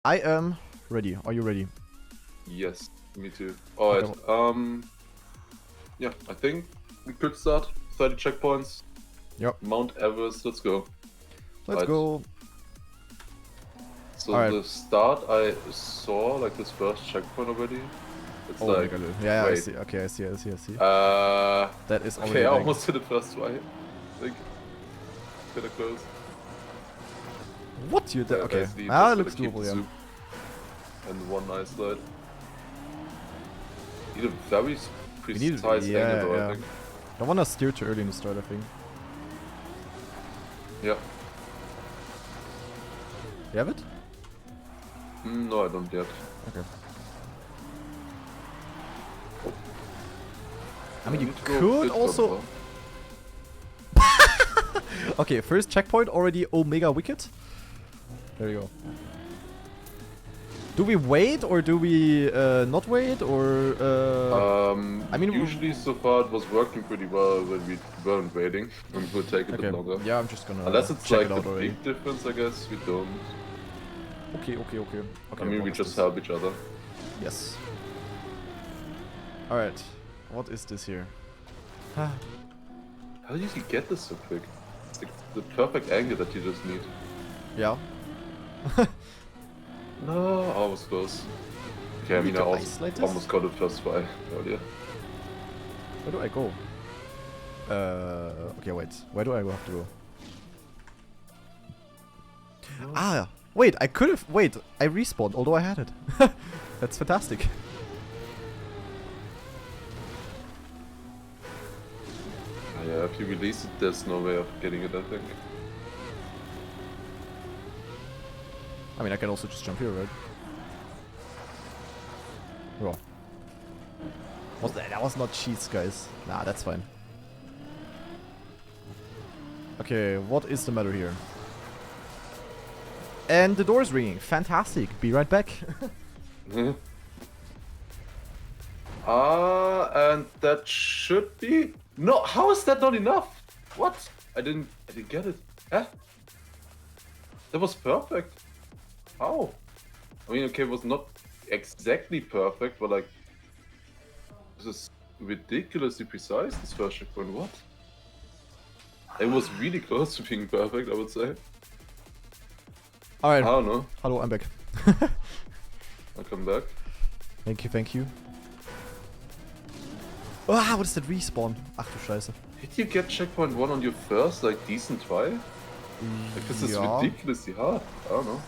I am ready. Are you ready? Yes, me too. Alright, yeah, I think we could start. 30 checkpoints. Yep. Mount Everest, let's go. Let's go. So the start, I saw like this first checkpoint already. It's like, yeah, wait. I see. Okay, I see. That is already okay, I almost hit it first try. I think. Kinda close. What you did? Yeah, okay. It looks doable, yeah. And one nice slide. Need a very precise angle though, I think. Don't wanna steer too early in the start, I think. Yeah. You have it? No, I don't yet. Okay. I mean, you could also... okay, first checkpoint already Omega Wicket. There you go. Do we wait or do we not wait or... I mean, usually so far it was working pretty well when we weren't waiting and it would take a bit longer. Yeah, I'm just gonna unless it's check like it out the already. big difference, I guess we don't. Okay. I mean, we just help each other. Yes. Alright. What is this here? How did you get this so quick? It's like the perfect angle that you just need. Yeah. No, I was close. Okay, I mean, I also almost got it first try earlier. Where do I go? Okay, wait. Where do I have to go? No. Ah, wait, I could have... Wait, I respawned, although I had it. That's fantastic. Yeah, if you release it, there's no way of getting it, I think. I mean, I can also just jump here, right? Raw. That was not cheats, guys. Nah, that's fine. Okay, what is the matter here? And the door's ringing. Fantastic. Be right back. And that should be... No, how is that not enough? What? I didn't get it. Huh? That was perfect. How? I mean, okay, it was not exactly perfect, but like... This is ridiculously precise, this first checkpoint. What? It was really close to being perfect, I would say. Alright. I don't know. Hello, I'm back. I'll come back. Thank you. Ah, what is that respawn? Ach du Scheiße. Did you get checkpoint 1 on your first, like, decent try? Like, this is ridiculously hard. I don't know.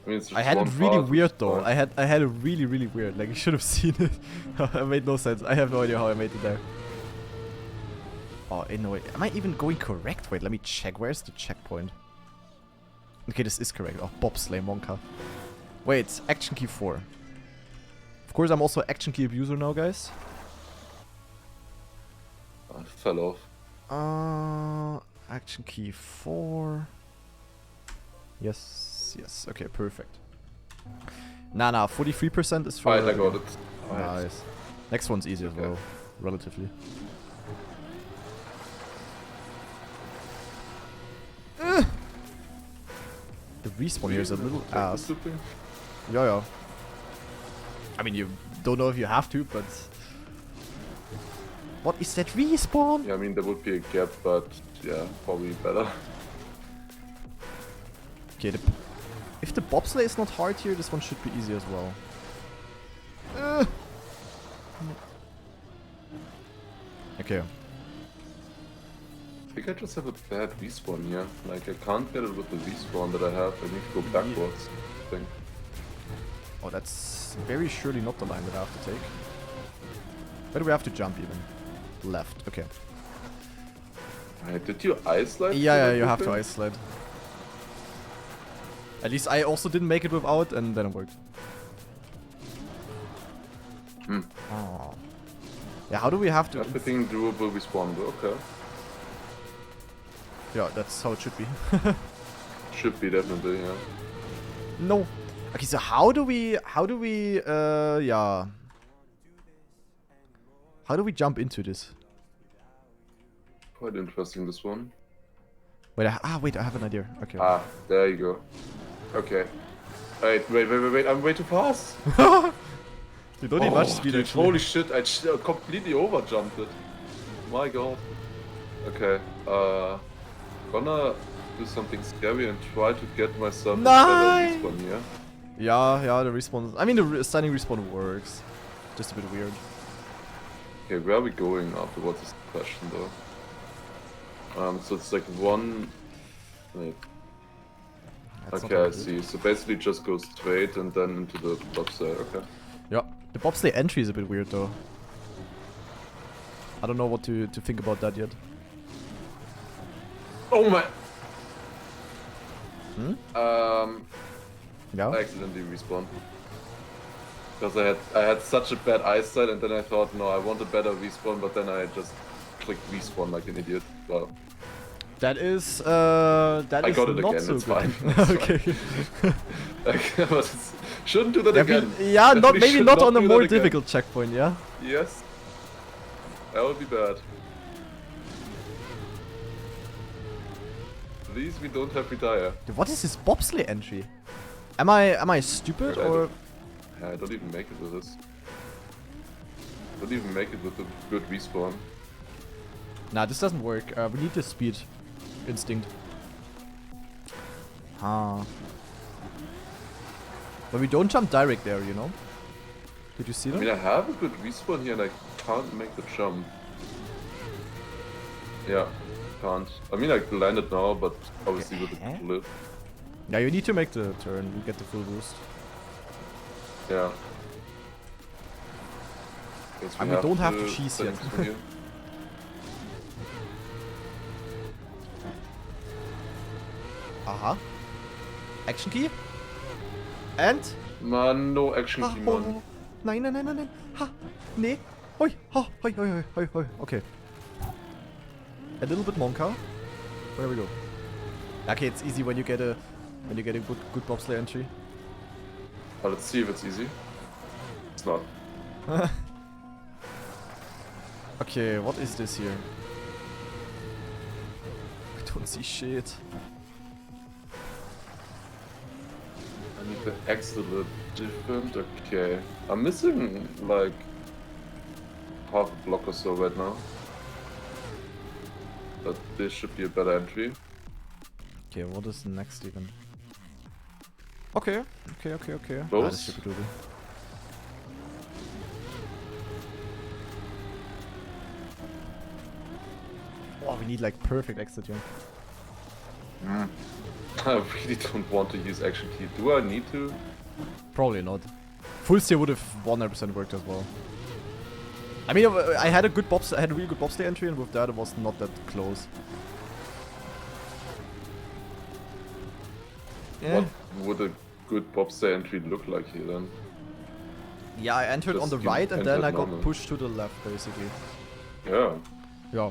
I mean, it's just I had it really weird though. I had it really weird. Like, you should have seen it. It made no sense. I have no idea how I made it there. Oh, in no way. Am I even going correct? Wait, let me check. Where's the checkpoint? Okay, this is correct. Oh, bobsleigh Monka. Wait, action key 4. Of course, I'm also action key abuser now, guys. I fell off. Action key 4. Yes. Okay, perfect. Nah, 43% is for... Alright, I got it. Nice. Next one's easy as well, relatively. The respawn here is a little ass. Yeah. I mean, you don't know if you have to, but... What is that respawn? Yeah, I mean, there would be a gap, but yeah, probably better. Okay, if the bobsleigh is not hard here, this one should be easy as well. Okay. I think I just have a bad respawn here. Like, I can't get it with the respawn that I have. I need to go backwards, I think. Oh, that's very surely not the line that I have to take. Where do we have to jump even? Left, okay. Did you ice slide? Yeah, you have to ice slide. At least I also didn't make it without, and then it worked. Oh. Yeah, how do we have to... Everything doable respawn, okay. Yeah, that's how it should be. Should be, definitely, yeah. No. Okay, so how do we, yeah. How do we jump into this? Quite interesting, this one. Wait, wait, I have an idea. Okay. Ah, there you go. Okay. Wait, I'm way too fast. You don't need much speed Dude, actually. holy shit, I completely overjumped it. My god. Okay, gonna do something scary and try to get myself a better respawn here. Yeah, the respawn. I mean, the standing respawn works. Just a bit weird. Okay, where are we going afterwards is the question though. So it's like one... Wait. That's Okay, I see. So basically just go straight and then into the bobsleigh, okay. Yeah, the bobsleigh entry is a bit weird though. I don't know what to think about that yet. Oh my... Yeah? I accidentally respawned. Because I had such a bad eyesight and then I thought, no, I want a better respawn, but then I just clicked respawn like an idiot. Well, that is I got it not again, so it's good. fine. It's Okay. fine. But shouldn't do that again. Yeah, not Definitely maybe should not on a do more that again. difficult checkpoint, yeah? Yes. That would be bad. Please, we don't have retire. What is this bobsleigh entry? Am I stupid or? I don't even make it with this. Don't even make it with a good respawn. Nah, this doesn't work. We need the speed instinct. But we don't jump direct there, you know? Did you see I that? mean, I have a good respawn here and I can't make the jump. Yeah, can't. I mean, I landed now, but obviously with a clip. Yeah, you need to make the turn. You get the full boost. Yeah. And we don't have to cheese yet. Aha. Action key. And? Man, no action key, man. Nein. Ha. Nee. Hoi. Ha. Hoi. Okay. A little bit Monka. Where we go? Okay, it's easy when you get a good bobsleigh entry. Well, let's see if it's easy. It's not. Okay, what is this here? I don't see shit. I need the X a little different. Okay. I'm missing like half a block or so right now. But this should be a better entry. Okay, what is next even? Okay. Both? This should be doable. Oh, we need like perfect exit jump. I really don't want to use action key. Do I need to? Probably not. Full steer would have 100% worked as well. I mean, I had a really good bobsleigh entry, and with that it was not that close. Yeah. What would a good bobsleigh entry look like here then? Yeah, I entered on the Just right, and then I got normal. pushed to the left, basically. Yeah. Yeah,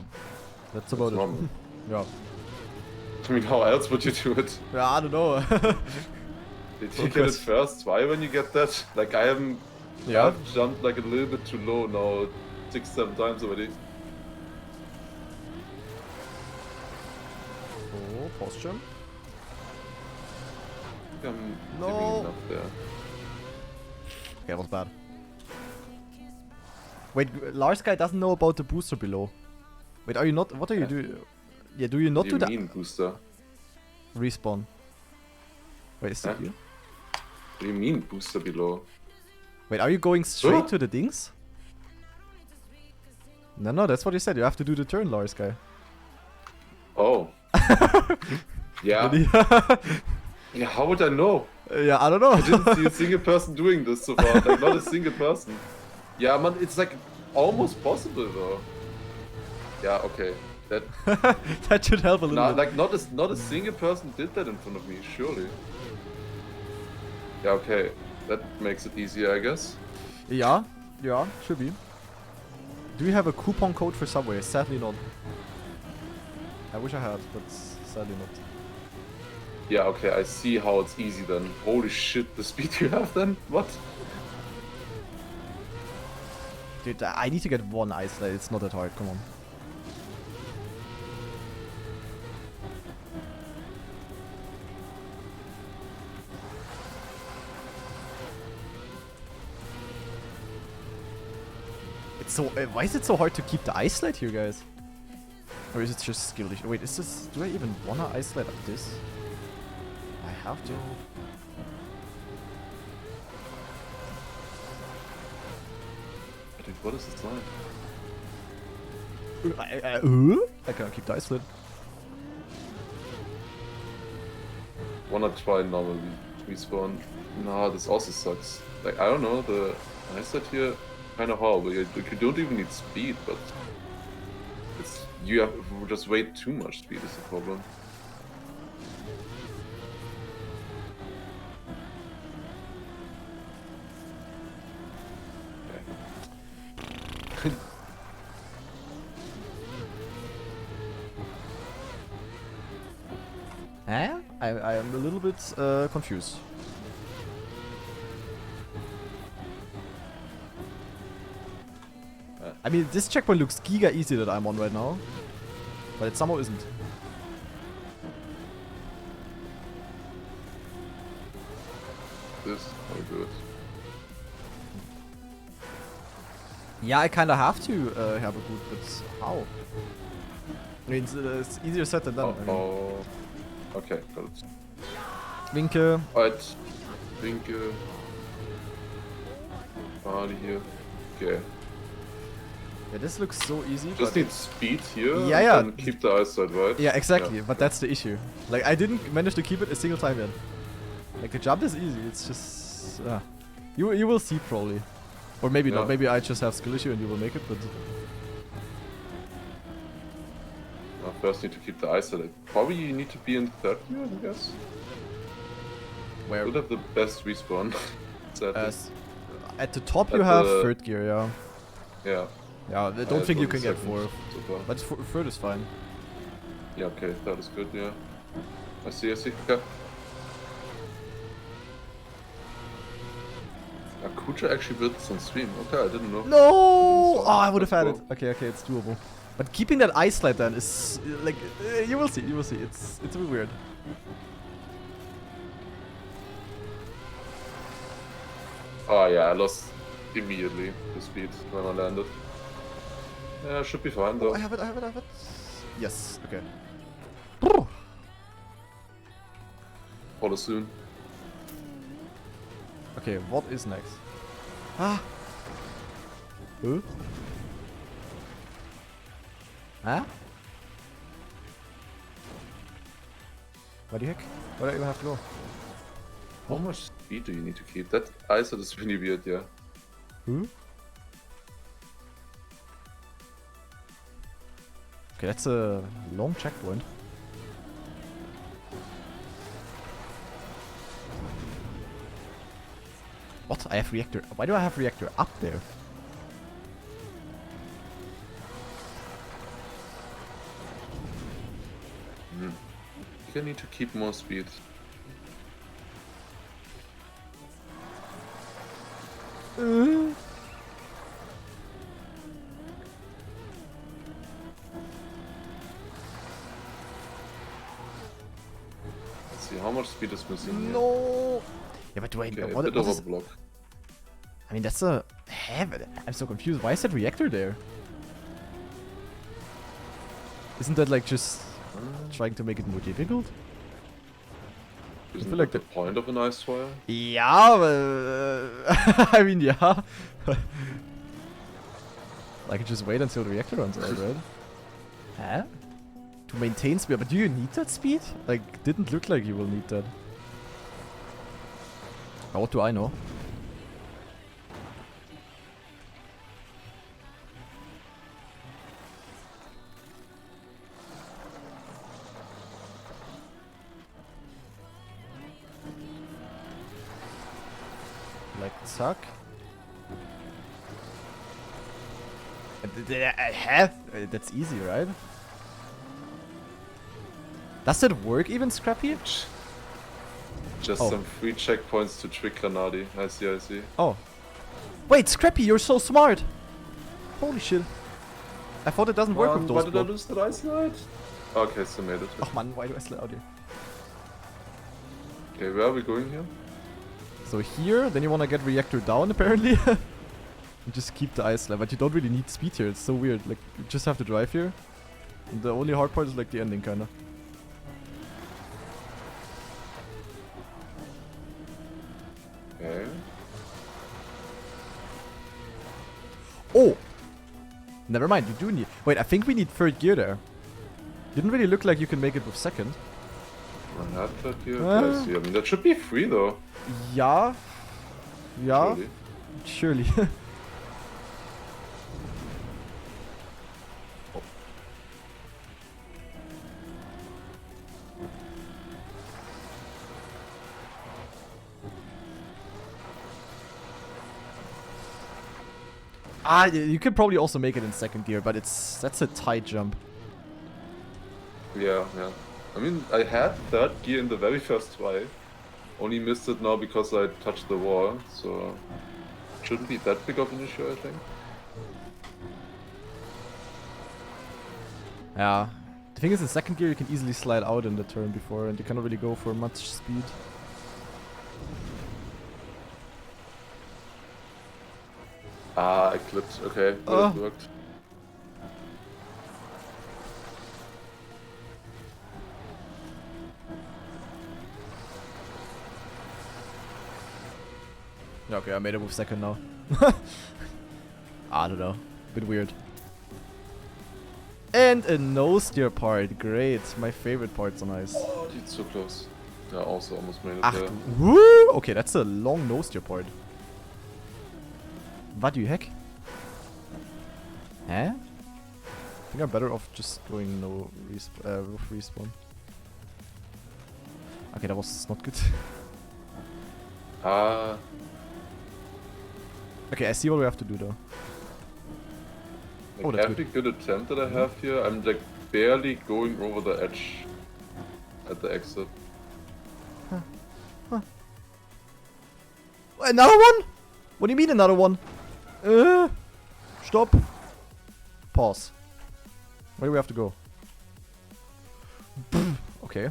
that's about it. normal. Yeah. I mean, how else would you do it? Yeah, I don't know. Did you get it first try when you get that? Like I haven't. Yeah. I've jumped like a little bit too low now, 6-7 times already. Oh, pause jump. I'm No. giving enough there. Okay, that was bad. Wait, Lars guy doesn't know about the booster below. Wait, are you not? What are you doing? Yeah, do you not do What do that? you mean booster? Respawn. Wait, is that Huh? you? What do you mean booster below? Wait, are you going straight Huh? to the dings? No, that's what you said. You have to do the turn, Lars guy. Oh. Yeah. Really? Yeah, how would I know? Yeah, I don't know. I didn't see a single person doing this so far. Like, not a single person. Yeah, man, it's like almost possible though. Yeah, okay. That That should help a little bit. like not a single person did that in front of me, surely. Yeah, okay. That makes it easier, I guess. Yeah, should be. Do you have a coupon code for Subway? Sadly not. I wish I had, but sadly not. Yeah, okay, I see how it's easy then. Holy shit, the speed you have then? What? Dude, I need to get one ice slide. It's not that hard. Come on. so... why is it so hard to keep the isolate here, guys? Or is it just skill issue? Wait, is this... do I even wanna isolate like this? I have to. Dude, what is this line? I can't keep the isolate. Wanna try normal respawn? No, this also sucks. Like, I don't know, the isolate here kinda horrible. You don't even need speed, but... it's... you have just way too much speed is the problem. Okay. I am a little bit confused. I mean, this checkpoint looks giga easy that I'm on right now, but it somehow isn't. This, oh good. Yeah, I kinda have to have a good, but how? I mean, it's easier said than done. I mean. Oh. Okay, got it. Winke. Alright. Winke. Bali here. Okay. Yeah, this looks so easy. Just need speed here. Yeah, yeah. And keep the eyesight, right? Yeah, exactly. Yeah. But that's the issue. Like, I didn't manage to keep it a single time yet. Like, the jump is easy. It's just... You will see, probably. Or maybe not. Maybe I just have skill issue and you will make it, but... First need to keep the eyesight. Probably you need to be in third gear, I guess. Where? Would have the best respawn. At the top you have third gear, yeah. Yeah. Yeah, I don't think you can get fourth. Super. But third is fine. Yeah, okay, third is good, yeah. I see, okay. Akucha actually built this on stream. Okay, I didn't know. No! Oh, I would have had it. Okay, it's doable. But keeping that isolate then is like you will see. It's a bit weird. Oh yeah, I lost immediately the speed when I landed. Yeah, should be fine though. Oh, I have it. Yes. Okay. Follow soon. Okay, what is next? Ah. Huh? Huh? Where the heck? Where do you have to go? How much speed do you need to keep? That eyesight is really weird, yeah. Who? Okay, that's a long checkpoint. What? I have reactor. Why do I have reactor up there? You need to keep more speed. Let's see how much speed is missing here. No. Yeah, but do I? Okay, What a bit is? of a block. I mean, that's a heaven. I'm so confused. Why is that reactor there? Isn't that like just trying to make it more difficult? Isn't feel that like the point of an ice wire? Yeah, I mean, yeah. I can just wait until the reactor runs out, right? Huh? To maintain speed, but do you need that speed? Like, didn't look like you will need that. Oh, what do I know? Like, suck. I have. That's easy, right? Does it work even, Scrappy? Just some free checkpoints to trick Granadi. I see. Oh. Wait, Scrappy, you're so smart! Holy shit. I thought it doesn't work with those. Why did I lose that ice light? Okay, so made it. Oh man, why do I slide out here? Okay, where are we going here? So here, then you wanna get reactor down apparently. You just keep the ice slide, but you don't really need speed here. It's so weird. Like, you just have to drive here. And the only hard part is like the ending, kinda. Okay. Oh! Never mind, you do need... Wait, I think we need third gear there. Didn't really look like you can make it with second. Not third gear? I see. I mean, that should be free though. Yeah. Yeah. Surely. Surely. Ah, you could probably also make it in second gear, but that's a tight jump. Yeah. I mean, I had third gear in the very first try. Only missed it now because I touched the wall, so shouldn't be that big of an issue, I think. Yeah. The thing is, in second gear you can easily slide out in the turn before, and you cannot really go for much speed. Ah, I clipped. Okay, well, it worked. Yeah, okay, I made it with second now. I don't know. Bit weird. And a no steer part. Great. My favorite parts on ice. Oh, dude, so close. Yeah, also almost made it Ach, there. woo! Okay, that's a long no steer part. What the heck? Huh? I think I'm better off just going no with respawn. Okay, that was not good. Ah, Okay, I see what we have to do though. like Oh, that's every good attempt that I have here, I'm like barely going over the edge at the exit. Another one? What do you mean another one? Stop. Pause. Where do we have to go? Okay.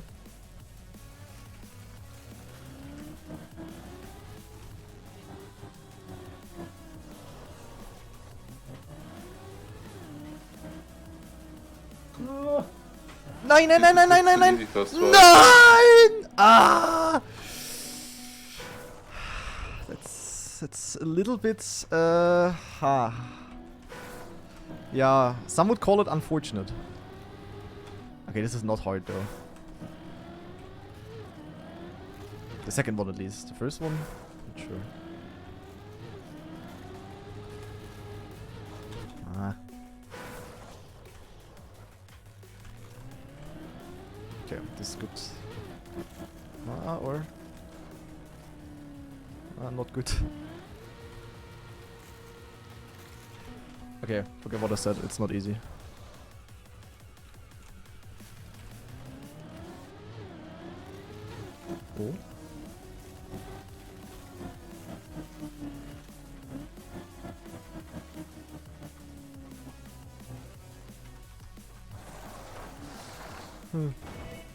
Nine, nine, nine, nine, nine, nine, nine. Nine! Ah! That's a little bit, yeah, some would call it unfortunate. Okay, this is not hard though. The second one at least. The first one? Not sure. Ah. Okay, this is good. Or... not good. Okay, forget what I said, it's not easy. Oh.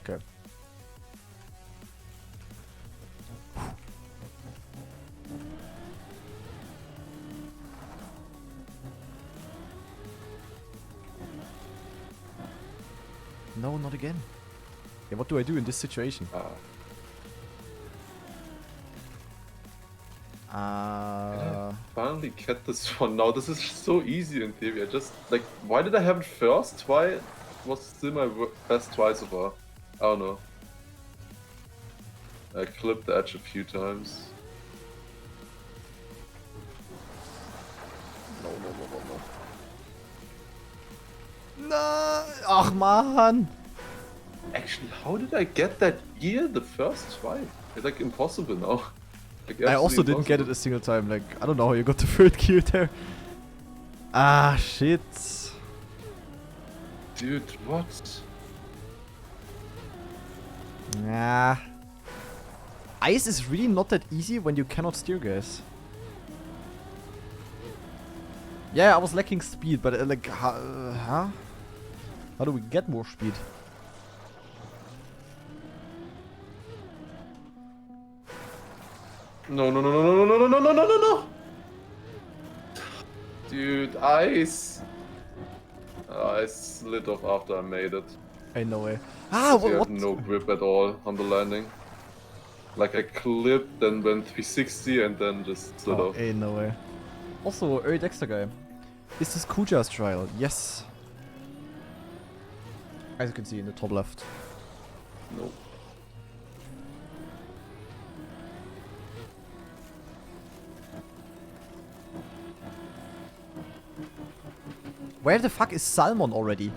Okay. No, not again. Yeah, what do I do in this situation? Finally get this one now. This is so easy in theory. I just like, why did I have it first? Why it was still my best try so far? I don't know. I clipped the edge a few times. No. No! Ach man! Actually, how did I get that gear the first try? It's like impossible now. Like, I also absolutely didn't get it impossible. a single time. Like, I don't know how you got the third gear there. Ah, shit. Dude, what? Nah. Ice is really not that easy when you cannot steer, guys. Yeah, I was lacking speed, but like, huh? How do we get more speed? No. dude, ice! I slid off after I made it. Ain't no way. Ah, You what? had no grip at all on the landing. Like I clipped, then went 360 and then just slid Oh, off. ain't no way. Also, Early Dexter guy. Is this Kuja's trial? Yes. As you can see in the top left. Nope. Where the fuck is Salmon already?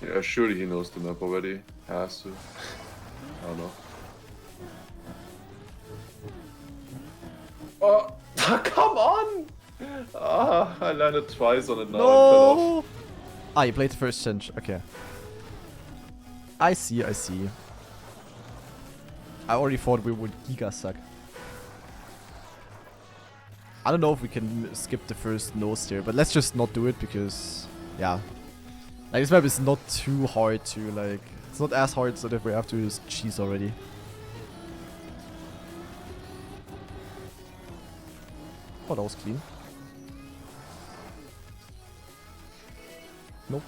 Yeah, surely he knows the map already. Has to. I don't know. Oh, come on! Ah, I landed twice on it now and fell off. No! Ah, you played the first change. Okay. I see, I see. I already thought we would giga suck. I don't know if we can skip the first nose there, but let's just not do it because, yeah. Like, this map is not too hard to, like, it's not as hard so that we have to use cheese already. Oh, that was clean. Nope.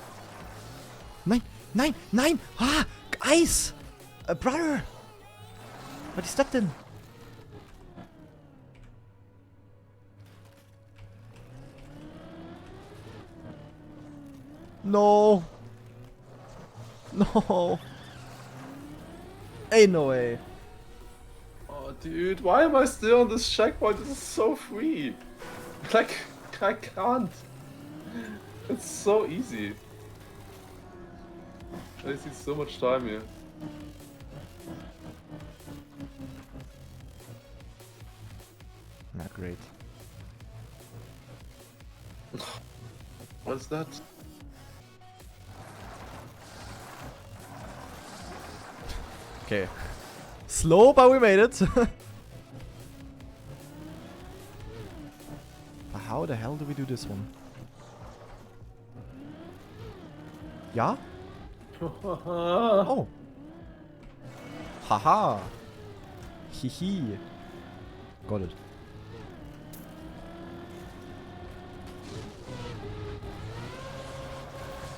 9! 9! 9! Ah! Ice! Brother! What is that then? No! No! Ain't no way. Oh, dude, why am I still on this checkpoint? This is so free. Like, I can't. It's so easy. I see so much time here. Not great. What is that? Okay. Slow, but we made it. How the hell do we do this one? Yeah? Oh. Haha. Hihi. Got it.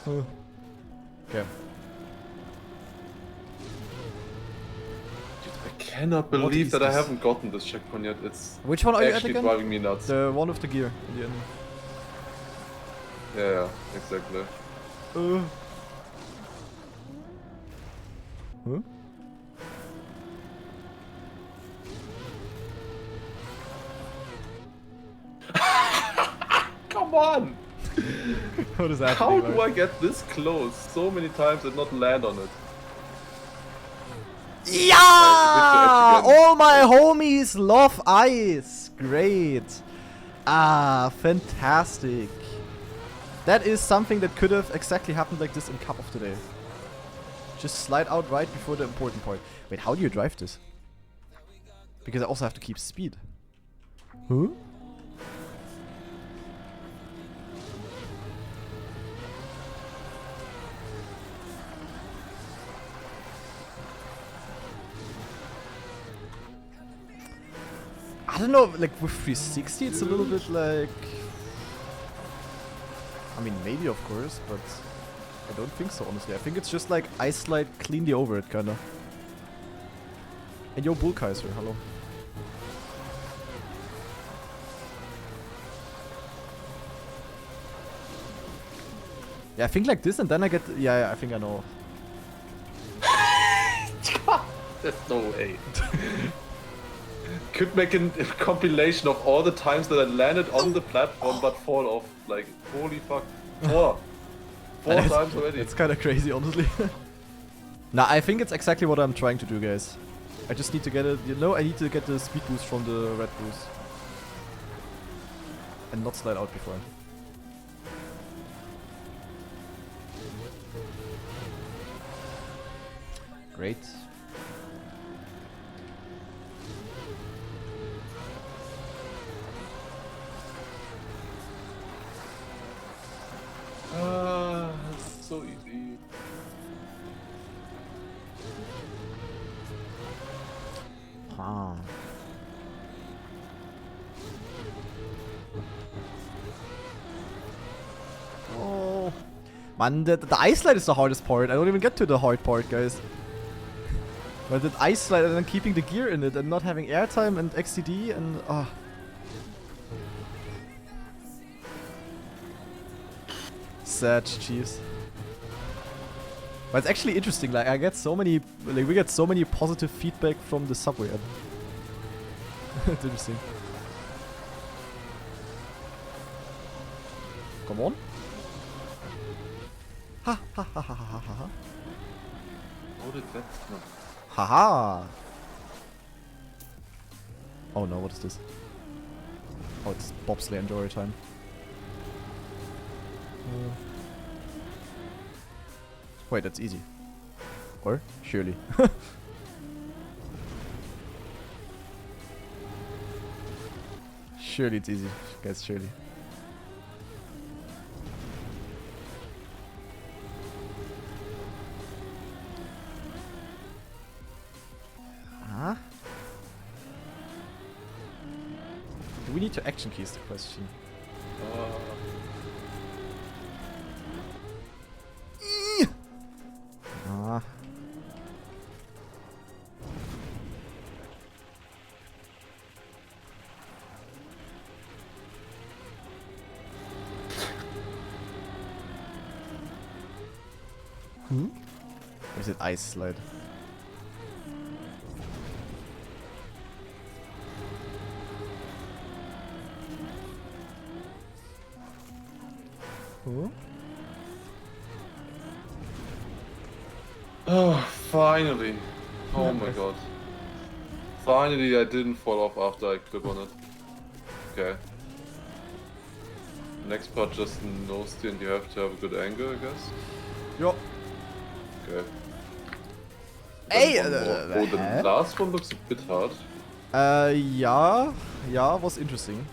Okay. I cannot believe that I haven't gotten this checkpoint yet. It's Which one are you at actually again? driving me nuts. The one with the gear in the end. Yeah, exactly. Huh? Come on! What is that? How do I get this close so many times and not land on it? Yeah! Right, All my homies love ice. Great. Ah, fantastic. That is something that could have exactly happened like this in Cup of today. Just slide out right before the important part. Wait, how do you drive this? Because I also have to keep speed. Huh? I don't know, like with 360 it's a little bit like... I mean, maybe of course, but I don't think so, honestly. I think it's just like I slide cleanly over it, kinda. And yo, Bull Kaiser, hello. Yeah, I think like this and then I get... Yeah, I think I know. There's no way. Could make a compilation of all the times that I landed on the platform but fall off. Like, holy fuck. Four times already. It's kind of crazy, honestly. Nah, I think it's exactly what I'm trying to do, guys. I just need to get it, you know, I need to get the speed boost from the red boost. And not slide out before. Great. It's so easy. Ah. Man, the ice slide is the hardest part. I don't even get to the hard part, guys. But the ice slide and then keeping the gear in it and not having airtime and XTD and... Sad cheese. But it's actually interesting, like I get so many, like we get so many positive feedback from the subway app. It's interesting. Come on. Ha ha ha ha ha ha ha. How did that? No. Haha! Oh no, what is this? Oh, it's bobsleigh enjoy time. Wait, that's easy. Or? Surely. Surely it's easy, guys, surely. Huh? Do we need to action key is the question. Or is it ice slide? Oh, finally. Oh my god. Finally I didn't fall off after I clip on it. Okay. Next part just no steer and you have to have a good angle, I guess. Yo. Okay. Hey! Oh, the last one looks a bit hard. Yeah. Yeah, was interesting.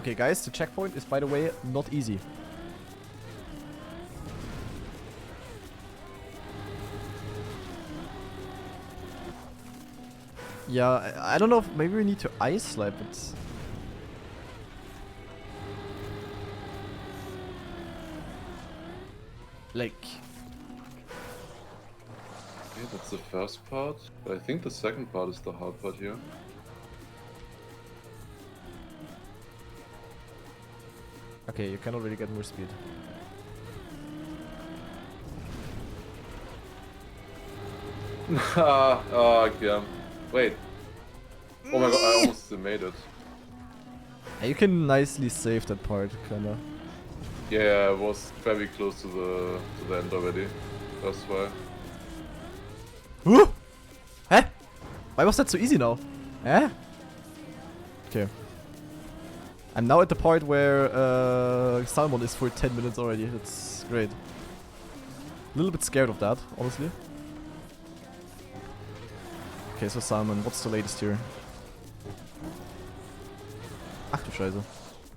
Okay, guys, the checkpoint is, by the way, not easy. Yeah, I don't know if maybe we need to ice slide, but... Like... Okay, that's the first part. But I think the second part is the hard part here. Okay, you cannot really get more speed. Yeah. Wait. Oh my god, I almost made it. You can nicely save that part, kinda. Yeah, I was very close to the end already. That's why. Hä? Why was that so easy now? Eh? Okay. I'm now at the part where Salmon is for 10 minutes already. That's great. A little bit scared of that, honestly. Okay, so Salmon, what's the latest here? Ach du Scheiße.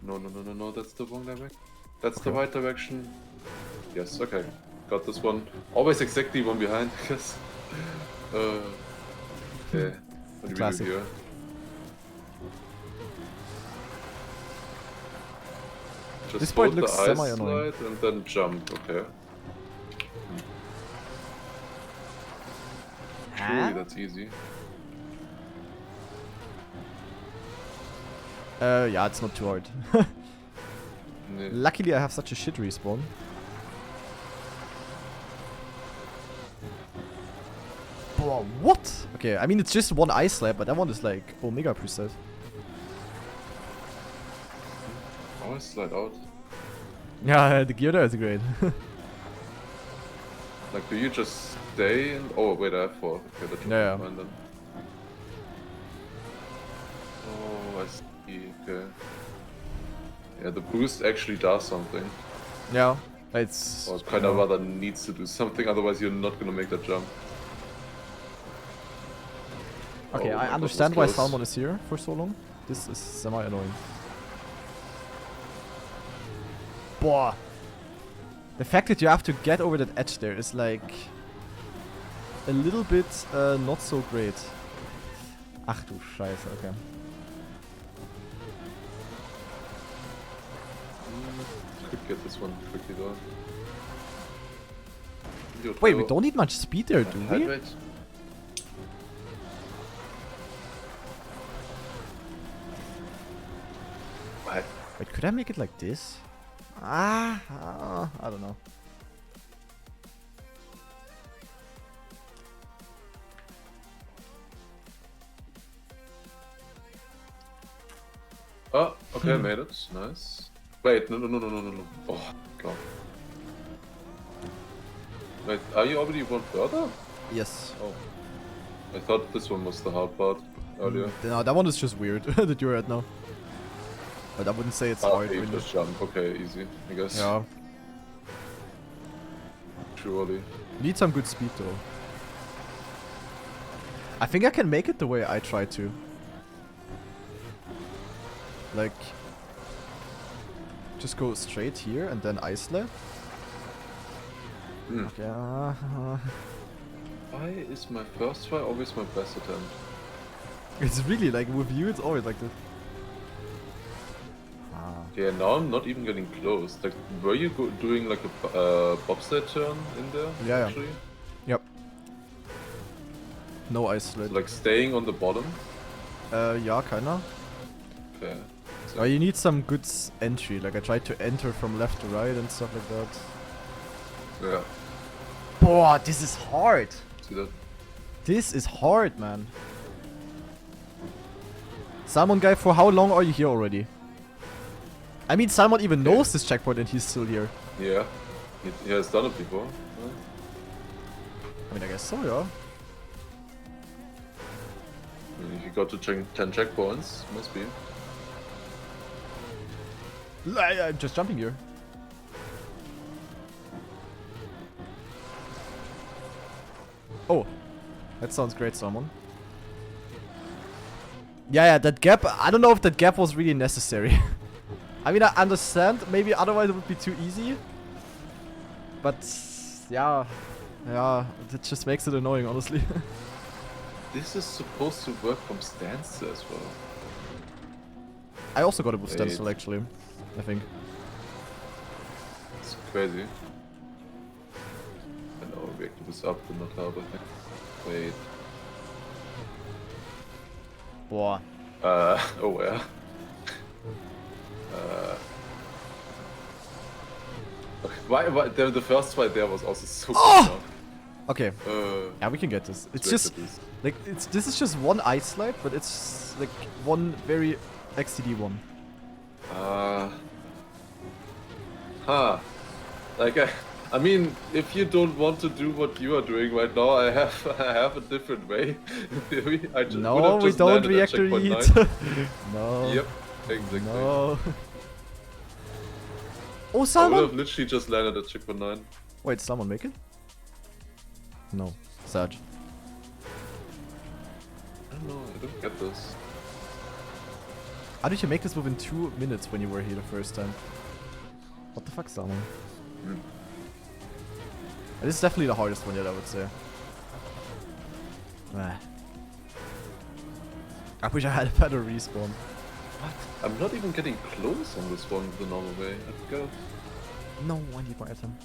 No, that's the wrong direction. That's the right direction. Yes, okay. Got this one. Always exactly one behind, I guess. Okay. What do we Classic. do here? Just This part hold looks the ice semi-annoying. slide and then jump, okay. Surely that's easy. Yeah, it's not too hard. Nee. Luckily I have such a shit respawn. Bro, what? Okay, I mean it's just one ice slab, but that one is like Omega preset. Always slide out. Yeah, the gear there is great. Like, do you just stay in? Oh, wait, I have 4. Okay, that's Yeah. fine then. Oh, I see. Okay. Yeah, the boost actually does something. Yeah, it's... Or it kind of rather needs to do something, otherwise you're not gonna make that jump. Okay, Oh I my God, understand that's why close. Salmon is here for so long. This is semi-annoying. Boah! The fact that you have to get over that edge there is like... a little bit not so great. Ach du Scheiße, okay. could get this one quickly though. Wait, we don't need much speed there, do we? Wait. What? Wait, could I make it like this? I don't know. Oh, okay, I made it. Nice. Wait, no. Oh, God. Wait, are you already one further? Yes. Oh. I thought this one was the hard part earlier. No, that one is just weird that you're at now. But I wouldn't say it's hard. Okay, Really. just jump. Okay, easy, I guess. Yeah. Surely. You need some good speed though. I think I can make it the way I tried to. Like, just go straight here and then isolate. Okay. Why is my first try always my best attempt? It's really like with you, it's always like this. Yeah, now I'm not even getting close. Like, were you doing like a bobsled turn in there? Yeah, actually? Yep. No isolate. So, like staying on the bottom? Yeah, kinda. Okay. Oh, you need some good entry. Like I tried to enter from left to right and stuff like that. Yeah. Boah, this is hard. See that? This is hard, man. Salmon guy, for how long are you here already? I mean, Salmon even knows this checkpoint and he's still here. Yeah. He has done it before. Yeah. I mean, I guess so, yeah. If you got to 10 checkpoints, must be. I'm just jumping here. Oh, that sounds great, Salmon. Yeah, that gap, I don't know if that gap was really necessary. I mean, I understand, maybe otherwise it would be too easy. But, yeah, that just makes it annoying, honestly. This is supposed to work from standstill as well. I also got it with standstill, actually, I think. It's crazy. I know, reactive is up and not out, I think. Wait. Boah. Oh yeah. Okay, why the first fight there was also so Oh! Okay. Yeah, we can get this. It's just like this is just one ice slide, but it's like one very XTD one. Like I mean, if you don't want to do what you are doing right now, I have a different way. In theory, I just No, we don't reactor eat. No. Yep, exactly. No. Oh, I would Salmon! have literally just landed at checkpoint 9. Wait, did Salmon make it? No. Sag. I don't know, I don't get this. How did you make this within 2 minutes when you were here the first time? What the fuck, Salmon? This is definitely the hardest one yet, I would say. I wish I had a better respawn. What? I'm not even getting close on this one the normal way. I've got... No, I need more item.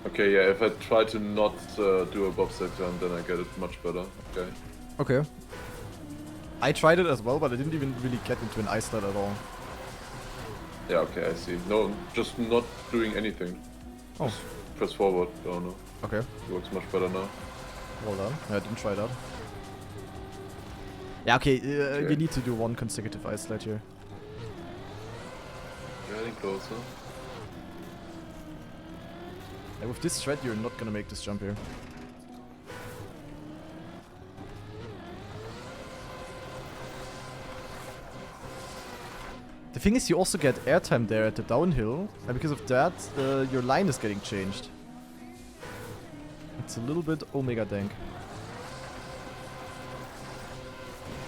Okay, yeah, if I try to not do a bobsled turn, then I get it much better. Okay. Okay. I tried it as well, but I didn't even really get into an ice slide at all. Yeah, okay, I see. No, just not doing anything. Oh. Just press forward. Oh no. Okay. It works much better now. Well done. Yeah, I didn't try that. Yeah, okay, you need to do one consecutive ice slide here. Getting closer. And with this thread, you're not gonna make this jump here. The thing is, you also get airtime there at the downhill, and because of that, your line is getting changed. It's a little bit omega dank.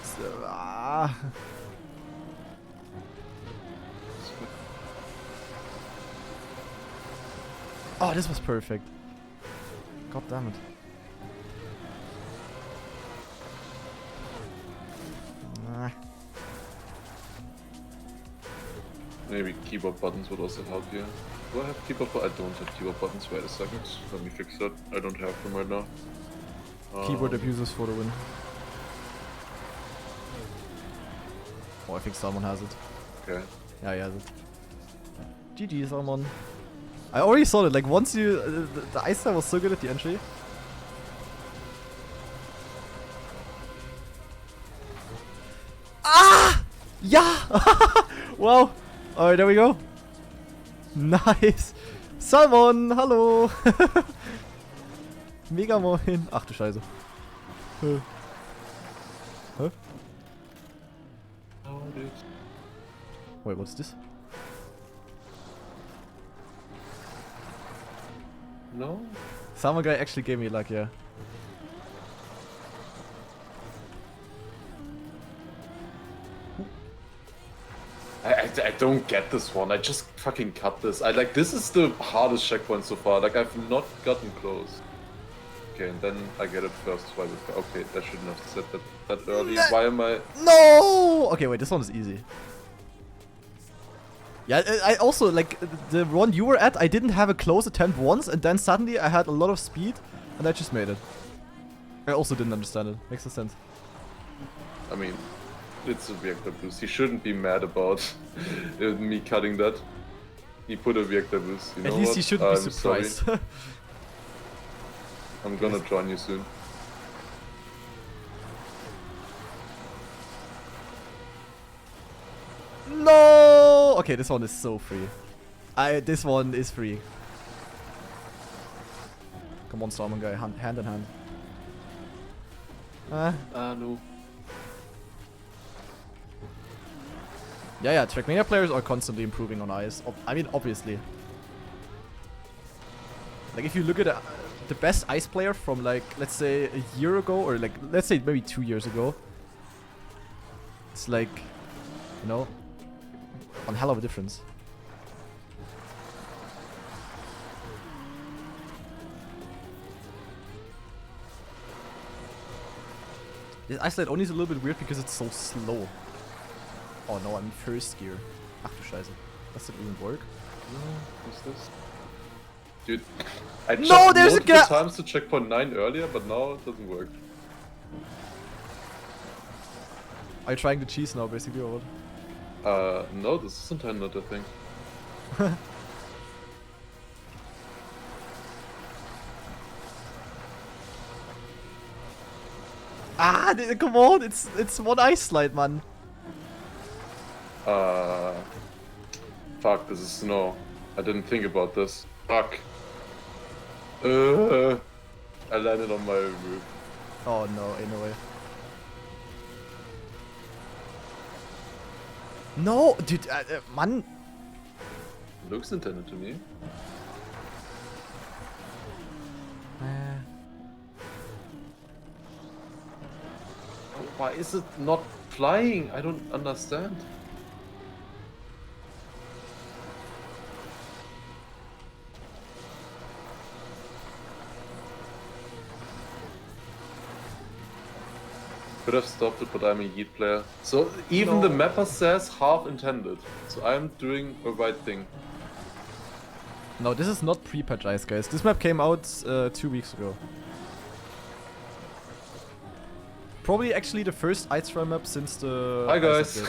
So, Oh, this was perfect. God damn it. Maybe keyboard buttons would also help you. Do I have keyboard buttons? I don't have keyboard buttons. Wait a second. Let me fix that. I don't have them right now. Keyboard abusers for the win. Oh, I think someone has it. Okay. Yeah, he has it. GG, Salmon. I already saw it. Like, once you... the ice time was so good at the entry. Ah! Yeah! Wow. Alright, there we go. Nice. Salmon, hallo. Mega moin. Ach du Scheiße. Huh? Oh, dude. Wait, what's this? No? Salmon guy actually gave me luck, yeah. I don't get this one. I just fucking cut this. This is the hardest checkpoint so far. Like, I've not gotten close. Okay, and then I get it first swipe. Okay, I shouldn't have said that early. Why am I... No! Okay, wait, this one is easy. Yeah, I also, like, the one you were at, I didn't have a close attempt once, and then suddenly I had a lot of speed, and I just made it. I also didn't understand it. Makes no sense. I mean, it's a reactor boost. He shouldn't be mad about me cutting that. He put a reactor boost, you know. At least what? he shouldn't be I'm surprised. sorry. I'm gonna join you soon. No! Okay, this one is so free. This one is free. Come on, Salmon guy, hand in hand. No. Yeah, TrackMania players are constantly improving on ice. I mean, obviously. Like, if you look at the best ice player from, like, let's say a year ago, or like, let's say maybe 2 years ago, it's like, you know, one hell of a difference. This ice slide only is a little bit weird because it's so slow. Oh no, I'm in first gear. Ach du Scheiße. Does it even work? No, what's this? Dude, I No, checked there's a multiple gap! times to checkpoint 9 earlier, but now it doesn't work. Are you trying to cheese now, basically, or what? No, this isn't another thing. Ah, come on, it's one ice slide, man. Fuck, this is snow. I didn't think about this. Fuck. I landed on my roof. Oh no, ain't no way. No, dude, man. Looks intended to me. Why is it not flying? I don't understand. Could have stopped it, but I'm a Yeet player. So even the mapper says half intended. So I'm doing the right thing. No, this is not pre-patch ice, guys. This map came out 2 weeks ago. Probably actually the first ice trial map since the... Hi guys!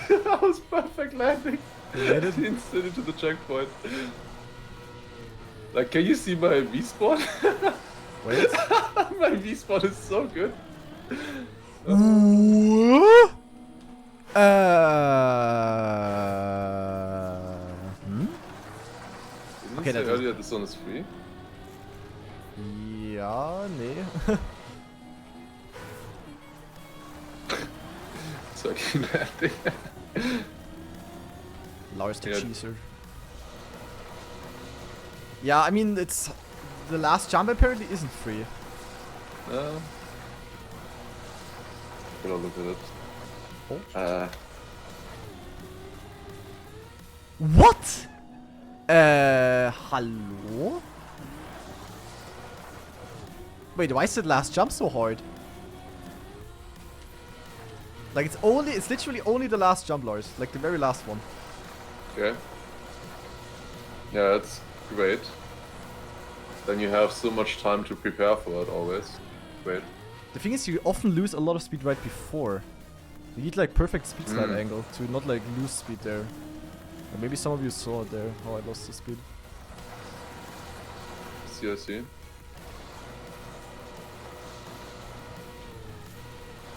That was perfect landing. You made it? Instant into the checkpoint. Like, can you see my V-spawn? Wait. My V-spawn is so good. Didn't Okay, you say that earlier this one is free? Ja, nee. Sucking landing. Lars the Yeah. cheeser. Yeah, I mean, it's... The last jump apparently isn't free. Gotta look at it. Oh. What? Hallo? Wait, why is the last jump so hard? Like it's literally only the last jump, Lars. Like the very last one. Okay. Yeah, that's great. Then you have so much time to prepare for it always. Great. The thing is, you often lose a lot of speed right before. You need like perfect speed slide angle to not like lose speed there. Or maybe some of you saw it there, how I lost the speed. I see.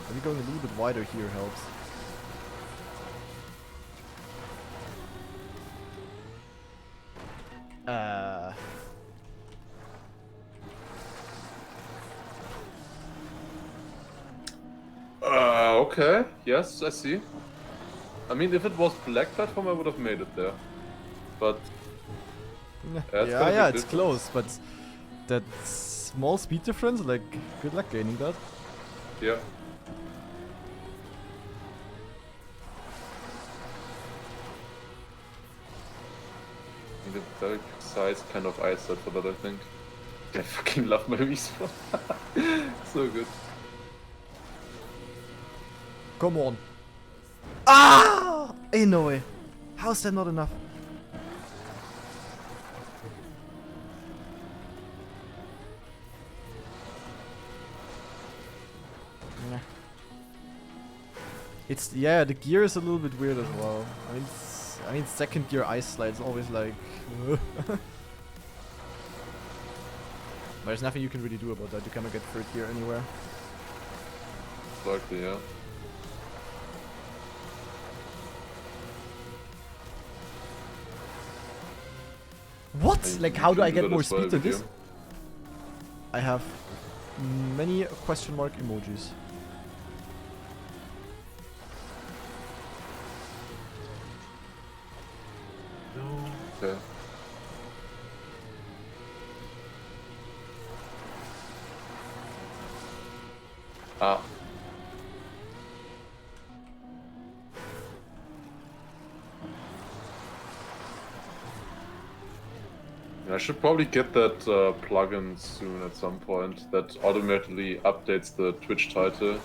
Maybe going a little bit wider here helps. Okay. Yes, I see. I mean, if it was black platform, I would have made it there. But yeah, it's close, but that small speed difference, like, good luck gaining that. Yeah. Need a very precise kind of eyesight for that, I think. I fucking love my respawn. So good. Come on. Ah! Ain't no way. How is that not enough? Nah. It's, yeah, the gear is a little bit weird as well. I mean second gear ice slide is always like... There's nothing you can really do about that. You cannot get third gear anywhere. Likely, yeah. What? Like, how do I get more speed than this? I have many question mark emojis. Okay. Ah. I should probably get that plugin soon at some point that automatically updates the Twitch title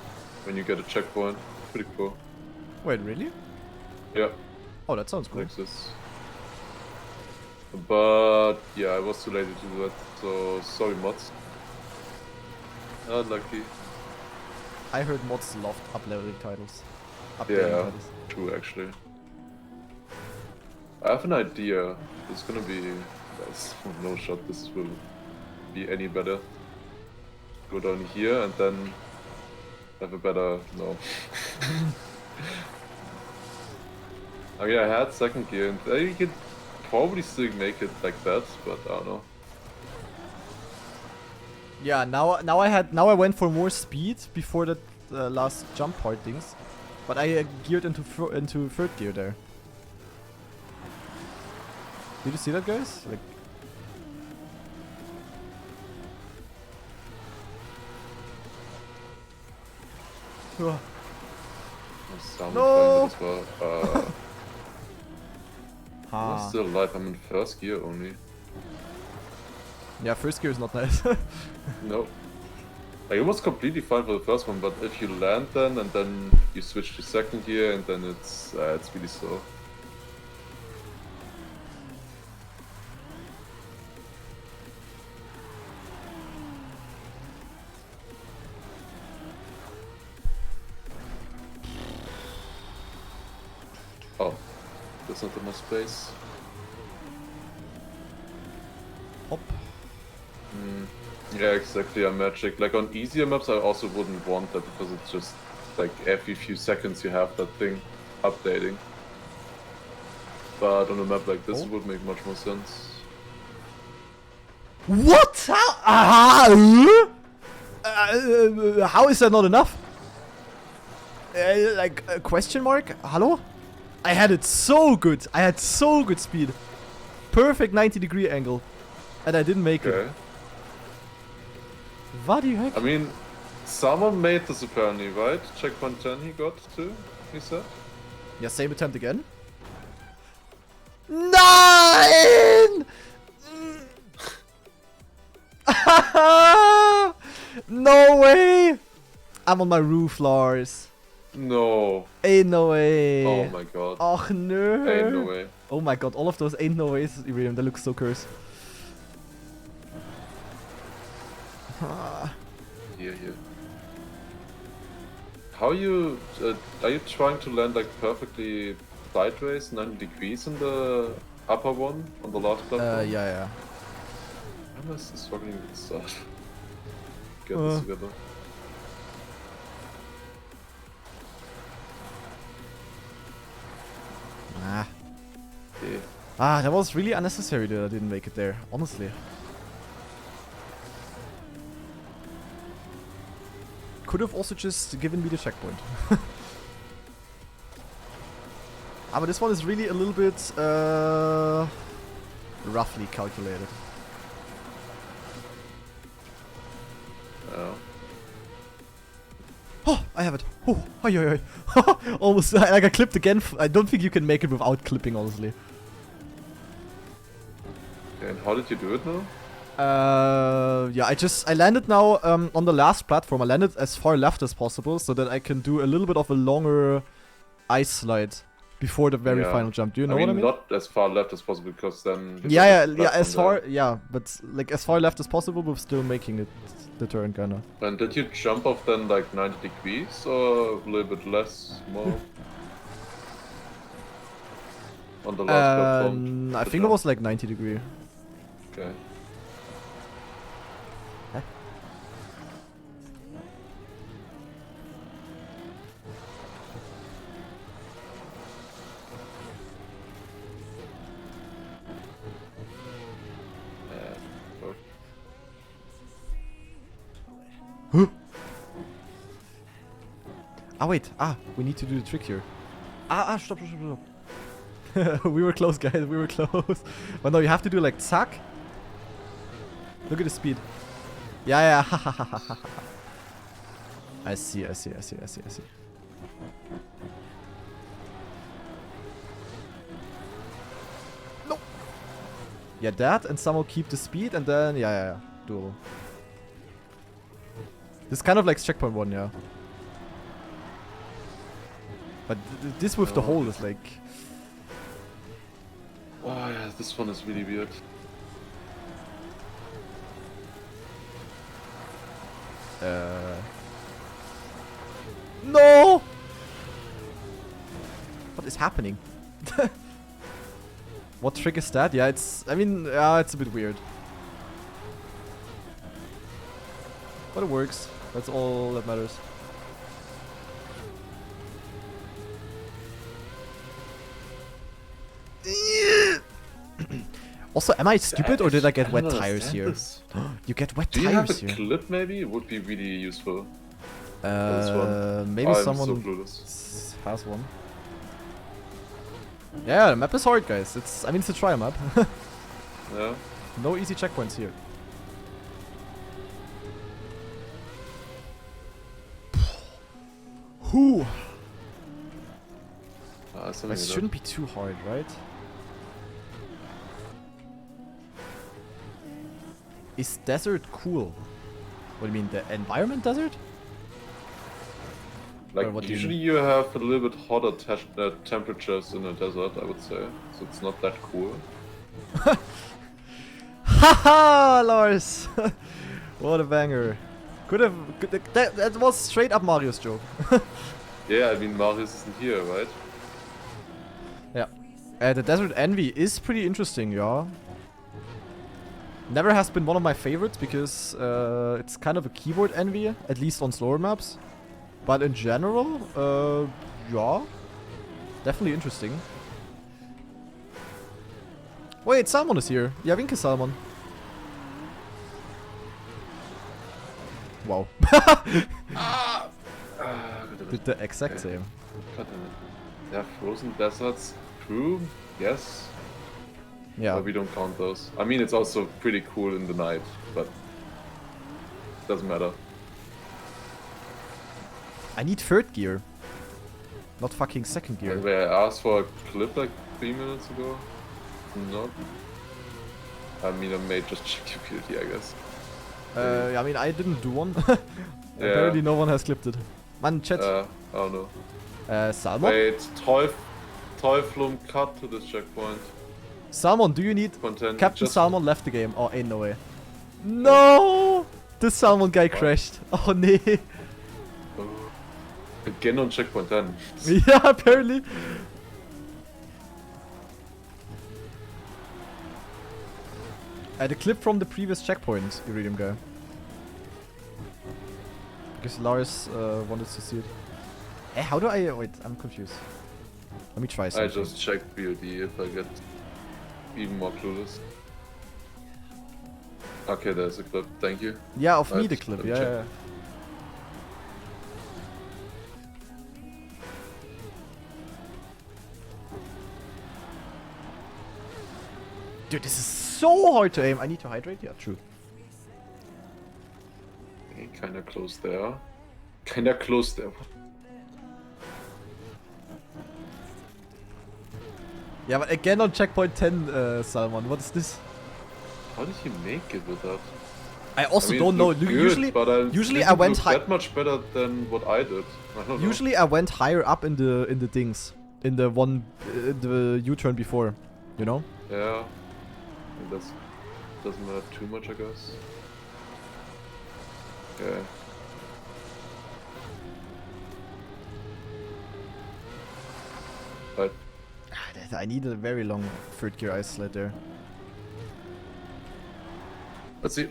when you get a checkpoint. Pretty cool. Wait, really? Yeah. Oh, that sounds cool. Like this. But yeah, I was too lazy to do that, so sorry mods. Unlucky. I heard mods loved uploading titles. Yeah, true actually. I have an idea. It's gonna be... There's no shot this will be any better. Go down here and then have a better... No. I mean, I had second gear and you could probably still make it like that, but I don't know. Yeah, now I went for more speed before that last jump part things, but I geared into third gear there. Did you see that, guys? Like, No! As well. I'm ha. still alive, I'm in first gear only. Yeah, first gear is not nice. No. Like, it was completely fine for the first one, but if you land then, and then you switch to second gear, and then it's really slow. Oh, that's not enough space. Hop. Yeah, exactly, a magic. Like on easier maps I also wouldn't want that because it's just like every few seconds you have that thing updating. But on a map like this it would make much more sense. What? How is that not enough? Like, question mark? Hello? I had it so good. I had so good speed. Perfect 90-degree angle. And I didn't make it. What the heck? I mean, someone made this apparently, right? Checkpoint 10 he got too, he said? Yeah, same attempt again. 9! No way! I'm on my roof, Lars. No. Ain't no way. Oh my god. Och no. Ain't no way. Oh my god, all of those ain't no ways, Iridium. That looks so cursed. Here. How you are you trying to land like perfectly sideways, 90 degrees in the upper one on the last platform? Yeah. I'm just struggling with stuff. Get this together. Okay. That was really unnecessary that I didn't make it there, honestly. Could have also just given me the checkpoint. But this one is really a little bit roughly calculated. Oh. Oh, I have it. Oh, oi. Almost, like I clipped again. I don't think you can make it without clipping, honestly. Okay, and how did you do it now? Yeah, I landed now on the last platform. I landed as far left as possible so that I can do a little bit of a longer ice slide before the very final jump. Do you know what I mean? Not as far left as possible because then... Yeah, as far, but like as far left as possible, but still making it the turn, kinda. And did you jump off then like 90 degrees or a little bit less, more? On the last platform? I think it was like 90 degree. Okay. Huh? Huh? Wait. We need to do the trick here. Stop. We were close, guys. We were close. But no, you have to do like zack. Look at the speed. Yeah. I see. No. Yeah, that and somehow keep the speed and then yeah. Doable. This is kind of like checkpoint 1, yeah. But this with the hole is like... Oh yeah, this one is really weird. No! What is happening? What trick is that? Yeah, it's... I mean, it's a bit weird. But it works. That's all that matters. Also, am I stupid or did I get wet tires here? You get wet tires here. Do you have a here. clip maybe? It would be really useful. Maybe someone has one. Yeah, the map is hard, guys. It's a trial map. Yeah. No easy checkpoints here. Whew. This shouldn't be too hard, right? Is desert cool? What do you mean, the environment desert? Like, usually you have a little bit hotter temperatures in a desert, I would say. So it's not that cool. Haha, Lars! What a banger. That was straight up Mario's joke. Yeah, I mean, Marius isn't here, right? Yeah. The Desert Envy is pretty interesting, yeah. Never has been one of my favorites because it's kind of a keyboard envy, at least on slower maps. But in general, yeah. Definitely interesting. Wait, Salmon is here. Ja, winke Salmon. Wow. Did the exact same. Yeah, frozen deserts, true, yes. Yeah. But we don't count those. I mean, it's also pretty cool in the night, but doesn't matter. I need third gear. Not fucking second gear. And where I asked for a clip like 3 minutes ago? No. I mean, I may just check utility, I guess. I mean, I didn't do one. Apparently no one has clipped it. Man, chat. I don't know. Salmon? Wait, Teuflum cut to this checkpoint. Salmon, do you need... Content. Captain Just Salmon left the game. Oh, ain't no way. No! The Salmon guy What? crashed. Oh, nee. Again on checkpoint 10. Yeah, apparently. The clip from the previous checkpoint, Iridium guy. Because Lars wanted to see it. How do I... Wait, I'm confused. Let me try I something. just checked BOD if I get even more clueless. Okay, there's a clip. Thank you. Yeah, of me Right, the clip. let me Yeah, check. yeah. Dude, this is so hard to aim. I need to hydrate? Yeah, true. Okay, kinda close there. Kinda close there. Yeah, but again on checkpoint 10, Salmon. What is this? How did he make it with that? I also I mean, don't it know. looked good, Usually, but usually I didn't went look high. that much better than what I did. I don't know. Usually I went higher up in the dings, in the one, the U-turn before, you know. Yeah. That doesn't matter too much, I guess. Yeah. But I need a very long third gear ice sled there. let's see.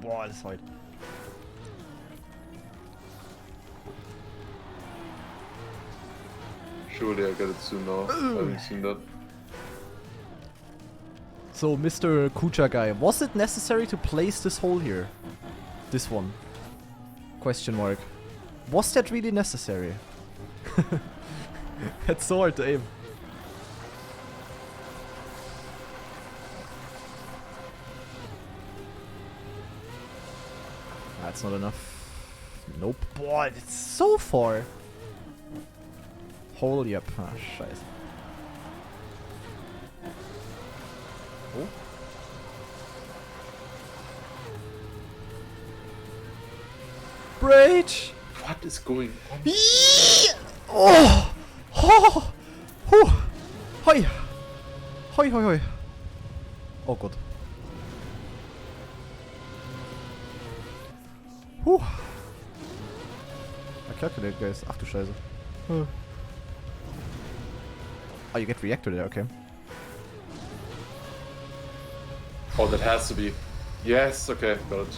Boah, das ist hard. Surely I get it soon now. I haven't seen that. So, Mr. Kucha guy, was it necessary to place this hole here? This one? Question mark. Was that really necessary? That's so hard to aim. That's not enough. Nope. Boah, it's so far. Hole, yep. Ah, scheiße. Oh. Bridge! What is going on? Oh! Oh! Huh! Hoi! Hoi, hoi, hoi. Oh Gott. Huh. I calculate, guys. Ach du Scheiße. Oh, you get reactor there, okay. Oh, that has to be. Yes, okay, got it.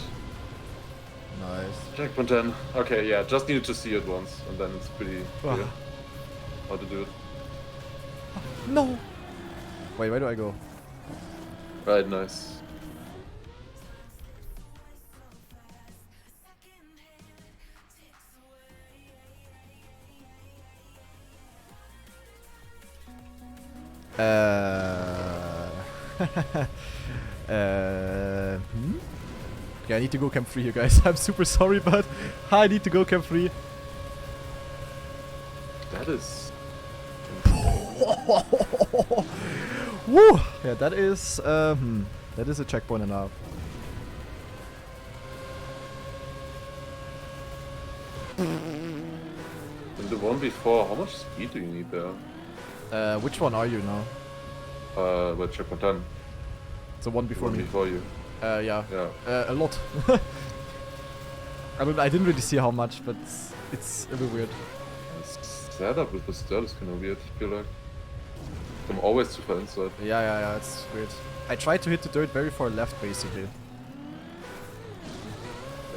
Nice. Checkpoint 10. Okay, yeah, just needed to see it once, and then it's pretty clear how to do it. No! Wait, where do I go? Right, nice. Yeah, I need to go camp 3 here, guys. I'm super sorry, but I need to go camp 3. That is... Woo! Yeah, that is a checkpoint and a half. And the one before, how much speed do you need there? Which one are you now? Well, checkpoint 10. The one before me. Before you. Yeah. Yeah. A lot. I didn't really see how much, but it's a bit weird. This setup with the stir is kind of weird, I feel like. I'm always too far inside. Yeah, it's weird. I tried to hit the dirt very far left, basically.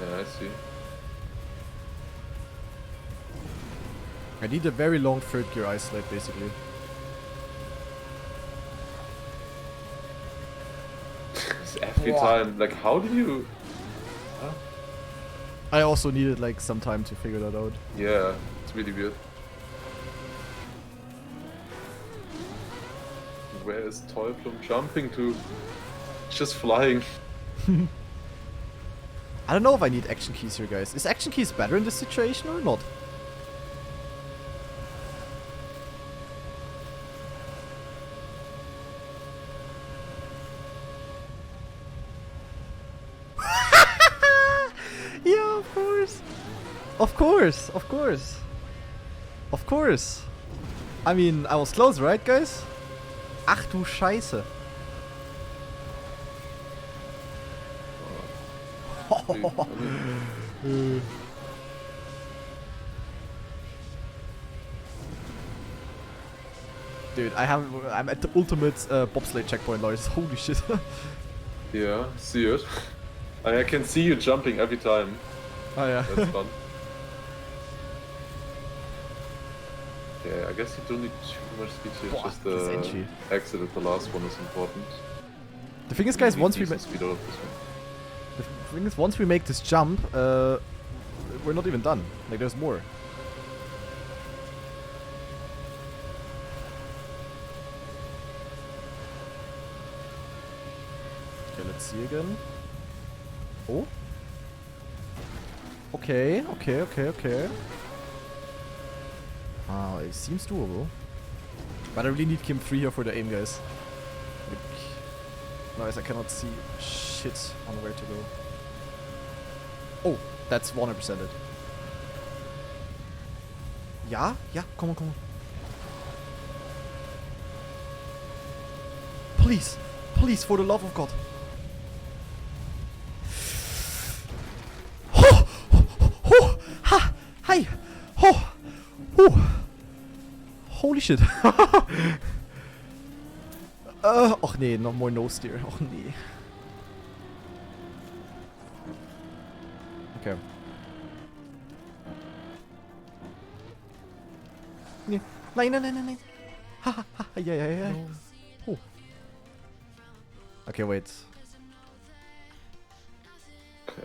Yeah, I see. I need a very long third gear ice sled, basically. Every time, like, how did you... Huh? I also needed like some time to figure that out. Yeah, it's really weird. Where is Teuflum jumping to? Just flying. I don't know if I need action keys here, guys. Is action keys better in this situation or not? Of course, of course. Of course. I mean, I was close, right, guys? Ach du Scheiße. Dude, I'm at the ultimate bobsleigh checkpoint, Lars. Holy shit. Yeah, see it. I can see you jumping every time. Oh yeah. That's fun. Yeah, I guess you don't need too much speed here. Boah, Just this the entry. exit at the last one is important. The thing is, guys, You once need we decent speed out of this one. the thing is, once we make this jump, we're not even done. Like, there's more. Okay, let's see again. Oh. Okay, okay, okay, okay. Ah, it seems doable. But I really need Kim 3 here for the aim, guys. Like, otherwise I cannot see shit on where to go. Oh, that's 100% it. Yeah? Yeah, come on, come on. Please, please, for the love of God. Ha! Hi! Oh! Oh! Holy shit. Och nee, noch more no steer. Och nee. Okay. Nee. Nein, nein, nein, nein, nein. Haha, ja, ja, ja. Oh. Okay, wait.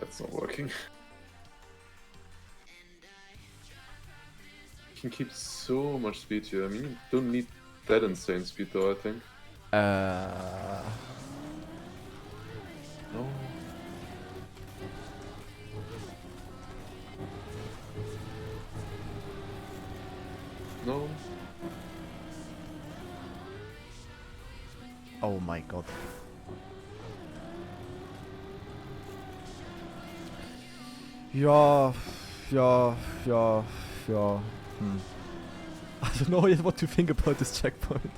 That's not working. You can keep so much speed here. I mean, you don't need that insane speed though, I think. No. No. Oh my God. Ja, ja, ja, ja. I don't know yet what to think about this checkpoint.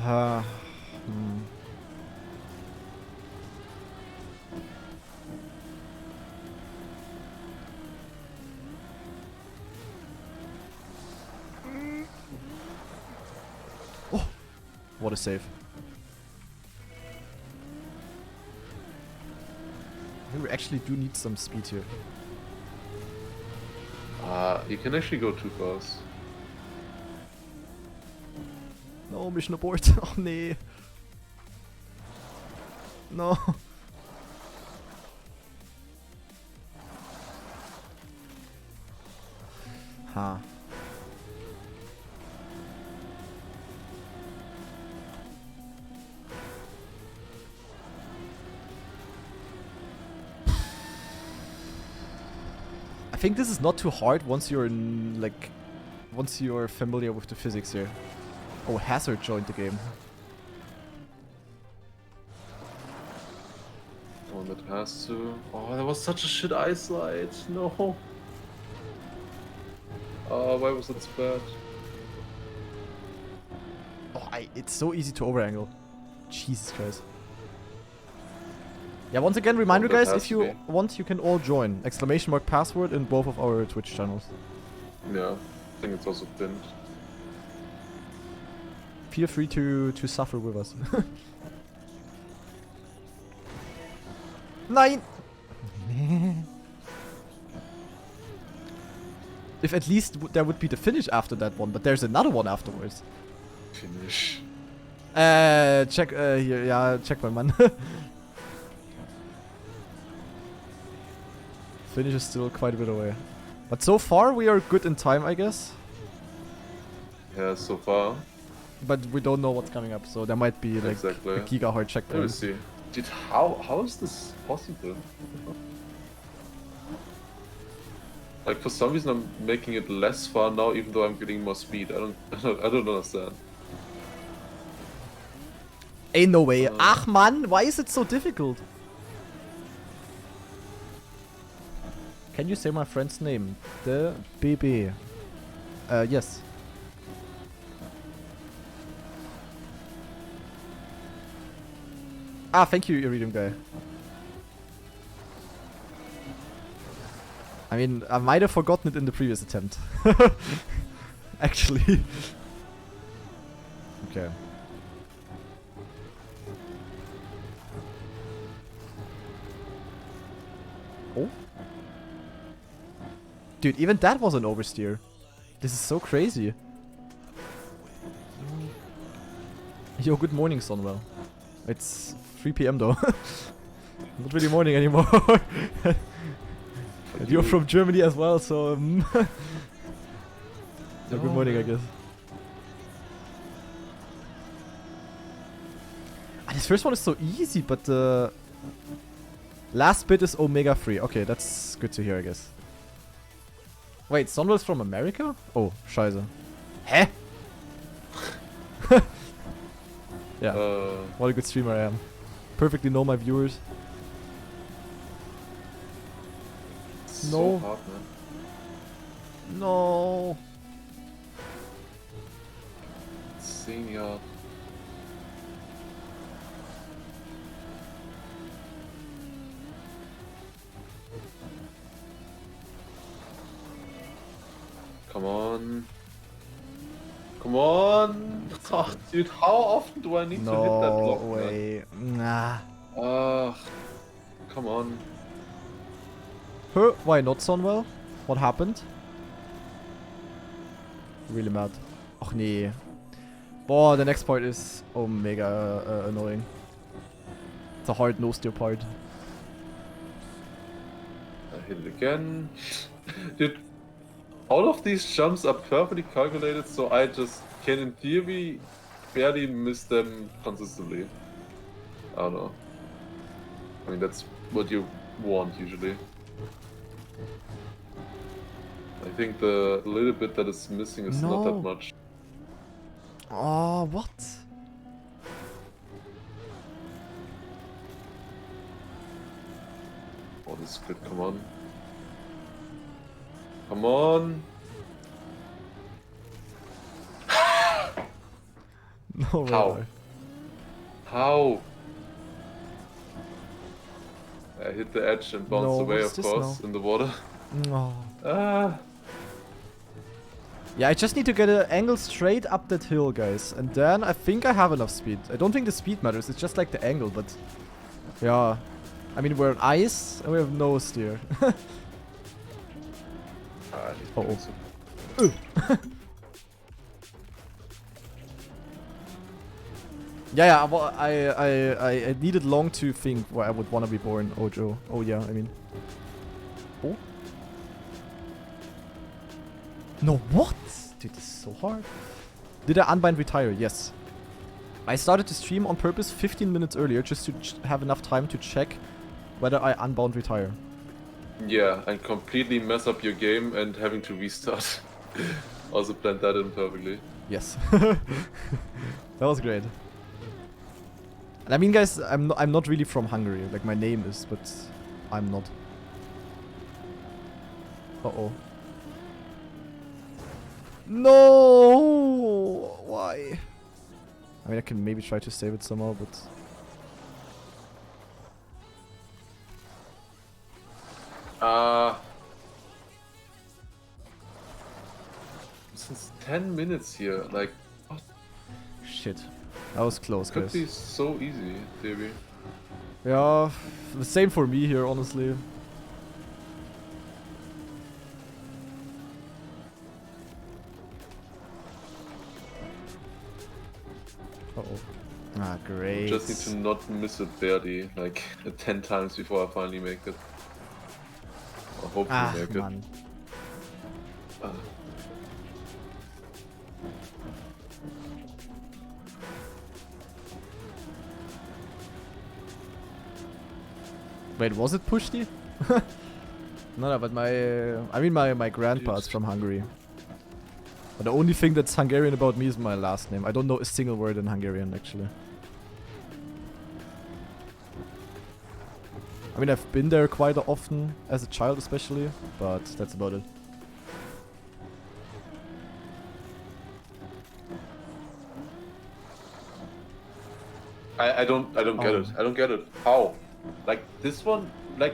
Oh, what a save. We actually do need some speed here. You can actually go too fast. No, mission abort. Oh nee. No. Ha. I think this is not too hard once you're once you're familiar with the physics here. Oh, Hazard joined the game. One that has to. Oh, that was such a shit ice slide. No. Oh, why was that so bad? Oh, it's so easy to overangle. Jesus Christ. Yeah, once again, reminder guys, if you want, you can all join. ! password in both of our Twitch channels. Yeah, I think it's also pinned. Feel free to suffer with us. Nein! If at least there would be the finish after that one, but there's another one afterwards. Finish. Check, here, ja, check my man. Finish is still quite a bit away. But so far we are good in time, I guess. Yeah, so far. But we don't know what's coming up, so there might be like a giga hard checkpoint. Let me see. Dude, how is this possible? Like for some reason I'm making it less far now, even though I'm getting more speed. I don't understand. Ain't no way. Ach man, why is it so difficult? Can you say my friend's name? The BB. Yes. Ah, thank you, Iridium guy. I mean, I might have forgotten it in the previous attempt. Actually. Okay. Oh. Dude, even that was an oversteer. This is so crazy. Yo, good morning, Sonwell. It's 3 PM though. Not really morning anymore. And you're from Germany as well, so yeah, good morning, I guess. Ah, this first one is so easy, but the last bit is omega free. Okay, that's good to hear, I guess. Wait, Sonwell's from America? Oh, scheiße. Hä? Yeah, what a good streamer I am. Perfectly know my viewers. So hard, man. No. Senior. Come on. Come on. Oh, dude, how often do I need to hit that block? No way. Nah. Come on. Huh? Why not, Sonwell? What happened? Really mad. Och nee. Boah, the next part is mega annoying. It's a hard no-steer part. I hit it again. Dude, all of these jumps are perfectly calculated, so I just can, in theory, barely miss them consistently. I don't know. I mean, that's what you want usually. I think the little bit that is missing is not that much. Oh, what? Oh, this is good, come on. Come on! No way. How? How? I hit the edge and bounced away, of course, in the water. No. Ah! Yeah, I just need to get an angle straight up that hill, guys. And then I think I have enough speed. I don't think the speed matters, it's just like the angle, but... Yeah. I mean, we're on ice, and we have no steer. Uh-oh. Yeah, well, I needed long to think where I would want to be born, Ojo. Oh yeah, I mean... Oh? No, what? Dude, this is so hard. Did I unbind retire? Yes. I started to stream on purpose 15 minutes earlier just to have enough time to check whether I unbound retire. Yeah, and completely mess up your game and having to restart. Also planned that in perfectly. Yes. That was great. And I mean, guys, I'm not really from Hungary. Like, my name is, but I'm not. Uh-oh. No! Why? I mean, I can maybe try to save it somehow, but... Since 10 minutes here, like, what? Shit. That was close, Could guys. be so easy, in theory. Yeah, the same for me here, honestly. Uh-oh. Ah, great. Just need to not miss it barely, like 10 times before I finally make it. Or hopefully make man. it. Wait, was it Pushti? No, but I mean my grandpa's from Hungary. But the only thing that's Hungarian about me is my last name. I don't know a single word in Hungarian, actually. I mean, I've been there quite often, as a child especially, but that's about it. I don't get it. I don't get it. How? Like this one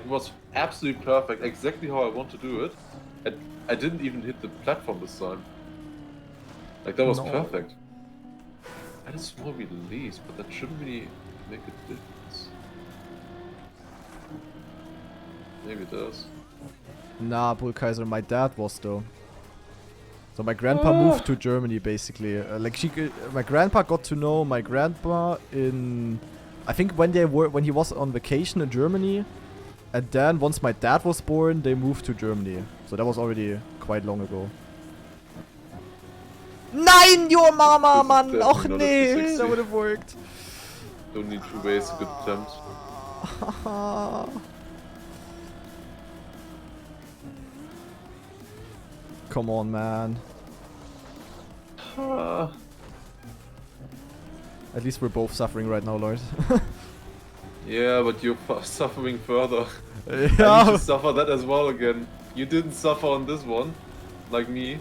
was absolutely perfect, exactly how I want to do it. I didn't even hit the platform this time. Like that was perfect. And a small release, but that shouldn't really make a difference. Maybe it does. Nah, Bullkaiser, my dad was though. So my grandpa moved to Germany basically. My grandpa got to know my grandpa in, I think when he was on vacation in Germany, and then once my dad was born, they moved to Germany. So that was already quite long ago. Nein, your Mama, Mann! Och nee, that would have worked. Don't need to waste a good attempt. Come on, man. At least we're both suffering right now, Lars. Yeah, but you're suffering further. Yeah. I need to suffer that as well again. You didn't suffer on this one, like me.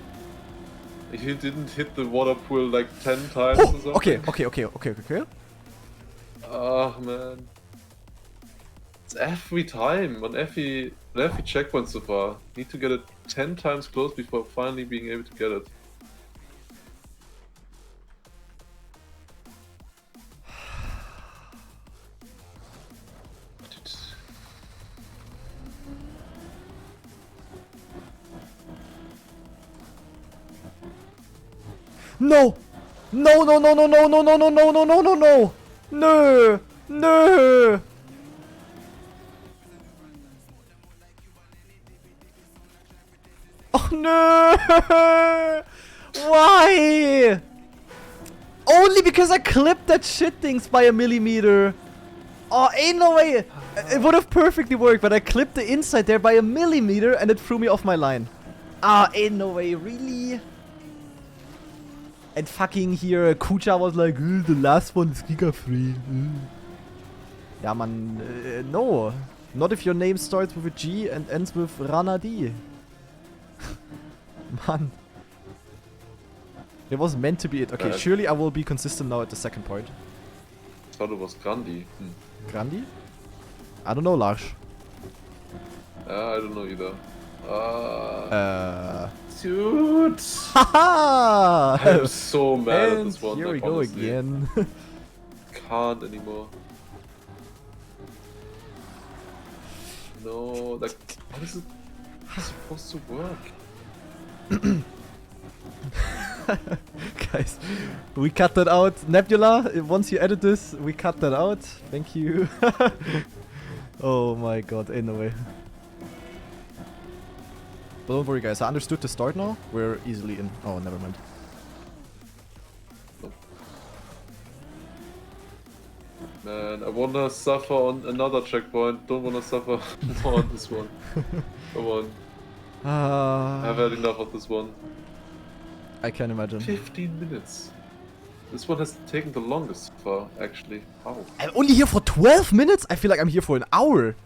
You didn't hit the water pool like 10 times or something. Okay. Oh man. It's every time, on every checkpoint so far. Need to get it 10 times close before finally being able to get it. No! No! Oh no! Why? Only because I clipped that shit things by a millimeter. Oh, ain't no way. It would have perfectly worked, but I clipped the inside there by a millimeter and it threw me off my line. Ah, ain't no way, really? And fucking here, Kucha was like, the last one is giga-free. Yeah, man, no. Not if your name starts with a G and ends with Ranadi. Man. It was meant to be it. Okay, surely I will be consistent now at the second part. I thought it was Grandi. Grandi? I don't know, Lars. I don't know either. Dude! Haha! I'm so mad and at this one. Here we go again. Can't anymore. No, like, how is it supposed to work? Guys, we cut that out. Nebula, once you edit this, we cut that out. Thank you. Oh my god, ain't no way. But don't worry guys, I understood the start now. We're easily in. Oh, never mind. Man, I wanna suffer on another checkpoint. Don't wanna suffer more on this one. Come on. I've had enough of this one. I can imagine. 15 minutes. This one has taken the longest so far, actually. How? I'm only here for 12 minutes? I feel like I'm here for an hour.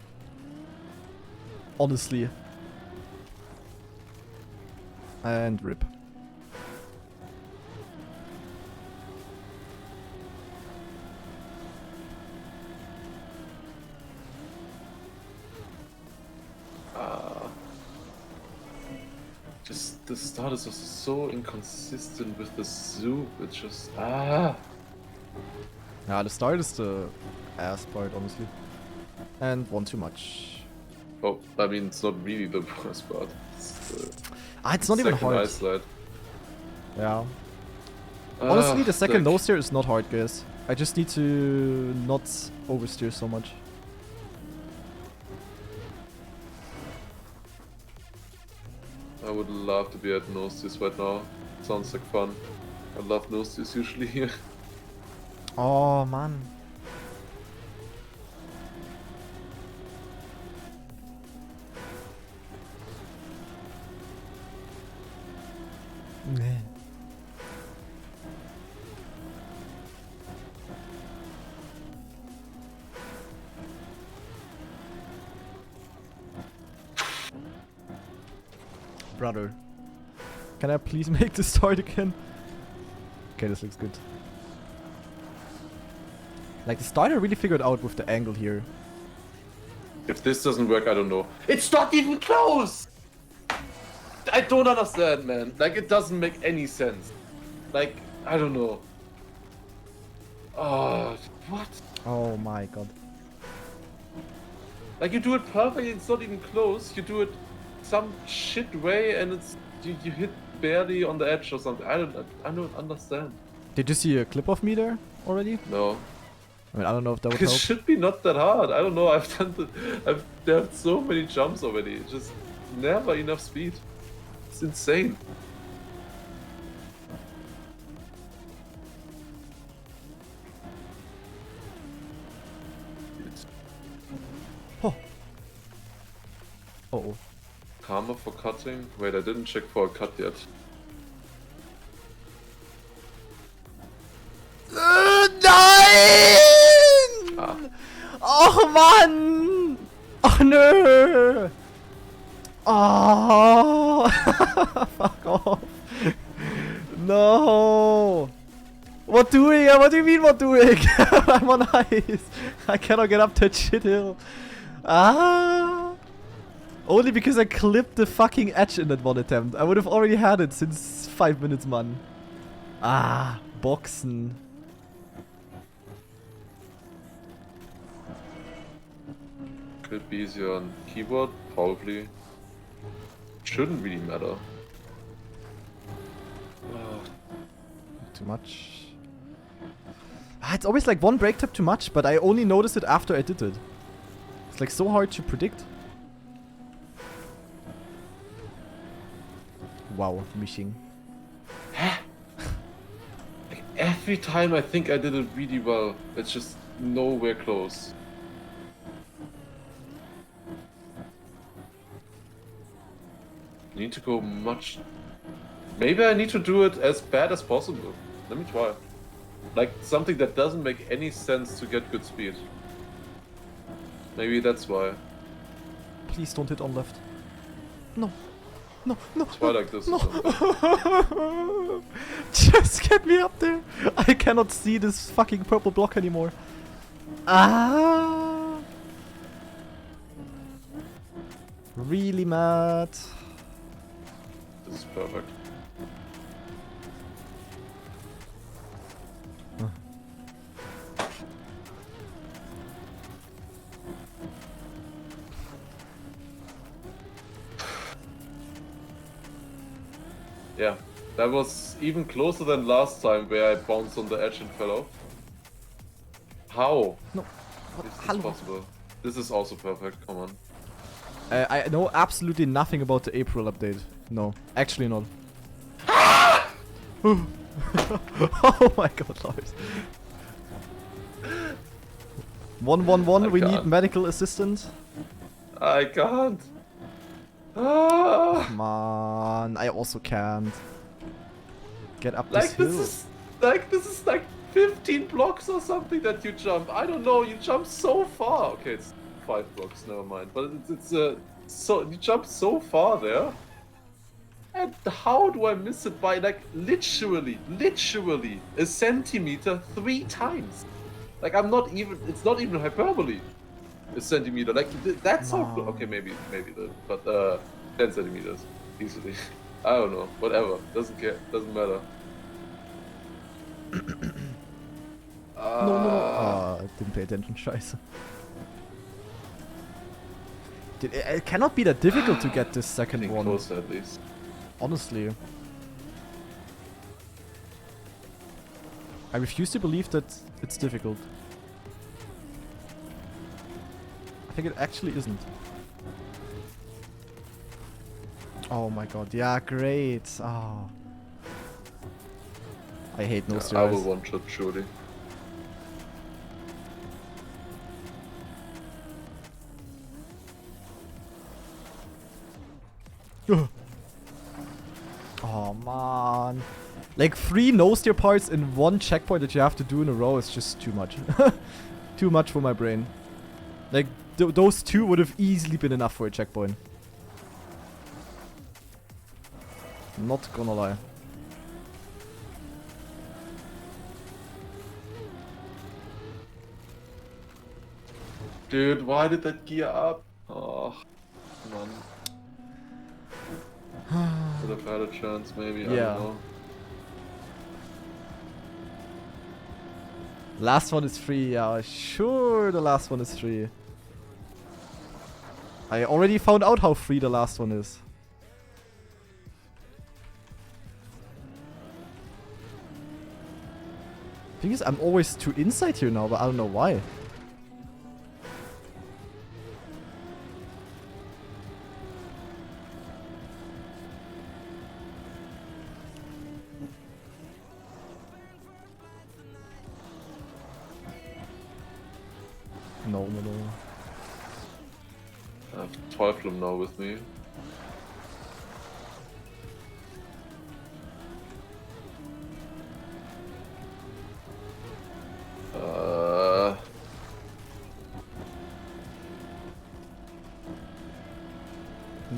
Honestly. And rip. Just the start is also so inconsistent with the zoom. It's just Yeah, the start is the ass part, honestly. And one too much. Oh, I mean, it's not really the worst part. It's not even hard. Ice slide. Yeah. Honestly, the second nose steer is not hard, guys. I just need to not oversteer so much. I would love to be at nose steers right now. Sounds like fun. I love nose steers usually here. Oh, man. Nee. Brother. Can I please make this start again? Okay, this looks good. Like, the starter really figured out with the angle here. If this doesn't work, I don't know. It's not even close! I don't understand, man. Like, it doesn't make any sense. Like, I don't know. What? Oh my god. Like, you do it perfectly, it's not even close. You do it some shit way and it's... You hit barely on the edge or something. I don't understand. Did you see a clip of me there already? No. I mean, I don't know if that would It help. should be not that hard. I don't know. I've done so many jumps already. It's just never enough speed. It's insane. Oh. Uh-oh. Karma for cutting? Wait, I didn't check for a cut yet. Nein! Ah. Oh Mann! Oh no! Oh! Fuck off! No! What doing? What do you mean what doing? I'm on ice! I cannot get up that shit hill. Ah! Only because I clipped the fucking edge in that one attempt. I would have already had it since 5 minutes, man. Ah, boxen. Could be easier on keyboard, probably. Shouldn't really matter. Too much. Ah, it's always like one break tap too much, but I only noticed it after I did it. It's like so hard to predict. Wow, missing. Like every time I think I did it really well, it's just nowhere close. Need to go much... Maybe I need to do it as bad as possible. Let me try. Like something that doesn't make any sense to get good speed. Maybe that's why. Please don't hit on left. No. No, no. Try like this. No. Just get me up there. I cannot see this fucking purple block anymore. Ah. Really mad. This is perfect. Yeah, that was even closer than last time where I bounced on the edge and fell off. How? No. Is this possible? This is also perfect, come on. I know absolutely nothing about the April update. No, actually not. Oh my god, Lars. 111, we need medical assistant. I can't. Ah. Come on, I also can't. Get up this hill. This is like 15 blocks or something that you jump. I don't know, you jump so far. Okay, it's 5 blocks, never mind. But it's so you jump so far there. And how do I miss it by like literally a centimeter 3 times? Like I'm not even, it's not even hyperbole. A centimeter, like that's so close. Okay, maybe but 10 centimeters easily. I don't know, whatever, doesn't matter. No. Didn't pay attention, scheiße. It cannot be that difficult to get this second one. Close at least. Honestly. I refuse to believe that it's difficult. I think it actually isn't. Oh my god, yeah, great. Oh. I hate no I will one-shot Judy. Oh man. Like 3 no-steer parts in 1 checkpoint that you have to do in a row is just too much. Too much for my brain. Like those 2 would have easily been enough for a checkpoint. Not gonna lie. Dude, why did that gear up? Oh, come on. Would have had a chance, maybe. I Yeah. don't know. Last one is free, yeah, sure the last one is free. I already found out how free the last one is. Thing is, I'm always too inside here now, but I don't know why. No. I have Teufel now with me.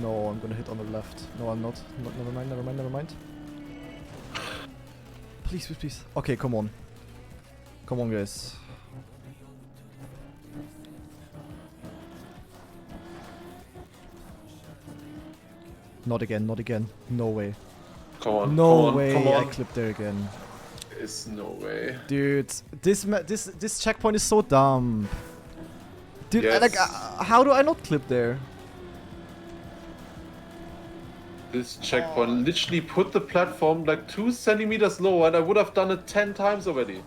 No, I'm gonna hit on the left. No, I'm not. Never mind. Please. Okay, come on. Come on, guys. Not again. No way. Come on. No way come on. I clipped there again. There's no way. Dude, this checkpoint is so dumb. Dude, Yes. like, how do I not clip there? This checkpoint literally put the platform like 2 centimeters lower, and I would have done it 10 times already.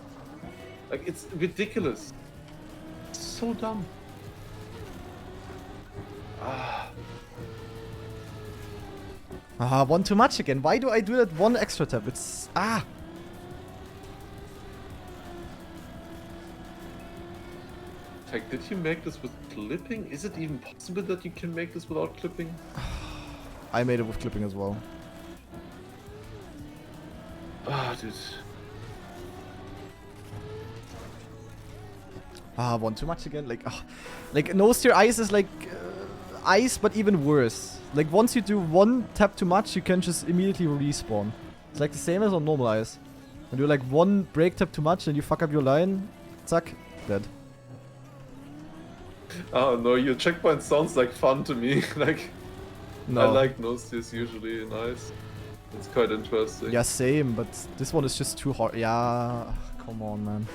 Like, it's ridiculous. It's so dumb. One too much again. Why do I do that one extra tap? It's... Like, did you make this with clipping? Is it even possible that you can make this without clipping? I made it with clipping as well. Dude. One too much again. Like no steer ice is like ice, but even worse. Like once you do one tap too much, you can just immediately respawn. It's like the same as on normal ice. When you like one break tap too much and you fuck up your line, zack, dead. Oh no, your checkpoint sounds like fun to me. Like, No. I like no steers usually in ice. It's quite interesting. Yeah, same, but this one is just too hard. Yeah, come on, man.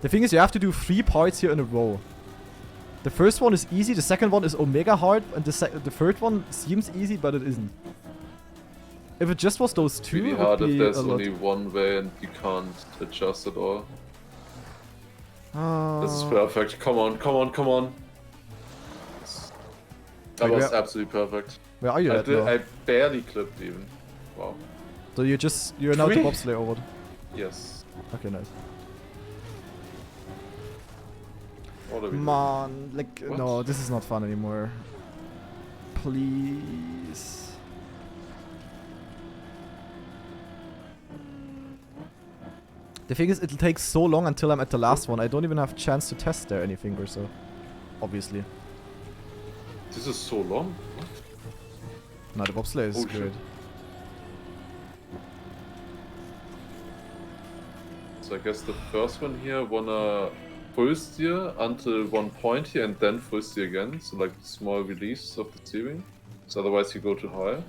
The thing is, you have to do 3 parts here in a row. The first one is easy, the second one is omega hard, and the third one seems easy, but it isn't. If it just was those two, Really it would hard if be there's a lot. only one way and you can't adjust at all. This is perfect. Come on. That Wait, was absolutely perfect. Where are you at now? I barely clipped even. Wow. So you're now the bobsleigh or what? Yes. Okay, nice. What are we doing? Man, like, What? no, this is not fun anymore. Please. The thing is, it'll take so long until I'm at the last one. I don't even have a chance to test there anything or so. Obviously. This is so long. No, the bobsleigh is Oh, shit. good. So I guess the first one here wanna full steer until one point here and then full steer again. So like small release of the steering. So otherwise you go too high.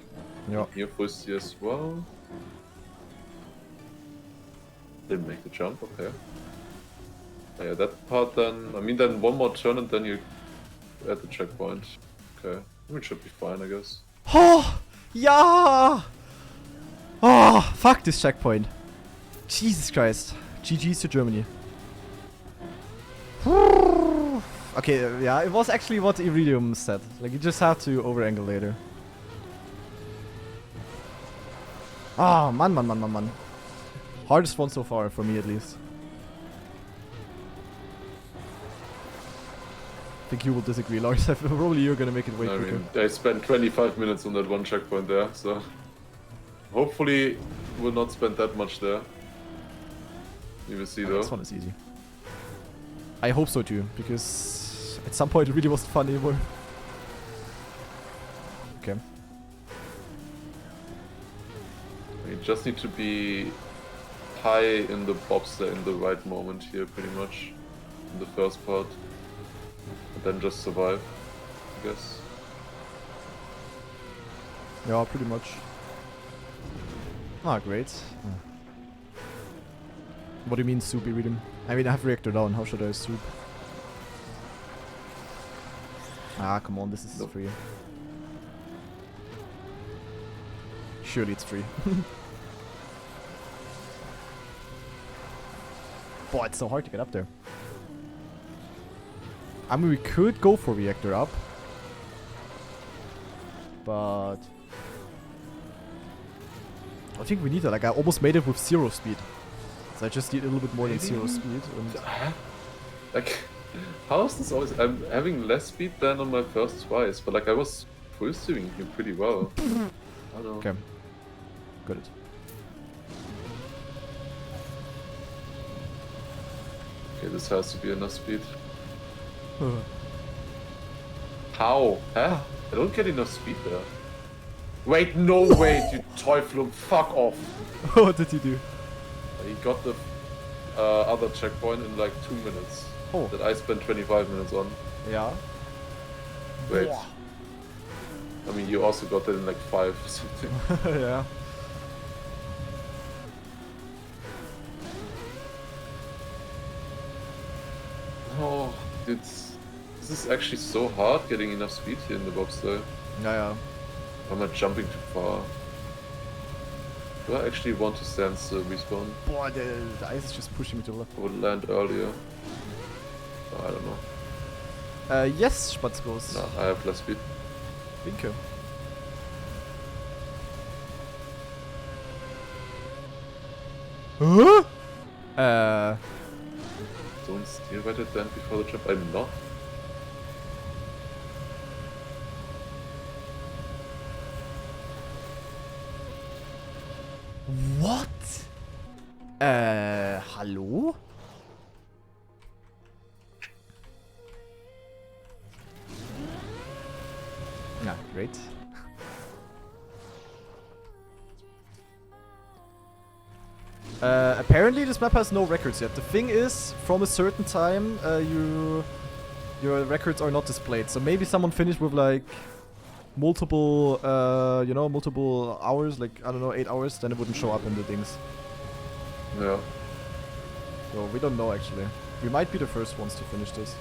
Yeah. Here full steer as well. Didn't make the jump, okay. Yeah, that part then, I mean then one more turn and then you at the checkpoint. Okay, it should be fine, I guess. Oh! Yeah! Oh, fuck this checkpoint. Jesus Christ. GG's to Germany. Okay, yeah, it was actually what Iridium said. Like, you just have to over-angle later. Ah, man. Hardest one so far, for me at least. I think you will disagree, Lars. Probably you're gonna make it way quicker. I spent 25 minutes on that one checkpoint there, so... Hopefully, we'll not spend that much there. You will see though. This one is easy. I hope so too, because at some point it really wasn't fun anymore. Okay. just need to be high in the bobsleigh in the right moment here, pretty much, in the first part. And then just survive, I guess. Yeah, pretty much. Ah, great. What do you mean, soup, Iridium? I mean, I have reactor down. How should I soup? Ah, come on, this is free. Surely it's free. Boy, it's so hard to get up there. I mean, we could go for reactor up. But... I think we need it. Like, I almost made it with 0 speed. So I just need a little bit more than 0 speed. And like, how is this always... I'm having less speed than on my first twice, but like I was full steering here pretty well. I don't know. okay. Got it. Okay, this has to be enough speed. How? Huh? I don't get enough speed there. Wait, no way, you Teufel, fuck off. What did you do? He got the other checkpoint in like 2 minutes. Oh. That I spent 25 minutes on. Yeah. Wait. Boah. I mean, you also got that in like 5 or something. yeah. Oh, this is actually so hard getting enough speed here in the bobsleigh. Yeah. Or am I jumping too far? Do I actually want to sense the respawn? Boah, the ice is just pushing me to the left. I would land earlier. I don't know. Yes, Spatzkos. No, I have less speed. Winke. Huh? Don't steer right at the end before the jump. I'm not. What? Hallo? Yeah, great. Apparently this map has no records yet. The thing is, from a certain time, your records are not displayed. So maybe someone finished with like multiple, multiple hours, like, I don't know, 8 hours, then it wouldn't show up in the things. Yeah. So we don't know actually. We might be the first ones to finish this.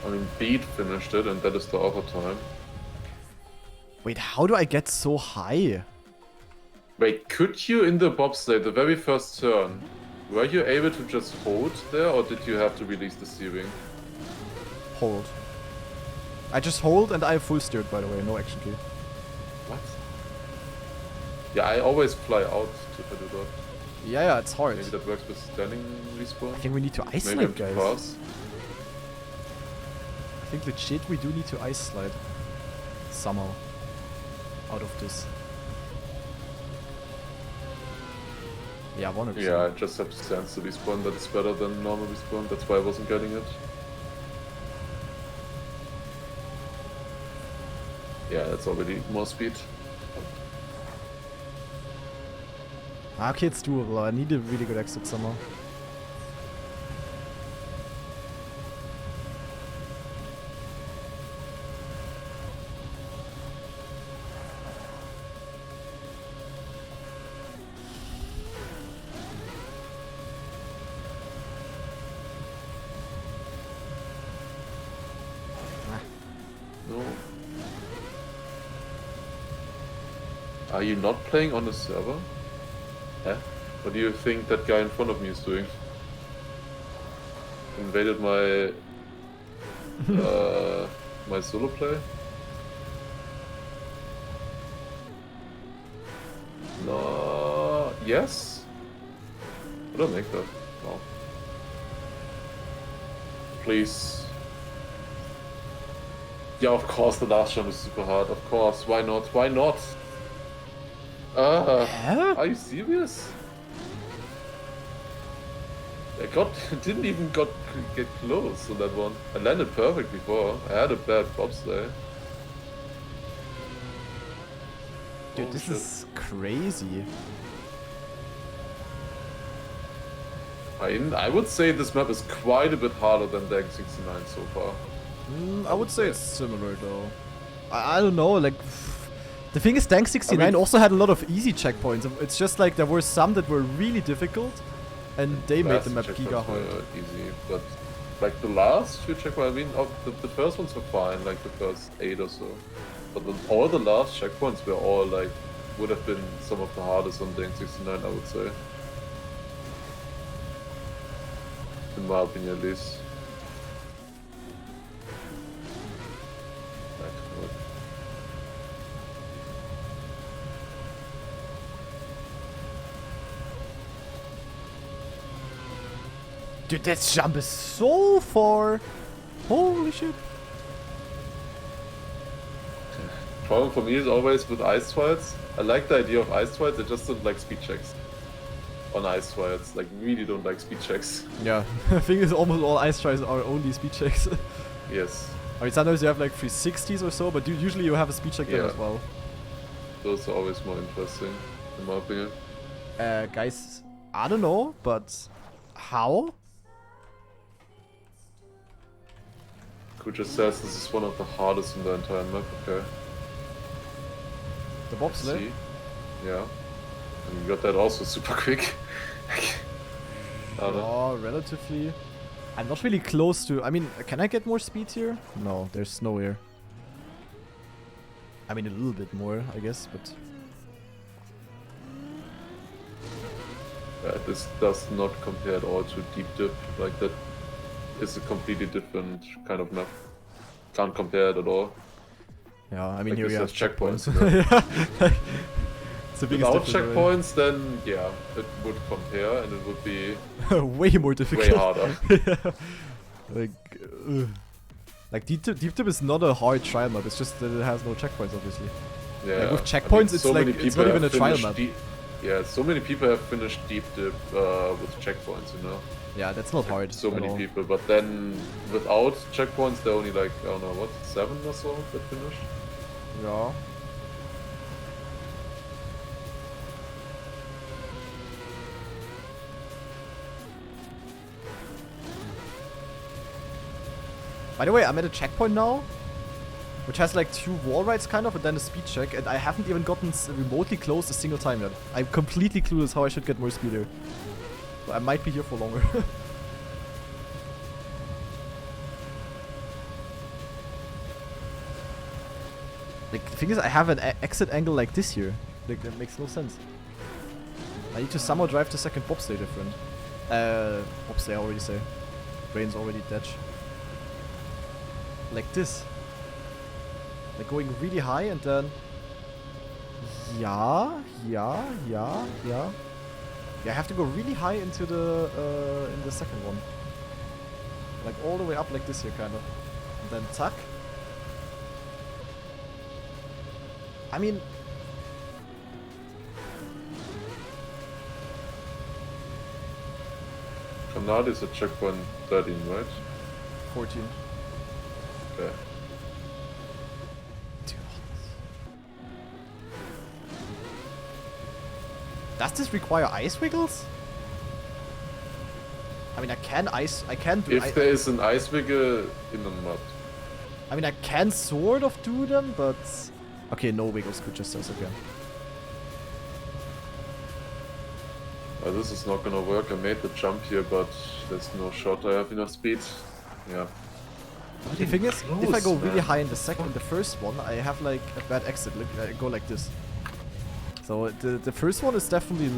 I mean, Beat finished it, and that is the overtime. Wait, how do I get so high? Wait, could you in the bobsleigh, the very first turn, were you able to just hold there, or did you have to release the steering? Hold. I just hold and I have full steered, by the way, no action key. What? Yeah, I always fly out to do that. Yeah, it's hard. Maybe that works with standing respawn? I think we need to ice Maybe slide, I'm too guys. fast. I think legit we do need to ice slide. Somehow. Out of this. Yeah, 100%. Yeah, I just have to sense the respawn. That is better than normal respawn. That's why I wasn't getting it. Yeah, that's already more speed. Okay, it's doable. I need a really good exit somehow. No. Are you not playing on the server? Eh? What do you think that guy in front of me is doing? Invaded my my solo play? No. Yes? I don't make that. No. Please. Yeah, of course the last jump is super hard. Of course. Why not? Why not? Are you serious? I didn't even get close to that one. I landed perfect before. I had a bad bobsleigh. Dude, Oh, this shit. is crazy. I would say this map is quite a bit harder than Dank 69 so far. I would say it's similar though. I don't know, like... The thing is, Dank 69 also had a lot of easy checkpoints. It's just like there were some that were really difficult, and they made the map giga hard. Easy, but like the last few checkpoints, I mean, the first ones were fine, like the first 8 or so. But all the last checkpoints were all like, would have been some of the hardest on Dank 69, I would say. In my opinion, at least. Dude, that jump is so far! Holy shit! Problem for me is always with ice trials. I like the idea of ice trials, I just don't like speed checks. On ice trials, like really don't like speed checks. Yeah, the thing is almost all ice tries are only speed checks. Yes. I mean, sometimes you have like 360s or so, but usually you have a speed check there as well. Those are always more interesting, in my opinion. Guys, I don't know, but how? Who just says this is one of the hardest in the entire map, okay. The bobsled? See? Yeah. And you got that also super quick. Oh, relatively. I'm not really close to... I mean, can I get more speed here? No, there's snow here. I mean, a little bit more, I guess, but... This does not compare at all to Deep Dip. Like, that is a completely different kind of map. Can't compare it at all. Yeah, I mean, like here we have checkpoints. Yeah. It's the biggest Without checkpoints, then yeah, it would compare and it would be way more difficult. Way harder. Yeah. Like Deep Dip is not a hard trial map. It's just that it has no checkpoints, obviously. Yeah. Like with checkpoints, it's like it's not even a trial map. Yeah, so many people have finished Deep Dip with checkpoints, you know. Yeah, that's not hard. So many people, but then without checkpoints, they're only like I don't know what 7 or so that finished. Yeah. By the way, I'm at a checkpoint now, which has like 2 wall rides kind of, and then a speed check, and I haven't even gotten remotely close a single time yet. I'm completely clueless how I should get more speed here. But I might be here for longer. Like, the thing is, I have an exit angle like this here. Like, that makes no sense. I need to somehow drive the second bobsleigh different. Bobsleigh I already say. Brain's already dead. Like this. Like going really high and then... Yeah. Yeah, I have to go really high into the, in the second one. Like all the way up like this here, kind of. And then tuck. I mean... Kanal is at checkpoint 13, right? 14. Okay. Does this require ice wiggles? I mean, I can do... If there is an ice wiggle in the mud. I mean, I can sort of do them, but... Okay, no wiggles, good just says again. This is not gonna work. I made the jump here, but there's no shot. I have enough speed. Yeah. But the thing is, if I go really high in the first one, I have like a bad exit. Look, I go like this. So the first one is definitely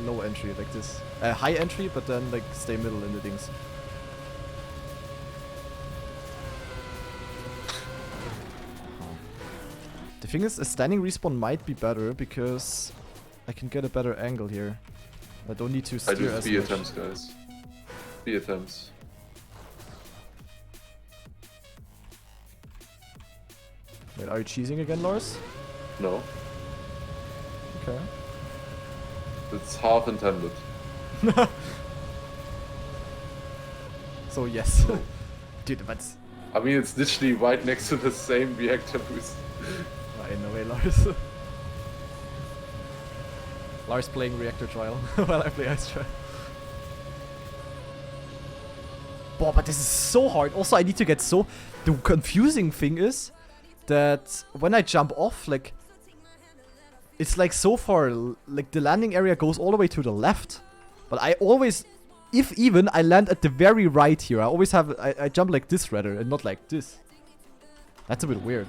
low entry, like this. High entry, but then like stay middle in the things. The thing is, a standing respawn might be better because I can get a better angle here. I don't need to steer as much. B attempts, guys. B attempts. Wait, are you cheesing again, Lars? No. Okay. It's half intended. So yes. Dude, but... I mean, it's literally right next to the same reactor boost. In a way, Lars. Lars playing reactor trial while I play ice trial. Boah, but this is so hard. Also, I need to get so... The confusing thing is that when I jump off, like... It's like so far, like the landing area goes all the way to the left. But I always, if even, I land at the very right here. I always have, I jump like this rather, and not like this. That's a bit weird.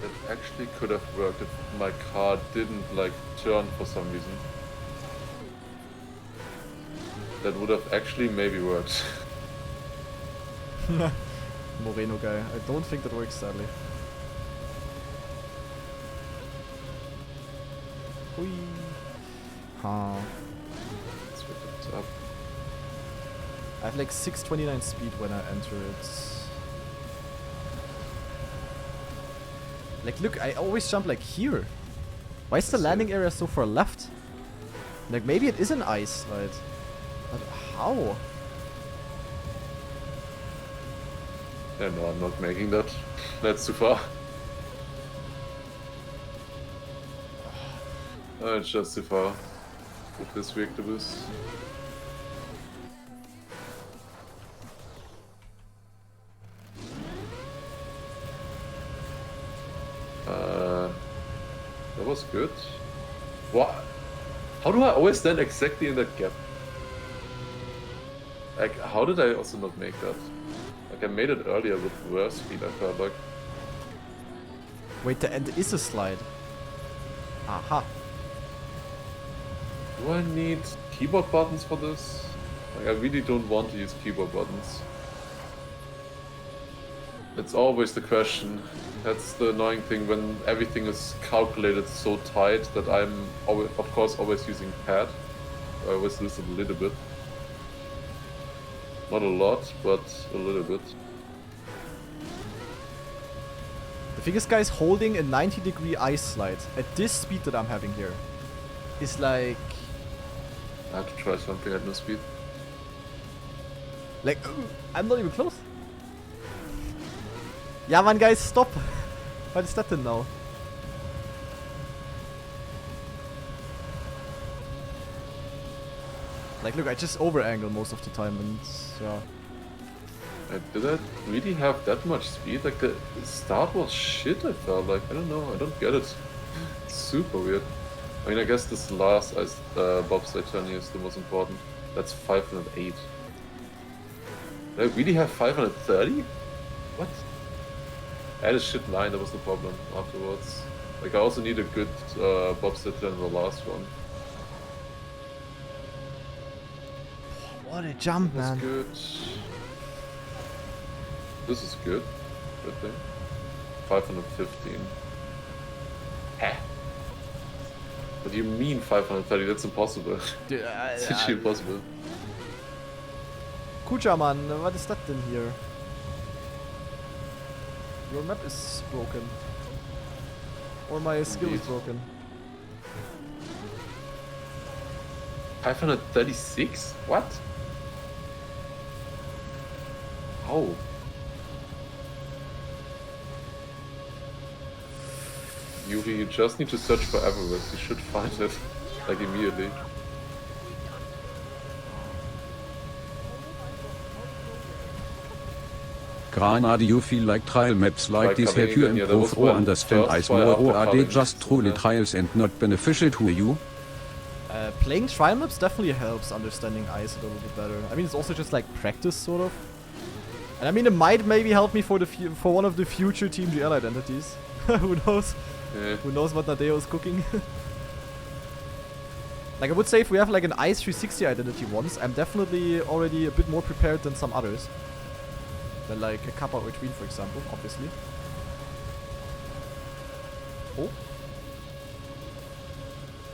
It actually could have worked if my car didn't like turn for some reason. That would have actually maybe worked. Moreno guy. I don't think that works, sadly. Whee. Huh. Let's pick it up. I have like 629 speed when I enter it. Like, look, I always jump like here. Why is the landing area so far left? Like, maybe it is an ice slide. But how? Yeah, no, I'm not making that. That's too far. It's just too far with this reactor boost. That was good. What? How do I always stand exactly in that gap? Like, how did I also not make that? Like, I made it earlier with worse speed, I felt like. Wait, the end is a slide. Aha. Do I need keyboard buttons for this? Like, I really don't want to use keyboard buttons. It's always the question. That's the annoying thing when everything is calculated so tight that I'm, always, of course, always using pad. I always lose it a little bit. Not a lot, but a little bit. The thing is, guys, holding a 90-degree ice slide at this speed that I'm having here is like... I have to try something at no speed. Like, I'm not even close. Yeah, man, guys, stop. What is that then now? Like, look, I just over-angle most of the time, and yeah. Did I really have that much speed? Like, the start was shit, I felt like. I don't know, I don't get it. It's super weird. I mean, I guess this last bobsleigh turn here is the most important. That's 508. Did I really have 530? What? I had a shit line, that was the problem afterwards. Like, I also need a good bobsleigh turn in the last one. What a jump, man. That's good. This is good, I think. 515. Heh. What do you mean 530? That's impossible. Dude, It's literally impossible. Kuja, man, what is that denn here? Your map is broken. Or my skill is broken. 536? What? How? You just need to search for Everest. You should find it, like, immediately. Grana, do you feel like trial maps like this help you improve or understand ice more, or are they just truly trials and not beneficial to you? Playing trial maps definitely helps understanding ice a little bit better. I mean, it's also just like practice, sort of. And I mean, it might maybe help me for one of the future Team GL identities. Who knows? Yeah. Who knows what Nadeo is cooking? Like, I would say if we have like an Ice 360 identity once, I'm definitely already a bit more prepared than some others. Than like a Kappa or Tween, for example, obviously.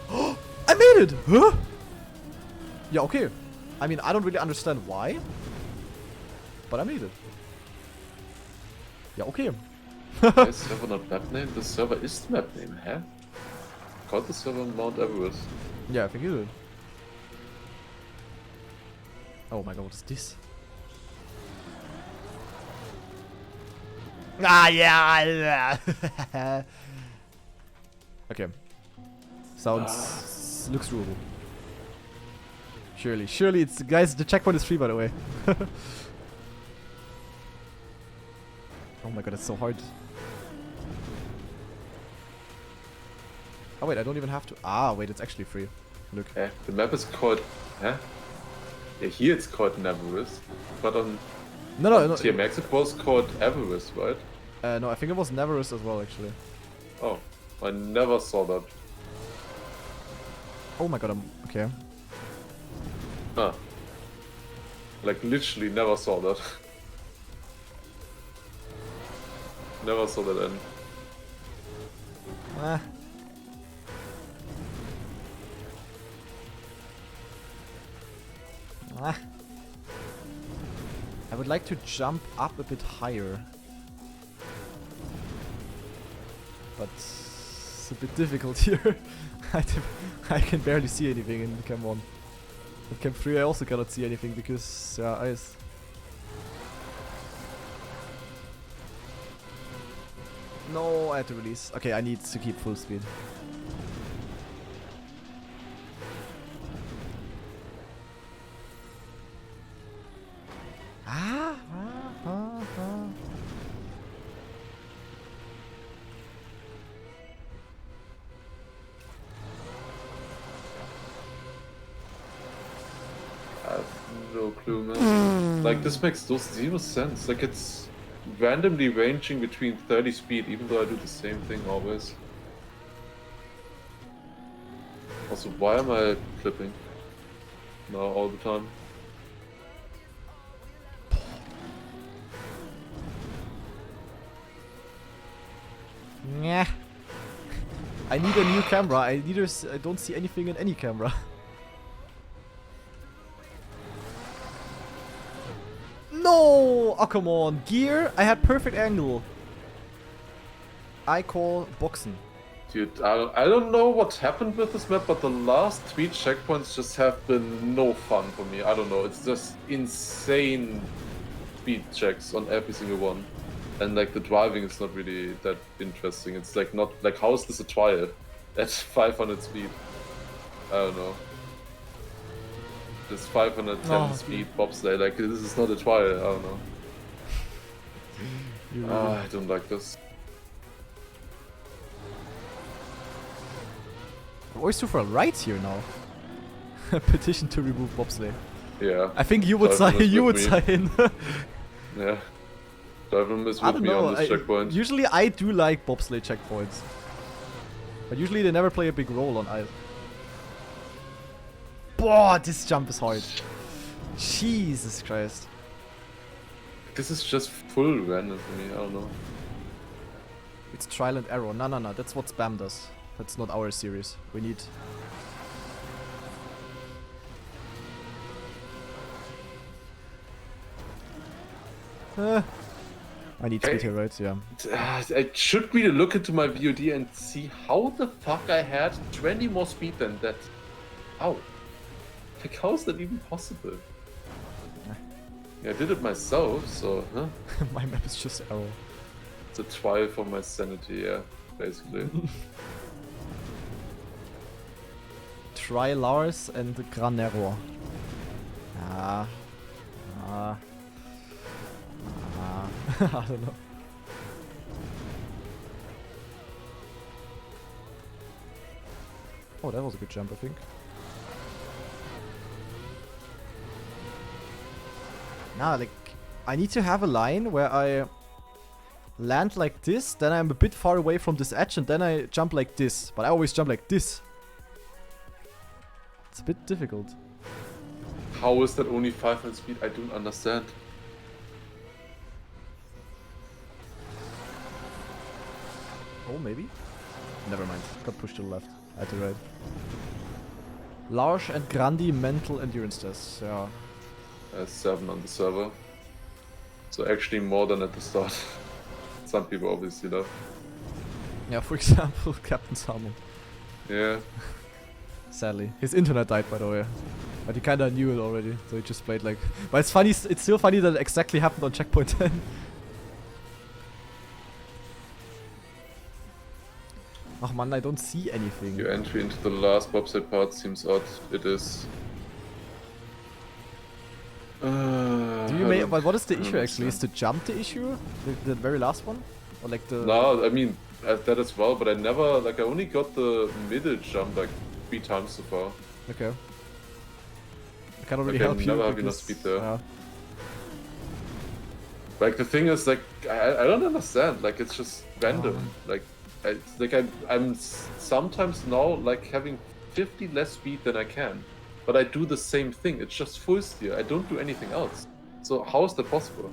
Oh. I made it! Huh? Yeah, okay. I mean, I don't really understand why. But I made it. Yeah, okay. Is server not map name? The server is the map name, huh? Called the server Mount Everest. Yeah, I think you did. Oh my god, what is this? Ah, yeah! Okay. Sounds... looks doable. Surely, surely it's... Guys, the checkpoint is free, by the way. Oh my god, it's so hard. Oh wait, I don't even have to... Ah, wait, it's actually free. Look. The map is called... Huh? Yeah, here it's called Neverest. But on No. TMX it was called Everest, right? No, I think it was Neverest as well, actually. Oh, I never saw that. Oh my god, I'm... Okay. Huh. Like, literally never saw that. Never saw that end. Ah. Ah. I would like to jump up a bit higher. But it's a bit difficult here. I can barely see anything in Cam 1. In Cam 3 I also cannot see anything because, yeah, ice. No, I had to release. Okay, I need to keep full speed. I have no clue, man. Like, this makes zero sense. Like, it's randomly ranging between 30 speed, even though I do the same thing always. Also, why am I clipping now all the time? Yeah. I need a new camera. I don't see anything in any camera. No! Oh, come on. Gear? I had perfect angle. I call boxen. Dude, I don't know what happened with this map, but the last 3 checkpoints just have been no fun for me. I don't know, it's just insane speed checks on every single one. And like the driving is not really that interesting. It's like not like, how is this a trial at 500 speed? I don't know. This 510 speed bobsleigh, like this is not a trial. I don't know. I don't like this. I'm always too far right here now. Petition to remove bobsleigh. Yeah. I think you would sign. You would sign. Yeah. Driver is I with don't me know. on this checkpoint. Usually I do like bobsleigh checkpoints, but usually they never play a big role on ice. Boah, this jump is hard. Jesus Christ. This is just full random for me. I don't know. It's trial and error. No. That's what spam does. That's not our series. We need... I need speed here, right? Yeah. I should really look into my VOD and see how the fuck I had 20 more speed than that. How? Like, how is that even possible? Yeah, I did it myself, so, huh? My map is just error. It's a trial for my sanity, yeah, basically. Try Lars and Granero. I don't know. Oh, that was a good jump, I think. Nah, like, I need to have a line where I land like this, then I'm a bit far away from this edge, and then I jump like this. But I always jump like this. It's a bit difficult. How is that only 500 speed? I don't understand. Oh, maybe? Never mind. Got pushed to the left. I had to right. Lars and Grandi mental endurance tests. Yeah. 7 on the server. So actually more than at the start. Some people obviously love. Yeah, for example, Captain Salmon. Yeah. Sadly. His internet died, by the way. But he kinda knew it already, so he just played like... But it's funny, it's still funny that it exactly happened on checkpoint 10. Oh man, I don't see anything. Your entry into the last bobsled part seems odd. It is. Do you make? But what is the issue actually? Is the jump the issue? The very last one, or like the? No, I mean that as well, but I never like I only got the middle jump like 3 times so far. Okay. I cannot really Like, help I you. never have because, enough speed there. Yeah. Like the thing is, like I don't understand. Like it's just random. Like I'm sometimes now like having 50 less speed than I can, but I do the same thing. It's just full steer. I don't do anything else. So how is that possible?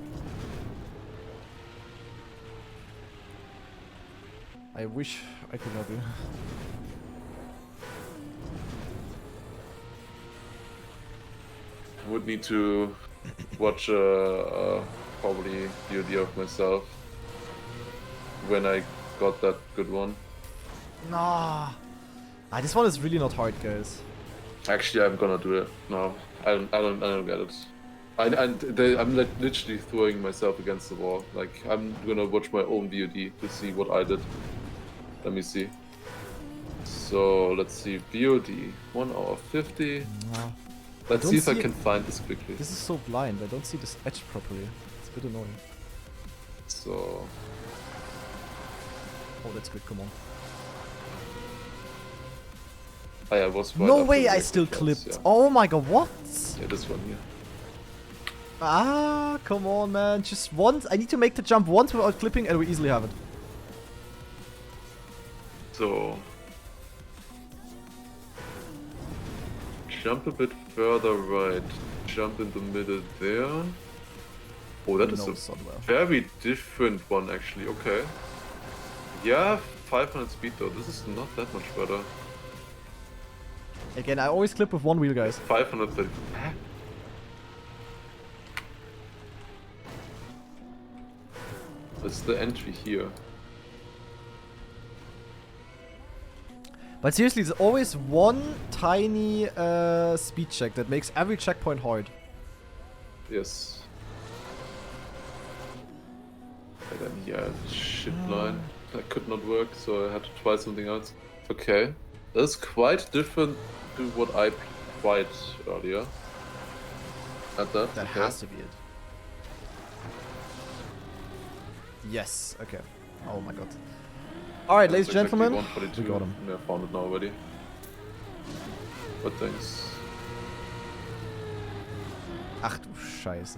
I wish I could help you. I would need to watch probably VOD of myself when I got that good one. Nah. This one is really not hard, guys. Actually, I'm gonna do it. No, I don't get it. I'm like literally throwing myself against the wall. Like I'm gonna watch my own VOD to see what I did. Let me see. So let's see, VOD 1 hour 50. Nah. Let's see if I can find this quickly. This is so blind. I don't see this edge properly. It's a bit annoying. So. Oh, that's good. Come on. Oh, yeah, I was right No after way! the I still jumps, clipped. yeah. Oh my god! What? Yeah, this one here. Ah, come on, man. Just once. I need to make the jump once without clipping, and we easily have it. So. Jump a bit further right. Jump in the middle there. Oh, that is No, a so well. very different one, actually. Okay. Yeah, 500 speed though. This is not that much better. Again, I always clip with one wheel, guys. 530. It's the entry here. But seriously, there's always one tiny speed check that makes every checkpoint hard. Yes. And then yeah, shit line. That could not work, so I had to try something else. Okay. That's quite different to what I tried earlier. At that. That okay. has to be it. Yes, okay. Oh my god. Alright, ladies and That's exactly gentlemen, 142. we got him. Yeah, I found it now already. But thanks. Ach du Scheiße.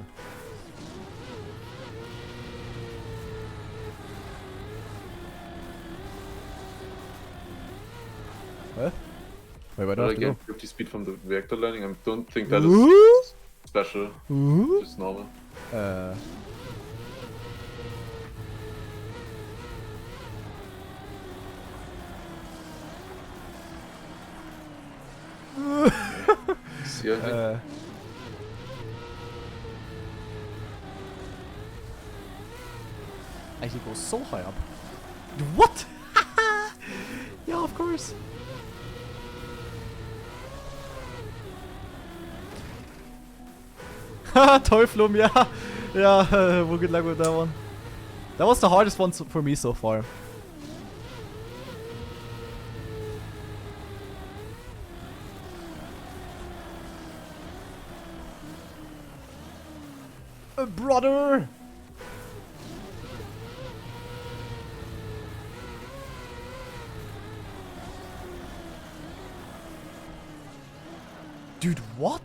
What? Wait, where do I But have to again, go? 50 speed from the reactor landing. I don't think that is Ooh. special. Ooh. Just normal. See, I think. Actually goes so high up. What? Yeah, of course. Haha, Teuflum, yeah. Yeah, well, good luck with that one. That was the hardest one for me so far. Brother! Dude, what?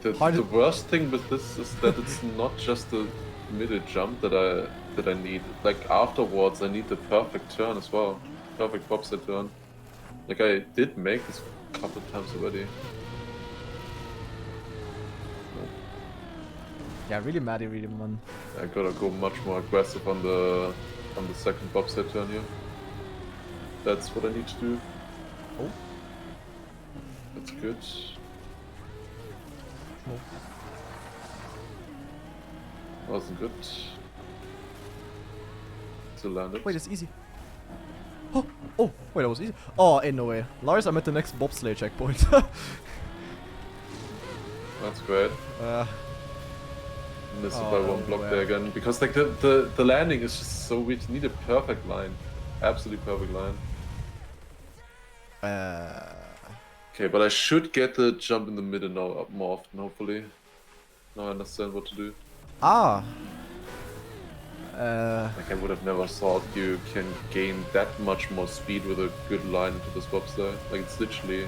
The worst thing with this is that it's not just the middle jump that I need. Like afterwards, I need the perfect turn as well. Perfect bobsled turn. Like I did make this a couple of times already. Yeah, really mad, really, man. I gotta go much more aggressive on the second bobsled turn here. That's what I need to do. Oh. That's good. Oh. Wasn't good. Still landed. Wait, it's easy. Oh, oh, wait, that was easy. Oh, ain't no way. Lars, I'm at the next bobsleigh checkpoint. That's great. Missed it by one block wow. there again. Because like the landing is just so weird. You need a perfect line. Absolutely perfect line. Okay, but I should get the jump in the middle now more often, hopefully. Now I understand what to do. Ah. Like I would have never thought you can gain that much more speed with a good line into this bobsleigh. Like it's literally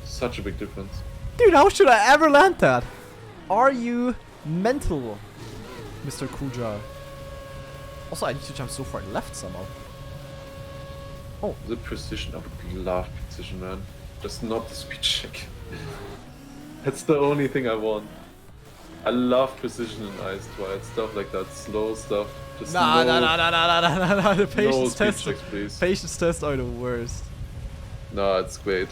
such a big difference. Dude, how should I ever land that? Are you mental, Mr. Kuja? Also, I need to jump so far left somehow. Oh. The precision, I would love precision, man. Just not the speed check. That's the only thing I want. I love precision in Ice Twilight, stuff like that, slow stuff. Just Nah. The no patience speed test. checks, please. Patience tests are the worst. No, it's great.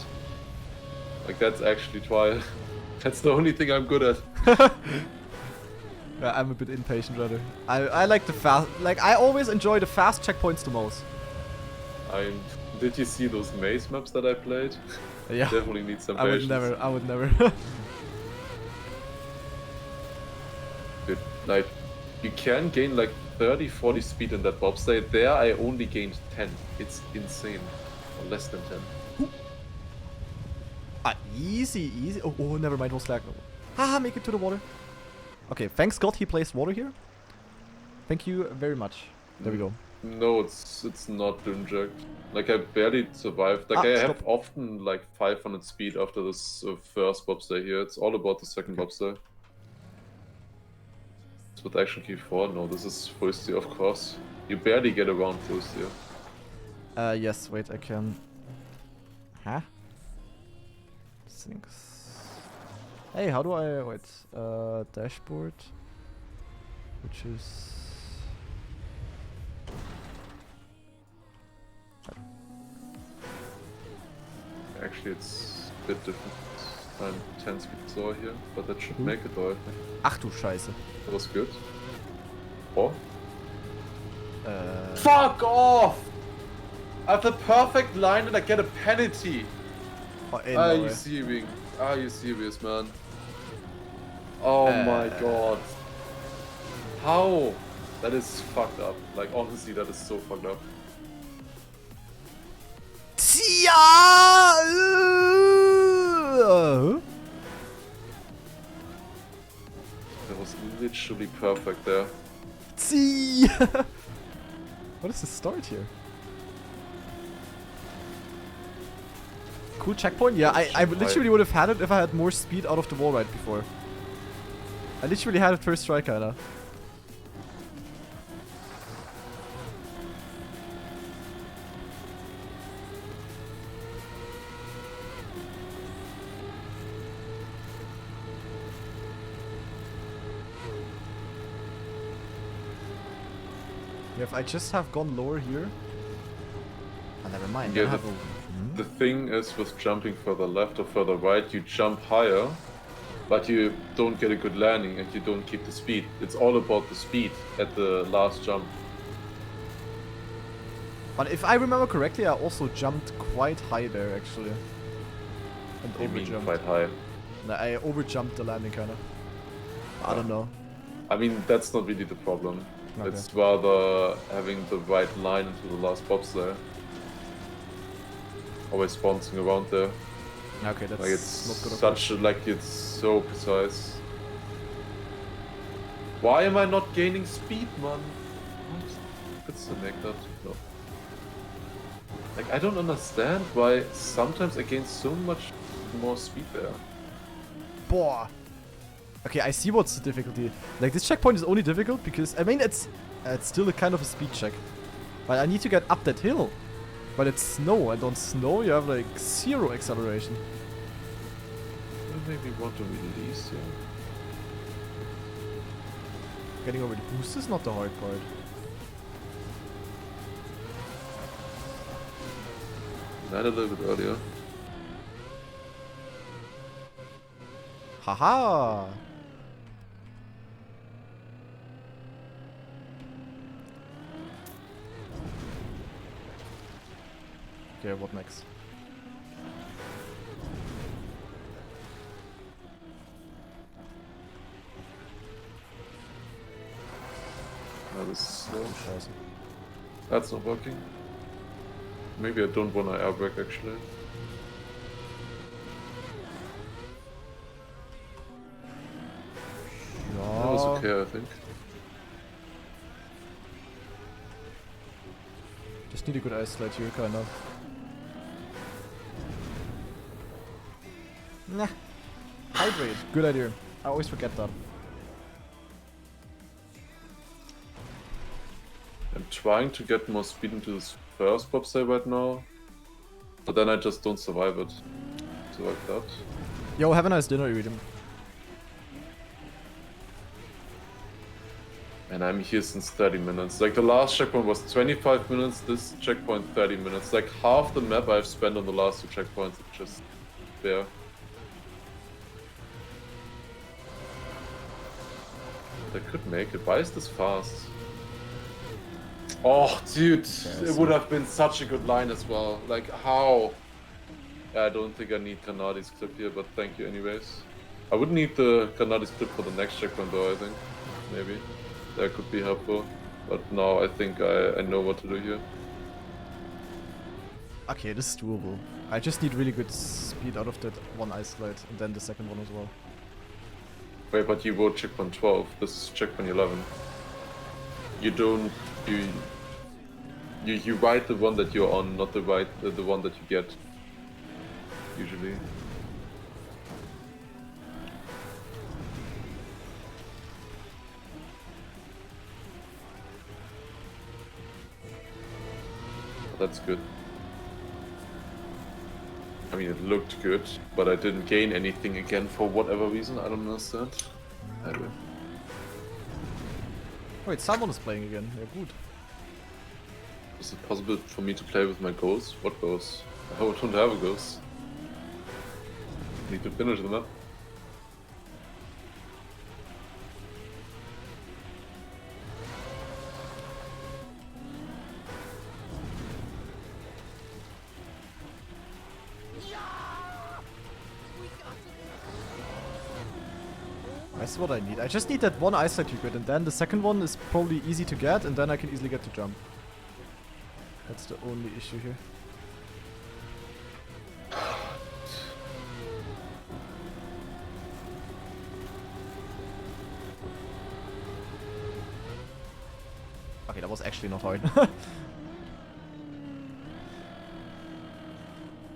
Like that's actually Twilight. That's the only thing I'm good at. Yeah, I'm a bit impatient, rather. I like the fast. Like I always enjoy the fast checkpoints the most. Did you see those maze maps that I played? Yeah. Definitely need some I patience. would never. Dude, like, you can gain like 30, 40 speed in that bobsleigh. There I only gained 10. It's insane. Or less than 10. Ah, easy. Oh, never mind, no slack. Haha, make it to the water. Okay, thanks God he placed water here. Thank you very much. There we go. No, it's not dune jacked. Like I barely survived. Like I have often like 500 speed after this first bobsleigh here. It's all about the second bobsleigh. It's with action key 4. No, this is first year, of course. You barely get around first year. Yes, wait, I can... Huh? Sinks. Hey, how do I... Wait, dashboard. Which is... Actually, it's a bit different. I'm 10 speed slower here, but that should make it though, I think. Ach du Scheiße. That was good. Oh. Uh... Fuck off! I have the perfect line and I get a penalty. Oh, Are you serious? Are you serious, man? Oh my god. How? That is fucked up. Like, honestly, that is so fucked up. That was literally perfect there. What is the start here? Cool checkpoint? Yeah, I literally would have had it if I had more speed out of the wall right before. I literally had it first try, kinda. Yeah, if I just have gone lower here... Oh, never mind. Yeah, the thing is with jumping further left or further right, you jump higher, but you don't get a good landing and you don't keep the speed. It's all about the speed at the last jump. But if I remember correctly, I also jumped quite high there, actually. And You mean overjumped. quite high. No, I overjumped the landing, kinda. I don't know. I mean, that's not really the problem. Okay. It's rather having the right line into the last bobsleigh. Always bouncing around there. Okay, that's Like it's not good. such a, like it's so precise. Why am I not gaining speed, man? What? Could still make that. No. Like I don't understand why sometimes I gain so much more speed there. Boah. Okay, I see what's the difficulty. Like this checkpoint is only difficult because I mean it's still a kind of a speed check, but I need to get up that hill. But it's snow, and on snow you have like 0 acceleration. What made me want to release here? Getting over the boost is not the hard part. Not a little bit earlier. Haha! Okay, what next? That is slow. Scheiße. That's not working. Maybe I don't want to airbag actually. okay, I think. Just need a good ice slide here, kind of. Nah. Hydrate. Good idea. I always forget that. I'm trying to get more speed into this first bobsleigh right now, but then I just don't survive it. Survive that. Yo, have a nice dinner, Iridium. And I'm here since 30 minutes. Like, the last checkpoint was 25 minutes, this checkpoint 30 minutes. Like, half the map I've spent on the last 2 checkpoints. It's just there. I could make it. Why is this fast? Oh, dude, it would have been such a good line as well. Like, how? I don't think I need Kanadi's clip here, but thank you anyways. I would need the Kanadi's clip for the next checkpoint though, I think. Maybe. That could be helpful. But now I think I know what to do here. Okay, this is doable. I just need really good speed out of that one ice slide, and then the second one as well. Wait, but you vote checkpoint 12. This is checkpoint 11. You don't... You write the one that you're on, not the one that you get. Usually. That's good. I mean, it looked good, but I didn't gain anything again for whatever reason. I don't understand. Anyway. Wait, someone is playing again. Yeah, good. Is it possible for me to play with my ghost? What ghost? I don't have a ghost. Need to finish the map. That's what I need. I just need that one ice slide you get, and then the second one is probably easy to get, and then I can easily get to jump. That's the only issue here. Okay, that was actually not hard.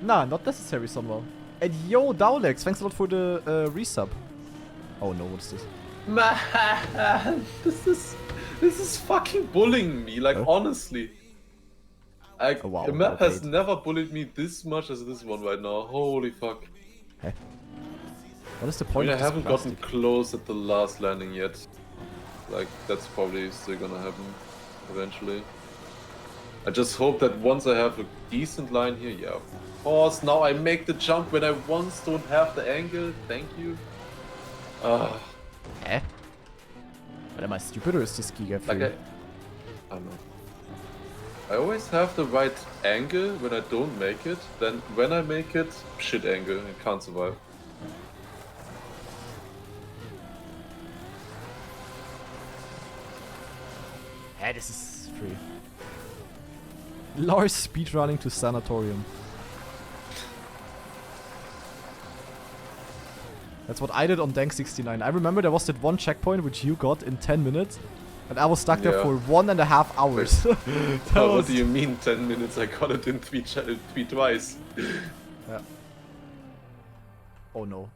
Nah, not necessary somehow. And yo, Dowlex, thanks a lot for the resub. Oh no, what is this? Man, this is fucking bullying me, like honestly. Like, Oh, wow, the map well has played. never bullied me this much as this one right now. Holy fuck. Hey. What is the I point mean, I of this haven't plastic? gotten close at the last landing yet. Like, that's probably still gonna happen eventually. I just hope that once I have a decent line here, yeah, of course, now I make the jump when I once don't have the angle. Thank you. Hä? But am I stupid or is this Giga free? Like I don't know. I always have the right angle when I don't make it. Then when I make it, shit angle, I can't survive. Hä, this is free. Lars speedrunning to Sanatorium. That's what I did on Dank 69. I remember there was that one checkpoint which you got in 10 minutes. And I was stuck there for 1.5 hours. What do you mean 10 minutes? I got it in twice. Yeah. Oh no.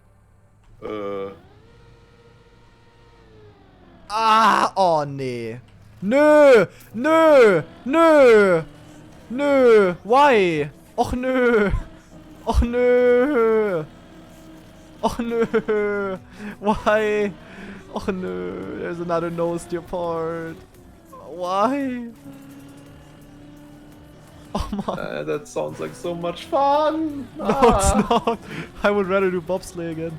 Ah, oh nee. Nö, nö, nö, nö, why? Och nö, och nö, och nö, why? Och nö, there's another nose to your part. Why? Oh man. That sounds like so much fun. No, it's not. I would rather do bobsleigh again.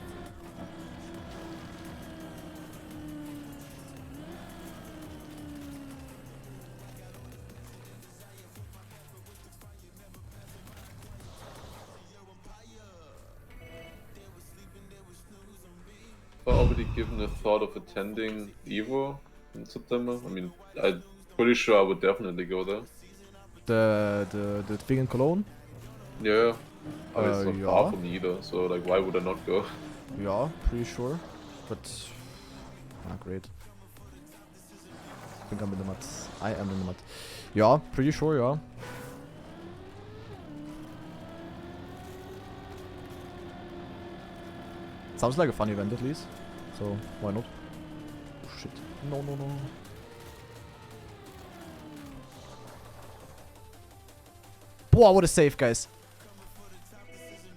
Already given a thought of attending Evo in September? I mean, I'm pretty sure I would definitely go there. The thing in Cologne? Yeah. I mean, it's not yeah. far from me either, so like, why would I not go? Yeah, pretty sure. But great. think I'm in the mud. I am in the mud. Yeah, pretty sure, yeah. Sounds like a fun event at least. So, why not? Oh shit. No, no, no. Boah, what a save, guys.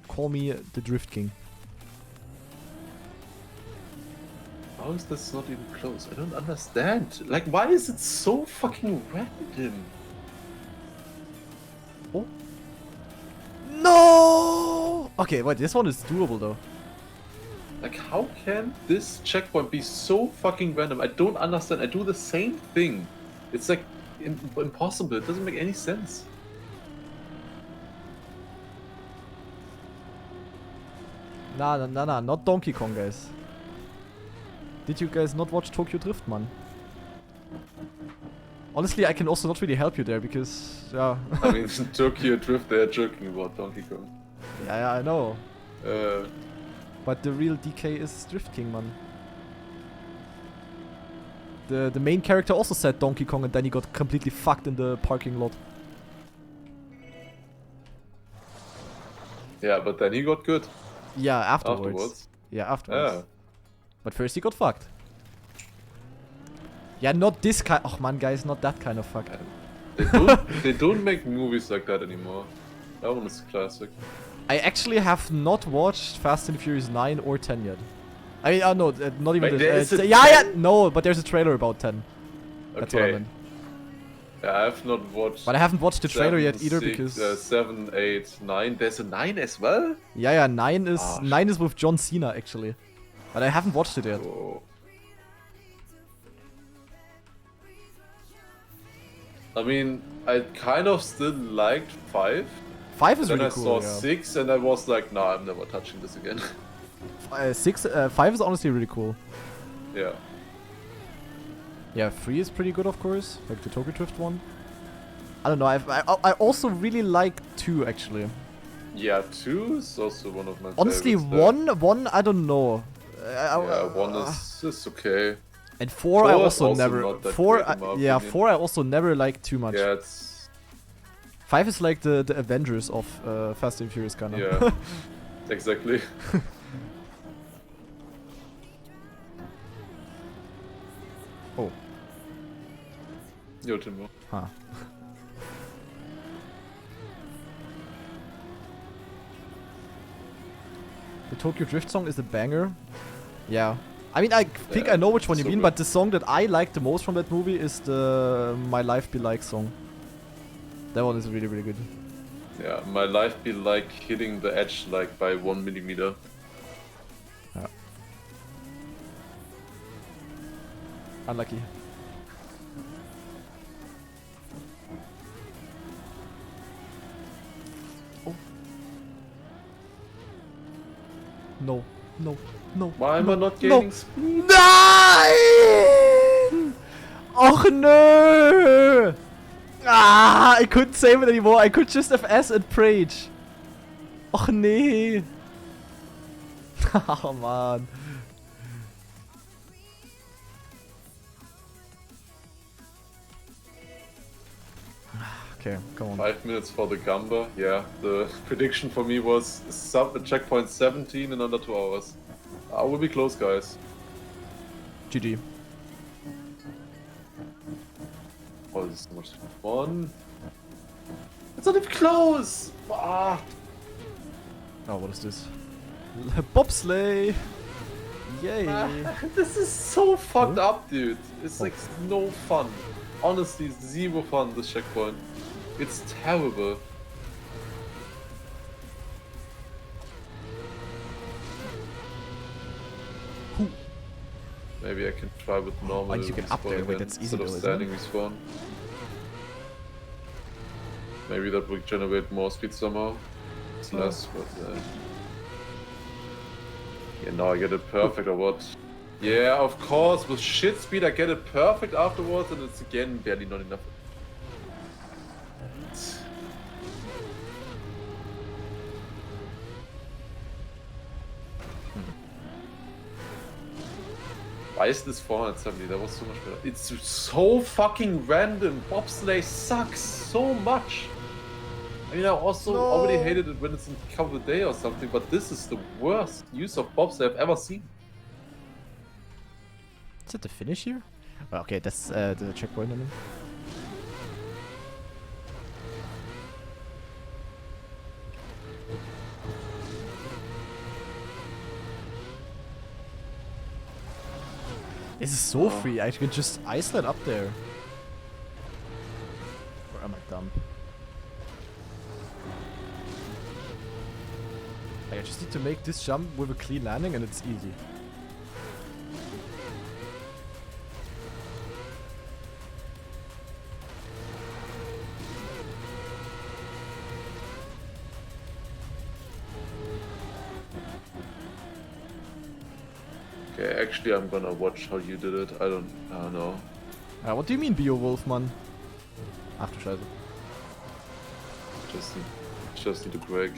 Call me the Drift King. How is this not even close? I don't understand. Like, why is it so fucking random? Oh. No! Okay, wait, this one is doable though. Like, how can this checkpoint be so fucking random? I don't understand. I do the same thing. It's like impossible. It doesn't make any sense. Nah, not Donkey Kong, guys. Did you guys not watch Tokyo Drift, man? Honestly, I can also not really help you there because, yeah. I mean, Tokyo Drift, they're joking about Donkey Kong. Yeah, I know. Uh, But the real DK is Drift King, man. The main character also said Donkey Kong and then he got completely fucked in the parking lot. yeah, but then he got good Yeah, afterwards. afterwards. Yeah, afterwards. Yeah. But first he got fucked. Yeah, not this kind. Oh man, guys, not that kind of fuck. They don't make movies like that anymore. That one is classic. I actually have not watched Fast and Furious 9 or 10 yet. I mean, no, not even. Wait, there is a yeah, 10? no, but there's a trailer about 10. That's what I Okay. meant. Yeah, I have not watched. But I haven't watched the trailer 7, yet either 6, because 7, 8, 9. There's a 9 as well? yeah, 9 is Ah, 9 is with John Cena actually, but I haven't watched it yet. Oh. I mean, I kind of still liked 5. 5 is Then really I cool. saw Yeah. 6 and I was like, nah, I'm never touching this again. 5 is honestly really cool. yeah. Yeah, 3 is pretty good, of course, like the Tokyo Drift one. I don't know. I also really like 2 actually. Yeah, 2 is also one of my Honestly, favorites. 1 I don't know. Yeah, 1 is okay. And 4 I 4 is also also never. not that 4 great in my yeah, opinion. 4 I also never liked too much. Yeah, it's 5 is like the Avengers of Fast and Furious kind of. yeah, exactly. Oh. Yo, Timbo. Huh. The Tokyo Drift song is a banger. Yeah. I mean, I think Yeah, I know which one you so mean, good. but the song that I like the most from that movie is the My Life Be Like song. That one is really, really good. Yeah, my life be like hitting the edge like by 1 millimeter. Yeah. Unlucky. Oh. No. No. No. Why am no, I not no. gaining speed? Nein! Och nö! Ah, I couldn't save it anymore. I could just have S and Prage. Och nee. Oh man. Okay, come on. 5 minutes for the Gamba. Yeah, the prediction for me was checkpoint 17 in under 2 hours. We'll be close, guys. GG. Oh, this is so much fun. It's not even close! Ah. Oh, what is this? Bobsleigh! Yay! This is so fucked up, dude. It's like no fun. Honestly, zero fun, this checkpoint. It's terrible. Who? Maybe I can try with normal. Oh, you can up there. respawn Wait, again that's easy instead of though, isn't standing respawn. Maybe that will generate more speed somehow. It's less, but yeah, now I get it perfect or what? Yeah, of course. With shit speed, I get it perfect afterwards, and it's again barely not enough. Why is this 470? That was so much better. It's so fucking random. Bobsleigh sucks so much. I mean, I also already hated it when it's in cover day or something, but this is the worst use of bobsleigh I've ever seen. Is it the finish here? Well, okay, that's the checkpoint, I mean. This is so free, I could just ice slide up there. Or am I dumb? I just need to make this jump with a clean landing and it's easy. Okay, actually I'm gonna watch how you did it. I don't know. What do you mean Bio-Wolf, man? Ach du Scheiße. Just need a break.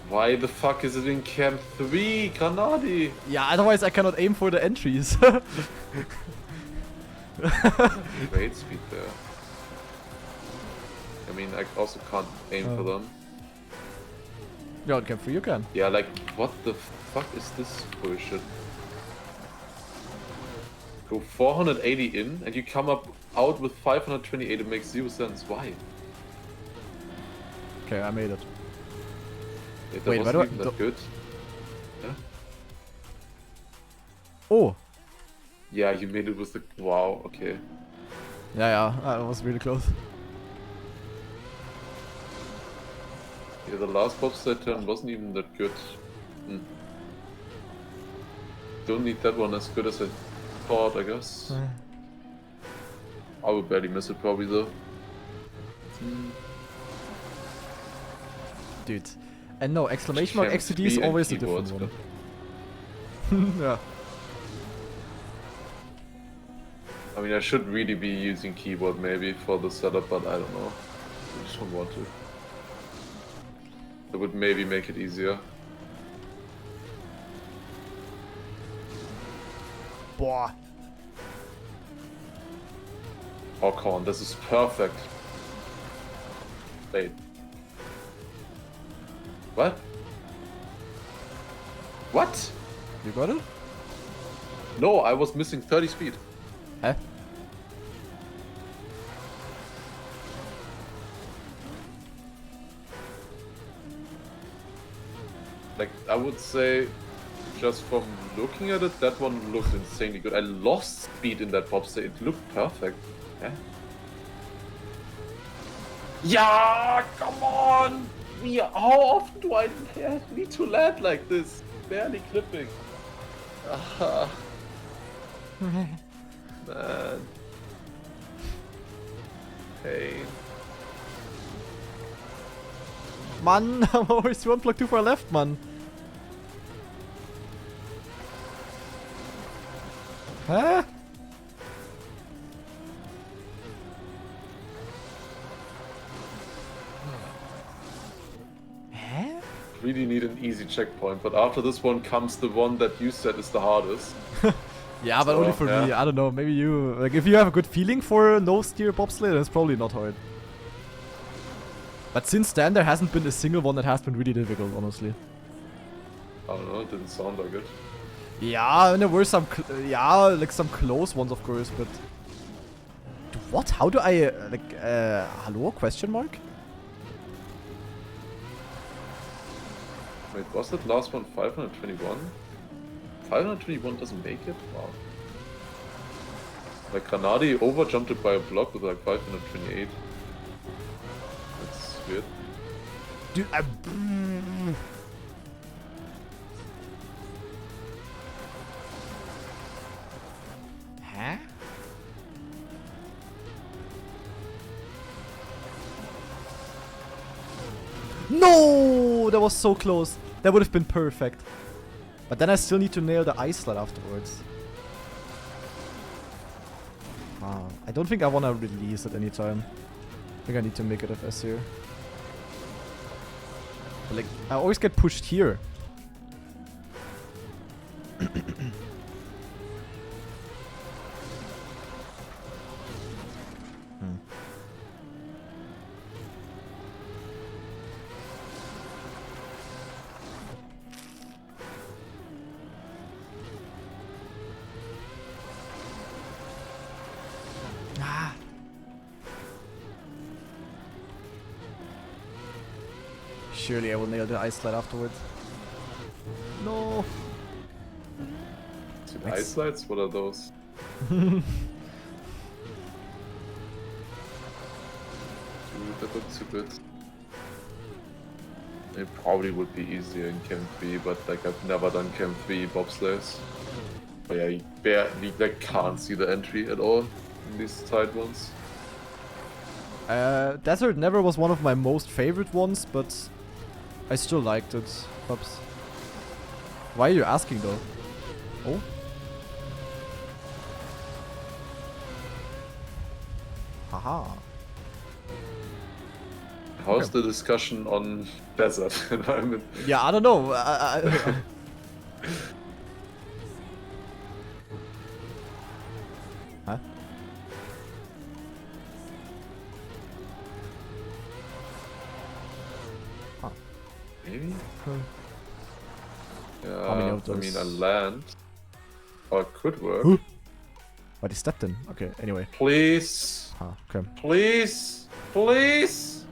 Why the fuck is it in Camp 3, Granadi? Yeah, otherwise I cannot aim for the entries. Great speed there. I mean, I also can't aim for them. Yeah, on Camp 3 you can. Yeah, like, what the fuck is this bullshit? Go 480 in, and you come out with 528, it makes 0 sense. Why? Okay, I made it. Yeah, that Wait, wasn't why do even that good. Yeah? Oh! Yeah, you made it with the... Wow, okay. Yeah, that was really close. Yeah, the last bobsled turn wasn't even that good. Don't need that one as good as I thought, I guess. I would barely miss it probably though. Dude. And no, exclamation mark XCD is always a different one. Yeah. I mean, I should really be using keyboard maybe for the setup, but I don't know. I just don't want to. That would maybe make it easier. Boah. Oh, come on, this is perfect. Wait. What? What? You got it? No, I was missing 30 speed. Huh? Like, I would say, just from looking at it, that one looked insanely good. I lost speed in that bobsleigh. It looked perfect. Yeah? Yeah, come on! Yeah, how often do I need to land like this? Barely clipping. Man. Pain. Man, I'm always one block too far left, man. Huh? Huh? Really need an easy checkpoint, but after this one comes the one that you said is the hardest. Yeah, but only for me. I don't know. Maybe you... Like, if you have a good feeling for a no-steer bobsleigh, then it's probably not hard. But since then, there hasn't been a single one that has been really difficult, honestly. I don't know, it didn't sound like it. Yeah, and there were some... like some close ones, of course, but... What? How do I... hello? Question mark? Wait, was that last one 521? 521 doesn't make it? Wow. Like, Granadi overjumped it by a block with like 528. That's weird. Dude, Huh? No! That was so close. That would have been perfect. But then I still need to nail the ice slide afterwards. I don't think I want to release at any time. I think I need to make it FS here. But like, I always get pushed here. Ah. Surely I will nail the ice slide afterwards. No. Dude, ice slides? What are those? Dude, that looks so good. It probably would be easier in Camp 3, but like I've never done Camp 3 bobsleighs. But yeah, you barely like can't see the entry at all in these side ones. Desert never was one of my most favorite ones, but I still liked it. Oops. Why are you asking though? Oh? Haha. How's the discussion on desert environment? Yeah, I don't know. Huh? Huh. Maybe? How many Yeah, of I mean, those? a land. Or it could work. Huh? But he stepped in. Okay, anyway. Please. Huh, okay. Please. Please.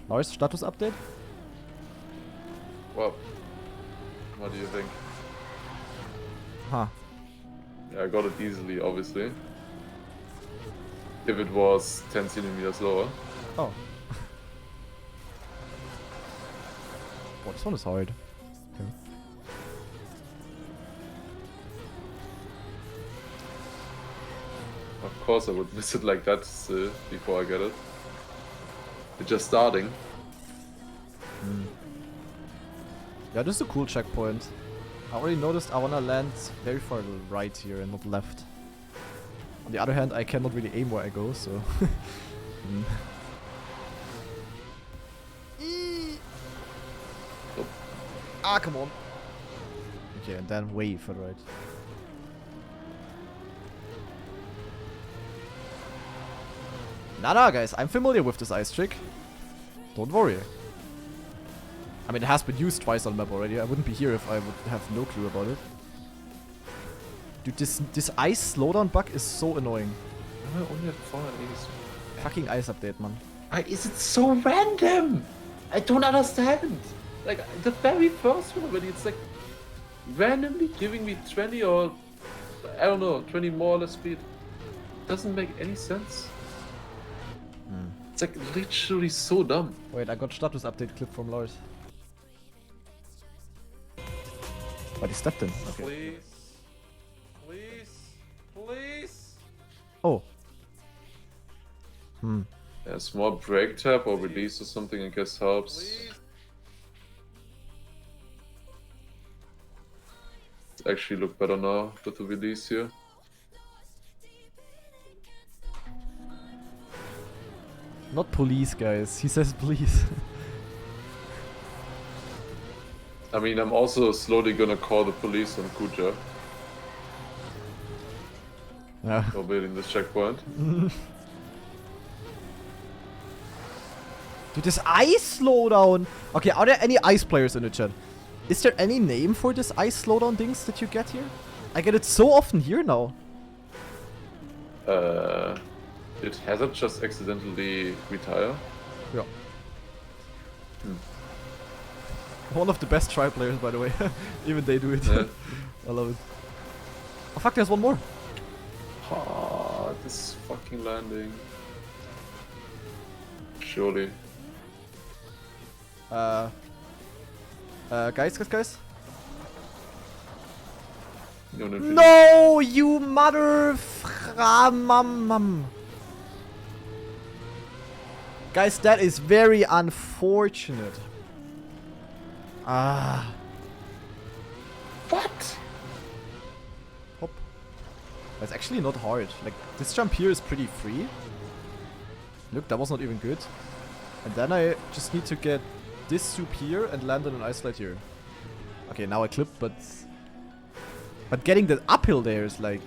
Lars, status update? Well, what do you think? Huh. Yeah, I got it easily, obviously. If it was 10 centimeters lower. Oh. Oh, this one is hard. Okay. Of course I would miss it like that before I get it. It's just starting. Yeah, this is a cool checkpoint. I already noticed I wanna land very far right here and not left. On the other hand, I cannot really aim where I go, so... Nope. Ah, come on. Okay, and then way further right. Nah, guys, I'm familiar with this ice trick. Don't worry. I mean, it has been used twice on the map already. I wouldn't be here if I would have no clue about it. Dude, this ice slowdown bug is so annoying. I only had 480. Fucking ice update, man. Why is it so random? I don't understand. Like, the very first one already, it's like randomly giving me 20 or, I don't know, 20 more or less speed. Doesn't make any sense. It's like literally so dumb. Wait, I got status update clip from Lars. But he stepped in. Okay. Please. Please. Please. Oh. Yeah, small brake tap or release or something, I guess helps. Please. It actually look better now with the release here. Not police, guys. He says please. I mean, I'm also slowly gonna call the police on Kuja Yeah. for building this checkpoint. Dude, this ice slowdown. Okay, are there any ice players in the chat? Is there any name for this ice slowdown things that you get here? I get it so often here now. Did Hazard just accidentally retire? Yeah. One of the best try players, by the way. Even they do it. Yeah. I love it. Oh fuck, there's one more. Ah, this fucking landing. Surely. Guys. No, No, you mother mum. Guys, that is very unfortunate. Ah. What? Hop. That's actually not hard. Like, this jump here is pretty free. Look, that was not even good. And then I just need to get this soup here and land on an ice slide here. Okay, now I clip, but getting the uphill there is like,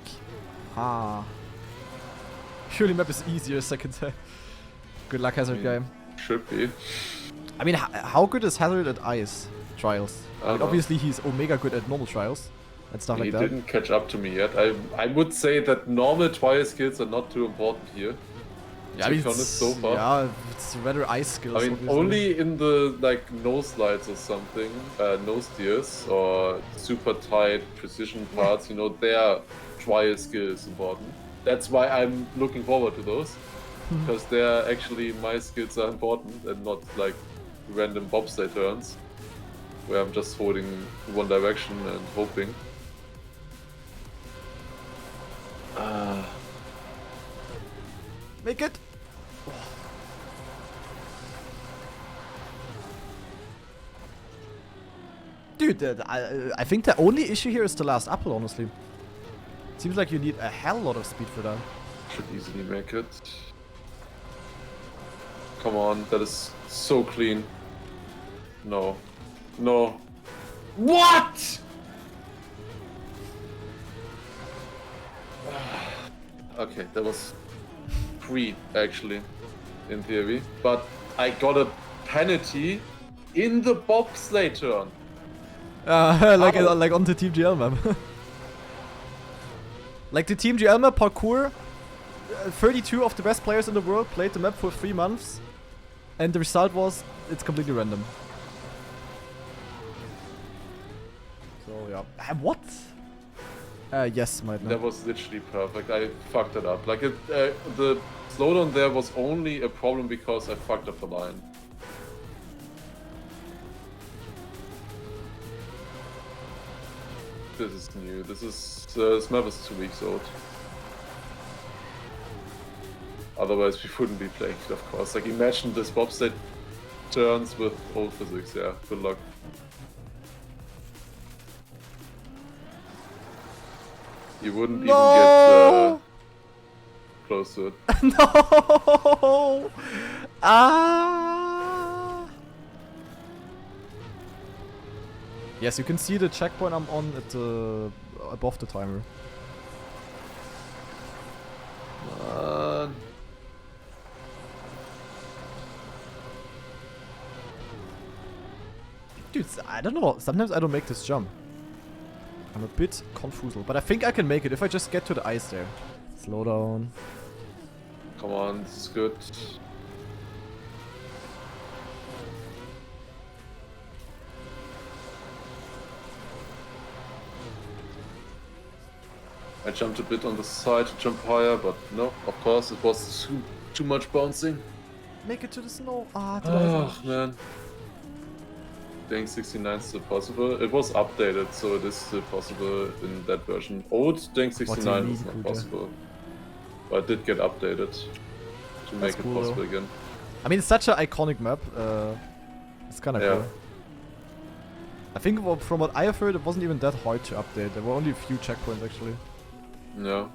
surely map is easier second time. Good luck, Hazard guy. Should be. I mean, how good is Hazard at ice trials? I mean, obviously he's Omega good at normal trials and stuff like that. He didn't catch up to me yet. I would say that normal trial skills are not too important here. Yeah, I mean, so far. Yeah, it's rather ice skills. I mean, obviously. only in the like nose slides or something, nose steers or super tight precision parts, you know, their trial skill is important. That's why I'm looking forward to those, because they're actually my skills are important and not like random bobsleigh turns, where I'm just holding one direction and hoping. Make it! Dude, I think the only issue here is the last uphill, honestly. Seems like you need a hell lot of speed for that. Should easily make it. Come on, that is so clean. No. No. What?! Okay, that was free, actually, in theory. But I got a penalty in the bobsleigh turn. Like on the Team GL map. Like the Team GL map parkour, 32 of the best players in the world played the map for 3 months, and the result was it's completely random. So yeah, what? Yes, might not. That was literally perfect. I fucked it up. Like the slowdown there was only a problem because I fucked up the line. This is new. This map is 2 weeks old. Otherwise we wouldn't be playing it, of course. Like imagine this bobsleigh turns with old physics. Yeah, good luck. You wouldn't even get close to it. No! Ah! Yes, you can see the checkpoint I'm on at above the timer. Dude, I don't know. Sometimes I don't make this jump. I'm a bit confused, but I think I can make it if I just get to the ice there. Slow down. Come on, this is good. I jumped a bit on the side to jump higher, but no, of course it was too much bouncing. Make it to the snow. Oh man. Dang 69 is still possible. It was updated, so it is still possible in that version. Old Dang 69 is not possible. But it did get updated to make it possible again. I mean, it's such an iconic map. It's kind of cool. I think from what I have heard, it wasn't even that hard to update. There were only a few checkpoints actually. Yeah.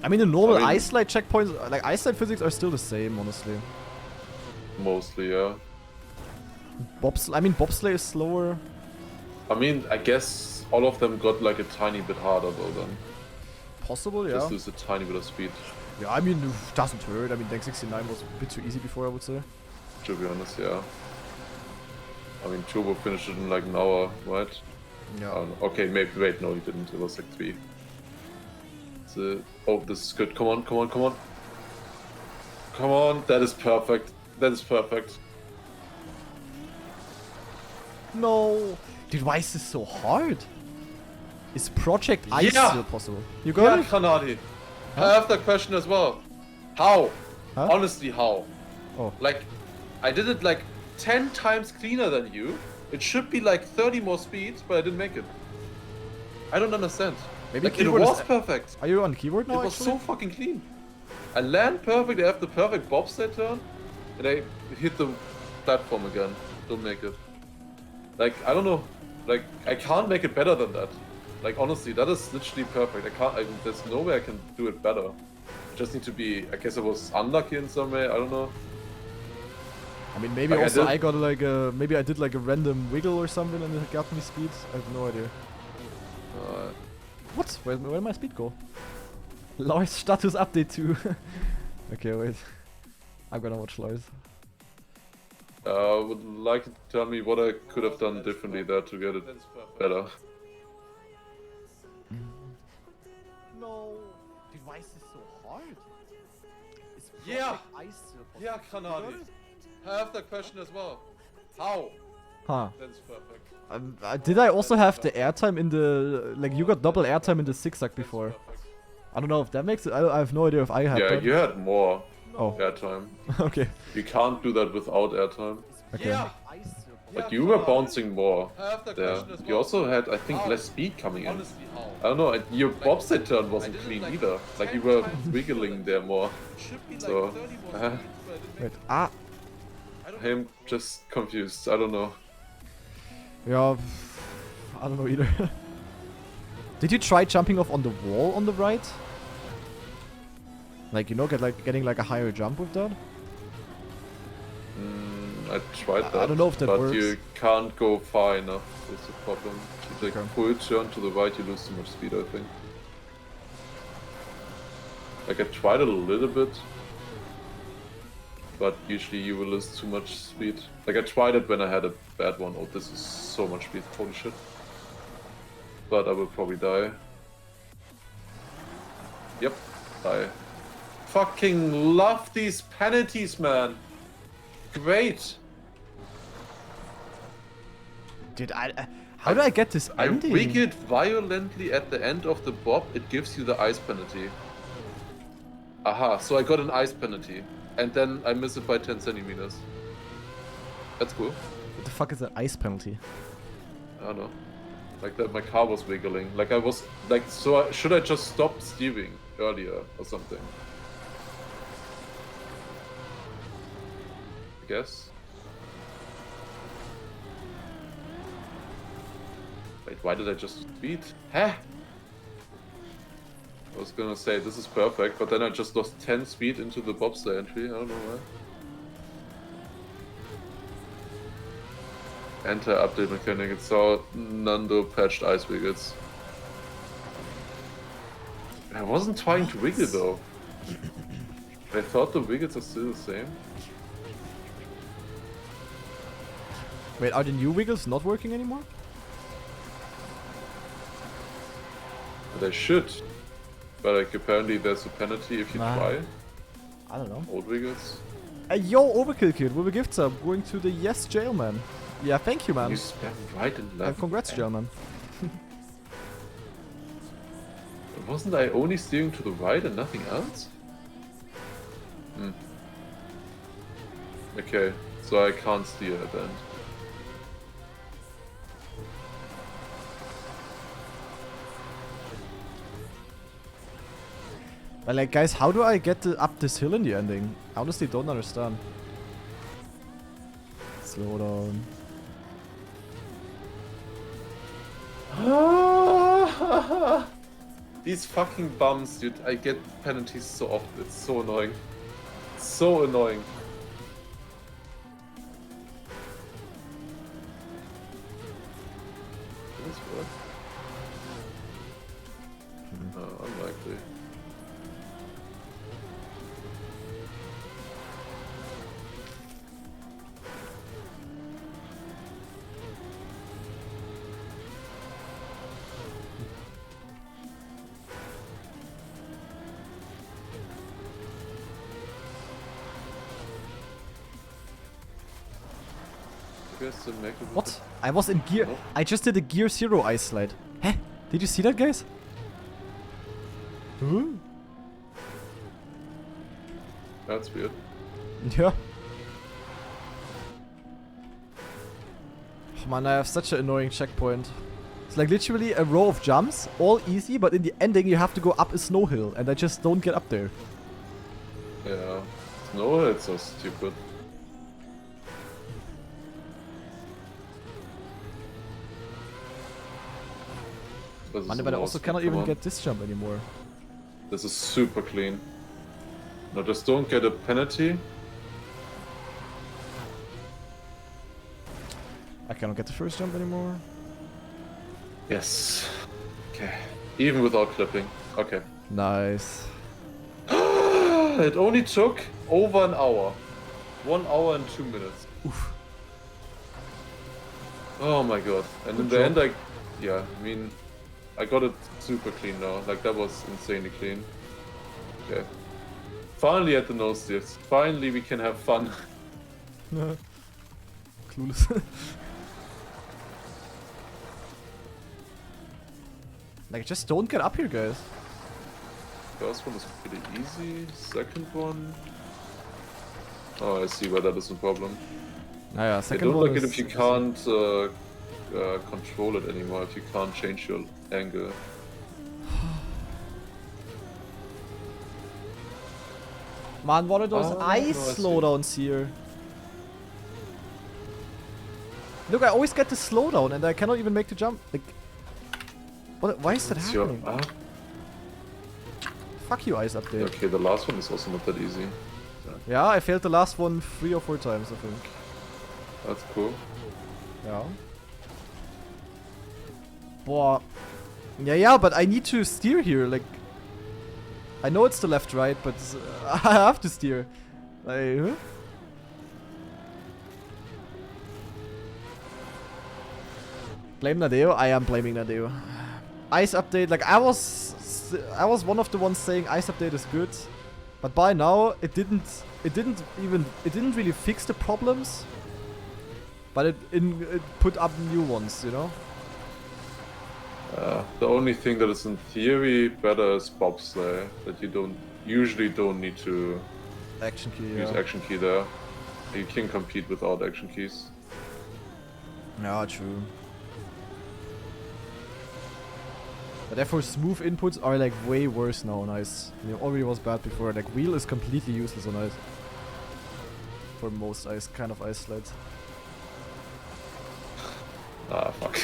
I mean, the normal ice slide checkpoints, like ice slide physics, are still the same, honestly. Mostly, yeah. Bobsleigh is slower. I mean, I guess all of them got like a tiny bit harder though then. Possible, yeah. Just lose a tiny bit of speed. Yeah, I mean, it doesn't hurt. I mean, Dank 69 was a bit too easy before, I would say. To be honest, yeah. I mean, Turbo finished it in like an hour, right? Yeah. Okay, maybe, wait, no, he didn't. It was like 3. So, oh, this is good. Come on, come on, come on. Come on, that is perfect. That is perfect. No! Dude, why is this so hard? Is Project Ice still possible? You got it? Kanadi. Huh? I have that question as well. How? Huh? Honestly, how? Oh. Like, I did it like 10 times cleaner than you. It should be like 30 more speed, but I didn't make it. I don't understand. Maybe like, it was perfect. Are you on keyboard now? It was so fucking clean. I land perfect, I have the perfect bobsled turn, and I hit the platform again. Don't make it. Like, I don't know. Like, I can't make it better than that. Like, honestly, that is literally perfect. There's no way I can do it better. I just need to be, I guess I was unlucky in some way, I don't know. I mean, maybe Like, also I got like a... Maybe I did like a random wiggle or something and it got me speed. I have no idea. What? Where did my speed go? Lars status update too. Okay, wait. I'm gonna watch Lars. Would like you to tell me what I could have done differently there to get it better. No. Dude, why is this so hard? It's Yeah. ice syrup. Yeah, Kanadi. I have that question as well. How? Huh. That's perfect. Did I also have the airtime in the... Like, you got double airtime in the zigzag before. I don't know if that makes it... I have no idea if I had Yeah, that. you had more Oh. airtime. Okay. You can't do that without airtime. Okay. Yeah. But you were bouncing more there. You also had, I think, less speed coming in. I don't know, and your bobsled turn wasn't clean either. Like, you were wiggling there more. So, Wait. Ah. I'm just confused. I don't know. Yeah. I don't know either. Did you try jumping off on the wall on the right? Like, you know, getting like a higher jump with that? I tried that. I don't know if that but works. you can't go far enough. That's the problem. If you take Okay. a full turn to the right, you lose too much speed, I think. Like, I tried it a little bit. But usually you will lose too much speed. Like, I tried it when I had a bad one. Oh, this is so much speed. Holy shit. But I will probably die. Yep, die. Fucking love these penalties, man. Great. Dude, how do I get this I ending? wiggled violently at the end of the bob. It gives you the ice penalty. Aha, so I got an ice penalty. And then I miss it by 10 centimeters. That's cool. What the fuck is an ice penalty? I don't know. Like that, my car was wiggling. Like I was, like, so should I just stop steering earlier or something? I guess. Wait, why did I just speed? Huh? I was gonna say this is perfect, but then I just lost 10 speed into the bobsleigh entry. I don't know why. Enter update mechanic. It's all Nando patched ice wiggles. I wasn't trying to wiggle though. I thought the wiggles are still the same. Wait, are the new wiggles not working anymore? They should. But like apparently there's a penalty if you try. I don't know. Old wiggles. Yo, Overkill Kid, with a gift sub going to the Yes Jail Man. Yeah, thank you, man. You spam right and left. Congrats, Jail Man. Wasn't I only steering to the right and nothing else? Hmm. Okay, so I can't steer at the end. But like, guys, how do I get up this hill in the ending? I honestly don't understand. Slow down. These fucking bums, dude. I get penalties so often. It's so annoying. It's so annoying. Will this work? Unlikely. What? I was in gear. No. I just did a gear 0 ice slide. Huh? Did you see that, guys? Huh? That's weird. Yeah. Oh man, I have such an annoying checkpoint. It's like literally a row of jumps, all easy, but in the ending you have to go up a snow hill, and I just don't get up there. Yeah. No, it's so stupid. Man, but I also cannot even get this jump anymore. This is super clean. No, just don't get a penalty. I cannot get the first jump anymore. Yes. Okay. Even without clipping. Okay. Nice. It only took over an hour. 1 hour and 2 minutes. Oof. Oh my god. And in the end, I mean, I got it super clean now. Like, that was insanely clean. Okay. Finally at the nose steers. Finally we can have fun. Clueless. Like, just don't get up here, guys. First one is pretty easy. Second one... Oh, I see why that is a problem. Naja, I second don't one like it is if you can't control it anymore, if you can't change your angle. Man, what are those ice no, I see. slowdowns here? Look, I always get the slowdown and I cannot even make the jump. Like, what? Why is that What's happening? your up? Fuck you, ice update. Okay, the last one is also not that easy. Yeah, I failed the last one 3 or 4 times, I think. That's cool. Yeah. Boah. Yeah, but I need to steer here, like... I know it's the left-right, but I have to steer. Like, huh? Blame Nadeo? I am blaming Nadeo. Ice update, like I was one of the ones saying ice update is good, but by now it didn't really fix the problems, but it put up new ones, you know. The only thing that is in theory better is bobsleigh, that you usually don't need to Action key. use action key there. You can compete without action keys. Yeah, true. But therefore, smooth inputs are like way worse now on ice. I mean, it already was bad before. Like wheel is completely useless on ice. For most ice kind of ice slides. Ah, fuck.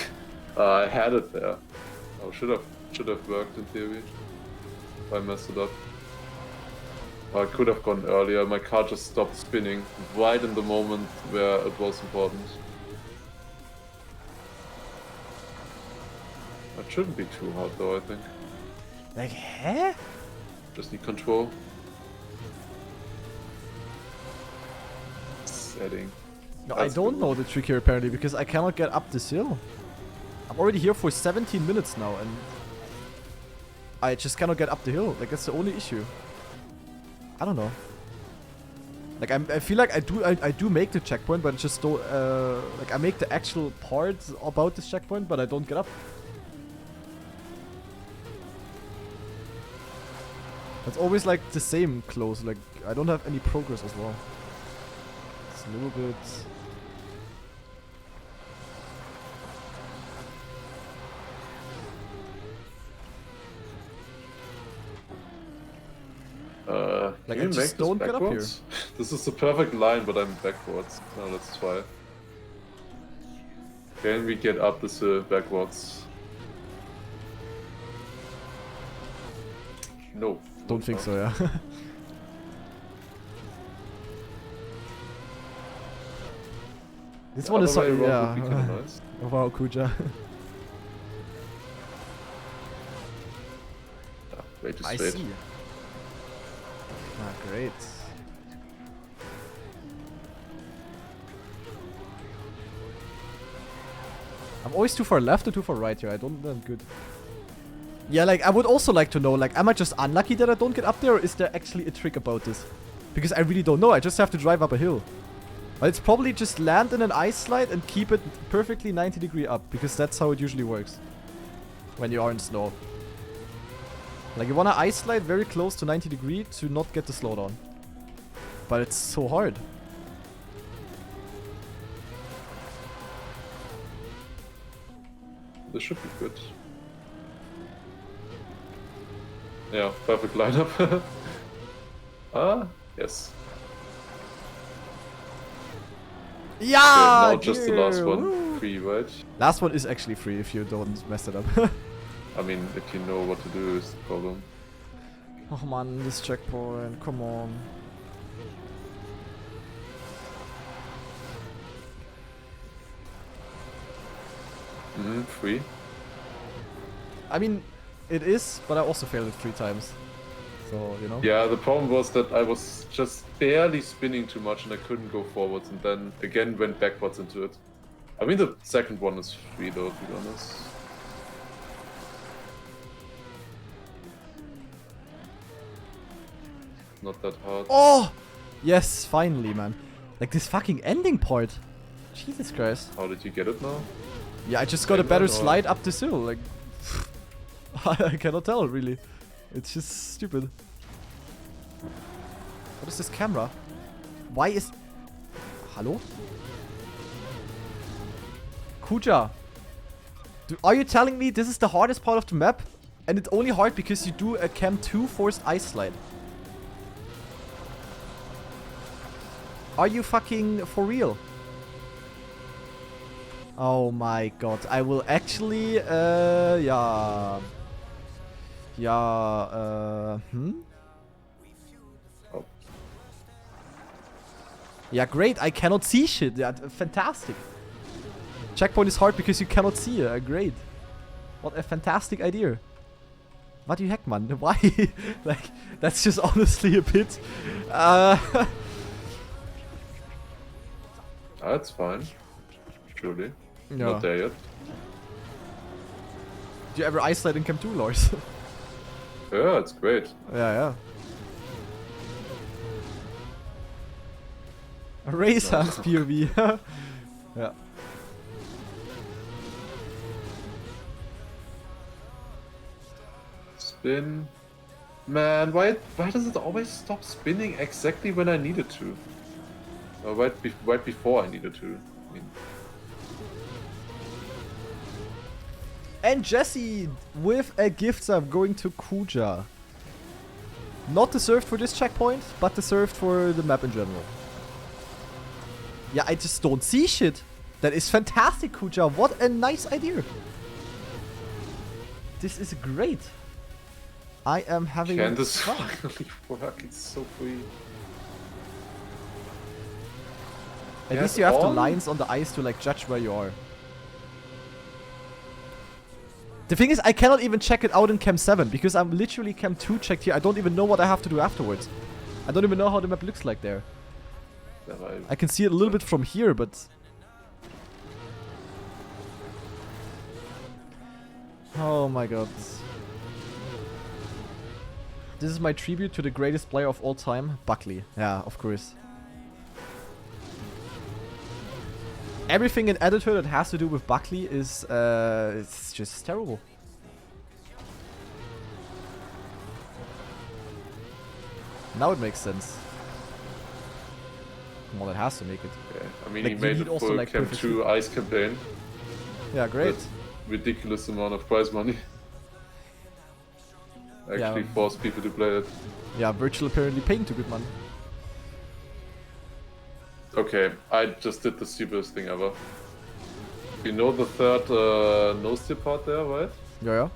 I had it there. Oh, should have worked in theory. If I messed it up. I could have gone earlier. My car just stopped spinning right in the moment where it was important. That shouldn't be too hard though, I think. Like, huh? Just need control. Setting. No, That's I don't know the trick here apparently because I cannot get up this hill. I'm already here for 17 minutes now and I just cannot get up the hill. Like that's the only issue. I don't know. Like I feel like I do make the checkpoint, but just don't like I make the actual part about this checkpoint, but I don't get up. It's always like the same close. Like I don't have any progress as well. It's a little bit. Like I just don't get up here. This is the perfect line, but I'm backwards. Now let's try. Can we get up this hill backwards? No. Don't think so, yeah. This one is so, yeah. Nice. Oh, wow, Kuja. Way too I straight. see. Ah, great. I'm always too far left or too far right here. I don't know. Good. Yeah, like, I would also like to know, like, am I just unlucky that I don't get up there, or is there actually a trick about this? Because I really don't know. I just have to drive up a hill. But it's probably just land in an ice slide and keep it perfectly 90° up, because that's how it usually works when you are in snow. Like, you want to ice slide very close to 90° to not get the slowdown. But it's so hard. This should be good. Yeah, perfect lineup. Yes. Yeah! Okay, now just the last one. Woo. Free, right? Last one is actually free if you don't mess it up. I mean, if you know what to do is the problem. Oh man, this checkpoint, come on. Free. I mean, it is, but I also failed it 3 times. So, you know? Yeah, the problem was that I was just barely spinning too much and I couldn't go forwards and then again went backwards into it. I mean, the second one is free though, to be honest. Not that hard. Oh! Yes, finally, man. Like this fucking ending part. Jesus Christ. How did you get it now? Yeah, I just got a better slide up this hill. Like, I cannot tell, really. It's just stupid. What is this camera? Why is... Hello? Kuja. Are you telling me this is the hardest part of the map? And it's only hard because you do a Cam 2 forced ice slide? Are you fucking for real? Oh my god. I will actually, yeah. Yeah, Oh. Yeah, great. I cannot see shit. Yeah, fantastic. Checkpoint is hard because you cannot see. Great. What a fantastic idea. What the heck, man? Why? Like, that's just honestly a bit... That's fine. Surely. Yeah. Not there yet. Did you ever ice slide in Cam 2, Lars? Yeah, it's great. Yeah. Race Hans POV. Yeah. Spin. Man, why does it always stop spinning exactly when I need it to? Or right before I needed to. I mean. And Jesse with a gift sub going to Kuja. Not deserved for this checkpoint, but deserved for the map in general. Yeah, I just don't see shit. That is fantastic, Kuja. What a nice idea. This is great. I am having Can this fun. finally work? It's so free. At Yes, least you have the on. lines on the ice to like judge where you are. The thing is, I cannot even check it out in Cam 7 because I'm literally Cam 2 checked here. I don't even know what I have to do afterwards. I don't even know how the map looks like there. I can see it a little bit from here, but... Oh my god. This is my tribute to the greatest player of all time, Buckley. Yeah, of course. Everything in editor that has to do with Buckley is it's just terrible. Now it makes sense. Well, it has to make it. Yeah, I mean, Like, he you made need a also, full like, Cam perfect 2 ice campaign. Yeah, great. With ridiculous amount of prize money. Actually force people to play it. Yeah, Virtual apparently paying too good money. Okay, I just did the stupidest thing ever. You know the third nose tip part there, right? Yeah.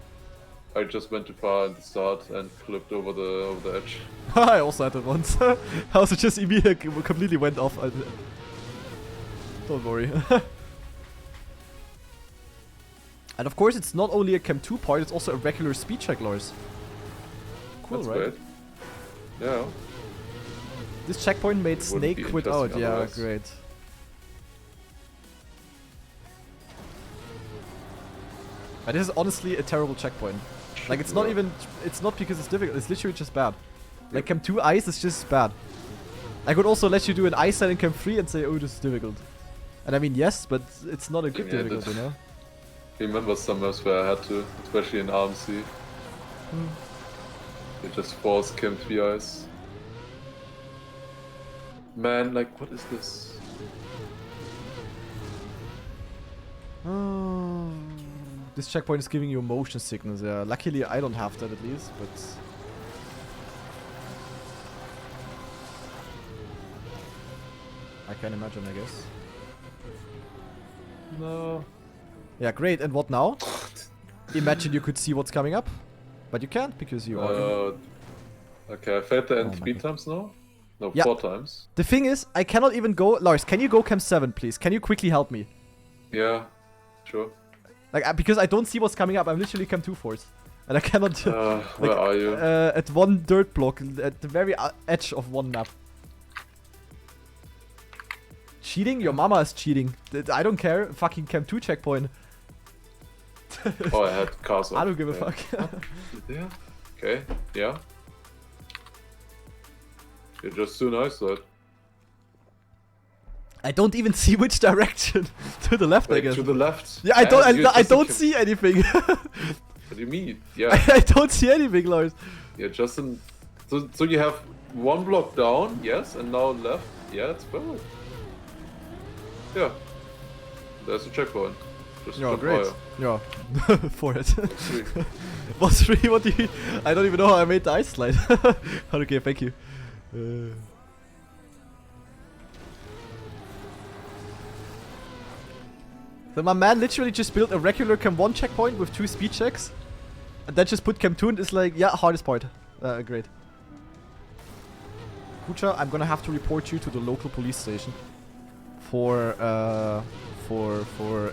I just went too far at the start and flipped over the edge. I also had that once. I also just immediately completely went off. Don't worry. And of course, it's not only a Cam 2 part, it's also a regular speed check, Lars. Cool, That's right? great. Yeah. This checkpoint made It wouldn't be Snake quit out. interesting Yeah, otherwise. great. But this is honestly a terrible checkpoint. Like, it's not even... It's not because it's difficult, it's literally just bad. Like, Cam 2 ice is just bad. I could also let you do an ice set in Cam 3 and say, oh, this is difficult. And I mean, yes, but it's not a good Yeah, difficult, you know? Remember some maps where I had to, especially in RMC. They just force Cam 3 ice. Man, like, what is this? This checkpoint is giving you motion sickness, yeah. Luckily, I don't have that at least, but... I can imagine, I guess. No. Yeah, great. And what now? Imagine you could see what's coming up. But you can't because you are... Okay, I failed the end Oh my 3 God. times now. No, Yeah. 4 times. The thing is, I cannot even go... Lars, can you go Cam 7, please? Can you quickly help me? Yeah, sure. Like, because I don't see what's coming up. I'm literally Cam 2 force. And I cannot... Where are you? At one dirt block, at the very edge of one map. Cheating? Your mama is cheating. I don't care. Fucking Cam 2 checkpoint. Oh, I had cars up. I don't give a fuck. Yeah. Okay, yeah. You're just too nice, though. I don't even see which direction. To the left, I Wait, guess. to the left? Yeah, I don't see anything. What do you mean? Yeah. I don't see anything, Lars. Yeah, just in... So you have one block down, yes, and now left. Yeah, it's perfect. Yeah. There's a checkpoint. Just Yeah, jump great. higher. Yeah. For it. Three. What's 3? What do you... I don't even know how I made the ice slide. Okay, thank you. So my man literally just built a regular Cam 1 checkpoint with 2 speed checks. And then just put Cam 2 and it's like, yeah, hardest part. Great. Kucha, I'm gonna have to report you to the local police station. For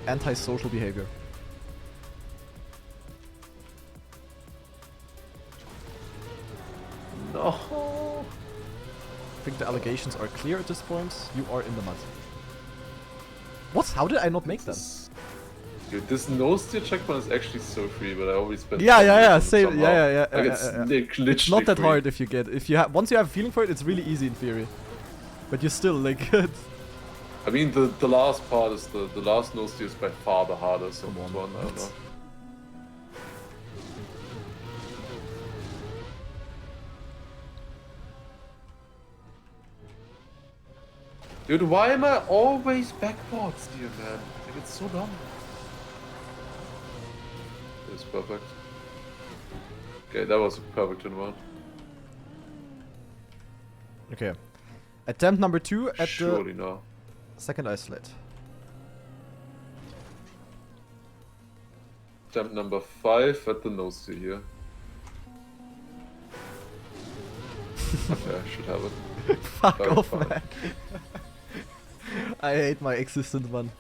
antisocial behavior. No. I think the allegations are clear at this point. You are in the mud. What? How did I not make that? Dude, this nose steer checkpoint is actually so free, but I always spend. Yeah, same. Somehow. Yeah. Like it's literally It's not that free. hard if you get. Once you have a feeling for it, it's really easy in theory. But you still like. I mean, the last part is the last nose steer is by far the hardest one. I don't know. Dude, why am I always backwards here, man? Like, it's so dumb. It's perfect. Okay, that was a perfect turnaround. Okay. Attempt number 2 at Surely the no. second ice sled. Attempt number 5 at the nose steer here. Okay, I should have it. Fuck Very off, fine. man. I hate my existence, man.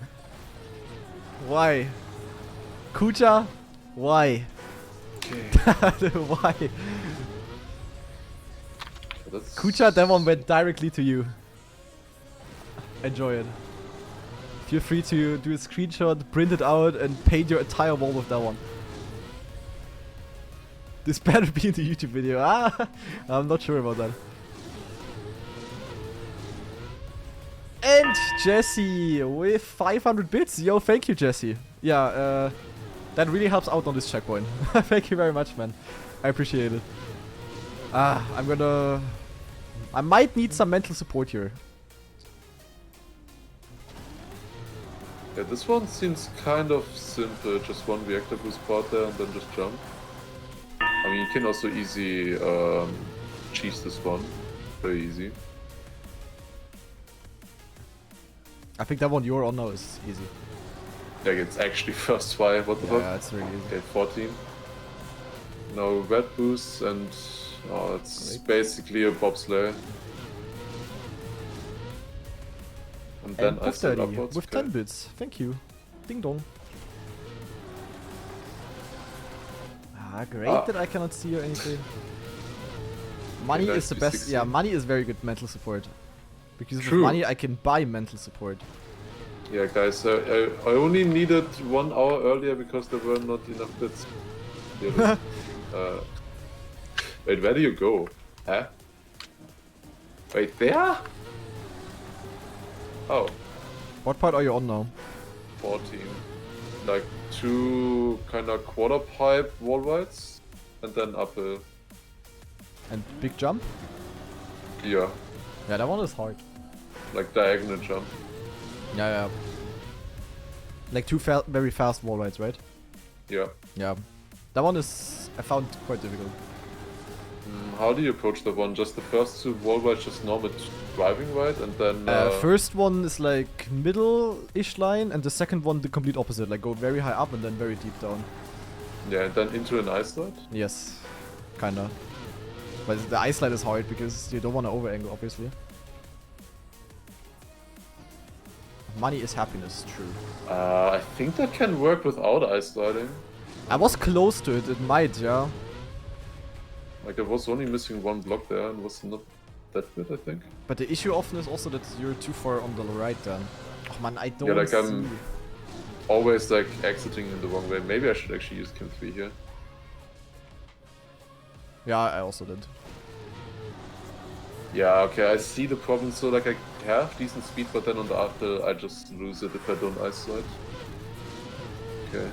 Why? Kucha? Why? Okay. Why? That's... Kucha, that one went directly to you. Enjoy it. Feel free to do a screenshot, print it out, and paint your entire wall with that one. This better be in the YouTube video. I'm not sure about that. And Jesse with 500 bits. Yo, thank you, Jesse. Yeah, that really helps out on this checkpoint. Thank you very much, man. I appreciate it. I might need some mental support here. Yeah, this one seems kind of simple. Just one reactor boost part there and then just jump. I mean, you can also easy cheese this one. Very easy. I think that one you're on now is easy. Like, it's actually first try. What the fuck? Yeah, it's really easy. Okay, 14. No red boosts and... Oh, it's basically a bobsleigh. And then I with step 30, upwards. with Okay. 10 bits. Thank you. Ding dong. Great that I cannot see or anything. Money Okay, is the nice best. 260. Yeah, money is very good mental support. Because with True. money I can buy mental support. Yeah, guys, I only needed 1 hour earlier because there were not enough bits. Really. Wait, where do you go? Huh? Wait, there? Oh, What part are you on now? 14. Like 2 kinda quarter pipe wall rides and then uphill. And big jump? Yeah, Yeah, that one is hard. like diagonal jump. Yeah. Like 2 very fast wall rides, right? Yeah. Yeah. That one is, I found quite difficult. How do you approach that one? Just the first 2 wall rides, just normal driving ride, and then... First one is like middle-ish line, and the second one the complete opposite. Like go very high up and then very deep down. Yeah, and then into an ice slide? Yes, kinda. But the ice slide is hard because you don't want to over-angle, obviously. Money is happiness, true. I think that can work without ice sliding. I was close to it, it might, yeah. Like I was only missing one block there and was not that good, I think. But the issue often is also that you're too far on the right then. Oh man, I don't Yeah, like see... I'm always like exiting in the wrong way. Maybe I should actually use Kim 3 here. Yeah, I also did. Yeah, okay, I see the problem. So like I have decent speed, but then on the after I just lose it if I don't ice slide. Okay.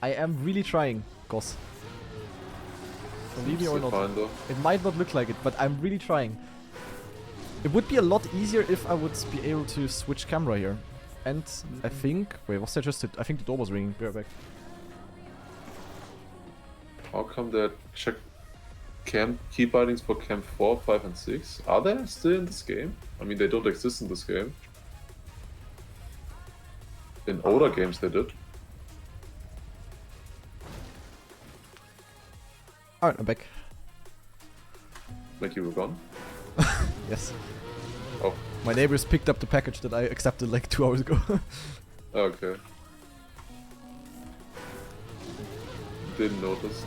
I am really trying, Goss. Believe me or not. Fine, though. It might not look like it, but I'm really trying. It would be a lot easier if I would be able to switch camera here. And I think... Wait, was that just it? I think the door was ringing. Be right back. How come that check camp key bindings for camp 4, 5 and 6? Are they still in this game? I mean, they don't exist in this game. In older games they did. Alright, I'm back. Like you were gone? Yes. Oh, My neighbors picked up the package that I accepted like 2 hours ago. okay. Didn't notice.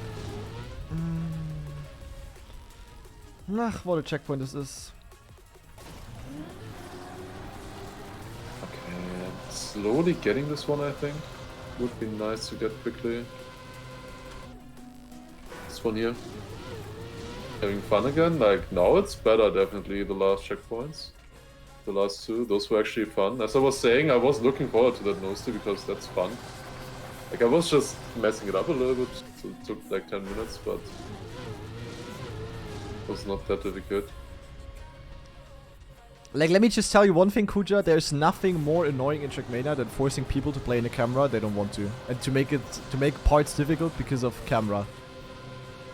Ach, what a checkpoint this is. Okay, slowly getting this one I think. Would be nice to get quickly. This one here. Having fun again, like now it's better definitely, the last checkpoints. The last two, those were actually fun. As I was saying, I was looking forward to that nosy because that's fun. Like I was just messing it up a little bit, so it took like 10 minutes, but it was not that difficult. Like, let me just tell you one thing, Kuja. There's nothing more annoying in TrackMania than forcing people to play in a camera they don't want to, and to make parts difficult because of camera.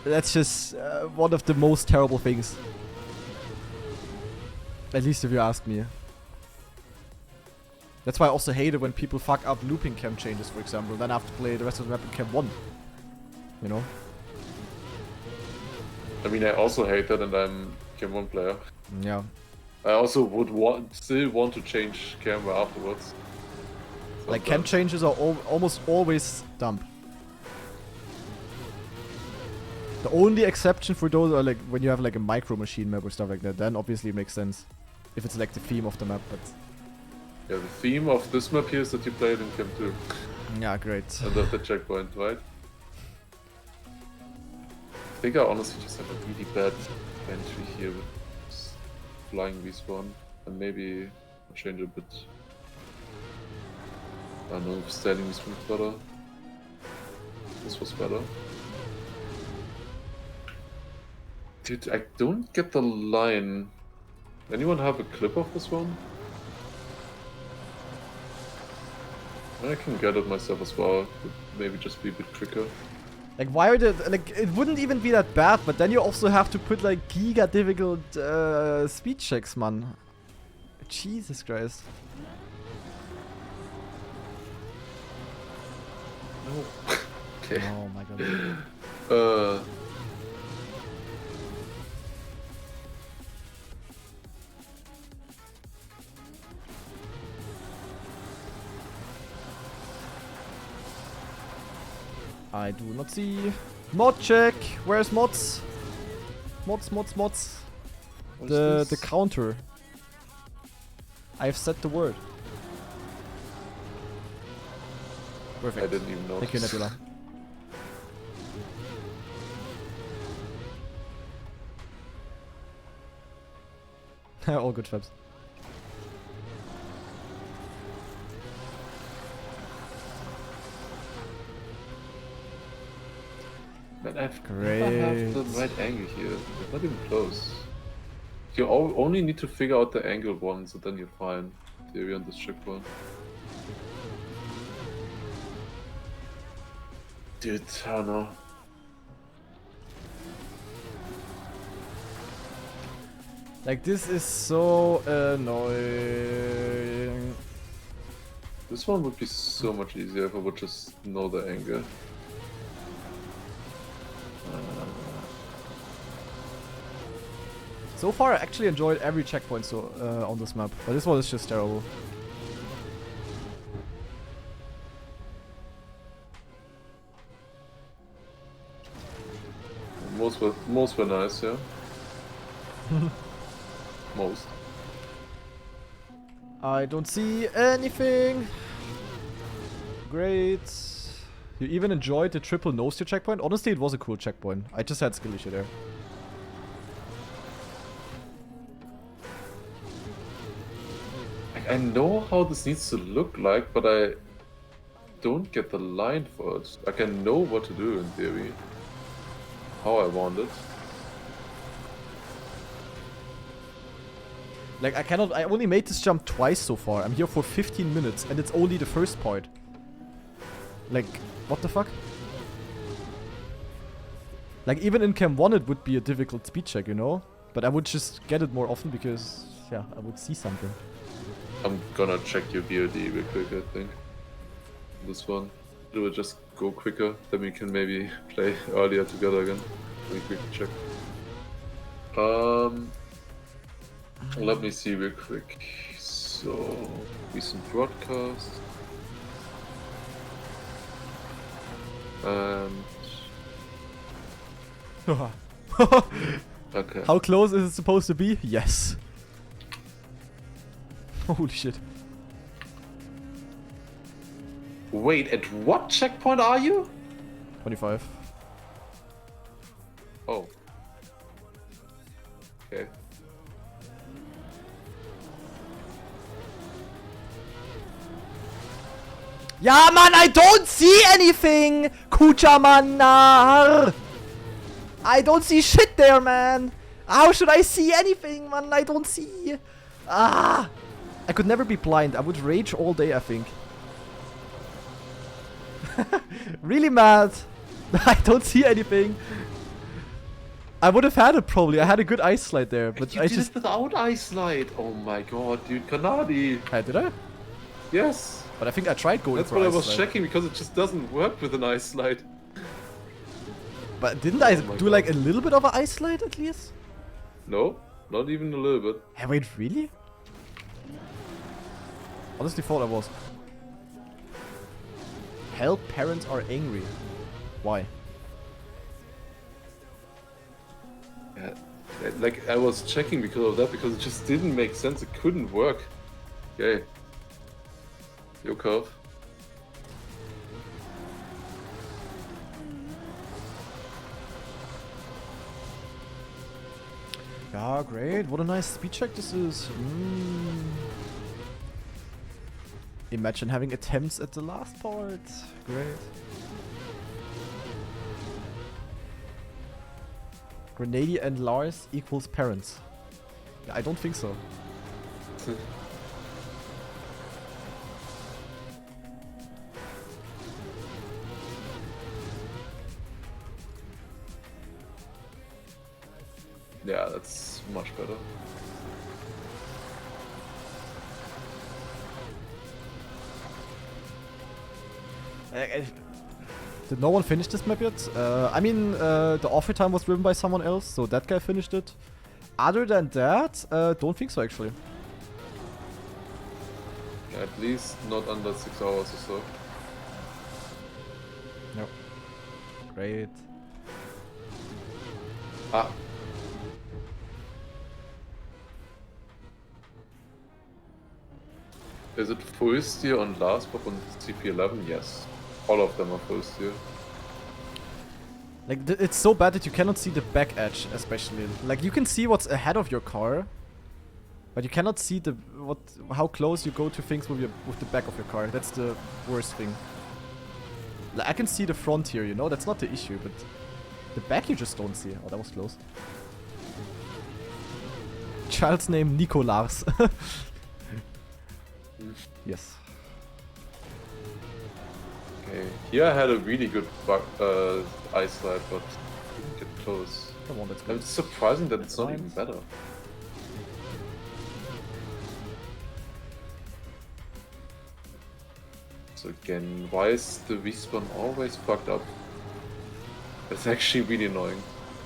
That's just one of the most terrible things. At least if you ask me. That's why I also hate it when people fuck up looping cam changes, for example. Then I have to play the rest of the map in cam 1. You know? I mean, I also hate that, and I'm Cam 1 player. Yeah. I also would still want to change camera afterwards. Like, cam changes are almost always dumb. The only exception for those are like when you have like a micro machine map or stuff like that. Then obviously it makes sense. If it's like the theme of the map, but... Yeah, the theme of this map here is that you play it in Cam 2. Yeah, great. And that's the checkpoint, right? I think I honestly just have a really bad entry here with flying respawn. And maybe I'll change a bit. I don't know if standing respawn is better. This was better. Dude, I don't get the line. Anyone have a clip of this one? I can get it myself as well. Could maybe just be a bit quicker. Like, why are the... Like, it wouldn't even be that bad, but then you also have to put like giga difficult speed checks, man. Jesus Christ. No. Okay. Oh my god. I do not see. Mod check! Where's mods? Mods. The counter. I've set the word. Perfect. I didn't even know. Thank you, Nebula. All good, Fabs. Man, I've Great. never have the right angle here. It's not even close. You only need to figure out the angle once, and then you're fine. Theory on this checkpoint. Dude, I don't know. Like, this is so annoying. This one would be so much easier if I would just know the angle. So far, I actually enjoyed every checkpoint on this map, but this one is just terrible. Most were nice, yeah. Most. I don't see anything. Great. You even enjoyed the triple nose-steer checkpoint? Honestly, it was a cool checkpoint. I just had skill issue there. I know how this needs to look like, but I don't get the line for it. Like, I know what to do in theory. How I want it. Like, I only made this jump twice so far. I'm here for 15 minutes, and it's only the first part. Like, what the fuck? Like, even in Cam 1 it would be a difficult speed check, you know? But I would just get it more often because, yeah, I would see something. I'm gonna check your VOD real quick, I think. This one. It will just go quicker, then we can maybe play earlier together again. Really quick check. Let me see real quick. So, recent broadcast. And... okay. How close is it supposed to be? Yes. Holy shit. Wait, at what checkpoint are you? 25. Oh. Okay. Ja, man, I don't see anything! Kuchamanar! I don't see shit there, man! How should I see anything, man? I don't see. Ah! I could never be blind. I would rage all day, I think. Really mad. I don't see anything. I would have had it probably. I had a good ice slide there, but you I did just... it without ice slide. Oh my god, dude, Kanadi. Did I? Yes. But I think I tried going That's for what I ice was slide. checking because it just doesn't work with an ice slide. But didn't I my do God. like a little bit of an ice slide at least? No, not even a little bit. Hey, wait, really? Honestly thought I was. Help, parents are angry. Why? Yeah, like I was checking because of that because it just didn't make sense. It couldn't work. Okay. Your curve. Yeah, great. What a nice speed check this is. Imagine having attempts at the last part. Great. Grenady and Lars equals parents. Yeah, I don't think so. Yeah, that's much better. Did no one finish this map yet? I mean, the offer time was driven by someone else, so that guy finished it. Other than that, don't think so actually. Yeah, at least not under 6 hours or so. No. Great. Ah. Is it full steer on Lars Bob on CP11? Yes. All of them are full steer. Like, it's so bad that you cannot see the back edge, especially. Like, you can see what's ahead of your car, but you cannot see how close you go to things with the back of your car. That's the worst thing. Like, I can see the front here, you know? That's not the issue, but the back you just don't see. Oh, that was close. Child's name Nico Lars. Yes. Okay. Here I had a really good ice slide, but didn't get close. Come on, that's good. It's surprising that it's not even better. So again, why is the respawn always fucked up? It's actually really annoying.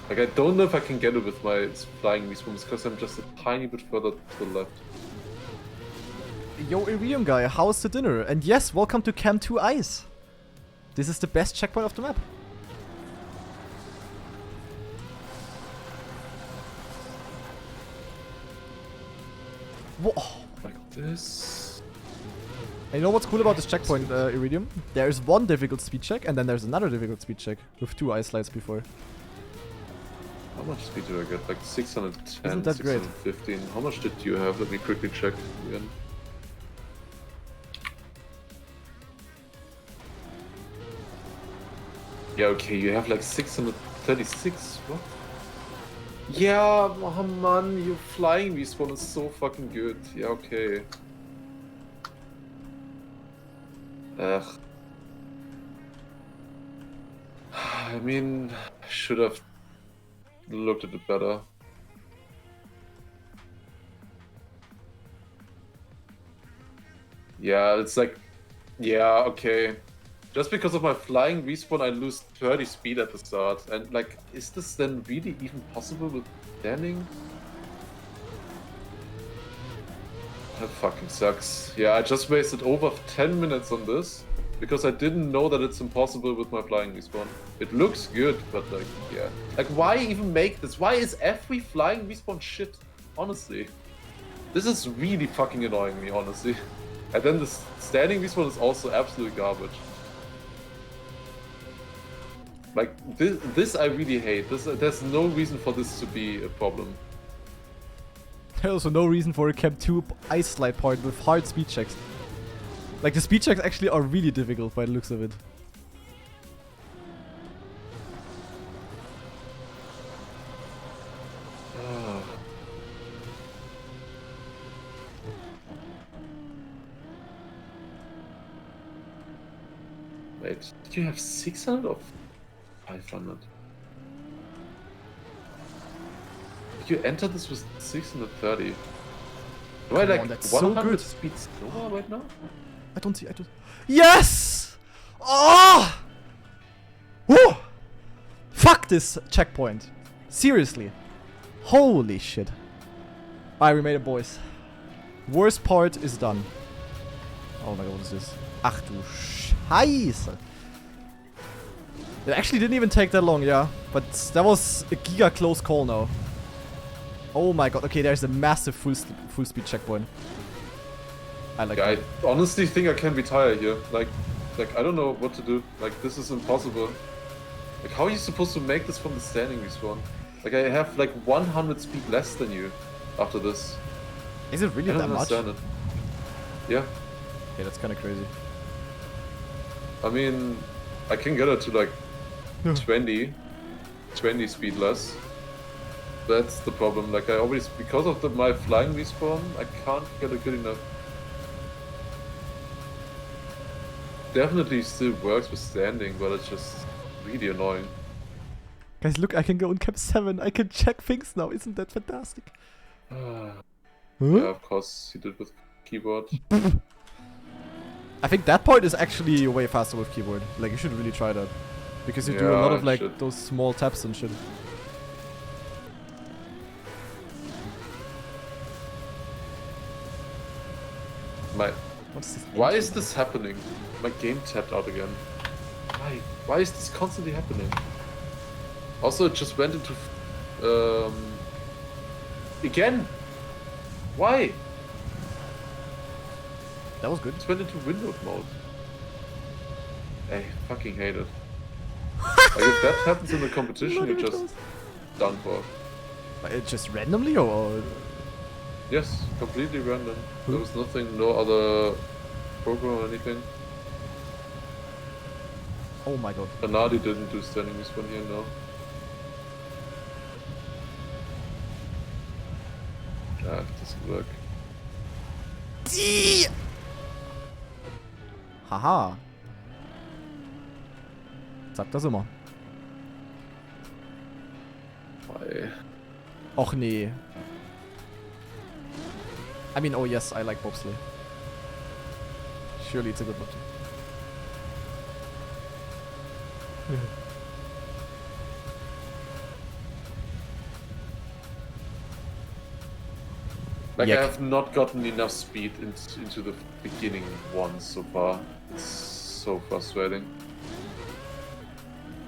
Like, I don't know if I can get it with my flying respawn because I'm just a tiny bit further to the left. Yo, Iridium guy, how's the dinner? And yes, welcome to Cam 2 Ice. This is the best checkpoint of the map. Whoa. Like this. And you know what's cool about this checkpoint, Iridium? There's one difficult speed check, and then there's another difficult speed check with 2 ice slides before. How much speed did I get? Like 610, Isn't that great? 615. How much did you have? Let me quickly check again. Yeah, okay, you have like 636. What? Yeah, oh man, your flying respawn is so fucking good. Yeah, okay. Ugh. I mean, I should have looked at it better. Yeah, it's like, yeah, okay. Just because of my flying respawn, I lose 30 speed at the start. And like, is this then really even possible with standing? That fucking sucks. Yeah, I just wasted over 10 minutes on this because I didn't know that it's impossible with my flying respawn. It looks good, but like, yeah. Like, why even make this? Why is every flying respawn shit? Honestly. This is really fucking annoying me, honestly. And then the standing respawn is also absolute garbage. Like, this I really hate. There's no reason for this to be a problem. There's also no reason for a Cam 2 ice slide point with hard speed checks. Like, the speed checks actually are really difficult by the looks of it. Wait, did you have 600 or 500? Did you enter this with 630? Do I like that's 100 so good. speed slower right now? I don't see. Yes! Oh! Woo! Fuck this checkpoint. Seriously. Holy shit. Alright, we made it, boys. Worst part is done. Oh my god, what is this? Ach du Scheiße. It actually didn't even take that long, yeah. But that was a giga close call now. Oh my god, okay, there's a massive full speed checkpoint. I like that. I honestly think I can retire here. Like I don't know what to do. Like, this is impossible. Like, how are you supposed to make this from the standing respawn? Like, I have like 100 speed less than you after this. Is it really I don't that much? understand it. Yeah. Okay, that's kind of crazy. I mean, I can get it to like 20 speed less. That's the problem. Like, I always, because of my flying respawn, I can't get it good enough. Definitely still works with standing, but it's just really annoying. Guys, look, I can go in Camp 7. I can check things now. Isn't that fantastic? Yeah, of course, you did with keyboard. I think that point is actually way faster with keyboard. Like, you should really try that. Because you do a lot of, like, those small taps and shit. Why is this happening? My game tapped out again. Why? Why is this constantly happening? Also, it just went into... again! Why? That was good. It went into windowed mode. I fucking hate it. Like, if that happens in the competition, you're just done for. It's just randomly, or...? Yes, completely random. There was nothing, no other program or anything. Oh my god. Anadi didn't do standing respawn here, no. Ah, it doesn't work. Haha. Sagt das immer. Why? Och nee. I mean, oh yes, I like bobsleigh. Surely it's a good option. Like, Yeah. I have not gotten enough speed into the beginning one so far. It's so frustrating.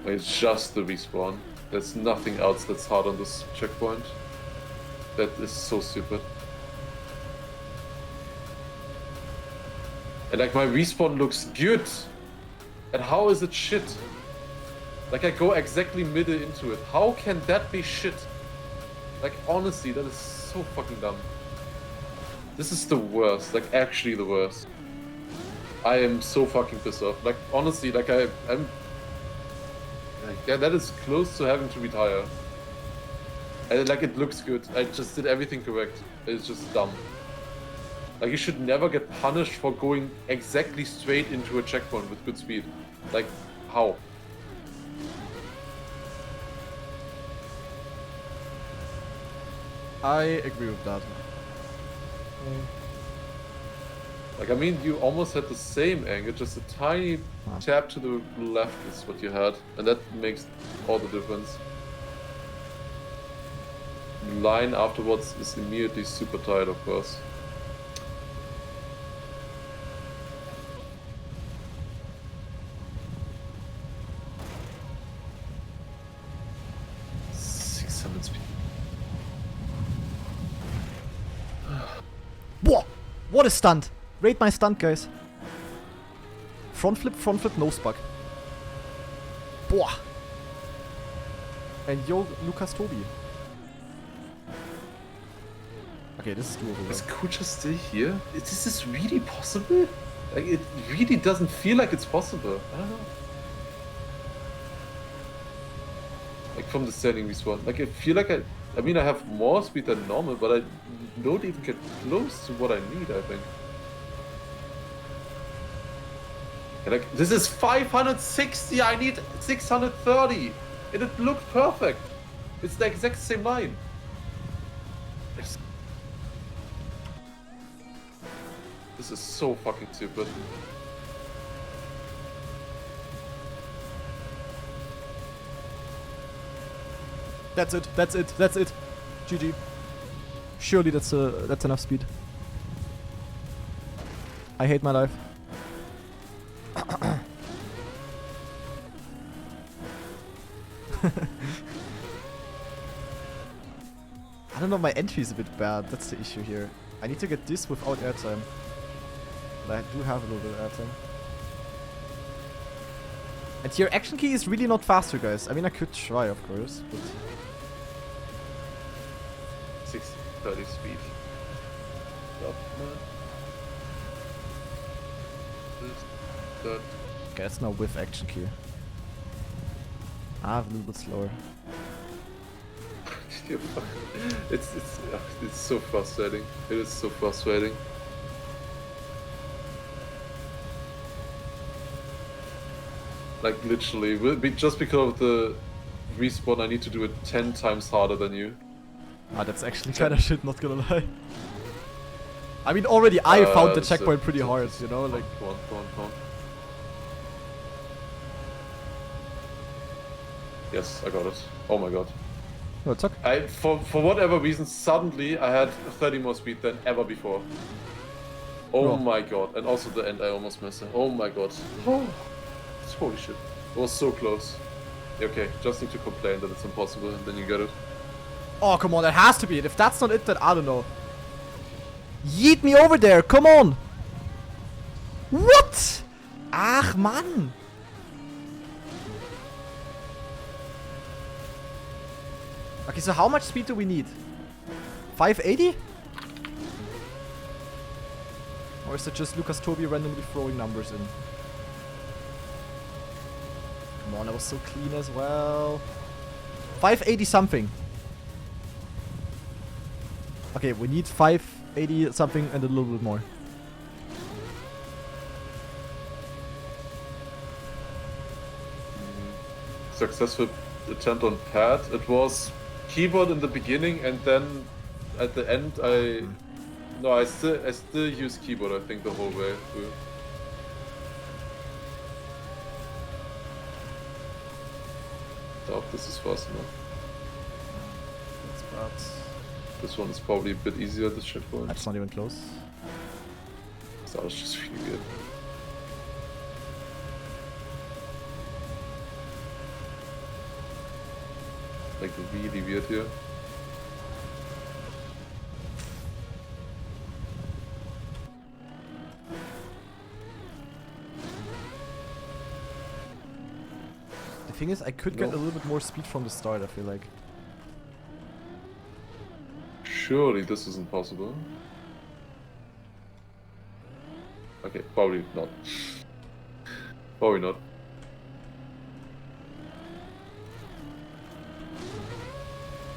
Like, it's just the respawn. There's nothing else that's hard on this checkpoint. That is so stupid. And like, my respawn looks good. And how is it shit? Like, I go exactly middle into it. How can that be shit? Like, honestly, that is so fucking dumb. This is the worst. Like, actually the worst. I am so fucking pissed off. Like, honestly, like, I'm... Like, yeah, that is close to having to retire. And, like, it looks good. I just did everything correct. It's just dumb. Like, you should never get punished for going exactly straight into a checkpoint with good speed. Like, how? I agree with that. Like, I mean, you almost had the same angle, just a tiny tap to the left is what you had. And that makes all the difference. The line afterwards is immediately super tight, of course. Whoa! What a stunt! Rate my stunt, guys. Front flip, nose bug. Boah! And yo, Lucas Tobi. Okay, this is doable. Is Kucha still here? Is this really possible? Like, it really doesn't feel like it's possible. I don't know. Like, from the setting respawn. Like, I feel like I mean, I have more speed than normal, but I don't even get close to what I need, I think. And like, this is 560, I need 630! And it looked perfect! It's the exact same line. This is so fucking stupid. That's it. GG. Surely that's enough speed. I hate my life. I don't know, my entry is a bit bad. That's the issue here. I need to get this without airtime. But I do have a little bit of airtime. And here, action key is really not faster, guys. I mean, I could try, of course, but... 630 speed. Okay, that's now with action key. Ah, a little bit slower. It's so frustrating. It is so frustrating. Like, literally, just because of the respawn, I need to do it 10 times harder than you. Ah, that's actually kinda shit, not gonna lie. I mean, already I found the checkpoint pretty hard, you know, like... Come on. Yes, I got it. Oh my god. No, it's okay. For whatever reason, suddenly I had 30 more speed than ever before. Oh my god. And also the end, I almost missed it. Oh my god. Oh. Holy shit. It was so close. Okay, just need to complain that it's impossible and then you get it. Oh, come on, that has to be it. If that's not it, then I don't know. Yeet me over there, come on! What? Ach, Mann! Okay, so how much speed do we need? 580? Or is it just Lucas Tobi randomly throwing numbers in? Come on, that was so clean as well. 580 something. Okay, we need 580 something and a little bit more. Successful attempt on pad. It was keyboard in the beginning and then at the end I still use keyboard, I think, the whole way through. Doubt this is fast enough. That's bad. This one is probably a bit easier, this checkpoint. That's not even close. That was just really weird. Like really weird here. The thing is, I could get a little bit more speed from the start, I feel like. Surely this isn't possible. Okay, probably not. Probably not.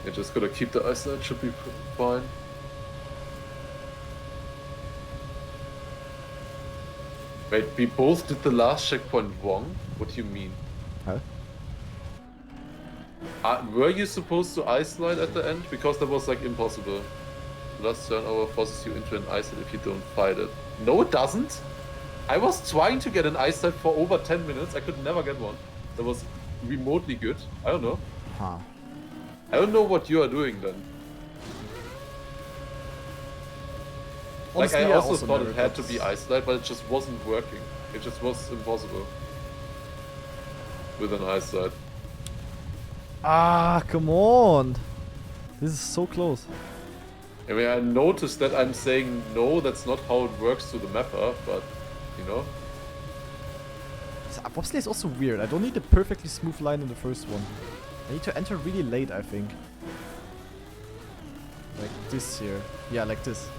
You're just gonna keep the ice, that should be fine. Wait, we both did the last checkpoint wrong? What do you mean? Huh? Were you supposed to ice slide at the end? Because that was like impossible. The last turnover forces you into an ice slide if you don't fight it. No, it doesn't. I was trying to get an ice slide for over 10 minutes. I could never get one. That was remotely good. I don't know. Huh. I don't know what you are doing then. Honestly, like I also thought never it had got- to be ice slide, but it just wasn't working. It just was impossible with an ice slide. Ah, come on! This is so close. I mean, I noticed that I'm saying no, that's not how it works to the mapper, but you know. Bobsleigh is also weird. I don't need a perfectly smooth line in the first one. I need to enter really late, I think. Like this here. Yeah, like this.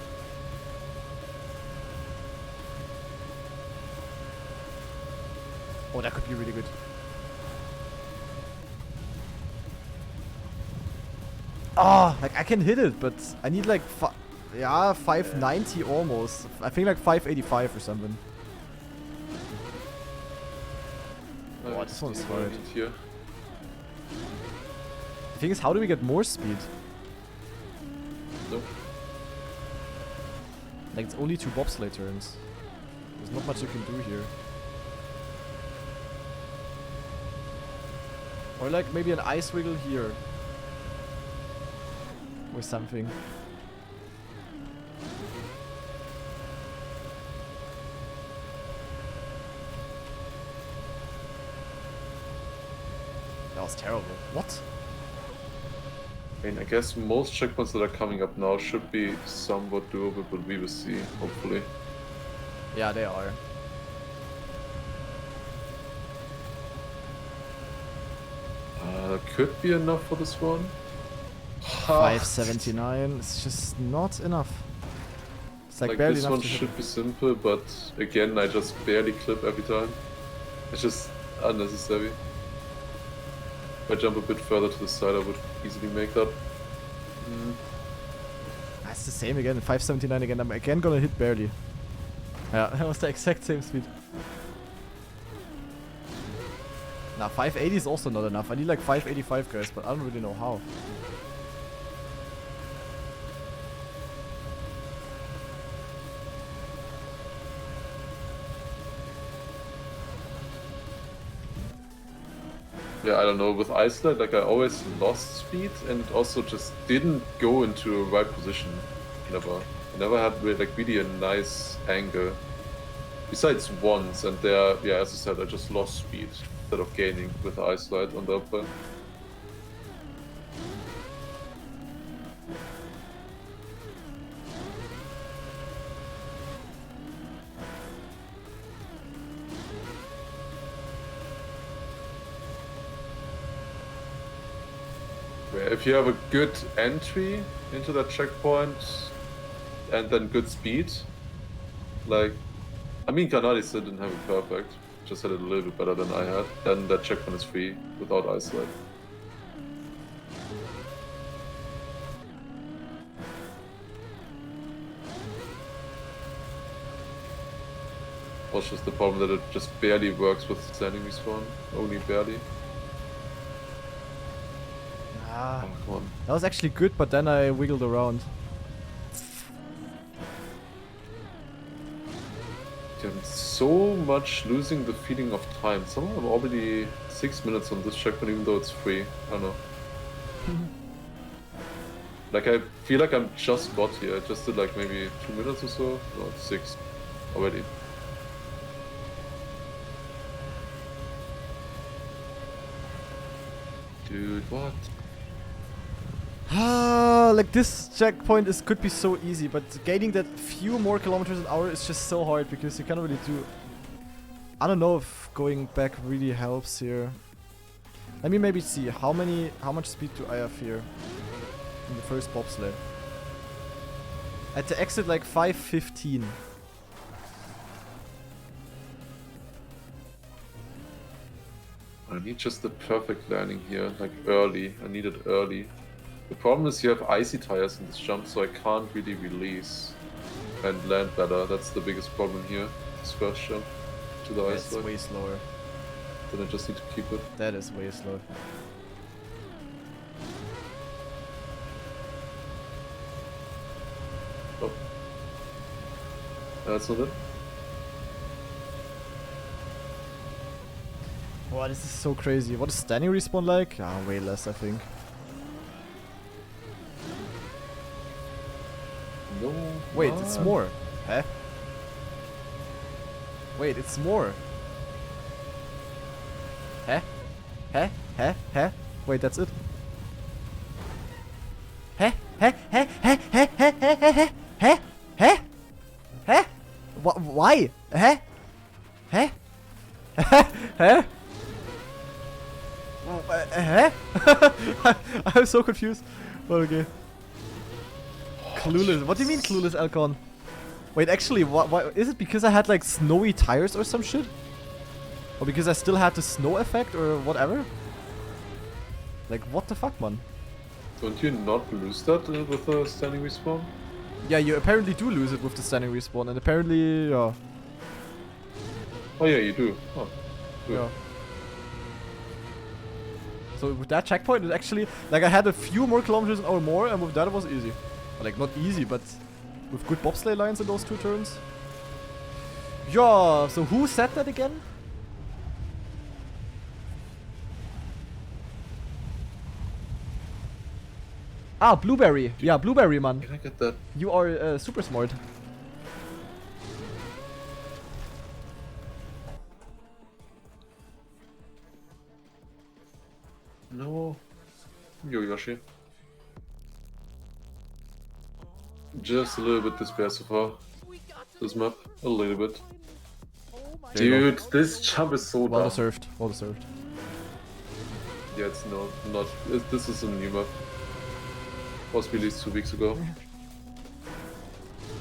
Oh, that could be really good. Ah, like I can hit it, but I need like 590 almost. I think like 585 or something. Oh, this one's hard. Here. The thing is, how do we get more speed? No. Like it's only 2 bobsleigh turns. There's not much you can do here. Or like maybe an ice wiggle here. Or something. That was terrible. What? I mean, I guess most checkpoints that are coming up now should be somewhat doable, but we will see, hopefully. Yeah, they are. Could be enough for this one. 579. It's just not enough. It's like barely this enough one to hit. should be simple, but again, I just barely clip every time. It's just unnecessary. If I jump a bit further to the side, I would easily make that. It's the same again. 579 again. I'm again gonna hit barely. Yeah, that was the exact same speed. Now 580 is also not enough. I need like 585 guys, but I don't really know how. Yeah, I don't know. With Iceland, like I always lost speed, and it also just didn't go into a right position. Never. I never had really a nice angle. Besides once, and there, yeah, as I said, I just lost speed instead of gaining with the ice slide on the upper. If you have a good entry into that checkpoint and then good speed, like, I mean, Kanadi still didn't have it perfect, just had it a little bit better than I had, then that checkpoint is free without ice slide. Was just the problem that it just barely works with standing respawn, only barely. Ah, Oh, come on. that was actually good, but then I wiggled around. I'm so much losing the feeling of time. Somehow I'm already 6 minutes on this checkpoint, even though it's free. I don't know. Like, I feel like I'm just got here. I just did like maybe 2 minutes or so. No, it's 6 already. Dude, what? Like this checkpoint could be so easy, but gaining that few more kilometers an hour is just so hard because you can't really do. I don't know if going back really helps here. Let me maybe see how much speed do I have here in the first bobsleigh. At the exit, like 5:15. I need just the perfect landing here, like early. I need it early. The problem is you have icy tires in this jump, so I can't really release and land better. That's the biggest problem here. This first jump to the ice. That's way slower. Then I just need to keep it. That is way slow. Oh. That's not it. Wow, this is so crazy. What is standing respawn like? Ah, way less, I think. No. Wait, it's more. Huh? Wait, it's more. Huh? Huh? Huh? Huh? Wait, that's it. Huh? Huh? Huh? Huh? Huh? Huh? Huh? Huh? Huh? Huh? Why? Huh? Huh? Huh? Huh? I'm so confused. But okay. Clueless. What do you mean clueless, Alcon? Wait, actually, what is it because I had like snowy tires or some shit? Or because I still had the snow effect or whatever? Like, what the fuck, man? Don't you not lose that with a standing respawn? Yeah, you apparently do lose it with the standing respawn, and apparently, yeah. Oh yeah, you do. Oh, good. Yeah. So with that checkpoint, it actually, like I had a few more kilometers an hour more, and with that it was easy. Like, not easy, but with good bobsleigh lines in those 2 turns. Yeah, so who said that again? Ah, Blueberry. Yeah, Blueberry, man. Can I get that? You are super smart. No. Yo, Yoshi. Just a little bit despair so far. This map. A little bit. Dude, this jump is so Well dumb. deserved. Well deserved. Yeah, it's not. This is a new map. Was released 2 weeks ago.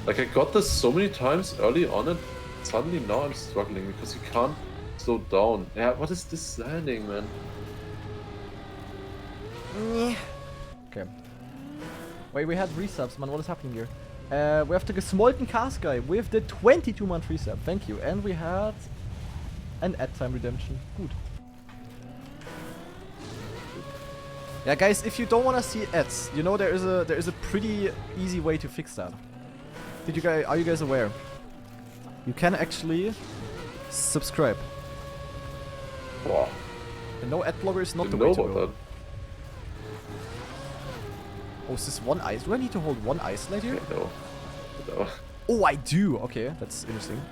Like, I got this so many times early on, and suddenly now I'm struggling because you can't slow down. Yeah, what is this landing, man? Okay. Wait, we had resubs, man. What is happening here? We have the Gesmolten Cast guy with the 22-month resub. Thank you. And we had an ad time redemption. Good. Yeah, guys, if you don't want to see ads, you know there is a pretty easy way to fix that. Are you guys aware? You can actually subscribe. Wow. And no ad blocker is not the Didn't way know to about go. that. Oh, is this one ice? Do I need to hold one ice slide here? No. No. Oh, I do. Okay, that's interesting.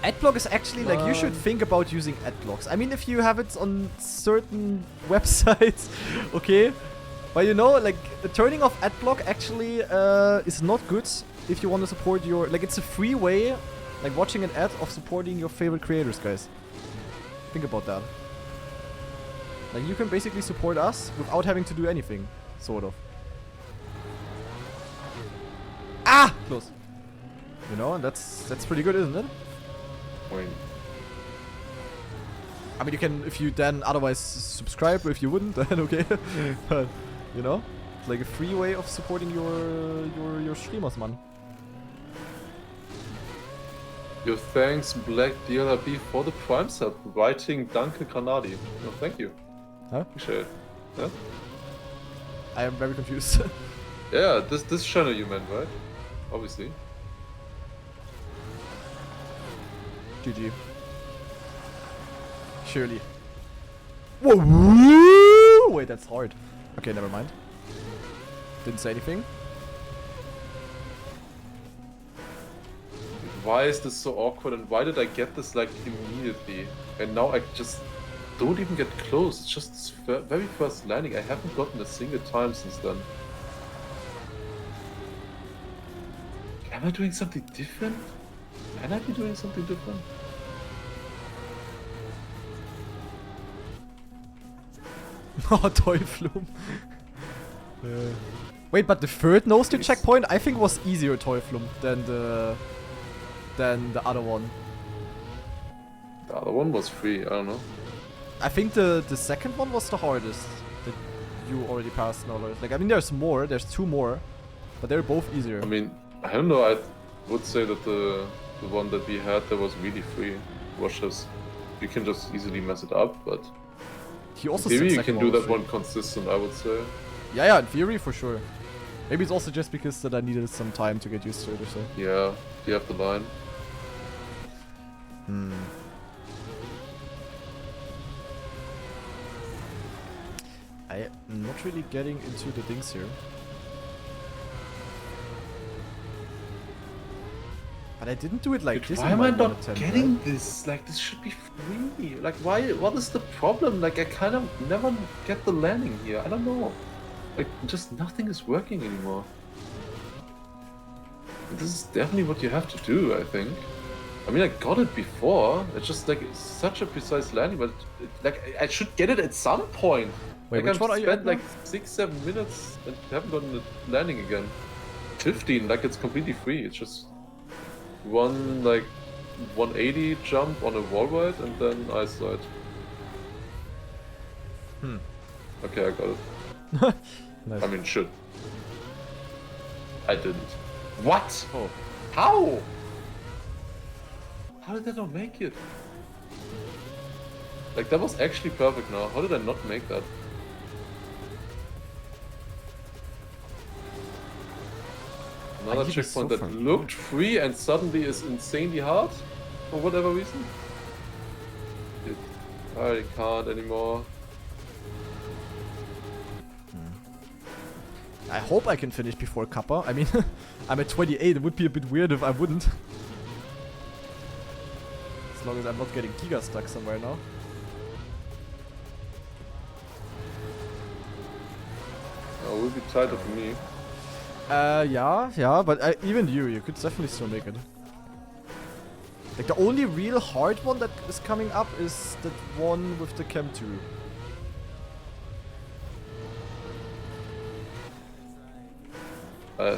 Adblock is actually like you should think about using adblocks. I mean, if you have it on certain websites, okay. But you know, like turning off adblock actually is not good if you want to support your. Like, it's a free way, like watching an ad of supporting your favorite creators, guys. Think about that. Like, you can basically support us without having to do anything, sort of. Ah, close. You know, and that's pretty good, isn't it? I mean, you can, if you then otherwise subscribe, or if you wouldn't, then okay. But, you know, it's like a free way of supporting your streamers, man. Yo, thanks Black DLRB for the Prime sub, writing Danke Granadi. No, thank you. Huh? Appreciate it. Yeah? I am very confused. Yeah, this channel you meant, right? Obviously. GG. Surely. Whoa! Wait, that's hard. Okay, never mind. Didn't say anything. Why is this so awkward and why did I get this like immediately? And now I just don't even get close. It's just this very first landing. I haven't gotten a single time since then. Am I doing something different? Can I be doing something different? Oh, Teuflum. Wait, but the third nose-to checkpoint I think was easier Teuflum than the other one. The other one was free, I don't know. I think the second one was the hardest that you already passed now, Lars. Like, I mean, there's more, there's 2 more, but they're both easier. I mean, I don't know, I would say that the one that we had that was really free. It was just, you can just easily mess it up, but He also maybe said you can second do was that free. one consistent, I would say. Yeah, in theory, for sure. Maybe it's also just because that I needed some time to get used to it or so. Yeah, you have the line. I am not really getting into the things here. But I didn't do it like Dude, this. why in am my I not 110, getting right? this? Like, this should be free. Like, why? What is the problem? Like, I kind of never get the landing here. I don't know. Like, just nothing is working anymore. This is definitely what you have to do, I think. I mean, I got it before. It's just like it's such a precise landing, but like I should get it at some point. Wait, like which one are you spent at like now? 6-7 minutes and haven't gotten the landing again. 15, like it's completely free. It's just one like 180 jump on a wall ride and then ice slide. Okay, I got it. Nice. I mean, should. I didn't. What? Oh. How? How did I not make it? Like, that was actually perfect now. How did I not make that? Another I think it's checkpoint so that far. looked free and suddenly is insanely hard for whatever reason. Dude, I can't anymore. I hope I can finish before Kappa. I mean, I'm at 28. It would be a bit weird if I wouldn't. As long as I'm not getting Giga stuck somewhere now. Oh, it will be tighter for me. Yeah, but even you could definitely still make it. Like, the only real hard one that is coming up is that one with the Chem 2. I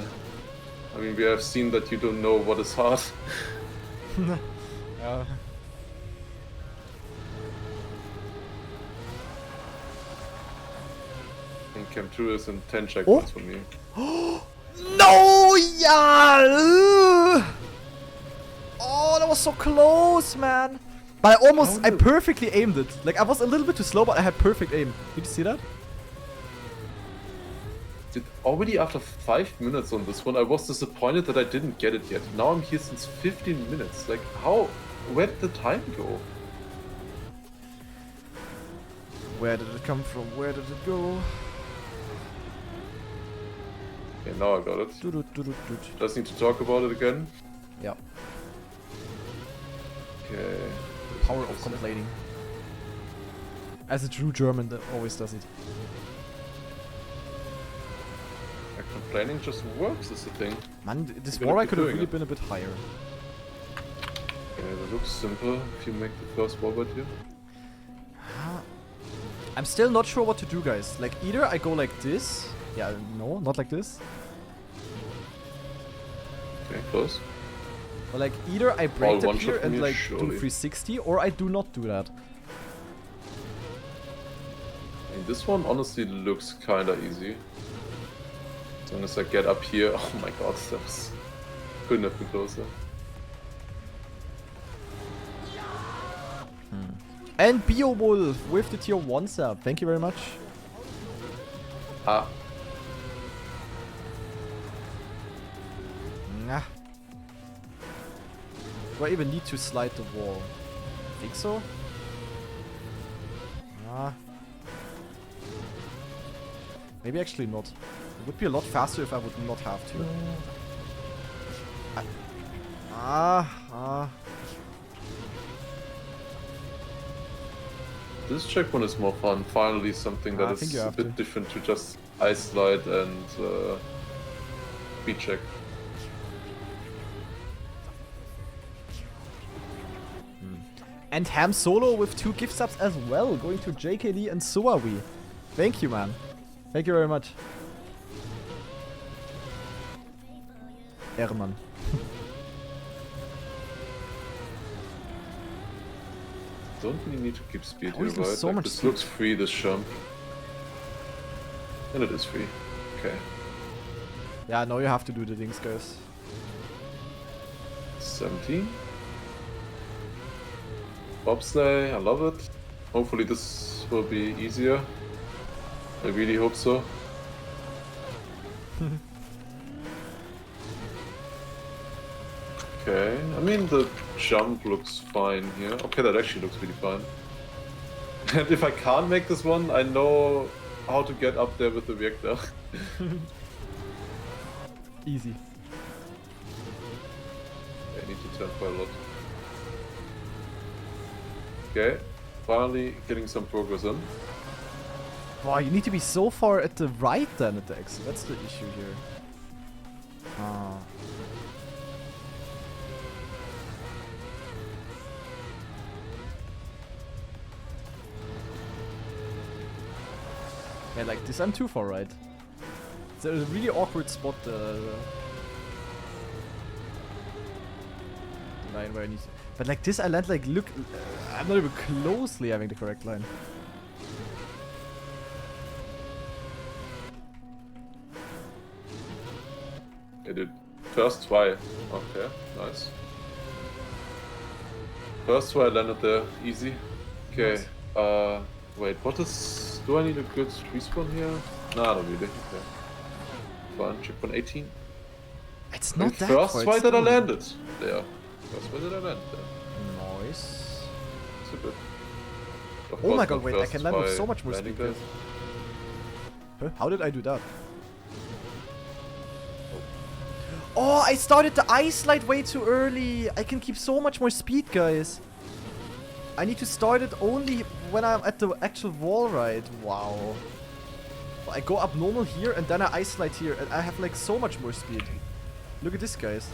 mean, we have seen that you don't know what is hard. And Cam 2 is in 10 checkpoints for me. No, yeah! Oh, that was so close, man. But I perfectly aimed it. Like, I was a little bit too slow, but I had perfect aim. Did you see that? Dude, already after 5 minutes on this one, I was disappointed that I didn't get it yet. Now I'm here since 15 minutes. Like, how? Where did the time go? Where did it come from? Where did it go? Okay, now I got it. Just need to talk about it again. Yeah. Okay. Power of complaining. As a true German that always does it. Like, complaining just works is the thing. Man, this You're gonna war I keep could have doing really it. been a bit higher. Okay, that looks simple if you make the first wallbird here. I'm still not sure what to do, guys. Like, either I go like this. Yeah, no, not like this. Okay, close. Or like, either I break that one here shot from and you, like surely. do 360, or I do not do that. I mean, this one honestly looks kinda easy. As long as I get up here. Oh my god, steps. Couldn't have been closer. And Beowulf with the tier 1 sub. Thank you very much. Ah, Nah. Do I even need to slide the wall? Think so? Maybe actually not. It would be a lot faster if I would not have to. This checkpoint is more fun. Finally, something that is a bit different to just ice slide and speed check. And Ham Solo with 2 gift subs as well, going to JK Lee and so are we. Thank you, man. Thank you very much. Ehrenmann. Don't really need to keep speed here, right? So like much this speed. looks free, this jump. And it is free. Okay. Yeah, now you have to do the things, guys. 17. Bobsleigh, I love it. Hopefully this will be easier. I really hope so. Okay, I mean the jump looks fine here. Okay, that actually looks really fine. And if I can't make this one, I know how to get up there with the reactor. Easy. I need to turn quite a lot. Okay, finally getting some progress in. Wow, you need to be so far at the right then at the exit. That's the issue here. Yeah, like this I'm too far right. It's a really awkward spot, the line where I need to... But like this I land like, look, I'm not even closely having the correct line. I did first try. Okay, nice. First try landed there, easy. Okay, Nice. Wait, what is... Do I need a good respawn here? Nah, not really. Okay. Fine, checkpoint 18. It's not that first far, try it's that I still- landed there. First try that I landed there. Nice. It's a bit... Of Oh course, my god, wait, I first can land with try so much more landing speed, there. guys. Huh? How did I do that? Oh, I started the ice slide way too early. I can keep so much more speed, guys. I need to start it only when I'm at the actual wall ride. Wow. I go up normal here and then I ice slide here and I have like so much more speed. Look at this, guys.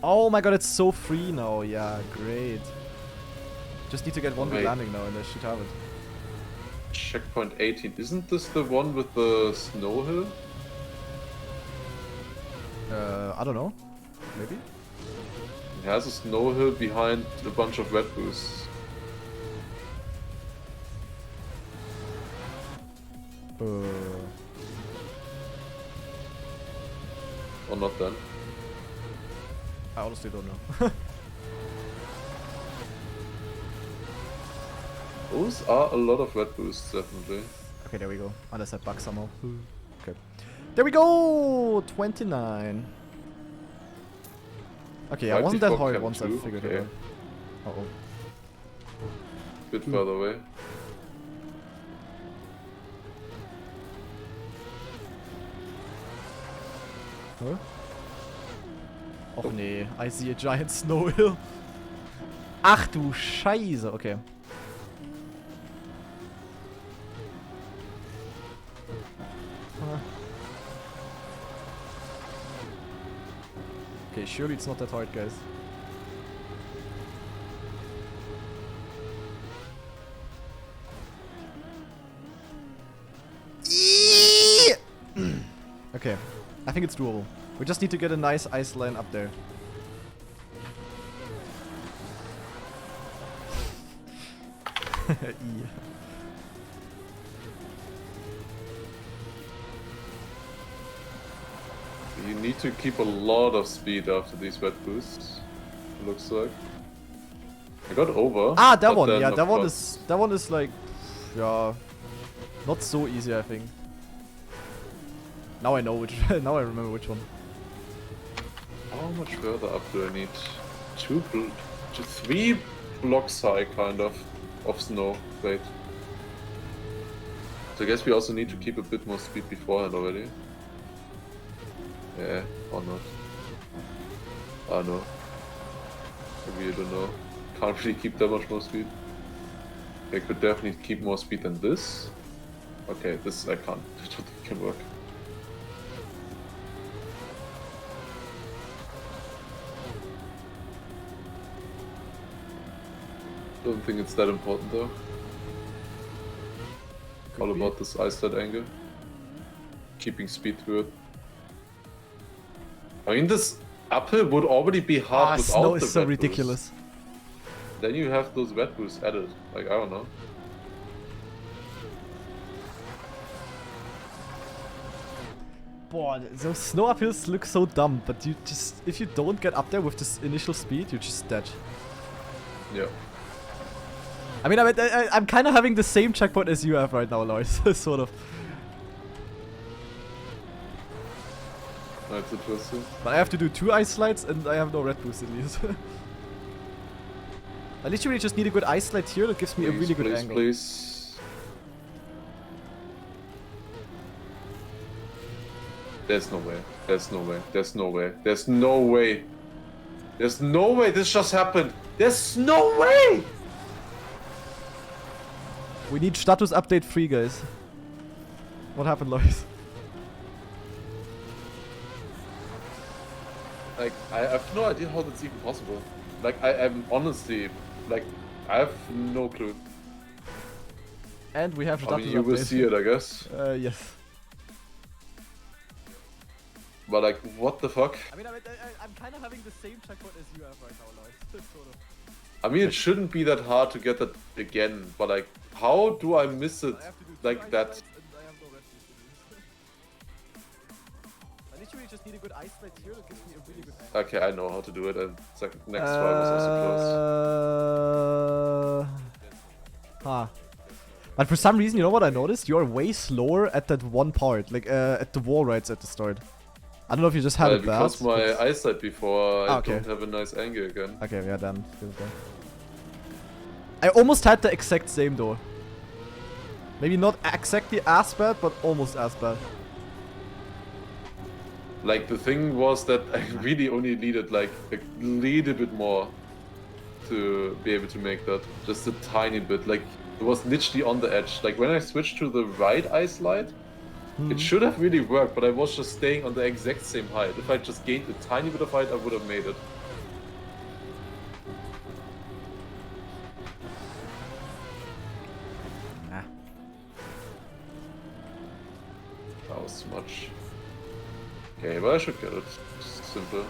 Oh my god, it's so free now. Yeah, great. Just need to get one good Wait. landing now and I should have it. Checkpoint 18. Isn't this the one with the snow hill? I don't know. Maybe? It has a snow hill behind a bunch of red boosts. Or not then. I honestly don't know. Those are a lot of red boosts, definitely. Okay, there we go. Unless I bug somehow. Okay. There we go! 29. Okay, yeah, Right wasn't that before hard Camp once I 2, figured okay. it out. Uh-oh. Bit further away. Huh? Och nee, I see a giant snow hill. Ach du Scheiße, okay. Okay, surely it's not that hard, guys. Okay, I think it's doable. We just need to get a nice ice line up there. E. You need to keep a lot of speed after these red boosts. It looks like. I got over. Ah, that but one. then, Yeah, of that course- one is like, yeah, not so easy, I think. Now I know which. Now I remember which one. How much further up do I need? 3 blocks high, kind of snow. Wait. So I guess we also need to keep a bit more speed beforehand already. Yeah, or not. I know. Maybe I don't know. Can't really keep that much more speed. I could definitely keep more speed than this. Okay, this I can't. I don't think it can work. Don't think it's that important though. All about this ice slide angle. Keeping speed through it. I mean, this uphill would already be hard without snow the is so wet ridiculous. boost. Then you have those wet boosts added. Like, I don't know. Boah, those snow uphills look so dumb, but you just, if you don't get up there with this initial speed, you're just dead. Yeah. I mean, I'm kind of having the same checkpoint as you have right now, Lars, sort of. That's interesting. But I have to do 2 ice slides and I have no red boost at least. I literally just need a good ice slide here that gives me a really good angle. Please. There's no way. There's no way. There's no way. There's no way. There's no way this just happened. There's no way! We need status update 3, guys. What happened, Lars? Like, I have no idea how that's even possible. Like, I'm honestly, like, I have no clue. And we have I status mean, you will update. see it, I guess. Yes. But like, what the fuck? I mean, I'm kind of having the same checkpoint as you have right now, Lars. Sort of. I mean, it shouldn't be that hard to get that again, but like, how do I miss it like that? I literally just need a good ice slide here that gives me a really good angle. Okay, I know how to do it, and next try was also close. Huh. But for some reason, you know what I noticed? You're way slower at that one part, like at the wall rides at the start. I don't know if you just had it bad. Because my eyesight before, I okay. don't have a nice angle again. Okay, yeah, then. I almost had the exact same though. Maybe not exactly as bad, but almost as bad. Like, the thing was that I really only needed like a little bit more to be able to make that. Just a tiny bit. Like, it was literally on the edge. Like, when I switched to the right eye slide, it should have really worked, but I was just staying on the exact same height. If I just gained a tiny bit of height, I would have made it. Nah. That was too much. Okay, but I should get it. Just simple.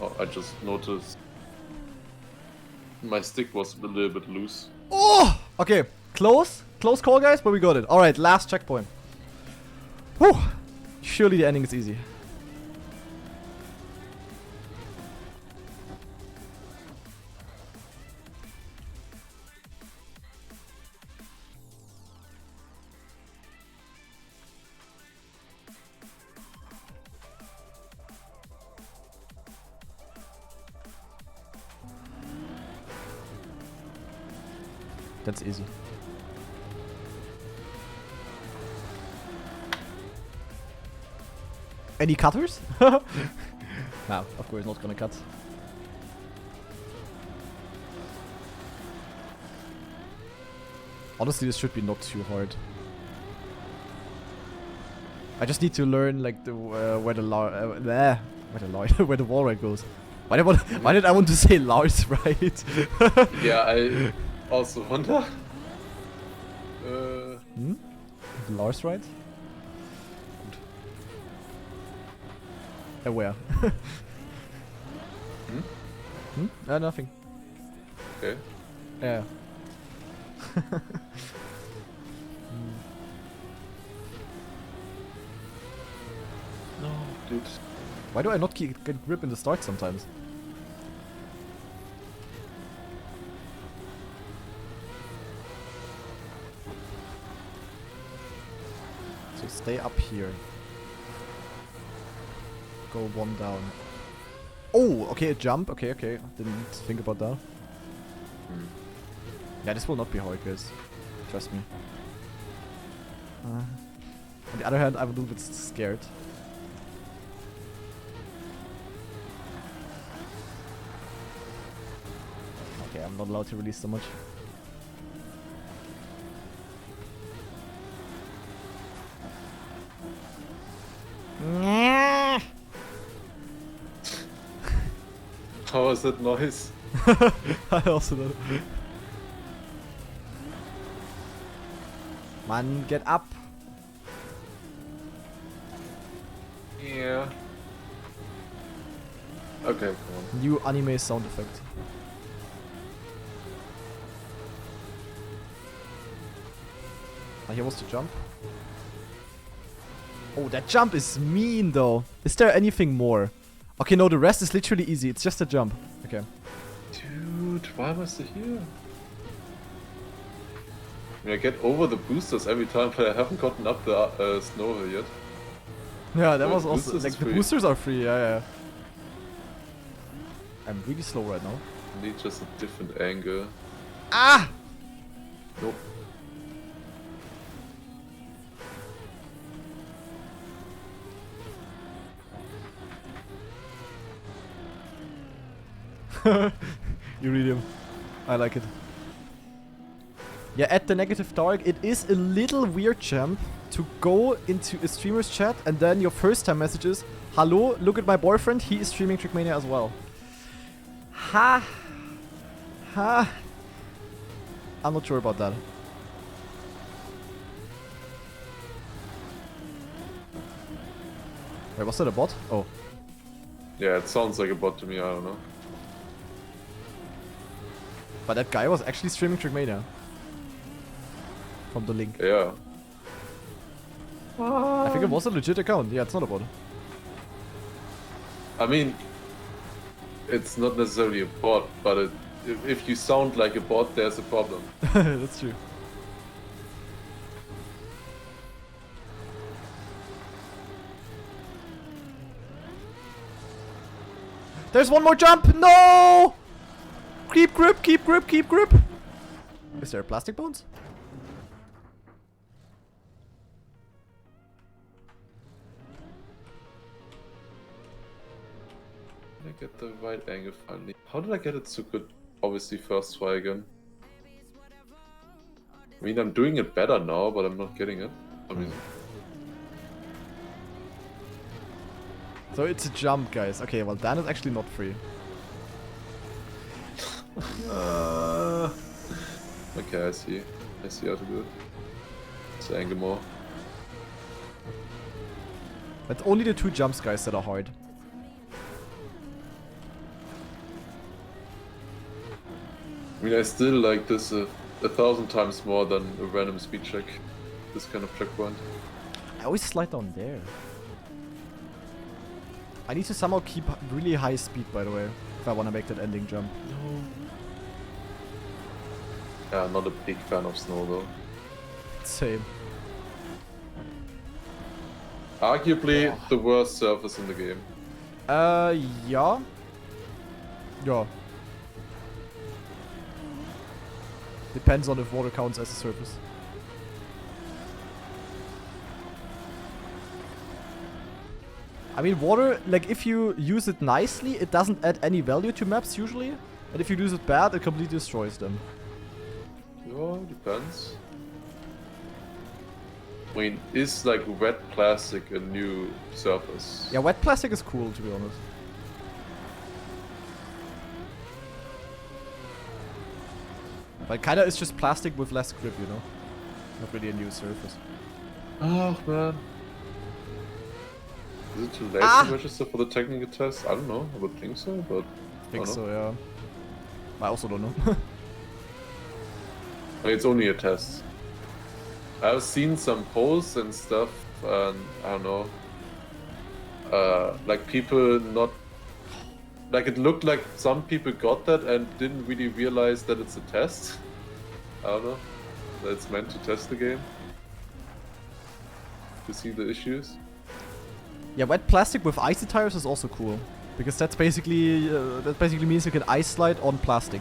Oh, I just noticed my stick was a little bit loose. Oh! Okay, close call, guys, but we got it. Alright, last checkpoint. Whew! Surely the ending is easy. That's easy. Any cutters? No, of course not gonna cut. Honestly, this should be not too hard. I just need to learn like the where the where the wall ride goes. Why did I want to say Lars, right? Yeah, I also wonder. Lars ride? Where? Nothing. Okay. Yeah. No, dude. Why do I not get grip in the start sometimes? So stay up here. Go one down. Oh, okay, a jump. Okay. Didn't think about that. Yeah, this will not be hard, guys. Trust me. On the other hand, I'm a little bit scared. Okay, I'm not allowed to release so much. How was that noise? I also don't. Man, get up. Yeah. Okay, come on. New anime sound effect. Here was the jump. Oh, that jump is mean though. Is there anything more? Okay, no, the rest is literally easy. It's just a jump. Okay. Dude, why was it here? I mean, I get over the boosters every time, but I haven't gotten up the snow hill yet. Yeah, that Oh, was also boosters like is the free. boosters are free. Yeah. I'm really slow right now. I need just a different angle. Ah! Nope. You read him. I like it. Yeah, at the negative dark, it is a little weird jump to go into a streamer's chat and then your first time message is, hello, look at my boyfriend, he is streaming TrackMania as well. Ha! Ha! I'm not sure about that. Wait, was that a bot? Oh. Yeah, it sounds like a bot to me, I don't know. But that guy was actually streaming TrackMania. From the link. Yeah. I think it was a legit account. Yeah, it's not a bot. I mean, it's not necessarily a bot, but if you sound like a bot, there's a problem. That's true. There's one more jump! No! Keep grip, keep grip, keep grip! Is there plastic bones? Did I get the right angle finally? How did I get it so good? Obviously, first try again. I mean, I'm doing it better now, but I'm not getting it. I mean, So it's a jump, guys. Okay, well, Dan is actually not free. okay, I see. I see how to do it. Let's angle more. It's only the two jumps, guys, that are hard. I mean, I still like this a 1,000 times more than a random speed check. This kind of checkpoint. I always slide down there. I need to somehow keep really high speed, by the way, if I want to make that ending jump. No. Yeah, not a big fan of snow though. Same. Arguably the worst surface in the game. Yeah. Yeah. Depends on if water counts as a surface. I mean, water, like, if you use it nicely, it doesn't add any value to maps usually. And if you use it bad, it completely destroys them. Yeah, depends. I mean, is like wet plastic a new surface? Yeah, wet plastic is cool, to be honest. But kinda it's just plastic with less grip, you know? Not really a new surface. Oh man. Is it too late to register for the technical test? I don't know, I would think so, but... I think so, yeah. I also don't know. I mean, it's only a test. I've seen some posts and stuff, and I don't know. Like people not... Like it looked like some people got that and didn't really realize that it's a test. I don't know. That it's meant to test the game. To see the issues. Yeah, wet plastic with icy tires is also cool. Because that basically means you can ice slide on plastic.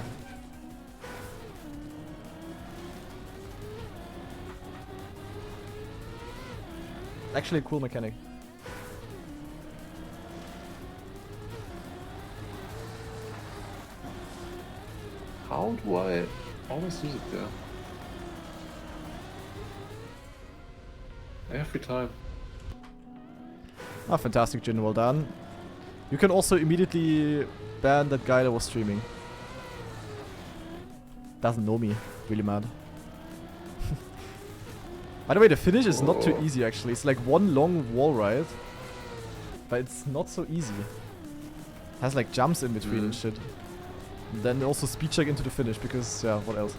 Actually a cool mechanic. How do I always use it there? Every time. Ah, fantastic, Jin. Well done. You can also immediately ban that guy that was streaming. Doesn't know me. Really mad. By the way, the finish is not too easy actually. It's like one long wall ride. But it's not so easy. Has like jumps in between and shit. And then also speed check into the finish because, yeah, what else?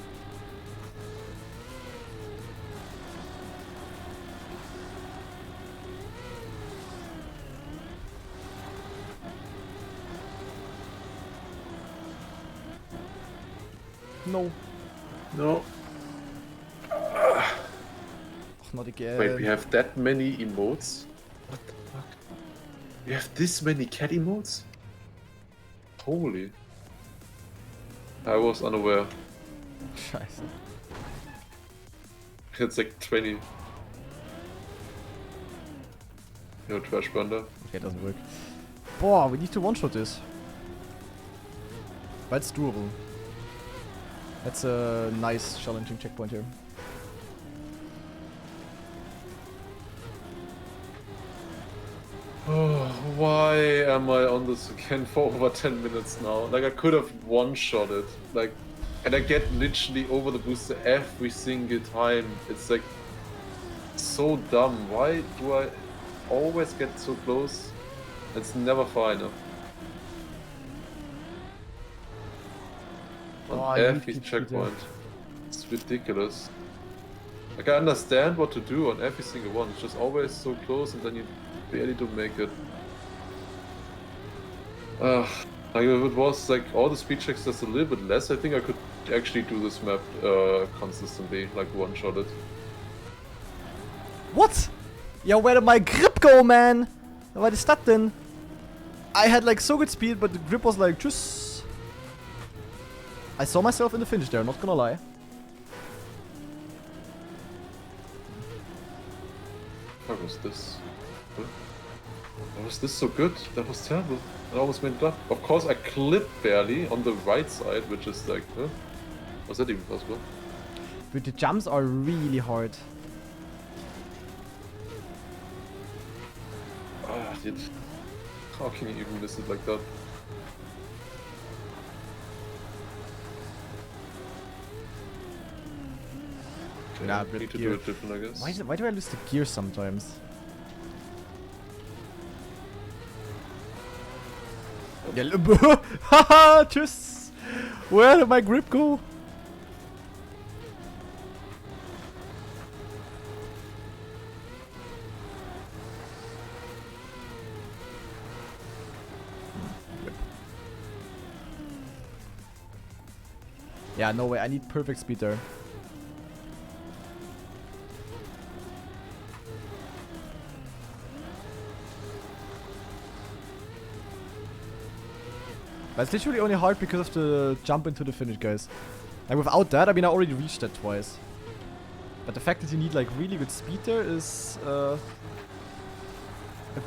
No. No. Oh, not again. Wait, we have that many emotes? What the fuck? We have this many cat emotes? Holy. I was unaware. Scheiße. It's like 20. No trash bundle. Okay, it doesn't work. Boah, we need to one-shot this. But it's doable. That's a nice, challenging checkpoint here. Oh, why am I on this again for over 10 minutes now? Like, I could have one-shot it. Like, and I get literally over the booster every single time. It's like so dumb. Why do I always get so close? It's never far enough. On every checkpoint. It's ridiculous. Like, I understand what to do on every single one. It's just always so close and then you barely do make it. Like if it was like all the speed checks just a little bit less, I think I could actually do this map consistently, like one-shot it. What? Yeah, where did my grip go, man? What is that then? I had like so good speed, but the grip was like just... I saw myself in the finish there, not gonna lie. How was this? Huh? How was this so good? That was terrible. I almost made it up. Of course, I clipped barely on the right side, which is like, huh? Was that even possible? But the jumps are really hard. Ah, dude. How can you even miss it like that? Okay, Nah, need to do it different, I guess. Why do I lose the gear sometimes? Yeah, haha, tschüss! Where did my grip go? Yeah, no way, I need perfect speed there. But it's literally only hard because of the jump into the finish, guys. Like without that, I mean, I already reached that twice. But the fact that you need like really good speed there is a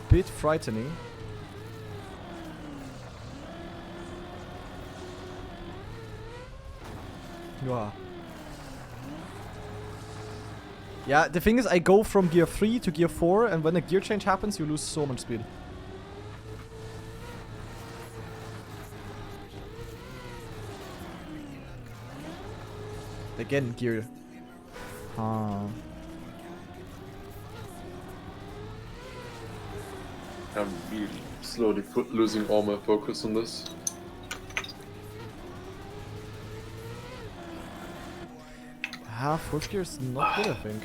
bit frightening. Yeah. Yeah, the thing is, I go from gear 3 to gear 4, and when a gear change happens, you lose so much speed. Again, gear. I'm really slowly losing all my focus on this. Fourth gear is not good, I think.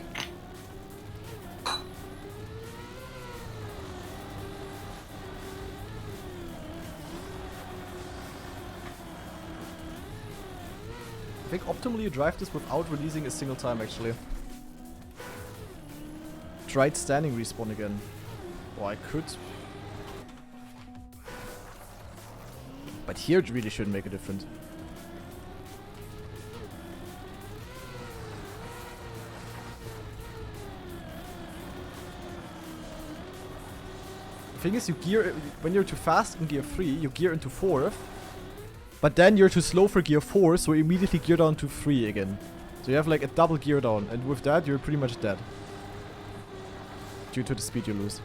I think optimally you drive this without releasing a single time, actually. Tried standing respawn again. Or I could. But here it really shouldn't make a difference. The thing is, you gear when you're too fast in gear 3, you gear into 4th. But then you're too slow for gear 4, so you immediately gear down to 3 again. So you have like a double gear down, and with that you're pretty much dead. Due to the speed you lose.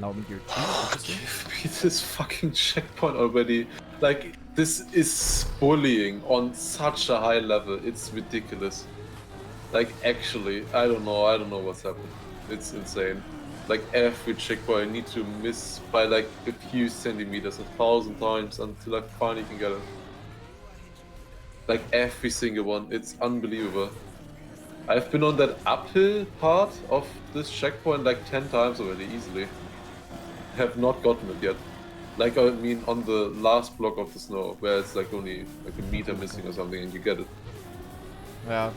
Now I'm gear 2. Give me this fucking checkpoint already. Like, this is bullying on such a high level. It's ridiculous. Like, actually, I don't know what's happened. It's insane. Like, every checkpoint I need to miss by like a few centimeters 1,000 times until I finally can get it. Like, every single one. It's unbelievable. I've been on that uphill part of this checkpoint like 10 times already, easily. Have not gotten it yet. Like, I mean, on the last block of the snow, where it's like only like a meter missing or something and you get it. Yeah.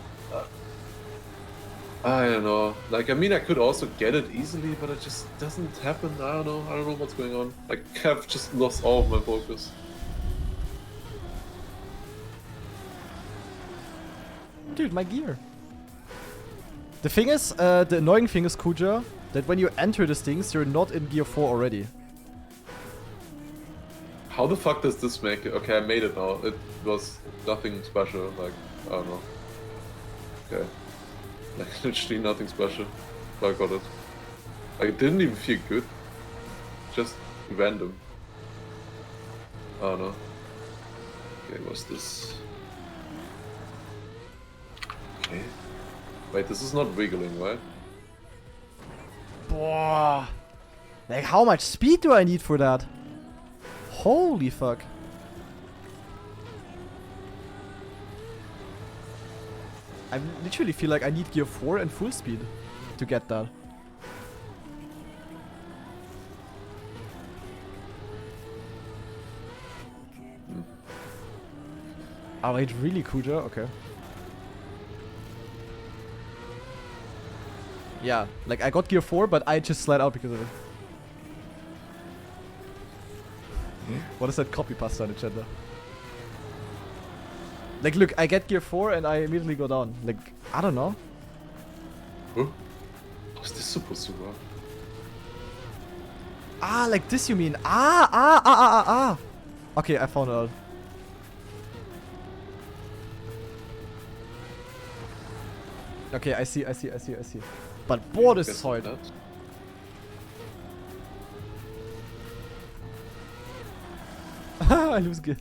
I don't know. Like, I mean, I could also get it easily, but it just doesn't happen. I don't know what's going on. Like, I've just lost all of my focus. Dude, my gear. The thing is, the annoying thing is, Kuja, that when you enter these things, you're not in gear 4 already. How the fuck does this make it? Okay, I made it now. It was nothing special. Like, I don't know. Okay. Like, literally nothing special. But I got it. Like, it didn't even feel good. Just random. I don't know. Okay, what's this? Okay. Wait, this is not wiggling, right? Boah. Like, how much speed do I need for that? Holy fuck. I literally feel like I need gear 4 and full speed to get that. Oh, wait, really, Kuja? Okay. Yeah, like I got gear 4, but I just slid out because of it. What is that copy pasta in the chat there? Like, look, I get gear 4 and I immediately go down. Like, I don't know. Huh? How's this supposed to work? Ah, like this you mean? Ah. Okay, I found it out. Okay, I see. But boah, this is hard. I lose gear.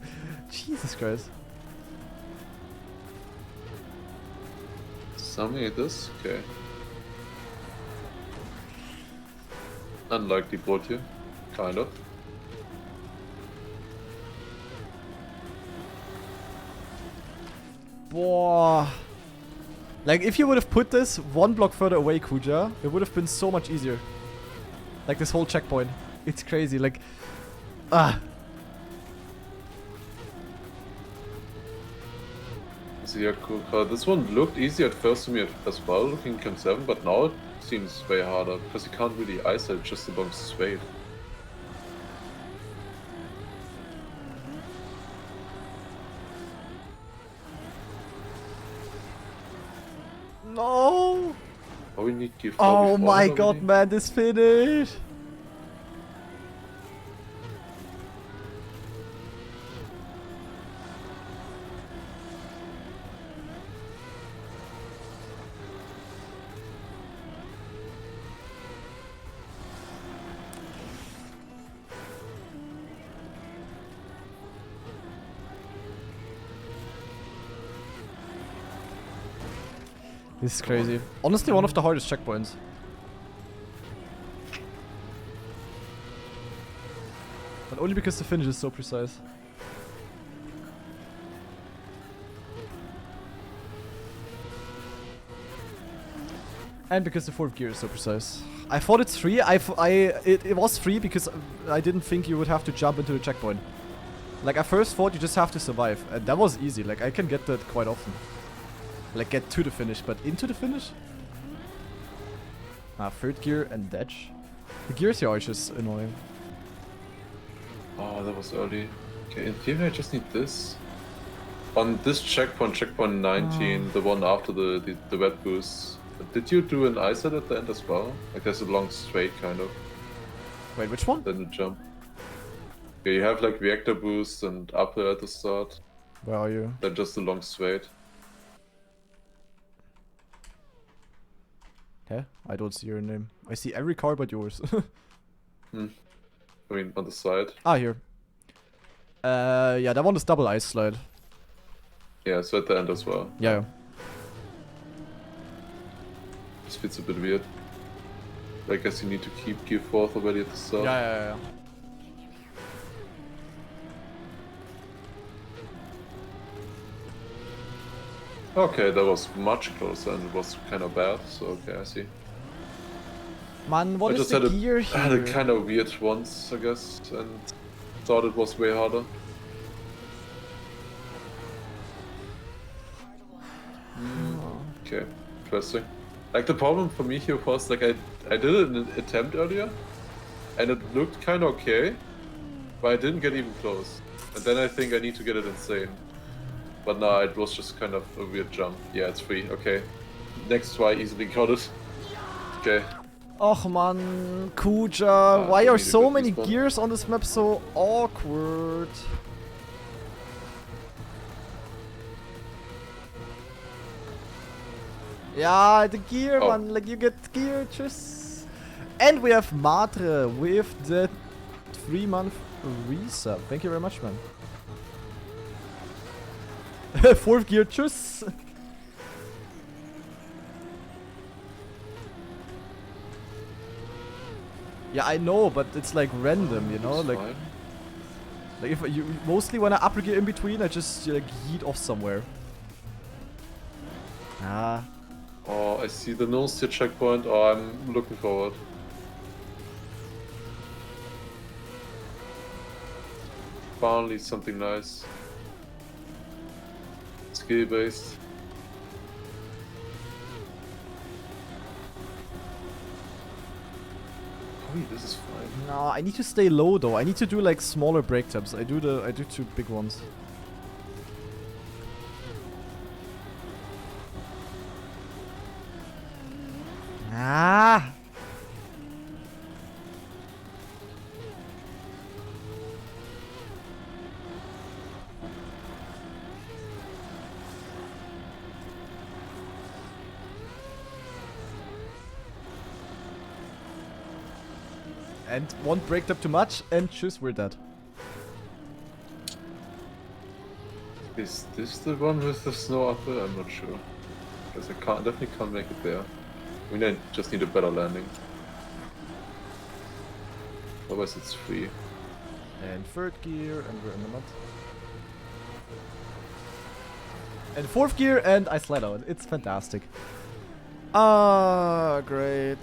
Jesus Christ. Something like this? Okay. Unlikely board here. Kind of. Boah. Like, if you would have put this one block further away, Kuja, it would have been so much easier. Like, this whole checkpoint. It's crazy, like... Ah. So yeah, cool. This one looked easy at first to me as well, looking Cam 7, but now it seems way harder, because you can't really isolate just above Spade. No! Oh, we need gear 4 Oh before my that god, already? man, this finish! This is crazy. Honestly, one of the hardest checkpoints. But only because the finish is so precise. And because the fourth gear is so precise. I thought it's 3. It was 3 because I didn't think you would have to jump into the checkpoint. Like, I first thought you just have to survive. And that was easy. Like, I can get that quite often. Like, get to the finish, but into the finish? Third gear and dash. The gears here are just annoying. Oh, that was early. Okay, in theory I just need this. On this checkpoint, checkpoint 19, the one after the wet boost. Did you do an ice at the end as well? Like there's a long straight kind of. Wait, which one? Then the jump. Yeah, you have like reactor boost and upper at the start. Where are you? Then just a long straight. Okay, I don't see your name. I see every car but yours. I mean, on the side. Ah, here. Yeah, that one is double ice slide. Yeah, so at the end as well. Yeah. This feels a bit weird. I guess you need to keep gear 4th already at the start. Yeah. Okay, that was much closer and it was kind of bad, so okay, I see. Man, what I is just the had gear I here? had a kind of weird once, I guess, and thought it was way harder. Okay, interesting. Like the problem for me here was like I did an attempt earlier, and it looked kind of okay, but I didn't get even close. And then I think I need to get it insane. But nah, it was just kind of a weird jump. Yeah, it's free. Okay, next try easily got it. Okay. Och man, Kuja, why we are need a so good many respawn. gears on this map so awkward? Yeah, the gear, Oh. man, like you get gear, just. And we have Matre with the 3-month resub. Thank you very much, man. 4th gear, tschüss. Yeah, I know, but it's like random, you know? It's Like, fine. like if you mostly when I upper gear in between, I just like yeet off somewhere. Ah, Oh, I see the nose tier checkpoint. Oh, I'm looking forward. Finally, something nice. Skill based. Oh, this is fine. no, I need to stay low though. I need to do like smaller break taps. I do 2 big ones. Ah. And one break tap too much, and tschüss, we're dead. Is this the one with the snow upper? I'm not sure. Because I definitely can't make it there. I mean, I just need a better landing. Otherwise it's free. And 3rd gear, and we're in the mud. And 4th gear, and I slide out. It's fantastic. Ah, great.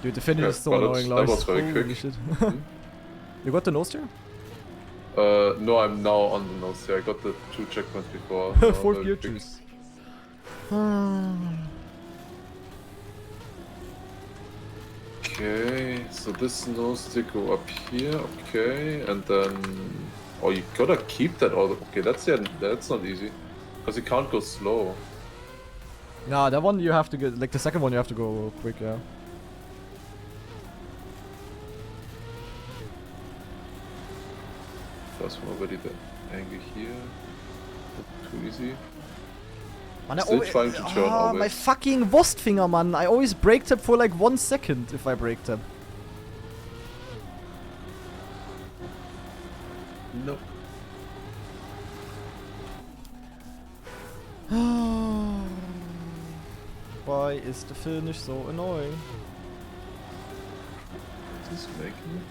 Dude, the finish Yeah, is so well, annoying, that Lars. was very Holy quick. shit. Hmm? You got the nose tier? No, I'm now on the nose here. I got the 2 checkpoints before. Now 4th the gear, big- tschüss. Okay, so this nose stick go up here, okay, and then... Oh, you gotta keep that all... Okay, that's not easy. Because you can't go slow. Nah, that one you have to get, like the second one you have to go quick, yeah. First one already, the angle here. Not too easy. Man, Still trying to turn my always. fucking Wurstfinger, man. I always break tap for like 1 second if I break tap. Nope. Why is the finish so annoying? Is this making it?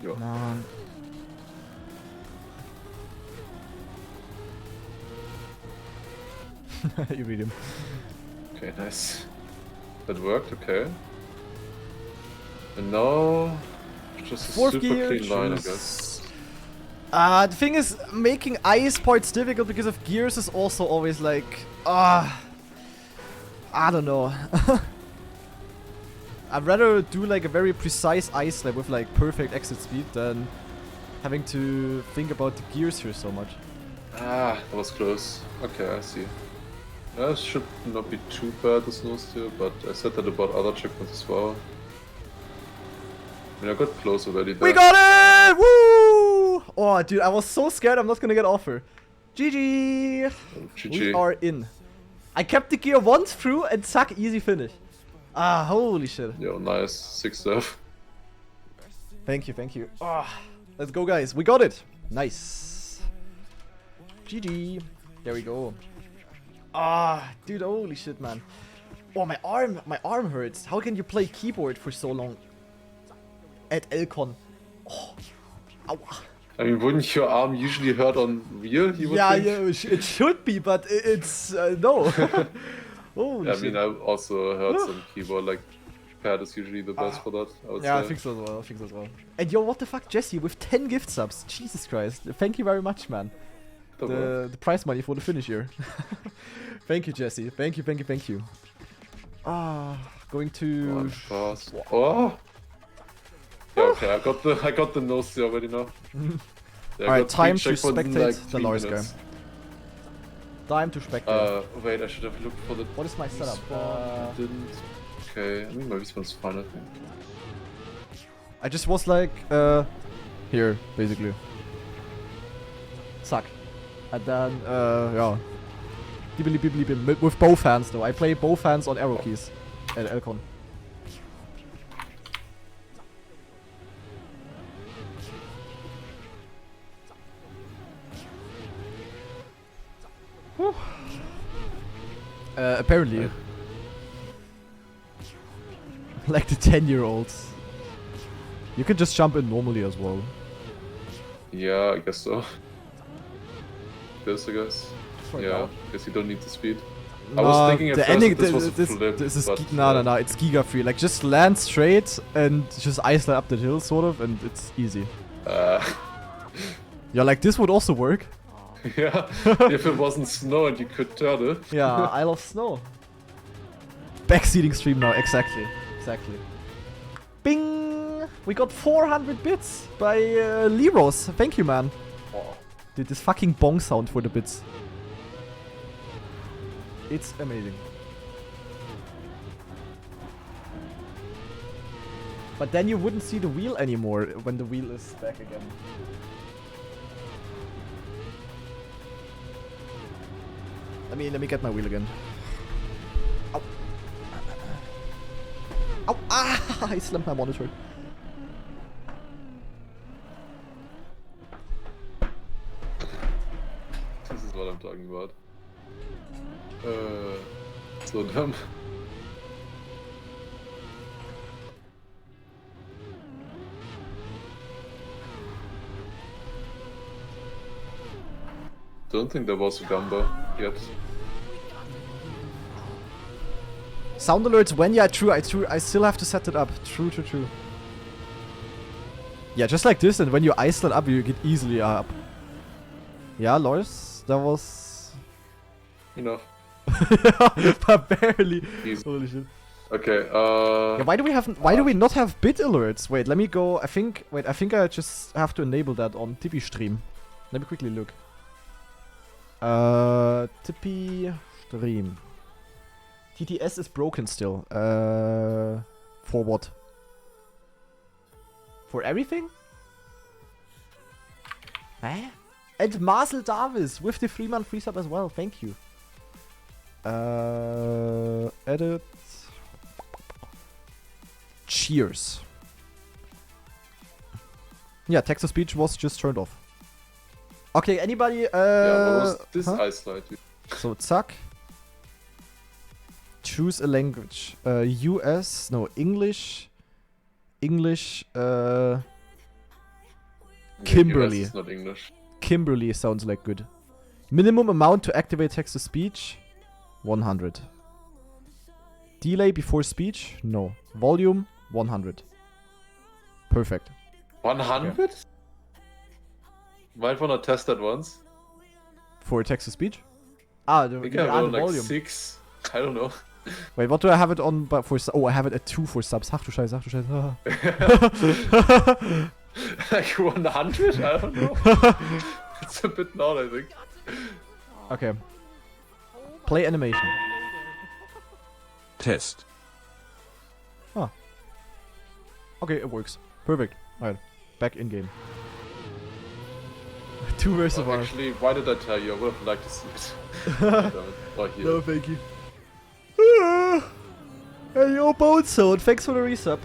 Yo. Man. You read him. Okay, nice. That worked, okay. And now, just a 4th super gear, clean line, I tschüss. guess. The thing is, making ice parts difficult because of gears is also always like, I don't know. I'd rather do like a very precise ice lap with like perfect exit speed than having to think about the gears here so much. Ah, that was close. Okay, I see. That should not be too bad, this nose here, but I said that about other checkpoints as well. I mean, I got close already there. We got it! Woo! Oh, dude, I was so scared I'm not gonna get offer. GG! Oh, GG. We are in. I kept the gear once through and zack, easy finish. Ah, holy shit. Yo, nice. 6 stuff. Thank you, thank you. Ah, let's go, guys. We got it. Nice. GG. There we go. Ah, dude, holy shit, man. Oh, my arm hurts. How can you play keyboard for so long? At Elcon. Oh. Ow. I mean, wouldn't your arm usually hurt on wheel, you would think? Yeah, it should be, but it's, no. Holy Yeah, I shit. mean, I also heard some keyboard, like, pad is usually the best for that, I would say. I think so as well, And yo, what the fuck, Jesse, with 10 gift subs. Jesus Christ. Thank you very much, man. The prize money for the finish here. Thank you, Jesse. Thank you. Ah, going to... Fast. Oh! Yeah, okay, I got the nose already now. Yeah, alright, time to spectate the Lars guy. Time to spectate. Wait, I should have looked for the... What is my setup? I didn't... Okay, I mean, my respawn's fine, I think. I just was like, here, basically. Suck. And then, yeah. Dibbly bibbly bim. With both hands, though. I play both hands on arrow keys at Elcon. Apparently. Like the 10-year-olds. You can just jump in normally as well. Yeah, I guess so. This, I guess. Right Yeah, now. guess you don't need the speed. I was thinking at first that this was a flip, this is but, no, it's giga free. Like, just land straight and just ice slide up the hill, sort of, and it's easy. Yeah, like, this would also work. Yeah, if it wasn't snow and you could turn it. Yeah, I love snow. Backseating stream now, exactly. Bing! We got 400 bits by Leros. Thank you, man. Oh. Dude, this fucking bong sound for the bits. It's amazing. But then you wouldn't see the wheel anymore when the wheel is back again. Let me get my wheel again. Ow. Ow. Ah! I slammed my monitor. This is what I'm talking about. So dumb. Don't think there was a gamba yet. Sound alerts when? Yeah, true. I still have to set it up. True. Yeah, just like this, and when you ice it up, you get easily up. Yeah, Lars, that was... Enough. But barely. Easy. Holy shit. Okay, Yeah, why do we not have bit alerts? Wait, let me go. I think I just have to enable that on Tippy stream. Let me quickly look. Tippy stream. TTS is broken still. For what? For everything? Eh? And Marcel Davis with the 3-month free sub as well. Thank you. Edit. Cheers. Yeah, text-to-speech was just turned off. Okay, anybody? yeah, what was this ice slide? So, zack. Choose a language. US, no, English. English, Kimberly. It's not English. Kimberly sounds like good. Minimum amount to activate text-to-speech, 100. Delay before speech, no. Volume, 100. Perfect. 100? Might wanna test that once. For text-to-speech? Ah, I think I have it on like 6. I don't know. Wait, what do I have it on for? Oh, I have it at 2 for subs. Ach du Scheiße, ach du Scheiße. Like 100? I don't know. It's a bit loud, I think. Okay. Play animation. Test. Ah. Okay, it works. Perfect. Alright. Back in game. 2 versus 1. Actually, why did I tell you? I would have liked to see it. Right here. No, thank you. Hey, yo, Boat Zone, thanks for the resub.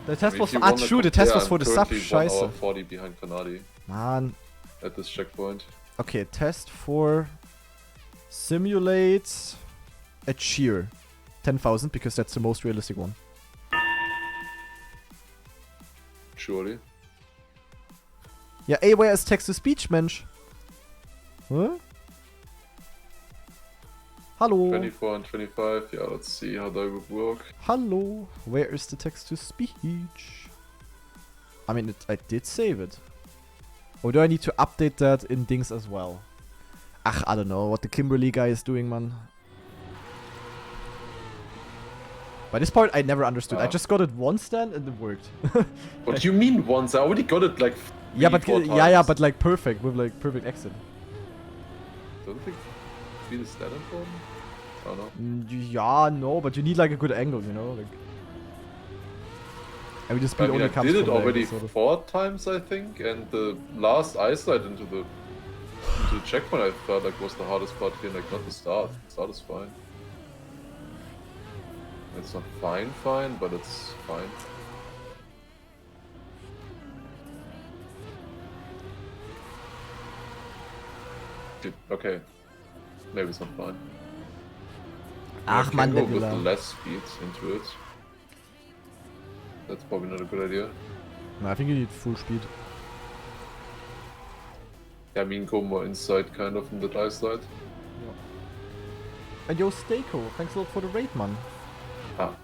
The test was for. Ah, true, the test was for the sub. Scheiße. 40 behind Kanadi. Man. At this checkpoint. Okay, test for. Simulate. A cheer. 10,000, because that's the most realistic one. Surely. Ja, ey, where is text-to-speech, Mensch? Huh? Hallo. 24 and 25. Yeah, let's see how that would work. Hallo. Where is the text-to-speech? I mean, I did save it. Or do I need to update that in things as well? Ach, I don't know what the Kimberly guy is doing, man. By this part, I never understood. I just got it once then, and it worked. What do you mean once? I already got it like 3, yeah, but 4 times. yeah, but like perfect with like perfect accent. Don't think speed is that important. I don't know. Yeah, no, but you need like a good angle, you know, like. I mean, the speed only comes I did it from already the angle, 4 times, I think, and the last ice slide into the checkpoint I felt like was the hardest part here, like not the start. The start is fine. It's not fine, but it's fine. Okay, maybe it's not fine. Ach man, go with less speed into it. That's probably not a good idea. No, I think you need full speed. Yeah, I mean, go more inside, kind of, in that ice slide. Yeah. And yo, Stako, thanks a lot for the raid, man. Ah.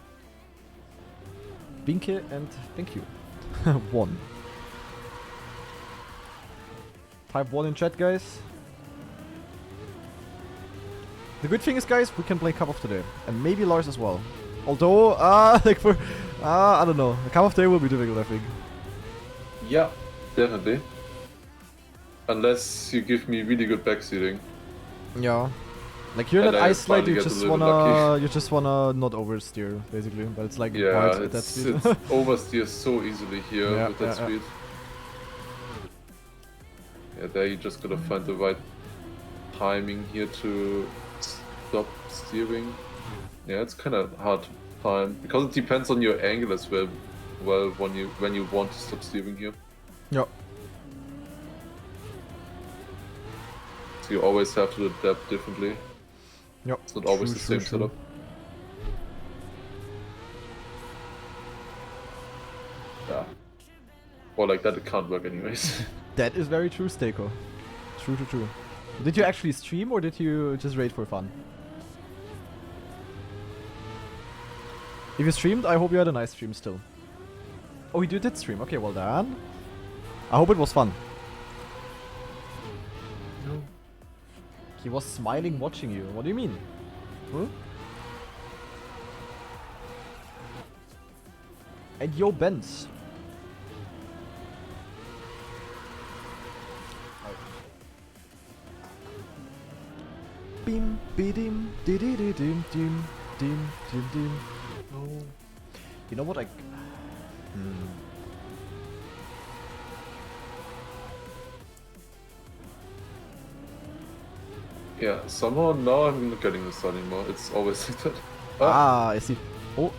Binke and thank you. 1. Type 1 in chat, guys. The good thing is, guys, we can play Cup of today. And maybe Lars as well. Although, like for... I don't know. The Cup of today will be difficult, I think. Yeah, definitely. Unless you give me really good backseating. Yeah. Like you're in an ice slide, you just wanna not oversteer, basically. But it's like yeah, at that speed. it's oversteer so easily here with that speed. Yeah, there you just gotta find the right timing here to stop steering. Yeah, it's kind of hard to time because it depends on your angle as well. Well, when you want to stop steering here. Yeah. So you always have to adapt differently. Yep. It's not always the same setup. Yeah. Or like that, it can't work anyways. That is very true, Stako. True. Did you actually stream or did you just raid for fun? If you streamed, I hope you had a nice stream still. Oh, you did stream. Okay, well done. I hope it was fun. No. He was smiling watching you. What do you mean? Huh? And yo, Benz. Bim, bidim, dididim, dim, dim, dim, dim. Oh. You know what I... Yeah, somehow now I'm not getting this anymore. It's always like that. Ah, I see. Oh.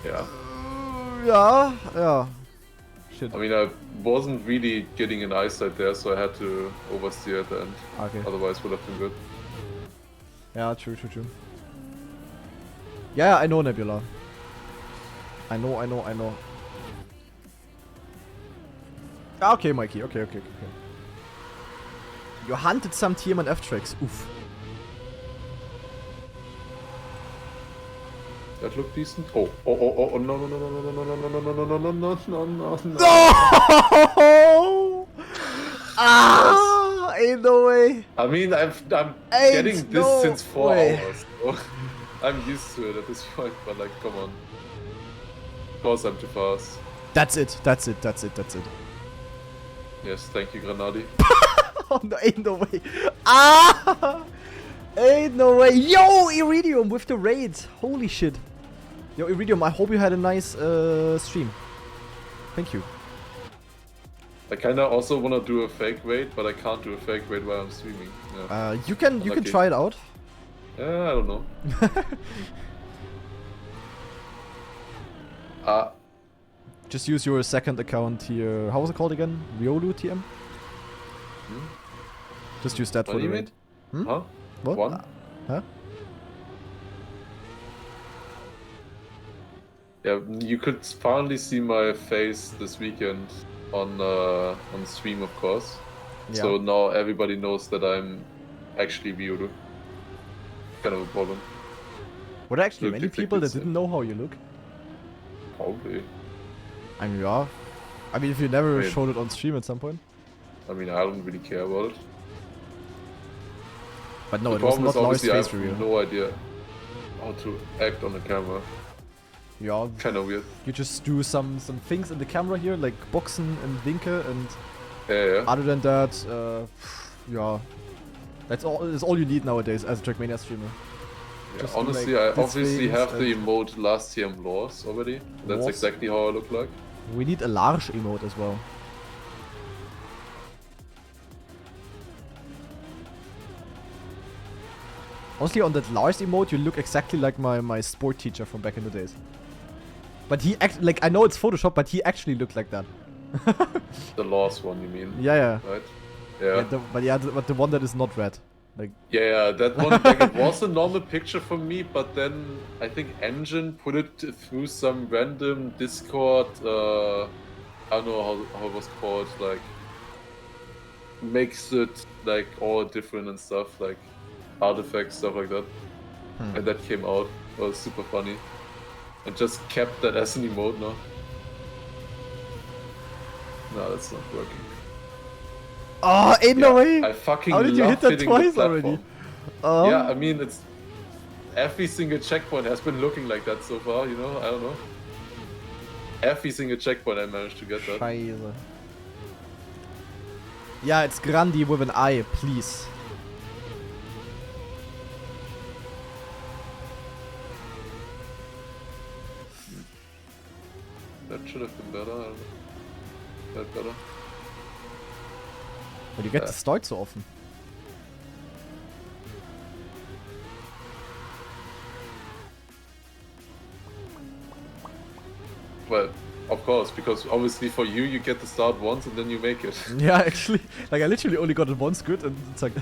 Yeah. Yeah. Shit. I mean, I wasn't really getting an eyesight there, so I had to oversteer at the end. Okay. Otherwise, would have been good. Yeah, true. Yeah, I know, Nebula. I know. Ah, okay, Mikey. Okay. You hunted some TM and F tracks. Oof. That looked decent. Oh, no, no, no, no, no, no, no, no, no, no, no, no, no, no, no. No! Ah! Ain't no way. I mean, I'm getting this no since 4 way. hours, so I'm used to it at this point, but like, come on. Of course I'm too fast. That's it. That's it. That's it. That's it. Yes, thank you, Granadi. Oh, no, ain't no way. Ah! Ain't no way. Yo, Iridium with the raid. Holy shit. Yo, Iridium, I hope you had a nice stream. Thank you. I kinda also wanna do a fake raid, but I can't do a fake raid while I'm streaming. Yeah. You can try it out. Yeah, I don't know. Just use your second account here. How was it called again? Riolu TM? Just use that What for do the you raid. mean? Huh? What? One? Huh? Yeah, you could finally see my face this weekend on stream, of course. Yeah. So now everybody knows that I'm actually Riolu. Kind of a problem. Were there actually Look, many they think people that it's didn't know how you look? Probably. I mean, yeah. I mean, if you never Wait. showed it on stream at some point. I mean, I don't really care about it. But no, The it was problem not is Lars' obviously I face have reveal. no idea how to act on the camera. Yeah, Kind of weird. you just do some things in the camera here, like boxen and winke, and Yeah. other than that, yeah. That's all you need nowadays as a TrackMania streamer. Yeah, Just do, honestly, like, I this obviously things have the and- emote last TM Lars already. That's Lars? exactly how I look like. We need a Lars emote as well. Honestly, on that Lars emote, you look exactly like my sport teacher from back in the days. But he like, I know it's Photoshop, but he actually looked like that. The Lars one, you mean? Yeah. Right? Yeah, Yeah. but the one that is not red. Like, Yeah, that one, like, it was a normal picture for me, but then I think Engine put it through some random Discord, I don't know how it was called, like, makes it, like, all different and stuff, like, artifacts, stuff like that. And that came out. It was super funny. And just kept that as an emote now. No, that's not working. oh, ain't no way! I fucking How did you love hit that hitting twice the already? platform. Yeah, I mean, it's every single checkpoint has been looking like that so far, you know? I don't know. Every single checkpoint I managed to get that. Scheiße. Yeah, it's Grandi with an I, please. That should have been better. I don't know. That better. But you get the start so often. Well, of course, because obviously for you, you get the start once and then you make it. Yeah, actually. Like, I literally only got it once good and it's like...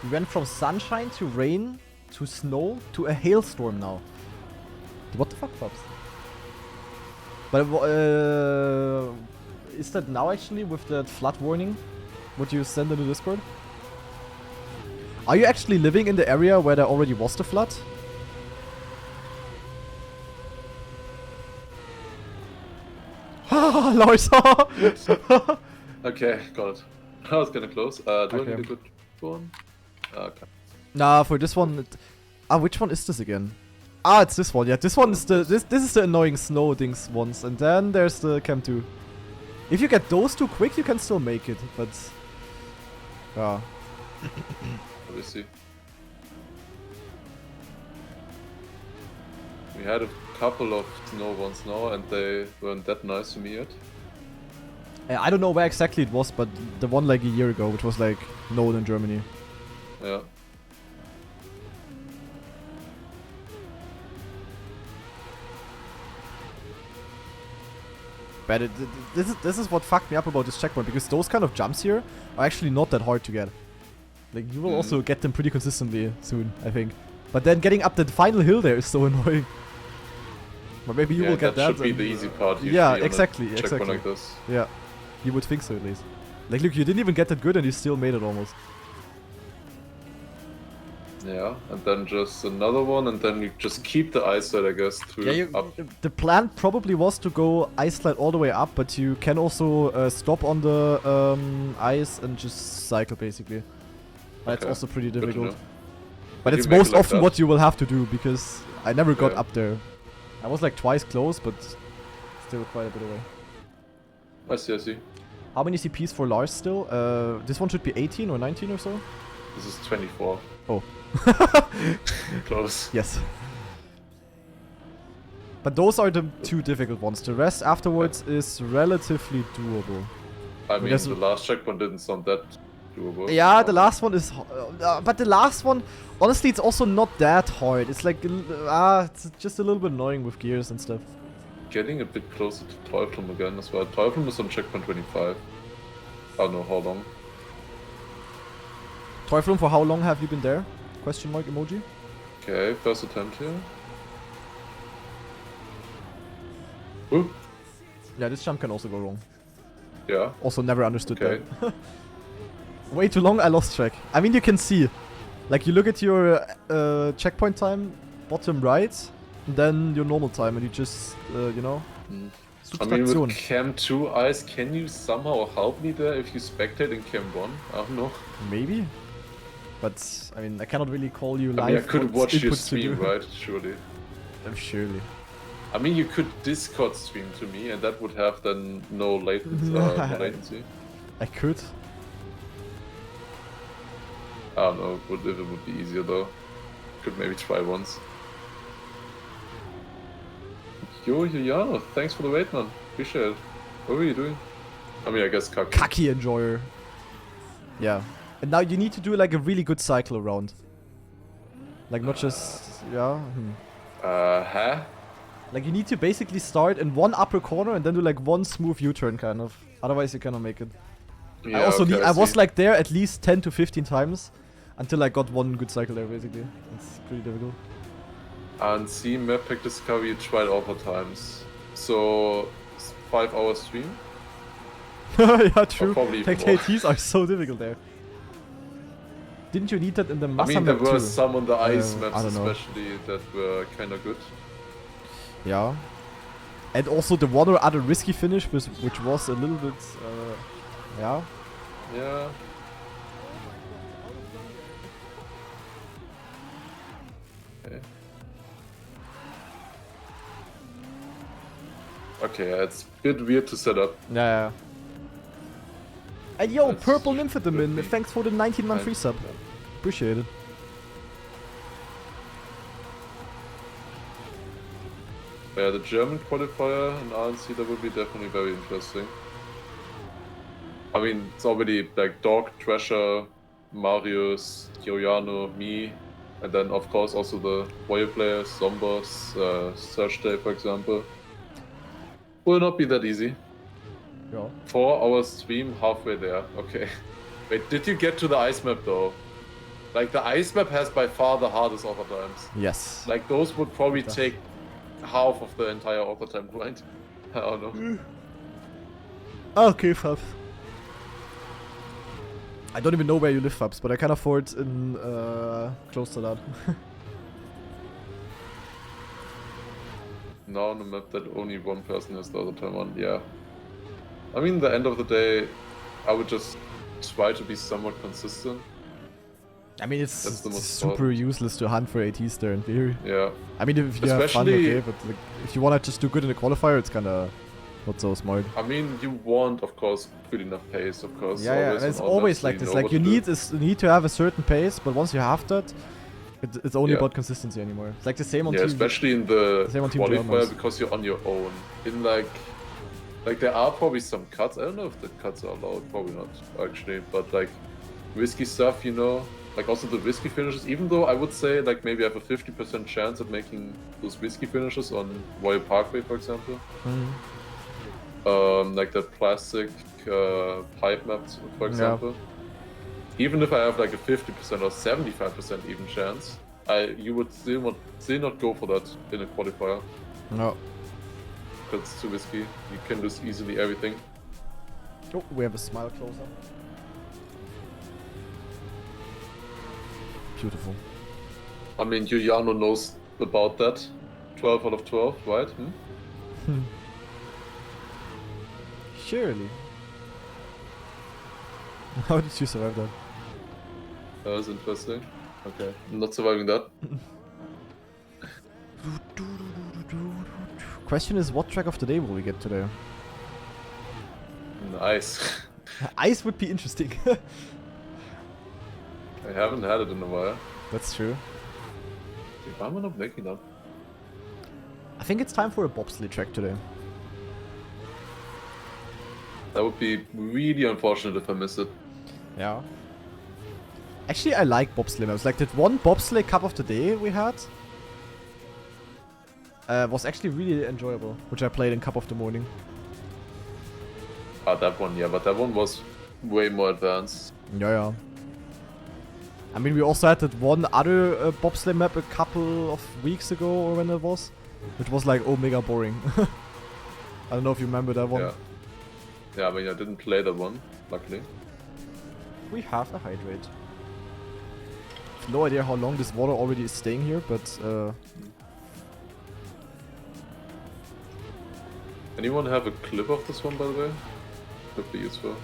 We went from sunshine to rain to snow to a hailstorm now. What the fuck, Fabs? But is that now actually with that flood warning? What you send in the Discord? Are you actually living in the area where there already was the flood? Lars! Okay, got it. I was kinda close. Do I Okay. need a good one? Okay. Nah, for this one... which one is this again? Ah, it's this one. Yeah, this one is the... This is the annoying snow things ones. And then there's the Cam 2. If you get those two quick, you can still make it, but... Yeah. Let me see. We had a couple of snow ones now, and they weren't that nice to me yet. I don't know where exactly it was, but the one like a year ago, which was like known in Germany. Yeah. But this is what fucked me up about this checkpoint, because those kind of jumps here are actually not that hard to get. Like, you will also get them pretty consistently soon, I think. But then getting up that final hill there is so annoying. But maybe you will get that. That should be the easy part usually yeah, on a exactly, checkpoint exactly. like this. Yeah. You would think so at least. Like, look, you didn't even get that good and you still made it almost. Yeah, and then just another one, and then you just keep the ice slide, I guess, to up. The plan probably was to go ice slide all the way up, but you can also stop on the ice and just cycle basically. That's also pretty difficult. But it's most often what you will have to do, because I never got up there. I was like twice close, but still quite a bit away. I see, I see. How many CPs for Lars still? This one should be 18 or 19 or so? This is 24. Oh. Close. Yes. But those are the two difficult ones. The rest afterwards is relatively doable. I mean, the last checkpoint didn't sound that doable. Yeah, the last one is... but the last one, honestly, it's also not that hard. It's like... it's just a little bit annoying with gears and stuff. Getting a bit closer to Teuflum again as well. Teuflum is on checkpoint 25. I don't know how long. Teuflum, for how long have you been there? Question mark emoji. Okay, first attempt here. Ooh. Yeah, this jump can also go wrong. Yeah. Also never understood that. Way too long, I lost track. I mean, you can see. Like, you look at your checkpoint time, bottom right, and then your normal time, and you just, you know... I mean, with Cam 2 ice, can you somehow help me there if you spectate in Cam 1? I don't know. Maybe. But, I mean, I cannot really call you live. I mean, I could watch your stream, right? Surely. Surely. I mean, you could Discord stream to me, and that would have then no latency. I could. I don't know if it would be easier though. Could maybe try once. Yo, Juliano, thanks for the wait, man. Appreciate it. What were you doing? I mean, I guess Kaki. Kaki enjoyer. Yeah. And now you need to do like a really good cycle around. Like not just... yeah. Huh? Like you need to basically start in one upper corner and then do like one smooth U-turn kind of. Otherwise you cannot make it. Yeah, I also I was like there at least 10 to 15 times until I got one good cycle there basically. It's pretty difficult. And see, map pack discovery you tried over times. So 5 hour stream? Yeah, true. ATs are so difficult there. Didn't you need that in the Massa I mean, there map were too? some on the ice maps especially that were kinda good. Yeah. And also the one or other risky finish, which was a little bit, yeah. Yeah. Okay. Okay, it's a bit weird to set up. Yeah. And yo, Purple Nymphedamin, thanks for the 19-month free sub. Appreciate it. Yeah, the German qualifier in RNC, that would be definitely very interesting. I mean, it's already like Dog, Thrasher, Marius, Giuliano, me, and then of course also the warrior players, Zombos, Thursday for example. Will not be that easy. Yeah. 4 hour stream, halfway there. Okay. Wait, did you get to the ice map though? Like the ice map has by far the hardest overtimes. Yes. Like those would probably take half of the entire overtime grind. I don't know. Okay, Fabs. I don't even know where you live, Fabs, but I can afford in close to that. Now on a map that only one person has the overtime on, yeah. I mean, the end of the day, I would just try to be somewhat consistent. I mean, it's super useless to hunt for ATs there in theory. Yeah. I mean, if you have fun, okay, but like, if you want to just do good in the qualifier, it's kind of not so smart. I mean, you want, of course, good enough pace, of course. Yeah, and it's always like this. Like, you need to have a certain pace, but once you have that, it's only about consistency anymore. It's like the same on team. Especially in the qualifier, because you're on your own. In like there are probably some cuts. I don't know if the cuts are allowed. Probably not, actually. But like risky stuff, you know. Like also the risky finishes, even though I would say like maybe I have a 50% chance at making those risky finishes on Royal Parkway, for example. Like that plastic pipe map, for example. Even if I have like a 50% or 75% even chance, you would still not go for that in a qualifier. No. That's too risky. You can lose easily everything. Oh, we have a smile closer. Beautiful. I mean, Giuliano knows about that. 12 out of 12, right? Surely. How did you survive that? That was interesting. Okay, I'm not surviving that. Question is, what track of the day will we get today? Nice. Ice would be interesting. I haven't had it in a while. That's true. Why am I not making that? I think it's time for a bobsleigh track today. That would be really unfortunate if I miss it. Yeah. Actually, I like bobsleigh maps. Like that one bobsleigh cup of the day we had was actually really enjoyable, which I played in Cup of the Morning. Ah, that one, yeah, but that one was way more advanced. Yeah. I mean, we also had that one other bobsleigh map a couple of weeks ago, or when it was, which was like mega boring. I don't know if you remember that one. Yeah. Yeah, I mean, I didn't play that one, luckily. We have a hydrate. No idea how long this water already is staying here, but Anyone have a clip of this one, by the way? Could be useful.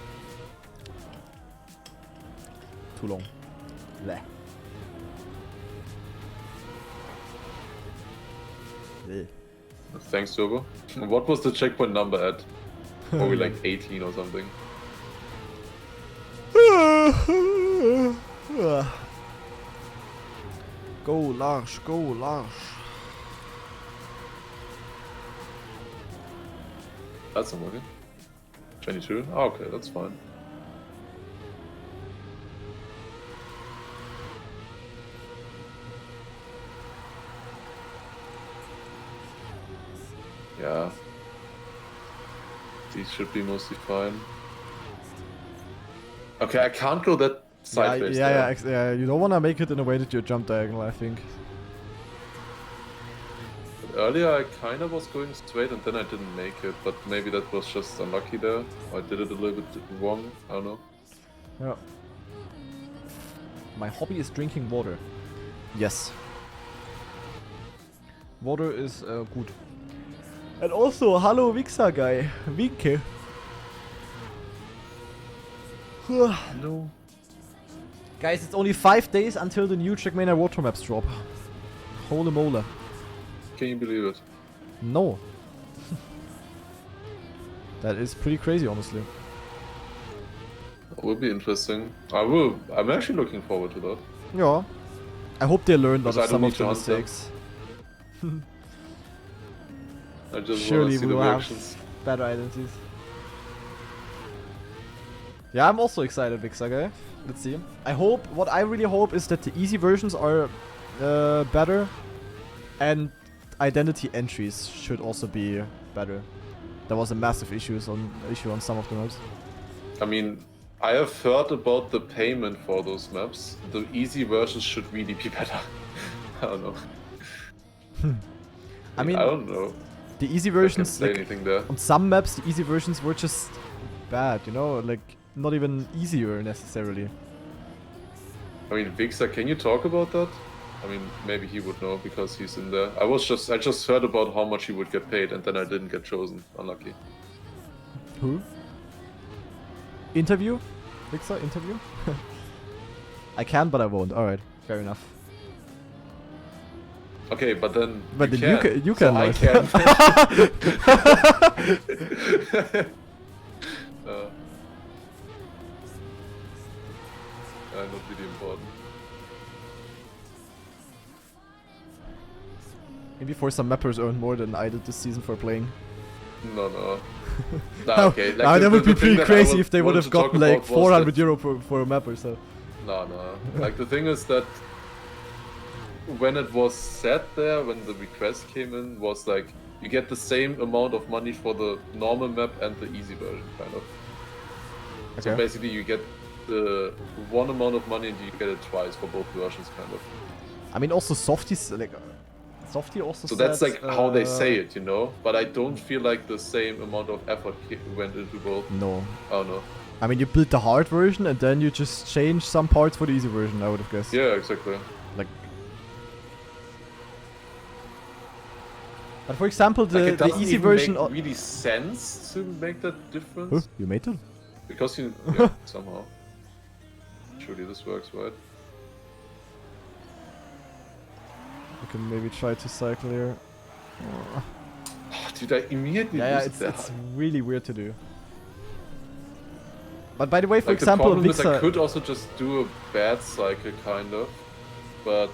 too long. Bleh. Bleh. Thanks, Turbo. What was the checkpoint number at? Were we like 18 or something? Go Lars, go Lars. That's not working. 22? Oh, okay, that's fine. Yeah. These should be mostly fine. Okay, I can't go that sideways Yeah, you don't want to make it in a way that you jump diagonal, I think. But earlier I kind of was going straight and then I didn't make it, but maybe that was just unlucky there. Or I did it a little bit wrong, I don't know. Yeah. My hobby is drinking water. Yes. Water is good. And also, hello Wixa guy. Winke. No. Guys, it's only 5 days until the new TrackMania water maps drop. Holy moly. Can you believe it? No. That is pretty crazy, honestly. That will be interesting. I'm actually looking forward to that. Yeah. I hope they learned out Because I of don't some need of the to answer. mistakes. I just want Surely to see we the will have reactions. better identities. Yeah, I'm also excited, Wixa guy. Let's see. What I really hope is that the easy versions are better, and identity entries should also be better. There was a massive issue on some of the maps. I mean, I have heard about the payment for those maps. The easy versions should really be better. I don't know. I mean, I don't know. the easy I can't versions, say like, anything there. on some maps, the easy versions were just bad, you know? Like, not even easier necessarily. I mean, Vixa, can you talk about that? I mean, maybe he would know because he's in there. I just heard about how much he would get paid and then I didn't get chosen. Unlucky. Who? Interview? Wixa, interview? I can, but I won't. Alright, fair enough. Okay, but then But you then can. you can. So I Lars. can. Not really important. Maybe for some mappers earn more than I did this season for playing. No. Nah, okay. Like That would be thing pretty that I crazy if they would wanted have to talk gotten like about was 400 that- euro for a mapper, so. No. Like the thing is that when it was set there, when the request came in, was like you get the same amount of money for the normal map and the easy version, kind of. So Okay. basically, you get the one amount of money and you get it twice for both versions, kind of. I mean, also softies, like, Softy also So said, that's like how they say it, you know? But I don't feel like the same amount of effort went into both. No. Oh no. I mean, you built the hard version and then you just change some parts for the easy version, I would have guessed. Yeah, exactly. Like... But for example, the easy version... Make really sense to make that difference. Huh? You made it? Because you... Yeah, somehow. Surely this works, right? You can maybe try to cycle here. Oh, dude, I immediately Yeah, lose that. it's really weird to do. But by the way, for like example, the problem is I Vixar... could also just do a bad cycle, kind of. But,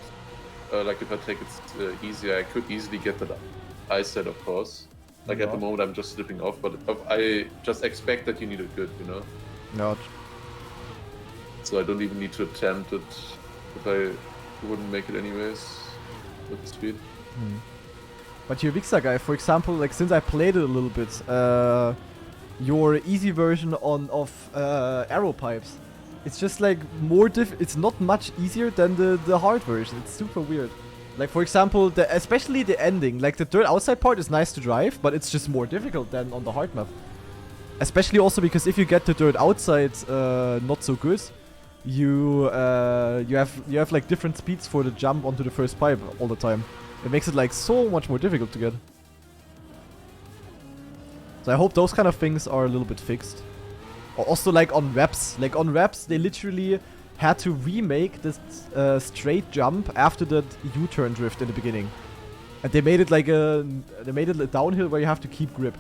like if I take it easier, I could easily get that ice set, of course. Like at the moment I'm just slipping off, but I just expect that you need it good, you know? No. So I don't even need to attempt it if I wouldn't make it anyways with the speed. But your Vixar guy, for example, like since I played it a little bit, your easy version of arrow pipes, it's just like more it's not much easier than the hard version. It's super weird. Like for example, especially the ending, like the dirt outside part is nice to drive, but it's just more difficult than on the hard map. Especially also because if you get the dirt outside not so good, you have like different speeds for the jump onto the first pipe all the time. It makes it like so much more difficult to get. So I hope those kind of things are a little bit fixed. Also like on reps. Like on reps they literally had to remake this straight jump after that U-turn drift in the beginning. And they made it like a downhill where you have to keep grip.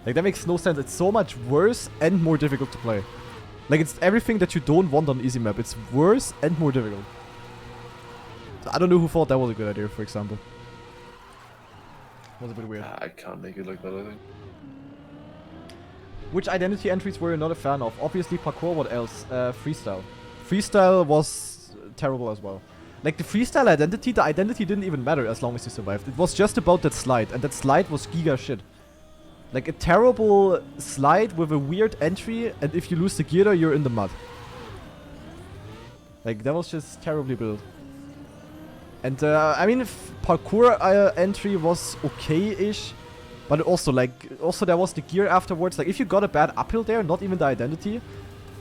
Like that makes no sense. It's so much worse and more difficult to play. Like it's everything that you don't want on easy map. It's worse and more difficult. So I don't know who thought that was a good idea, for example. Was a bit weird. I can't make it like that, I think. Which identity entries were you not a fan of? Obviously parkour, what else? Freestyle. Freestyle was terrible as well. Like the freestyle identity, the identity didn't even matter as long as you survived. It was just about that slide, and that slide was giga shit. Like a terrible slide with a weird entry, and if you lose the gear, you're in the mud. Like that was just terribly built. And I mean, parkour entry was okay-ish, but also there was the gear afterwards. Like if you got a bad uphill there, not even the identity,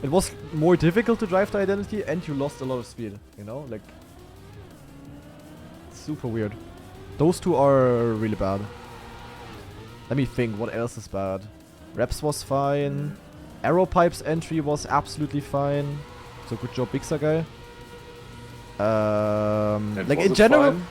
it was more difficult to drive the identity, and you lost a lot of speed. You know, like super weird. Those two are really bad. Let me think, what else is bad? Reps was fine. Arrow pipes entry was absolutely fine. So good job, Vixar guy. Like in general, fine?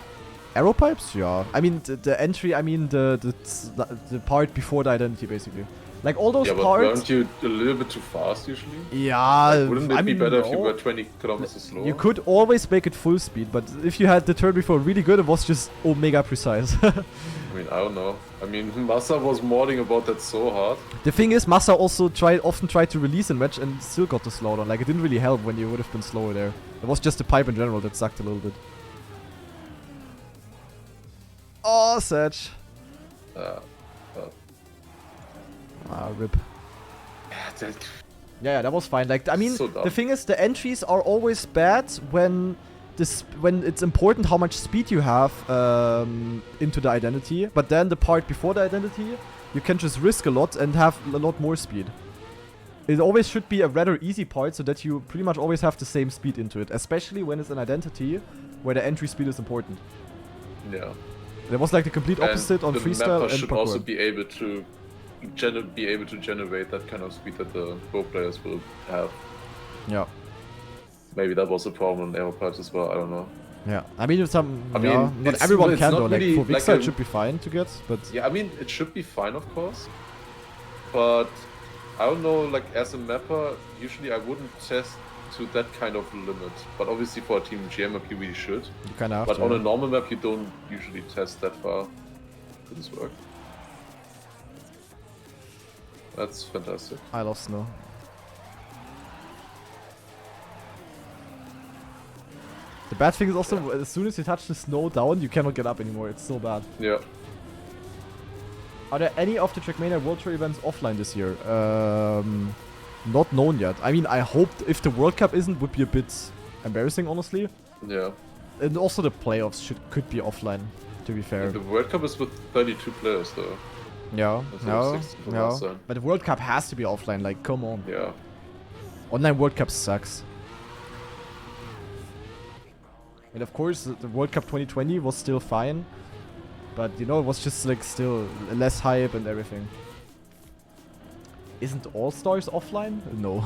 Arrow pipes, yeah. I mean the entry. I mean the part before the identity, basically. Like all those parts. But weren't you a little bit too fast usually? Yeah. Like, wouldn't it be better if you were 20 kilometers slower? You could always make it full speed, but if you had the turn before really good, it was just omega precise. I mean, I don't know. I mean, Massa was modding about that so hard. The thing is, Massa also often tried to release in match and still got the slowdown. Like, it didn't really help when you would have been slower there. It was just the pipe in general that sucked a little bit. Oh, Sedge. Rip. Yeah, that was fine. Like, I mean, so the thing is, the entries are always bad when it's important how much speed you have into the identity, but then the part before the identity, you can just risk a lot and have a lot more speed. It always should be a rather easy part so that you pretty much always have the same speed into it, especially when it's an identity where the entry speed is important. Yeah. There was like the complete opposite on freestyle and should parkour. Also be able to generate that kind of speed that the pro players will have. Yeah. Maybe that was a problem on arrow pipes as well, I don't know. Yeah, I mean, not it's everyone can not though, really like for Vixar it should be fine to get, but... Yeah, I mean, it should be fine of course, but I don't know, like as a mapper, usually I wouldn't test to that kind of limit, but obviously for a Team GM map you really should. You kind of have but to, on a normal map you don't usually test that far. Did this work? That's fantastic. I love snow. The bad thing is also, as soon as you touch the snow down, you cannot get up anymore. It's so bad. Yeah. Are there any of the TrackMania World Tour events offline this year? Not known yet. I mean, I hoped if the World Cup isn't, would be a bit embarrassing, honestly. Yeah. And also the playoffs could be offline. to be fair. The World Cup is with 32 players though. Yeah, Instead of 16 from last time. But the World Cup has to be offline, like, come on. Yeah. Online World Cup sucks. And of course, the World Cup 2020 was still fine. But, you know, it was just, like, still less hype and everything. Isn't All-Stars offline? No.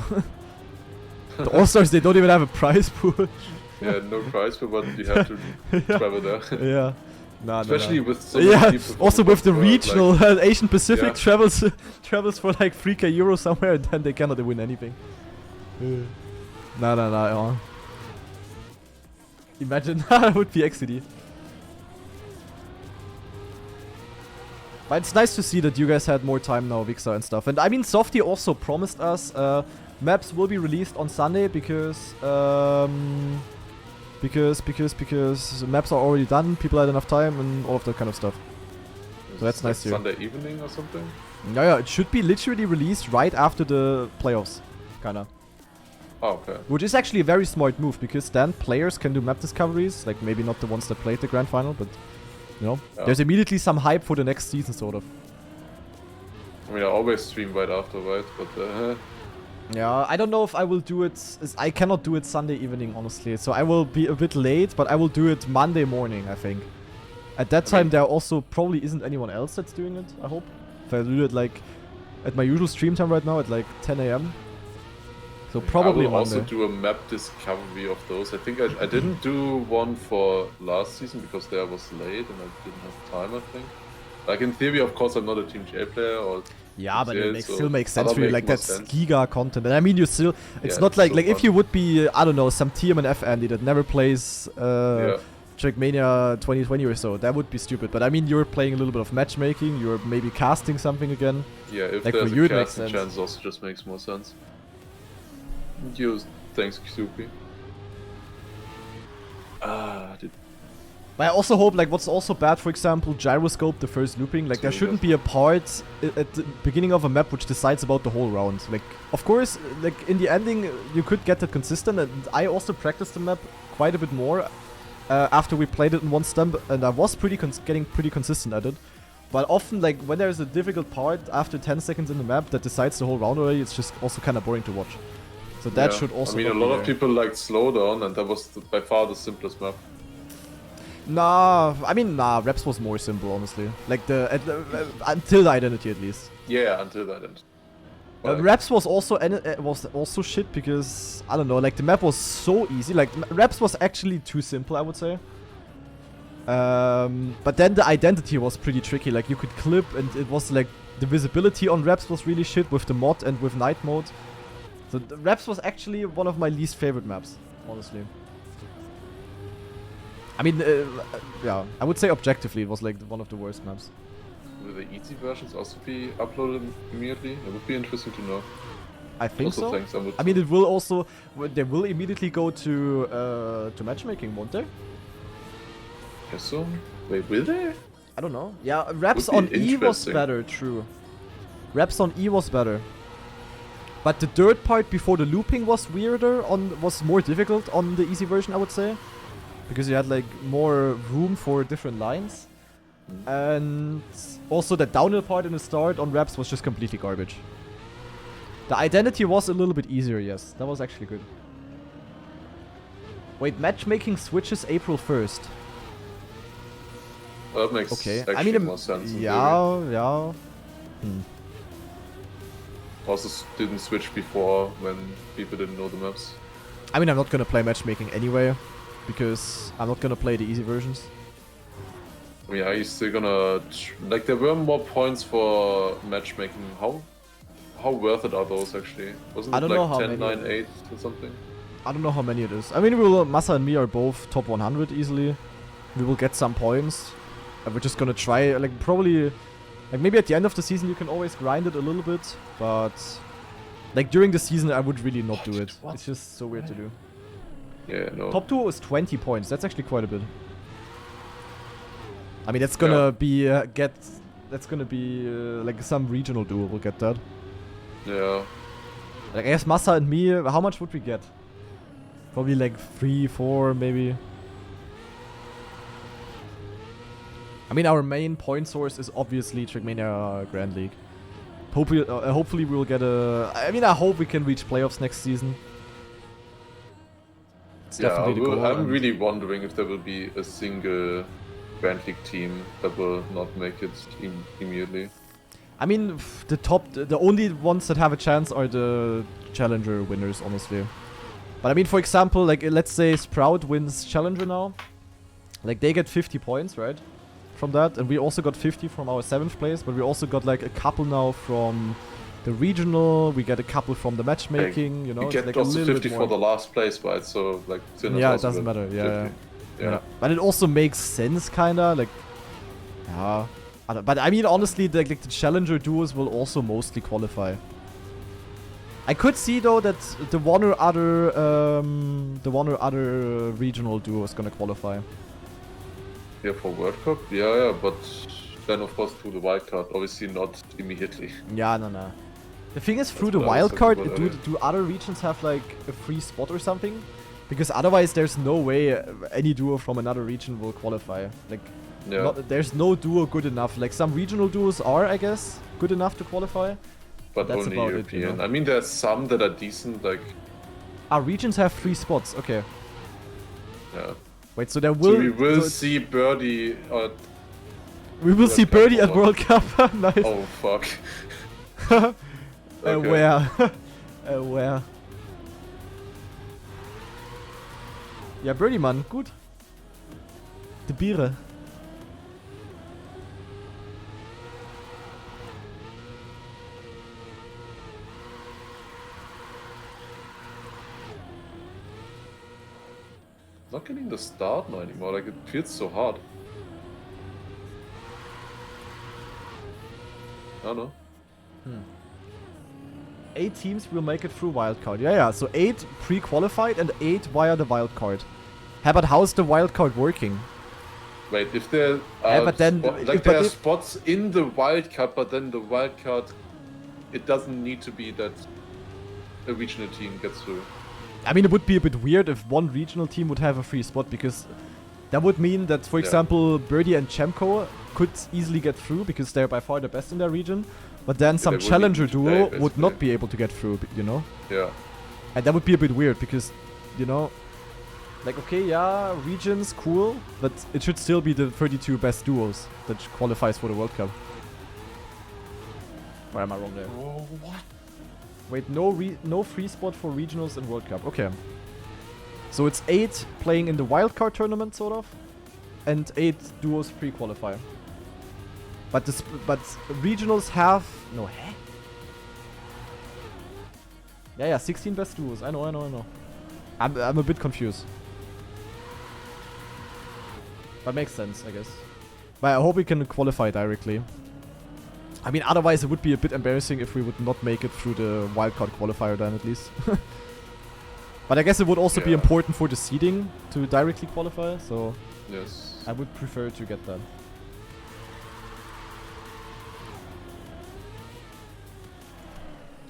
The All-Stars, they don't even have a prize pool. Yeah, no prize pool, but you have to travel there. Yeah. Nah, Especially nah. with so many people. Also with the world, regional like, Asian Pacific yeah. travels for like 3k euro somewhere, and then they cannot win anything. Nah. Imagine that would be XCD. But it's nice to see that you guys had more time now, Vixa and stuff. And I mean, Softy also promised us maps will be released on Sunday because maps are already done, people had enough time, and all of that kind of stuff. So that's nice to hear. Sunday evening or something? Yeah, it should be literally released right after the playoffs, kinda. Oh, okay. Which is actually a very smart move, because then players can do map discoveries, like maybe not the ones that played the grand final, but you know, there's immediately some hype for the next season, sort of. I mean, I always stream right after, right? But yeah, I don't know if I will do it. I cannot do it Sunday evening, honestly. So I will be a bit late, but I will do it Monday morning, I think. At that time, there also probably isn't anyone else that's doing it, I hope. If I do it like at my usual stream time right now at like 10 AM. So probably I will Monday. also do a map discovery of those. I think I didn't do one for last season because there I was late and I didn't have time, I think. Like in theory, of course, I'm not a Team J player or... Yeah, but it so still makes sense for you, like that's sense. Giga content. And I mean, you still, it's Yeah, not like, so if fun. you would be, I don't know, some TMNF Andy that never plays TrackMania 2020 or so, that would be stupid. But I mean, you're playing a little bit of matchmaking, you're maybe casting something again. Yeah, if like there's for you, a it makes casting sense. chance, also just makes more sense. Thanks, Xupi. But I also hope, like, what's also bad, for example, gyroscope, the first looping, like, there shouldn't be a part at the beginning of a map which decides about the whole round. Like, of course, like, in the ending, you could get that consistent, and I also practiced the map quite a bit more after we played it in one stump, and I was getting pretty consistent at it. But often, like, when there's a difficult part after 10 seconds in the map that decides the whole round already, it's just also kind of boring to watch. So that should also I mean, a lot of people liked Slowdown, and that was by far the simplest map. Nah, I mean, Reps was more simple, honestly. Like, until the identity, at least. Yeah, until that end. Reps was also shit because, I don't know, like, the map was so easy. Like, Reps was actually too simple, I would say. But then the identity was pretty tricky. Like, you could clip, and it was like, the visibility on Reps was really shit with the mod and with night mode. So, Reps was actually one of my least favorite maps, honestly. I mean, yeah, I would say objectively it was like one of the worst maps. Will the easy versions also be uploaded immediately? It would be interesting to know. I think Also, so. thanks, I mean, it will also, they will immediately go to matchmaking, won't they? Guess so. Wait, will they? I don't know. Yeah, Reps Would on be E was interesting. better, true. Reps on E was better. But the dirt part before the looping was weirder, was more difficult on the easy version, I would say. Because you had like more room for different lines. And also the downhill part in the start on Reps was just completely garbage. The identity was a little bit easier, yes. That was actually good. Wait, matchmaking switches April 1st. Well, that makes actually more sense. Yeah. Also didn't switch before when people didn't know the maps. I mean, I'm not gonna play matchmaking anyway. Because I'm not gonna play the easy versions. I mean, are you still gonna... like, there were more points for matchmaking. How worth it are those, actually? Wasn't it like 10, 9, 8 or something? I don't know how many it is. I mean, Massa and me are both top 100 easily. We will get some points. And we're just gonna try, like, probably... like, maybe at the end of the season you can always grind it a little bit. But... like, during the season I would really not do it. It's just so weird to do. Yeah, no. Top 2 is 20 points. That's actually quite a bit. I mean, that's gonna be that's gonna be like some regional duo will get that. Yeah. Like, I guess Massa and me, how much would we get? Probably like 3, 4, maybe. I mean, our main point source is obviously TrackMania Grand League. Hopefully we'll get a... I mean, I hope we can reach playoffs next season. It's definitely the goal. I'm really wondering if there will be a single Grand League team that will not make it immediately. I mean, the only ones that have a chance are the Challenger winners, honestly. But I mean, for example, like, let's say Sprout wins Challenger now. Like, they get 50 points, right? From that. And we also got 50 from our 7th place. But we also got, like, a couple now from the regional. We get a couple from the matchmaking, you know? You get like also 50 for the last place, right? So, like, yeah, it doesn't matter. Yeah. But it also makes sense, kinda. Like, yeah. But I mean, honestly, the Challenger duos will also mostly qualify. I could see though that the one or other regional duo is gonna qualify. Yeah, for World Cup, yeah, but then of course through the wildcard, obviously not immediately. Yeah, no. The thing is, through the wildcard, do other regions have like a free spot or something? Because otherwise, there's no way any duo from another region will qualify. Like. Yeah. There's no duo good enough. Like, some regional duos are, I guess, good enough to qualify. But that's only about European. It, you know? I mean, there's some that are decent, like... Our regions have 3 spots, okay. Yeah. Wait, so there will... So we will see Birdie at... We will see Birdie at World Cup. Nice. Oh, fuck. Where? Where? Ja, Birdie, Mann. Gut. De Biere. Not getting the start now anymore, like it feels so hard. I don't know. 8 teams will make it through wildcard. Yeah, so 8 pre-qualified and 8 via the wildcard. Hey, but how's the wildcard working? Wait, if there are there are spots in the wildcard, but then the wildcard, it doesn't need to be that a regional team gets through. I mean, it would be a bit weird if one regional team would have a free spot, because that would mean that, for example, Birdie and Chemco could easily get through because they're by far the best in their region, but then some challenger duo would not be able to get through, you know? Yeah. And that would be a bit weird because, you know, like, okay, yeah, regions, cool, but it should still be the 32 best duos that qualifies for the World Cup. Why am I wrong there? Oh, what? Wait, no free spot for regionals and World Cup. Okay. So it's 8 playing in the wildcard tournament, sort of, and 8 duos pre-qualify. But regionals have no. Yeah, 16 best duos. I know. I'm a bit confused. But makes sense, I guess. But I hope we can qualify directly. I mean, otherwise it would be a bit embarrassing if we would not make it through the wildcard qualifier then, at least. But I guess it would also be important for the seeding to directly qualify, so... Yes. I would prefer to get that.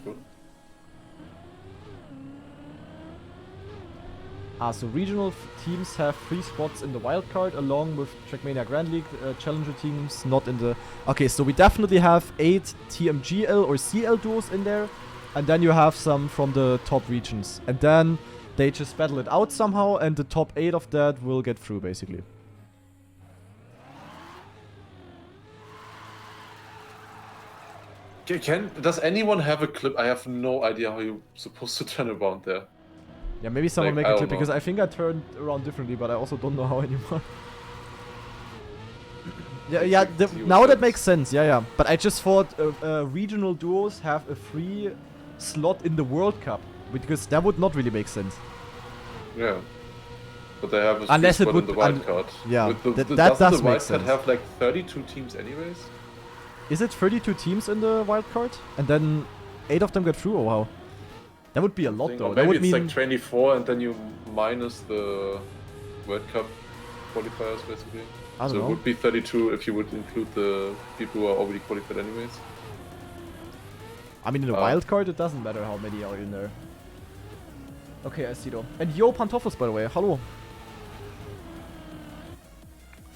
Good. So regional teams have 3 spots in the wildcard, along with TrackMania Grand League challenger teams not in the... Okay, so we definitely have 8 TMGL or CL duos in there, and then you have some from the top regions. And then they just battle it out somehow, and the top 8 of that will get through, basically. Does anyone have a clip? I have no idea how you're supposed to turn around there. Yeah, maybe someone make a clip, because I think I turned around differently, but I also don't know how anymore. Now that makes sense, yeah. But I just thought regional duos have a free slot in the World Cup, because that would not really make sense. Yeah. But they have a free spot in the wildcard. Yeah, that does make sense. Have like 32 teams anyways? Is it 32 teams in the wildcard? And then 8 of them get through, or how? That would be a lot, though. Maybe it's like 24 and then you minus the World Cup qualifiers, basically. I don't know. So it would be 32 if you would include the people who are already qualified anyways. I mean, in the wildcard, it doesn't matter how many are in there. Okay, I see though. And yo, Pantoffels, by the way. Hello.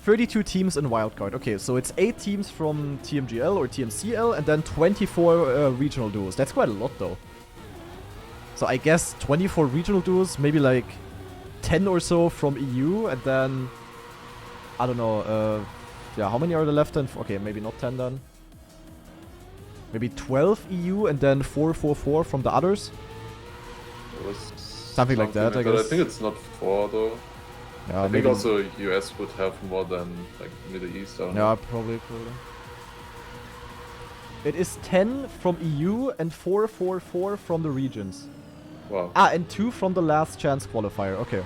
32 teams in wildcard. Okay, so it's 8 teams from TMGL or TMCL and then 24 regional duos. That's quite a lot though. So I guess 24 regional duos, maybe like 10 or so from EU, and then I don't know. Yeah, how many are there left then? Okay, maybe not 10 then. Maybe 12 EU and then 4 from the others. Something like that, I guess. I think it's not 4 though. Yeah, I think also US would have more than like Middle East. I don't know. Probably. It is 10 from EU and 4 from the regions. Wow. And 2 from the last chance qualifier. Okay.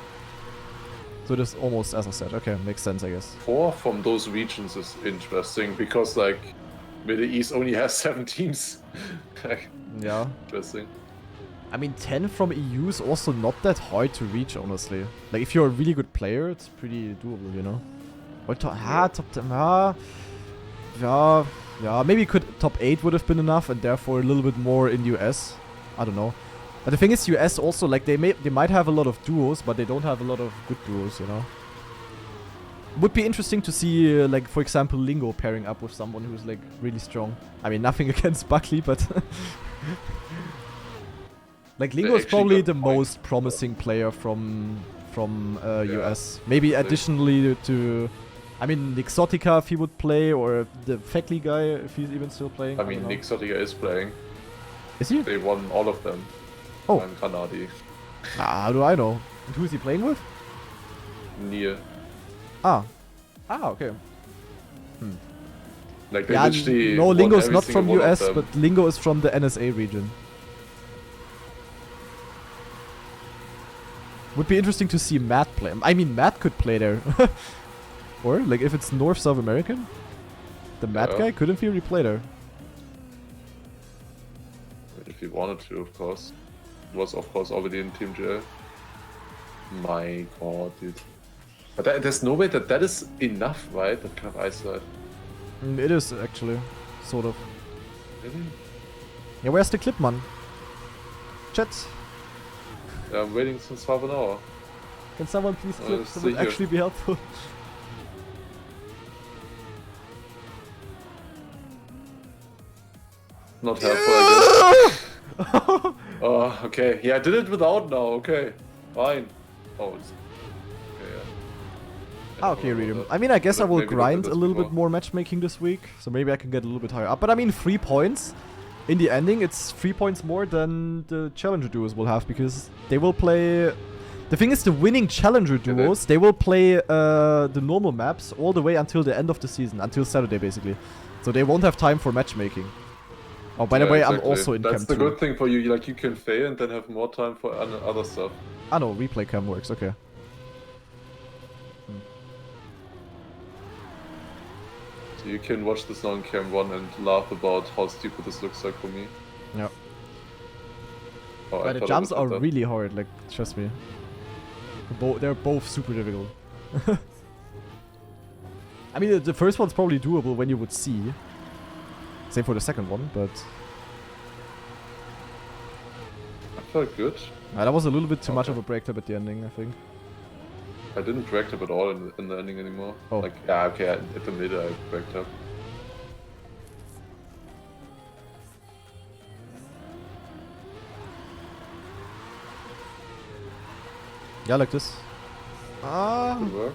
So it is almost as I said. Okay, makes sense, I guess. 4 from those regions is interesting because like Middle East only has 7 teams. Yeah. Interesting. I mean, 10 from EU is also not that hard to reach, honestly. Like, if you're a really good player, it's pretty doable, you know? Or top 10, yeah, maybe top 8 would have been enough, and therefore a little bit more in US. I don't know. But the thing is, US also, like, they might have a lot of duos, but they don't have a lot of good duos, you know? Would be interesting to see, like, for example, Lingo pairing up with someone who's, like, really strong. I mean, nothing against Buckley, but... Like, Lingo is probably the most promising player from US. Maybe additionally to... I mean, Nixotica if he would play, or the Feckley guy if he's even still playing. I mean, Nixotica is playing. Is he? They won all of them. Oh. And Kanadi. How do I know? And who is he playing with? Near. Okay. Like, they literally no, won Lingo's every not single from one of US, them. but Lingo is from the NSA region. Would be interesting to see Matt play. I mean, Matt could play there. Or, like, if it's North-South American, the Matt guy could in theory play there. If he wanted to, of course. He was, of course, already in Team J. My god, dude. But there's no way that is enough, right? That kind of eyesight. It is, actually. Sort of. Really? Yeah, where's the clip, man? Chat. Yeah, I'm waiting since half an hour. Can someone please clip? That would actually be helpful. Not helpful, I guess. Oh, okay. Yeah, I did it without now. Okay. Fine. Oh, it's... Okay, yeah. Okay, Readum. I mean, I guess I will grind a little bit more matchmaking this week, so maybe I can get a little bit higher up. But I mean, 3 points. In the ending, it's 3 points more than the Challenger duos will have, because they will play... The thing is, the winning Challenger duos, they will play the normal maps all the way until the end of the season, until Saturday, basically. So they won't have time for matchmaking. Oh, by the way, exactly. I'm also in That's Cam 2. That's the good thing for you, like you can fail and then have more time for other stuff. Ah no, replay cam works, okay. So you can watch this now in Cam 1 and laugh about how stupid this looks like for me. Yeah. Oh, but the jumps are really hard, like, trust me. They're both super difficult. I mean, the first one's probably doable when you would see. Same for the second one, but... I felt good. That was a little bit too much of a break tap at the ending, I think. I didn't break tap at all in the ending anymore. Oh. Like, yeah, okay, at the middle I break tap. Yeah, like this. Good work.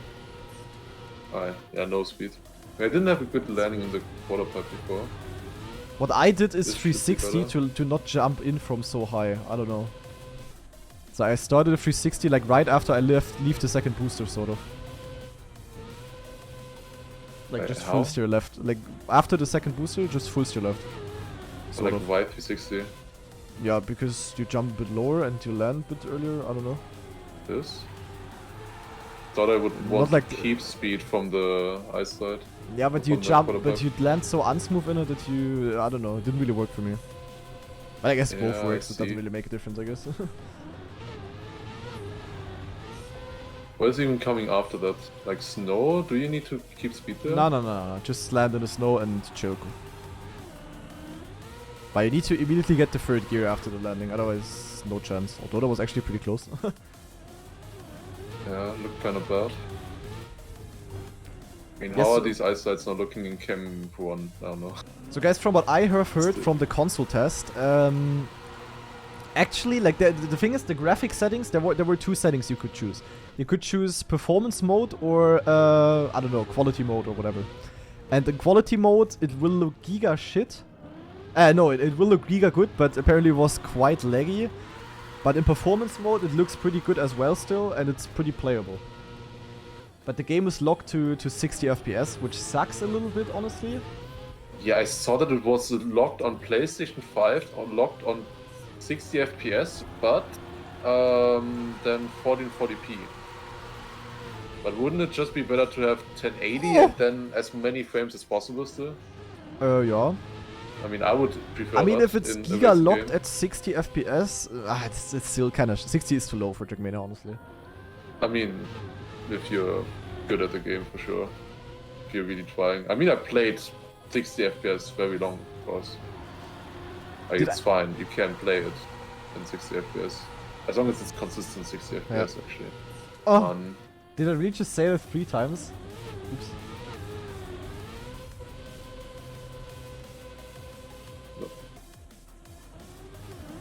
Alright, yeah, no speed. I didn't have a good landing in the quarter pipe before. What I did is This 360 to not jump in from so high. I don't know. So I started a 360 like right after I leave the second booster, sort of. Like Wait, just how? full steer left. Like after the second booster, just full steer left. So like wide 360. Yeah, because you jump a bit lower and you land a bit earlier. I don't know. This? Thought I would want like to keep speed from the ice side. Yeah, but you jump, but you'd land so unsmooth in it that you, I don't know, it didn't really work for me. But I guess both works, it doesn't really make a difference, I guess. What is even coming after that? Like snow? Do you need to keep speed there? No. Just land in the snow and choke. But you need to immediately get the third gear after the landing, otherwise no chance. Although that was actually pretty close. Yeah, looked kind of bad. I mean, Yes, how are so- these ice slides not looking in Chem 1? I don't know. So guys, from what I have heard from the console test, actually, like the thing is, the graphic settings, there were two settings you could choose. You could choose performance mode or I don't know, quality mode or whatever. And in quality mode, it will look giga shit. No, it will look giga good, but apparently it was quite laggy. But in performance mode, it looks pretty good as well still, and it's pretty playable. But the game is locked to 60 FPS, which sucks a little bit, honestly. Yeah, I saw that it was locked on PlayStation 5 or locked on 60 FPS, but then 1440p. But wouldn't it just be better to have 1080 and then as many frames as possible still? Yeah. I mean, I would prefer. I mean, that if it's in giga this locked game. at 60 FPS, it's still kind of 60 is too low for TrackMania, honestly. I mean, if you're good at the game, for sure. If you're really trying. I mean, I played 60 FPS very long, of course. Like, Did it's fine. You can play it in 60 FPS. As long as it's consistent 60 FPS, actually. Oh, did I really just say that 3 times? Oops.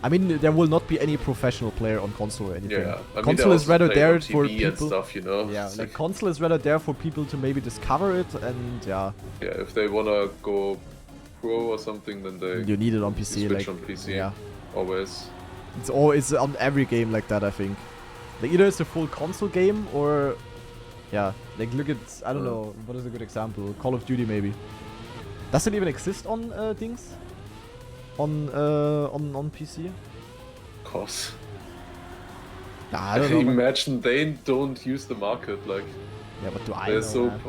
I mean, there will not be any professional player on console or anything. Yeah, I mean, console they is also rather play there on for TV and people. stuff, you know. Yeah, It's like console is rather there for people to maybe discover it, and yeah. Yeah, if they wanna go pro or something, then they You need it on PC, switch like on PC. yeah. Always. It's on every game like that, I think. Like either it's a full console game or yeah. Like look at I don't know what is a good example. Call of Duty maybe. Does it even exist on things? On PC? Of course. Nah, I don't know. man. Imagine they don't use the market, like Yeah, but do I they're know? so man?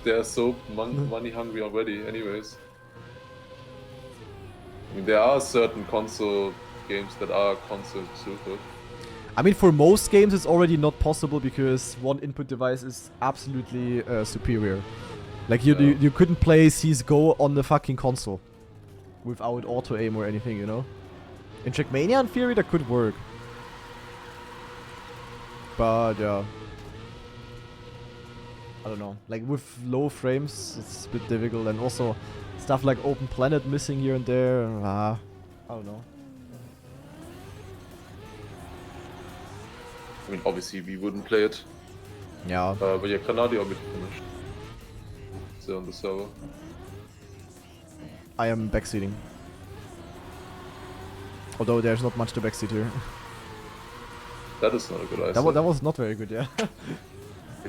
they're so money hungry already. Anyways, I mean, there are certain console games that are console exclusive. I mean, for most games it's already not possible because one input device is absolutely superior. Like you couldn't play CS:GO on the fucking console without auto aim or anything, you know. In TrackMania, in theory, that could work. But yeah, I don't know. Like with low frames, it's a bit difficult, and also stuff like Open Planet missing here and there. I don't know. I mean, obviously we wouldn't play it, Yeah. but yeah, Granadi Orbit finished. Still on the server. I am backseating. Although there's not much to backseat here. That is not a good ice. That was not very good, yeah. Yeah,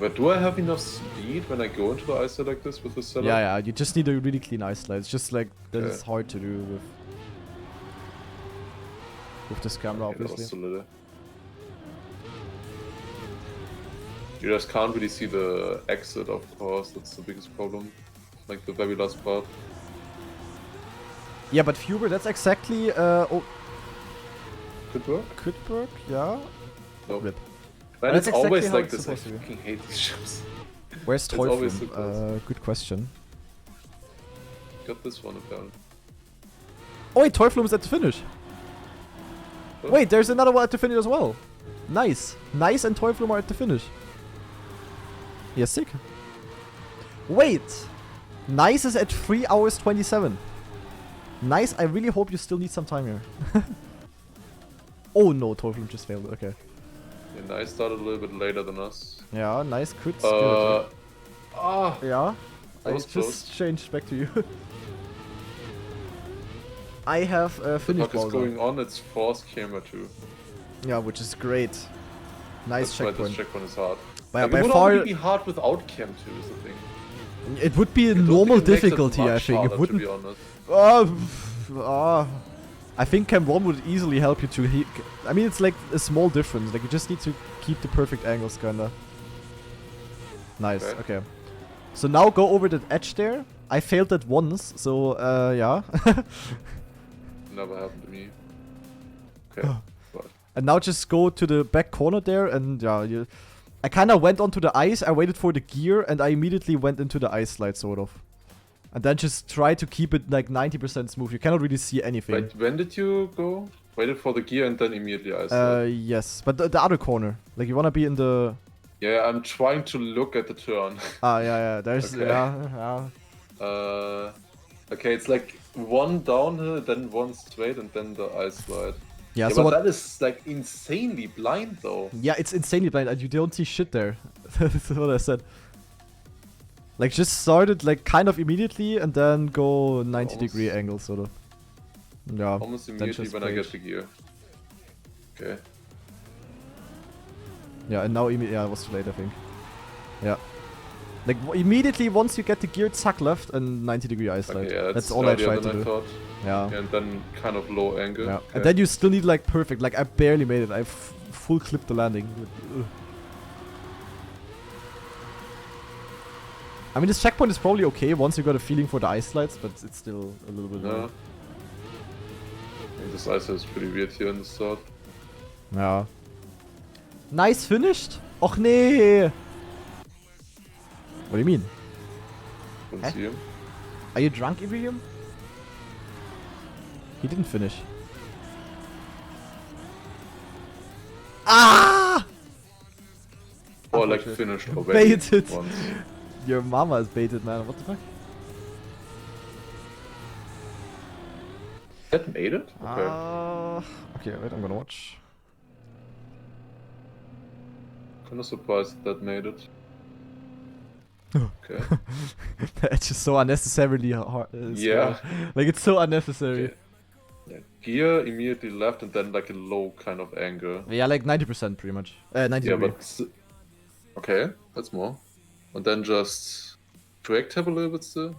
but do I have enough speed when I go into the ice like this with the setup? Yeah, you just need a really clean ice slide. It's just like that Okay. is hard to do with this camera, Okay, that was obviously. too little. You just can't really see the exit, of course. That's the biggest problem. Like the very last part. Yeah, but Fuber, that's exactly Could work. could work, yeah. Nope. Rip. Man, That's it's always exactly how like it's this. I supposed to be. fucking hate these shows. Where's It's always so Teufel? close. Good question. Got this one apparently. Oh wait, Teufel is at the finish. Oh. Wait, there's another one at the finish as well. Nice. Nice and Teufel are at the finish. Yeah, sick. Wait. Nice is at 3 hours 27. Nice, I really hope you still need some time here. Oh no, Teufel just failed. Okay. Yeah, Nice started a little bit later than us. Yeah, nice could skill it. Ah, Yeah. that I was just close. changed back to you. I have finished What is Bowser. going on? It's force camera too. Yeah, which is great. Nice That's why checkpoint. this checkpoint is hard. By Like, it would far, already be hard without cam too, is the thing. it would be a I don't normal think it makes it difficulty, I much think. harder, It wouldn't. To be honest. I think Cam 1 would easily help you to. I mean, it's like a small difference. Like, you just need to keep the perfect angles, kinda. Nice, okay. So now go over that edge there. I failed that once, so, yeah. Never happened to me. Okay. But And now just go to the back corner there, and yeah, I kinda went onto the ice, I waited for the gear, and I immediately went into the ice slide, sort of. And then just try to keep it like 90% smooth. You cannot really see anything. wait, when did you go? Waited for the gear and then immediately I said. Yes, but the other corner. Like, you wanna be in the... Yeah, I'm trying to look at the turn. Ah, yeah, there's, Okay. yeah. Okay, it's like one downhill, then one straight, and then the ice slide. Yeah, Yeah, so but what? that is like insanely blind though. Yeah, it's insanely blind, and you don't see shit there. That's what I said. Like, just start it like kind of immediately, and then go 90-degree angle, sort of. Yeah. Almost then immediately just when I wait. get the gear. Okay. Yeah, and now yeah, it was too late, I think. Yeah. Like immediately once you get the gear, suck left and 90-degree ice slide. Okay, yeah, that's all I tried to I do. thought. Yeah. And then kind of low angle. Yeah. Okay. And then you still need like perfect. Like I barely made it. I full clipped the landing. Ugh. I mean, this checkpoint is probably okay once you got a feeling for the ice slides, but it's still a little bit. Yeah. And this ice is pretty weird here in the start. Yeah. Nice finished. Och nee. What do you mean? Don't see him. Are you drunk, Iridium? He didn't finish. Ah! Or like finished already. Baited. Once. Your mama is baited, man. What the fuck? That made it? Okay. Okay, wait, I'm gonna watch. Kind of surprised that made it. Okay. It's just so unnecessarily hard. Yeah. Like, it's so unnecessary. Okay. Yeah. Gear immediately left and then like a low kind of angle. Yeah, like 90% pretty much. 90 Yeah, degree. but okay, that's more. And then just brake tap a little bit still.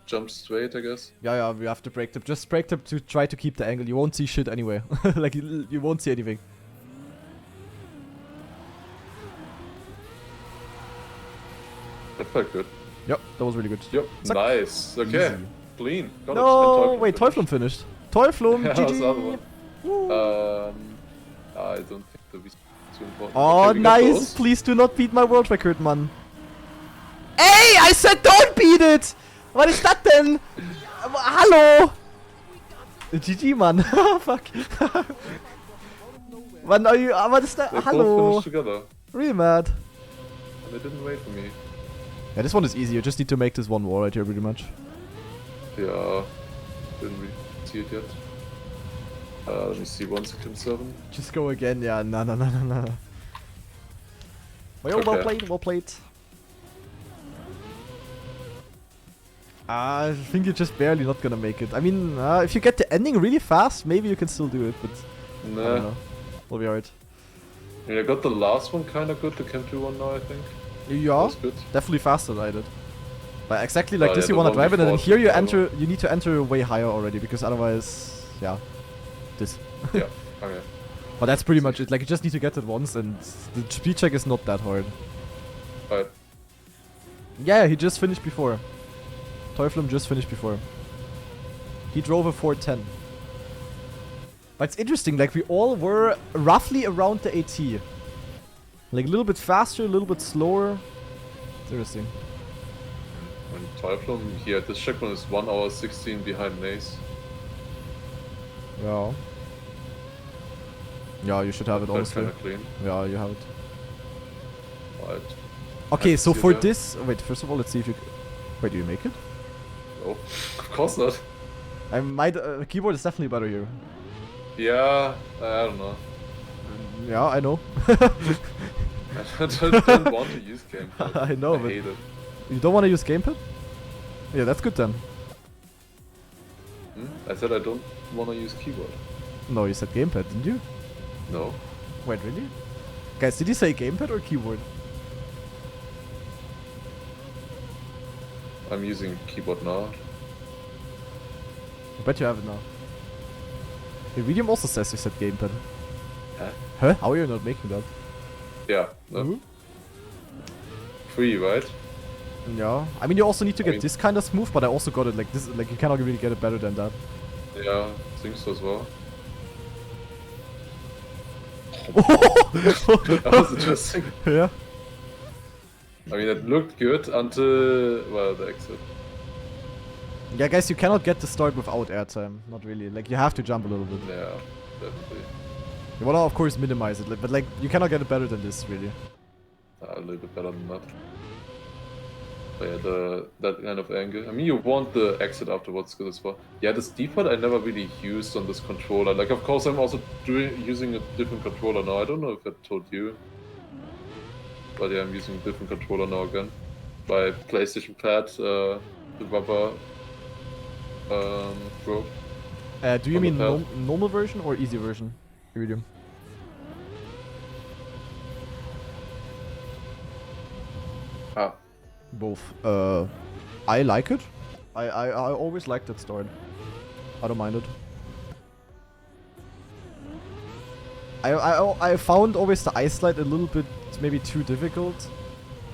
Jump straight, I guess. Yeah, we have to brake tip. Just brake tip to try to keep the angle. You won't see shit anyway. Like, you won't see anything. That felt good. Yep, that was really good. Yep, Zack. nice. Okay, Easy. clean. Got No, it. wait, Teuflum finished. Teuflum, Yeah, that was the other GG! one. Woo. I don't think the V is too important. Oh, Okay, we got nice! those. Please do not beat my world record, man. Ey, I said don't beat it! Was ist das denn? Hallo! GG, Mann. Fuck. Mann, are you, was ist da? They both Hallo! finished together. Really mad. And they didn't wait for me. Yeah, this one is easy. You just need to make this one wall right here, pretty much. Yeah, didn't really see it yet. Let me see, 1 second 7. Just go again. Yeah, no. Well Okay. played, well played. I think you're just barely not gonna make it. I mean, if you get the ending really fast, maybe you can still do it, but I don't Nah. know. We'll be alright. I mean, I got the last one kinda good, the Camp 2 one now, I think. Yeah, That's good. definitely faster than I did. But exactly like Oh, this yeah, you the wanna one drive it, and then before here you took you need to enter way higher already, because otherwise, yeah, this. Yeah, okay. But that's pretty much it. Like, you just need to get it once, and the speed check is not that hard. Alright. Yeah, he just finished before. Teuflum just finished before. He drove a 410. But it's interesting, like, we all were roughly around the AT. Like, a little bit faster, a little bit slower. It's interesting. And Teuflum, here, this checkpoint is 1 hour 16 behind Nace. Yeah. Yeah, you should have it, That's honestly. kinda clean. Yeah, you have it. Alright. Okay, I so see for that. this... Wait, first of all, let's see if you... Wait, do you make it? Oh, of course not. I might... keyboard is definitely better here. Yeah, I don't know. Yeah, I know. I don't want to use gamepad. I know, I but... hate it. You don't want to use gamepad? Yeah, that's good then. I said I don't want to use keyboard. No, you said gamepad, didn't you? No. Wait, really? Guys, did you say gamepad or keyboard? I'm using keyboard now. I bet you have it now. Iridium also says you said gamepad. Huh? Huh? How are you not making that? Yeah. No. Free, right? Yeah. I mean, you also need to I get mean- this kind of smooth, but I also got it like this. Like, you cannot really get it better than that. Yeah, I think so as well. That was interesting. Yeah. I mean, it looked good until, well, the exit. Yeah, guys, you cannot get the start without airtime. Not really. Like, you have to jump a little bit. Yeah, definitely. You wanna, of course, minimize it, but like, you cannot get it better than this, really. A little bit better than that. But yeah, that kind of angle. I mean, you want the exit afterwards good as well. Yeah, this default I never really used on this controller. Like, of course, I'm also using a different controller now. I don't know if I told you. But yeah, I'm using a different controller now again. My PlayStation pad, the rubber broke. Do you mean normal version or easy version? Iridium. Ah. Both. I like it. I always liked that style. I don't mind it. I found always the ice slide a little bit maybe too difficult,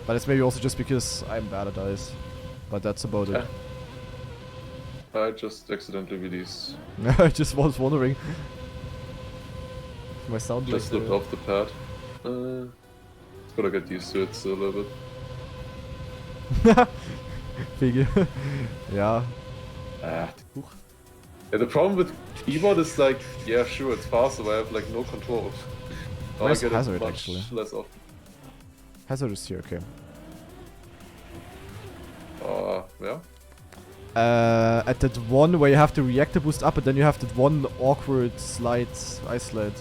but it's maybe also just because I'm bad at ice. But that's about it. I just accidentally released. I just was wondering. My sound just slipped off the pad. Gotta get used to it still a little bit. Figure. Yeah. Yeah, the problem with keyboard is like, yeah, sure, it's faster, but I have like no control. Where's I get Hazard it much actually? less often. Hazard is here, okay. Yeah. At that one where you have the reactor boost up, and then you have that one awkward slide, ice slide.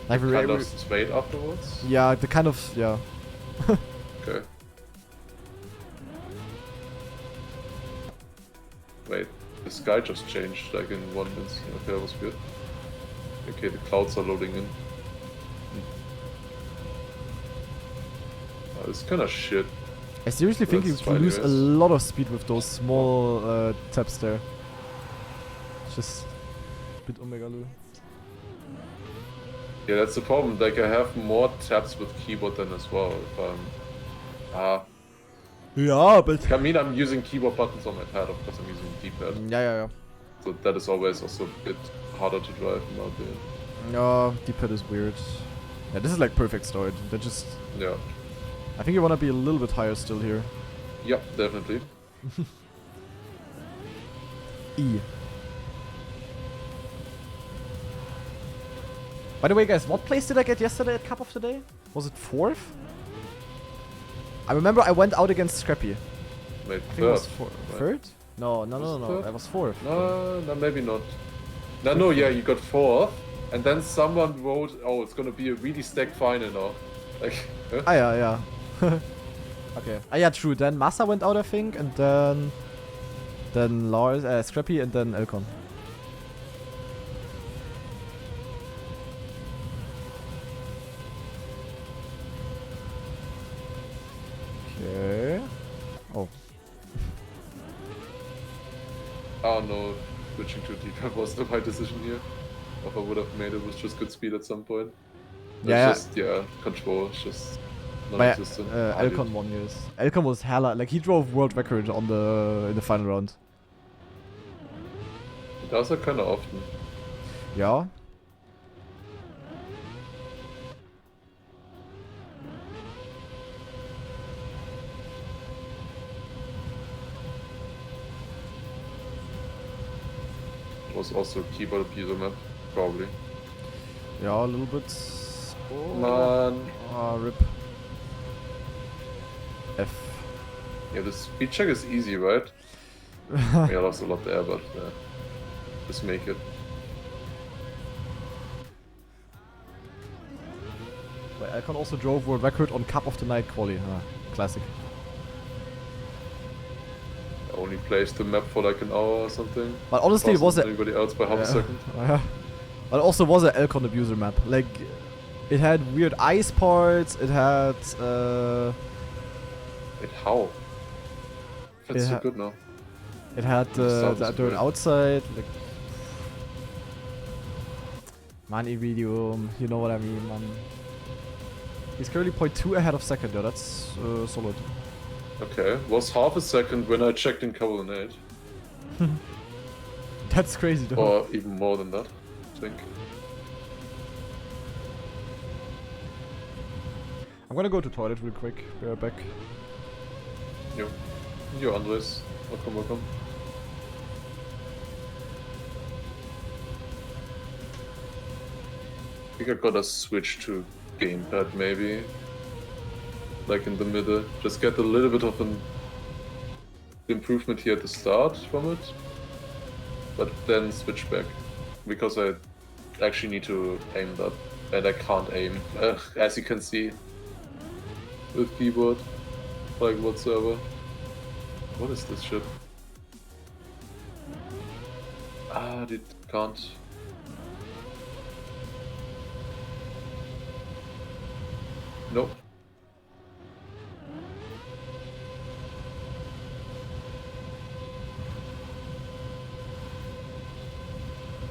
Like kind of straight afterwards? Yeah, the kind of, yeah. Okay. Wait, the sky just changed like in 1 instant. Okay, that was good. Okay, the clouds are loading in. It's kind of shit. I seriously think you lose a lot of speed with those small taps there. It's just a bit omegaloo. Yeah, that's the problem. Like, I have more taps with keyboard than as well. If I'm... Yeah, but... I mean, I'm using keyboard buttons on my pad, of course I'm using D-pad. Yeah. So that is always also a bit harder to drive in my opinion. No, D-pad is weird. Yeah, this is like perfect storage. That just... Yeah. I think you want to be a little bit higher still here. Yep, definitely. E. By the way, guys, what place did I get yesterday at Cup of the Day? Was it 4th? I remember I went out against Scrappy. Wait, I think it was third? No. I was 4th. No, maybe not. No, yeah, you got 4th. And then someone wrote, oh, it's gonna be a really stacked final now. Like, huh? Yeah. Okay. Yeah, true. Then Massa went out, I think, and then Lars, Scrappy, and then Elcon. Okay. Oh. Oh no, switching to D-pad was the right decision here. If I would have made it with just good speed at some point. It's just, control, it's just non-existent. Elcon won, yes. Elcon was hella, like he drove world record on in the final round. It does that kinda often. Yeah. Was also a keyboard abuser map, probably. Yeah, a little bit. Oh. Man. RIP. F. Yeah, the speed check is easy, right? Yeah, I lost a lot there, but just make it. Wait, Elcon also drove world record on Cup of the Night quali. Classic. I only placed the map for like an hour or something. But honestly, it was anybody else by half a second. But it also was an Elcon abuser map. Like, it had weird ice parts. It had. Wait, how? That's so good now. It had the dirt outside. Like, man, Iridium, you know what I mean, man. He's currently 0.2 ahead of second, though. That's solid. Okay, was half a second when I checked in Cavalier 8. That's crazy, though. Or even more than that, I think. I'm gonna go to toilet real quick. Be right back. Yo, Andres. Welcome. I think I gotta switch to gamepad maybe. like in the middle. Just get a little bit of an improvement here at the start from it, but then switch back, because I actually need to aim that, and I can't aim, as you can see, with keyboard, like whatsoever. What is this shit? Ah, it can't. Nope.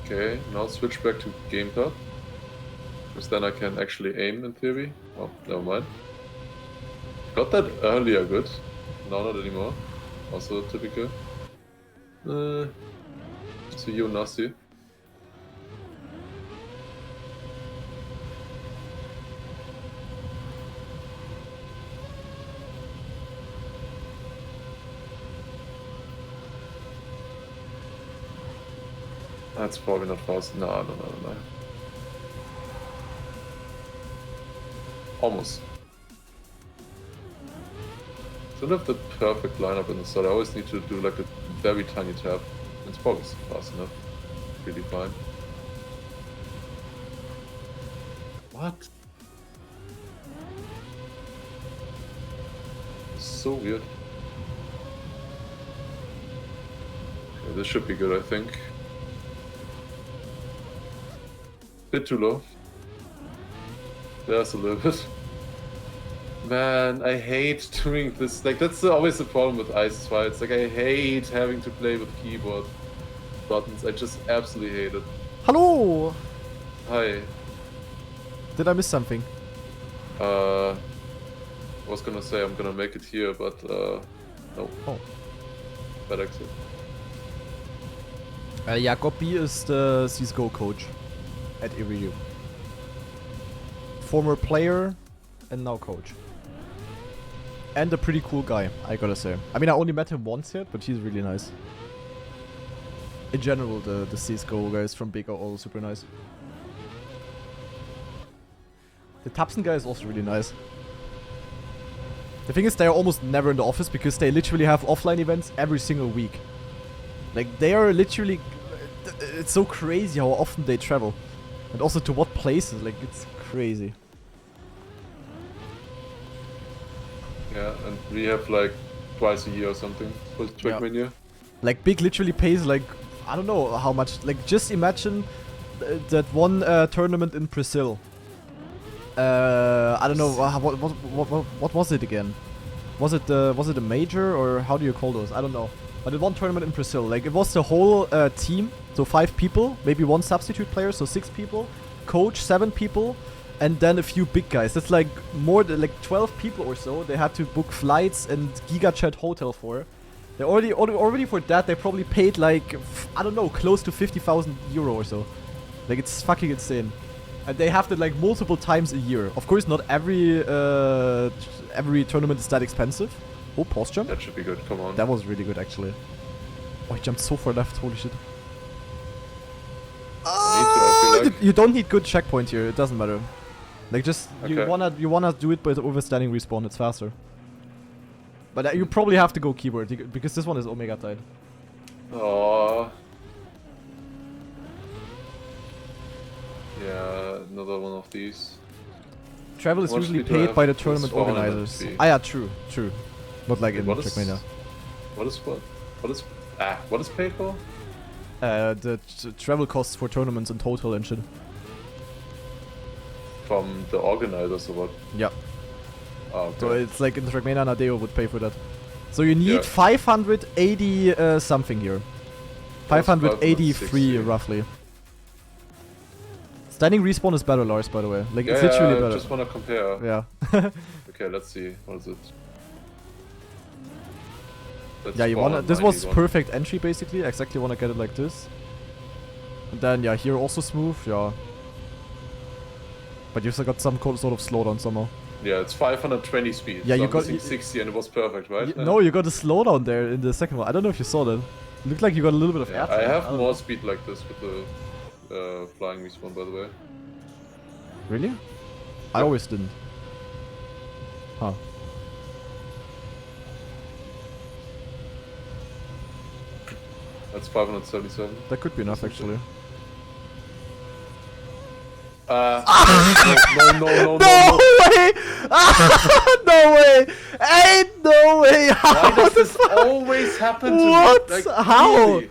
Okay, now switch back to gamepad. Because then I can actually aim in theory. Oh, never mind. Got that earlier good. Now not anymore. Also typical. See you, Nasi. That's probably not fast. No. Almost. Don't have the perfect lineup in the start. I always need to do like a very tiny tap. It's probably fast enough. Really fine. What? So weird. Okay, this should be good, I think. Bit too low. There's a little bit. Man, I hate doing this. Like, that's always the problem with Ice fights. Like, I hate having to play with keyboard buttons. I just absolutely hate it. Hello! Hi. Did I miss something? I was gonna say I'm gonna make it here, but no. Oh. Bad exit. Jacobi is the CSGO coach at EVU. Former player and now coach. And a pretty cool guy, I gotta say. I mean, I only met him once yet, but he's really nice. In general, the CSGO guys from Big are all super nice. The Tapsen guy is also really nice. The thing is, they're almost never in the office because they literally have offline events every single week. Like, they are literally... It's so crazy how often they travel. And also to what places, like, it's crazy. Yeah, and we have like twice a year or something for TrackMania. Like, Big literally pays like, I don't know how much. Like, just imagine that one tournament in Brazil. I don't know, what was it again? Was it a major, or how do you call those? I don't know. But in one tournament in Brazil, like, it was the whole team, so 5 people, maybe 1 substitute player, so 6 people, coach 7 people, and then a few big guys. That's like more than like 12 people or so. They had to book flights and GigaChat hotel for. They already for that they probably paid like I don't know, close to 50,000 euro or so. Like, it's fucking insane. And they have that like multiple times a year. Of course, not every tournament is that expensive. Oh, pause jump. That should be good. Come on. That was really good actually. Oh, he jumped so far left. Holy shit. I feel like. You don't need good checkpoint here. It doesn't matter. Like, just you wanna do it by the overstanding respawn. It's faster. But you probably have to go keyboard because this one is Omega tied. Oh. Yeah, another one of these. Travel is What usually speed do I paid have? by the Plus tournament 400 organizers. speed. Ah, yeah, true. Not like in What is- TrackMania. What is paid for? The travel costs for tournaments in total and shit. From the organizers or what? Yeah. Oh, okay. So it's like in TrackMania, Nadeo would pay for that. So you need Yeah. 580 something here. 583 560. roughly. Standing respawn is better, Lars, by the way. Like, Yeah, it's literally I better. just wanna compare. Yeah. Okay, let's see. What is it? That's Yeah, you wanna. This was 491. perfect entry basically. Exactly wanna get it like this. And then yeah, here also smooth. Yeah. But you've still got some sort of slowdown somehow. Yeah, it's 520 speed. Yeah, so you I'm got- missing 60 and it was perfect, right? No, you got a slowdown there in the second one. I don't know if you saw that. Looked like you got a little bit of Yeah, air I time. have don't more know. speed like this with the flying respawn, by the way. Really? I Yeah. always didn't. Huh. That's 577. That could be enough, actually. No No way! No way! Ain't no way! How Why does this always happen to What? me? Like, How? really?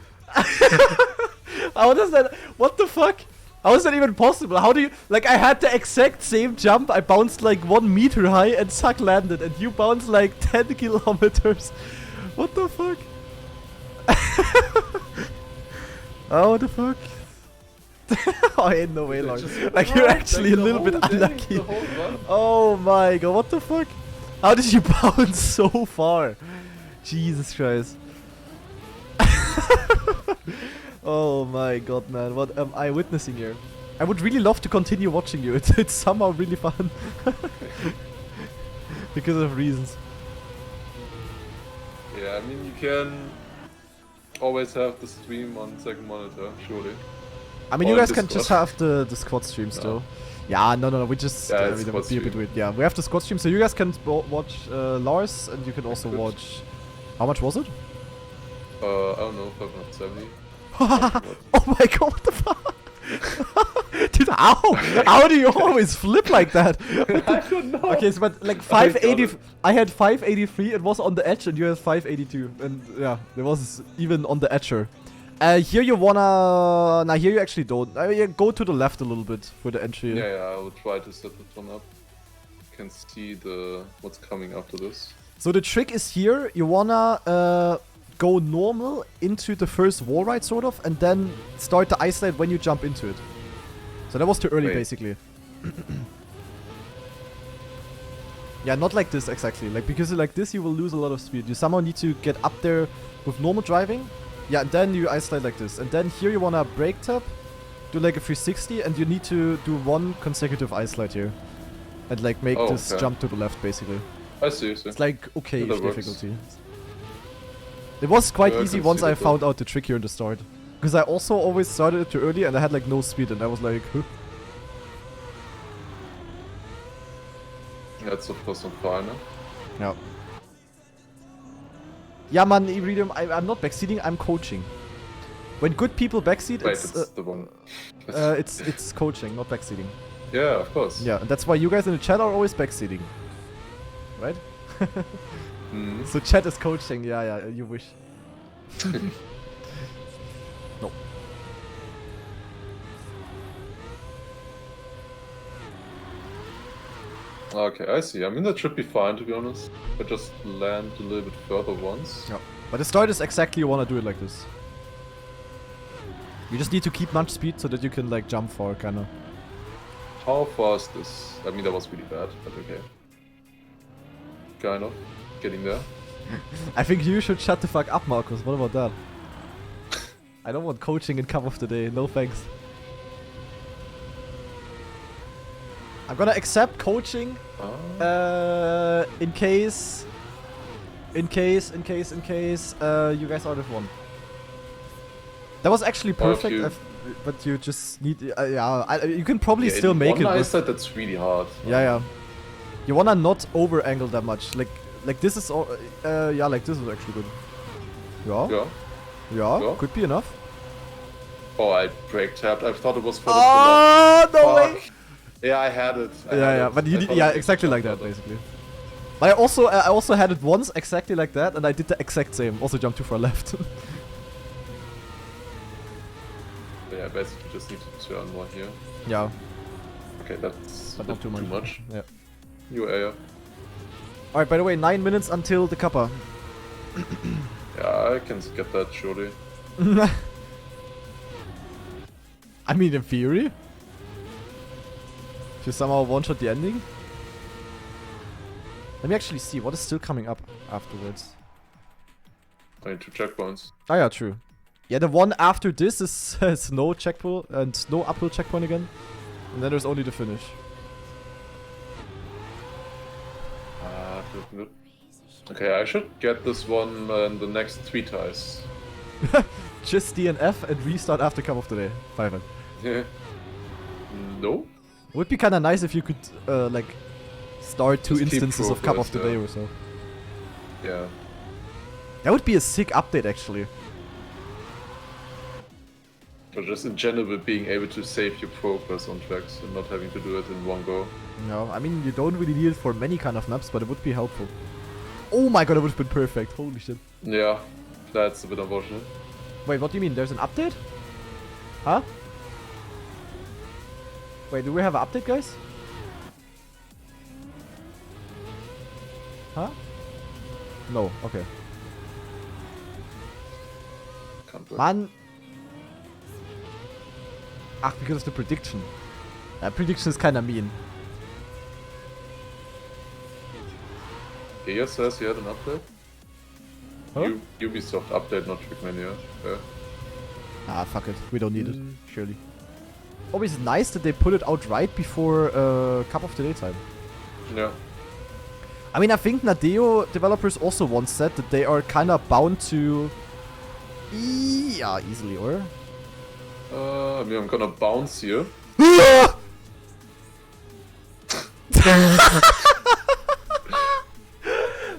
How does that? What the fuck? How is that even possible? How do you? Like, I had the exact same jump. I bounced like 1 meter high and Suck landed, and you bounced like 10 kilometers. What the fuck? Oh, what the fuck? Oh, ain't no way, Lars. Like, you're actually a little bit unlucky. Oh my god, what the fuck? How did you bounce so far? Jesus Christ. Oh my god, man. What am I witnessing here? I would really love to continue watching you. It's somehow really fun. Because of reasons. Yeah, I mean, you can always have the stream on second monitor, surely. I mean, Or you guys can Discord. just have the squad stream still. Yeah, no. We just Yeah, I it's mean, that squad would be a bit stream. weird. Yeah, we have the squad stream, so you guys can watch Lars, and you can also Good. watch. How much was it? I don't know, 570. Oh my god, what the fuck? Dude, how? How do you always flip like that? I don't know. Okay, so but like I got 580, it. I had 583, it was on the edge, and you had 582. And yeah, it was even on the edger. Here you wanna... Nah, here you actually don't. Yeah, go to the left a little bit for the entry. Yeah, I will try to set this one up. You can see what's coming after this. So the trick is here, you wanna go normal into the first wall ride, sort of, and then start the ice slide when you jump into it. So that was too early, Wait. basically. Yeah, not like this exactly. Like, because like this, you will lose a lot of speed. You somehow need to get up there with normal driving. Yeah, and then you ice slide like this. And then here you wanna brake tap, do like a 360, and you need to do 1 consecutive ice slide here. And like make Oh, this okay. jump to the left, basically. I see. It's like okay Yeah, that works. difficulty. It was quite Yeah, I easy can once see I that though. found out the trick here in the start. Because I also always started it too early and I had like no speed and I was like, huh? That's of course not fine. Huh? Yeah. Yeah, man, Iridium, I'm not backseating, I'm coaching. When good people backseat, Wait, it's it's the one. it's coaching, not backseating. Yeah, of course. Yeah, and that's why you guys in the chat are always backseating. Right? Mhm. So chat is coaching, yeah, you wish. No. Okay, I see. I mean, that should be fine, to be honest. But just land a little bit further once. Yeah. But the start is exactly you wanna do it like this. You just need to keep much speed so that you can like jump far, kinda. How fast is... I mean, that was really bad, but okay. Kind of. Getting there. I think you should shut the fuck up, Marcus. What about that? I don't want coaching in Cup of the Day. No thanks. I'm gonna accept coaching in case you guys are the one. That was actually Or if perfect, you- but you just need you can probably Yeah, still in make one it. ice With, slide, that's really hard. yeah. You wanna not over angle that much. Like this is all, yeah, like this is actually good. Yeah. Yeah. Could be enough. Oh, I brake tapped. I thought it was for the Oh, no Fuck. way! Yeah, I had it. I had Yeah, it. but you I did, thought yeah, it exactly was like that, further. basically. But I also had it once exactly like that, and I did the exact same. Also jumped too far left. Yeah, basically just need to turn one here. Yeah, Okay, that's but not too much. Yeah. New area. Alright, by the way, 9 minutes until the Kappa. Yeah, I can get that surely. I mean, in theory. If you somehow one-shot the ending. Let me actually see what is still coming up afterwards. I need 2 checkpoints. Oh yeah, true. Yeah, the one after this is snow checkpoint and snow uphill checkpoint again. And then there's only the finish. Good. Okay, I should get this one in the next 3 ties. Just DNF and restart after Cup of the Day. 5. Yeah. No? Would be kinda nice if you could like start 2 Just keep instances of Cup of the progress, Day yeah. or so. Yeah. That would be a sick update actually. Or just in general being able to save your progress on tracks and not having to do it in one go. No, I mean, you don't really need it for many kind of maps, but it would be helpful. Oh my god, it would have been perfect. Holy shit. Yeah, that's a bit unfortunate. Wait, what do you mean? There's an update? Huh? Wait, do we have an update, guys? Huh? No, okay. Can't work. Man. Ach, because of the prediction. Prediction is kinda mean. Ea says he had an update. Huh? Ubisoft update, not TrackMania. Yeah. Ah, fuck it. We don't need it, surely. Always nice that they put it out right before Cup of the Day time. Yeah. I mean, I think Nadeo developers also once said that they are kinda bound to... Yeah, easily, or? I mean, I'm gonna bounce here.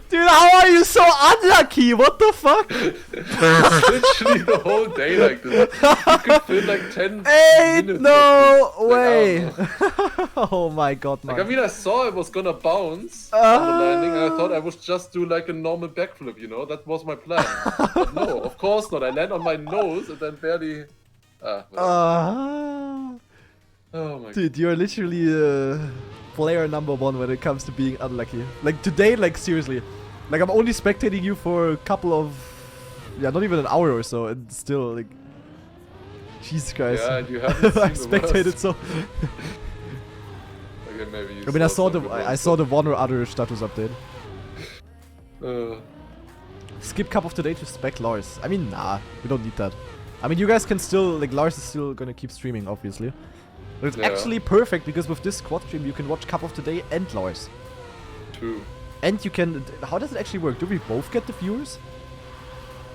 Dude, how are you so unlucky? What the fuck? Literally the whole day like this. You could fill like 10 Ain't minutes. no of this. way. Like, Oh my god, man. I mean, I saw it was gonna bounce on the landing, and I thought I would just do like a normal backflip, you know? That was my plan. But no, of course not. I land on my nose and then barely... Oh my Dude, you're literally player number 1 when it comes to being unlucky. Like today, like seriously. Like I'm only spectating you for a couple of... Yeah, not even an hour or so, and still, like... Jesus Christ. Yeah, you haven't seen I've spectated so... Okay, maybe you I mean, I saw the one or other status update. Skip Cup of the Day to spec Lars. I mean, nah, we don't need that. I mean, you guys can still, like, Lars is still gonna keep streaming, obviously. But it's actually perfect, because with this squad stream, you can watch Cup of the Day and Lars. True. And you can... How does it actually work? Do we both get the viewers?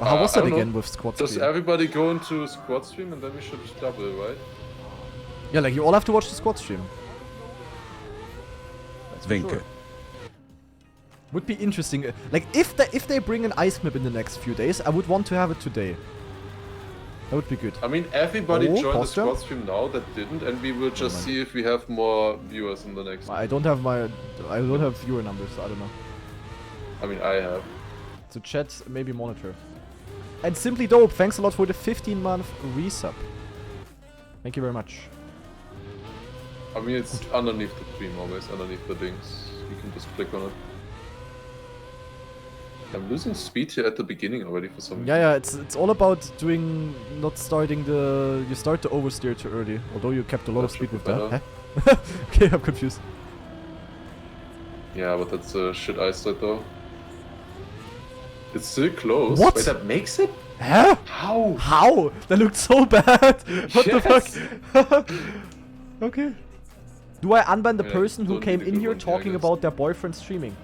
Or how was that again with squad stream? Does everybody go into squad stream and then we should double, right? Yeah, like, you all have to watch the squad stream. Winke. Sure. Would be interesting. Like, if they bring an ice map in the next few days, I would want to have it today. That would be good. I mean, everybody joined the posture? squad stream now that didn't, and we will just see if we have more viewers in the next. I don't have viewer numbers, so I don't know. I mean, I have. So chat, maybe monitor. And Simply Dope, thanks a lot for the 15-month resub. Thank you very much. I mean, it's underneath the stream always, underneath the links. You can just click on it. I'm losing speed here at the beginning already for some reason. Yeah, it's all about not starting the... You start to oversteer too early, although you kept a lot of speed with that. Huh? Okay, I'm confused. Yeah, but that's a shit ice slide though. It's still close. What? Wait, that makes it? Huh? How? How? That looked so bad! What the fuck? Okay. Do I unban the person who came in here talking about their boyfriend streaming?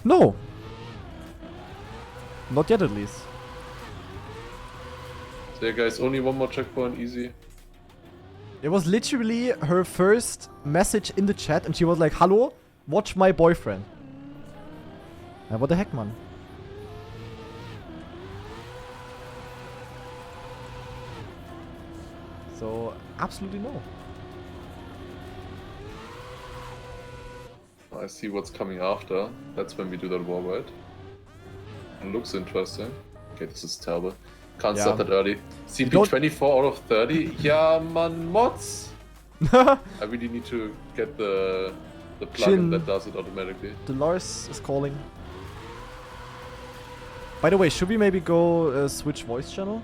No. Not yet, at least. So yeah, guys, only one more checkpoint, easy. It was literally her first message in the chat, and she was like, "Hello, watch my boyfriend." What the heck, man? So, absolutely no. I see what's coming after. That's when we do that war, right? It looks interesting. Okay, this is terrible. Can't start that early. CP 24 out of 30? Yeah, man, mods! I really need to get the plugin that does it automatically. The Lars is calling. By the way, should we maybe go switch voice channel?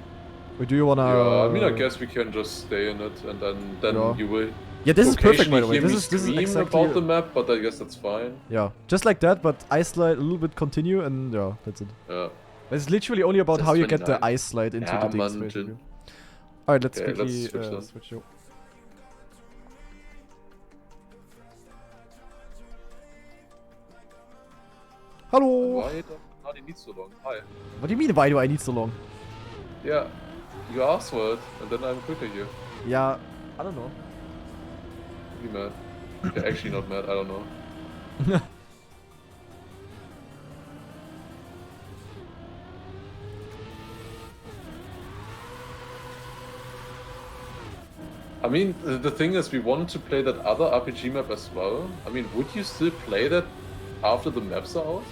Or do you wanna... Yeah, I mean, I guess we can just stay in it and then you will... Yeah, this is perfect, by the way. This is exactly about the map, but I guess that's fine. Yeah, just like that, but ice slide a little bit continue, and yeah, that's it. Yeah. It's literally only about how you get the ice slide into the things, basically. Alright, let's quickly switch you. Hello! Why do I need so long? Hi. What do you mean, why do I need so long? Yeah, you asked for it, and then I'm quicker here. Yeah, I don't know. You mad? Yeah, actually not mad, I don't know. I mean, the thing is, we wanted to play that other RPG map as well. I mean, would you still play that after the maps are out?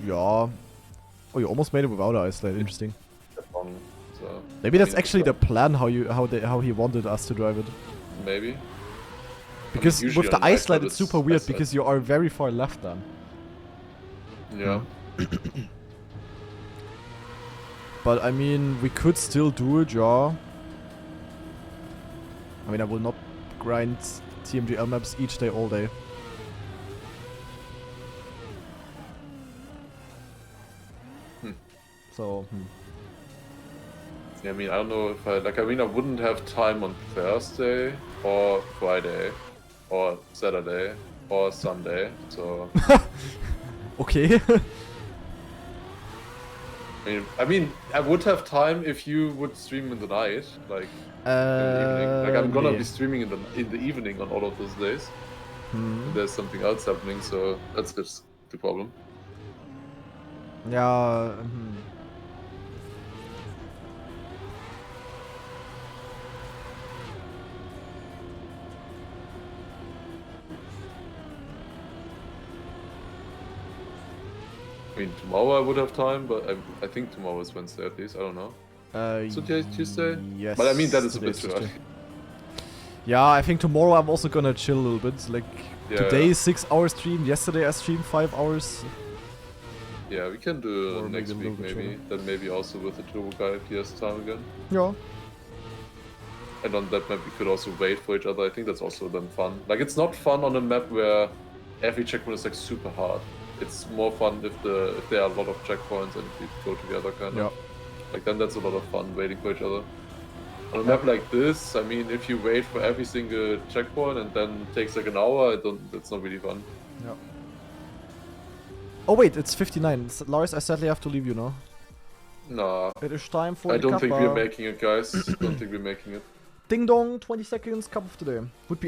Yeah. Oh, you almost made it without Iceland. Interesting. So, Maybe that's actually the plan. How he wanted us to drive it. Maybe. Because I mean, with the Iceland, it's super weird Iceland. because you are very far left then. Yeah. But I mean, we could still do it, yeah. I mean, I will not grind TMGL maps each day, all day. So, Yeah, I mean, I don't know if I wouldn't have time on Thursday or Friday or Saturday or Sunday, so okay. I mean, I would have time if you would stream in the night, like in the evening. Like I'm gonna be streaming in the evening on all of those days. And there's something else happening, so that's just the problem. Yeah. I mean, tomorrow I would have time, but I think tomorrow is Wednesday at least. I don't know. So today's Tuesday? Yes. But I mean, that is a bit today's too Tuesday. early. Yeah, I think tomorrow I'm also gonna chill a little bit. Like, today 6 hours stream, yesterday I streamed 5 hours. Yeah, we can do Or next maybe a week little bit maybe. Then maybe also with the Turbo Guy PS time again. Yeah. And on that map we could also wait for each other. I think that's also then fun. Like, it's not fun on a map where every checkpoint is like super hard. It's more fun if there are a lot of checkpoints and we go together kind of. Like, then that's a lot of fun waiting for each other. On a map like this, I mean, if you wait for every single checkpoint and then it takes like an hour, that's not really fun. Yeah. Oh wait, it's 59. Lars, I sadly have to leave you now. Nah. It is time for I the don't think cuppa. we're making it, guys. Don't think we're making it. Ding dong, 20 seconds, cup of the day. Would be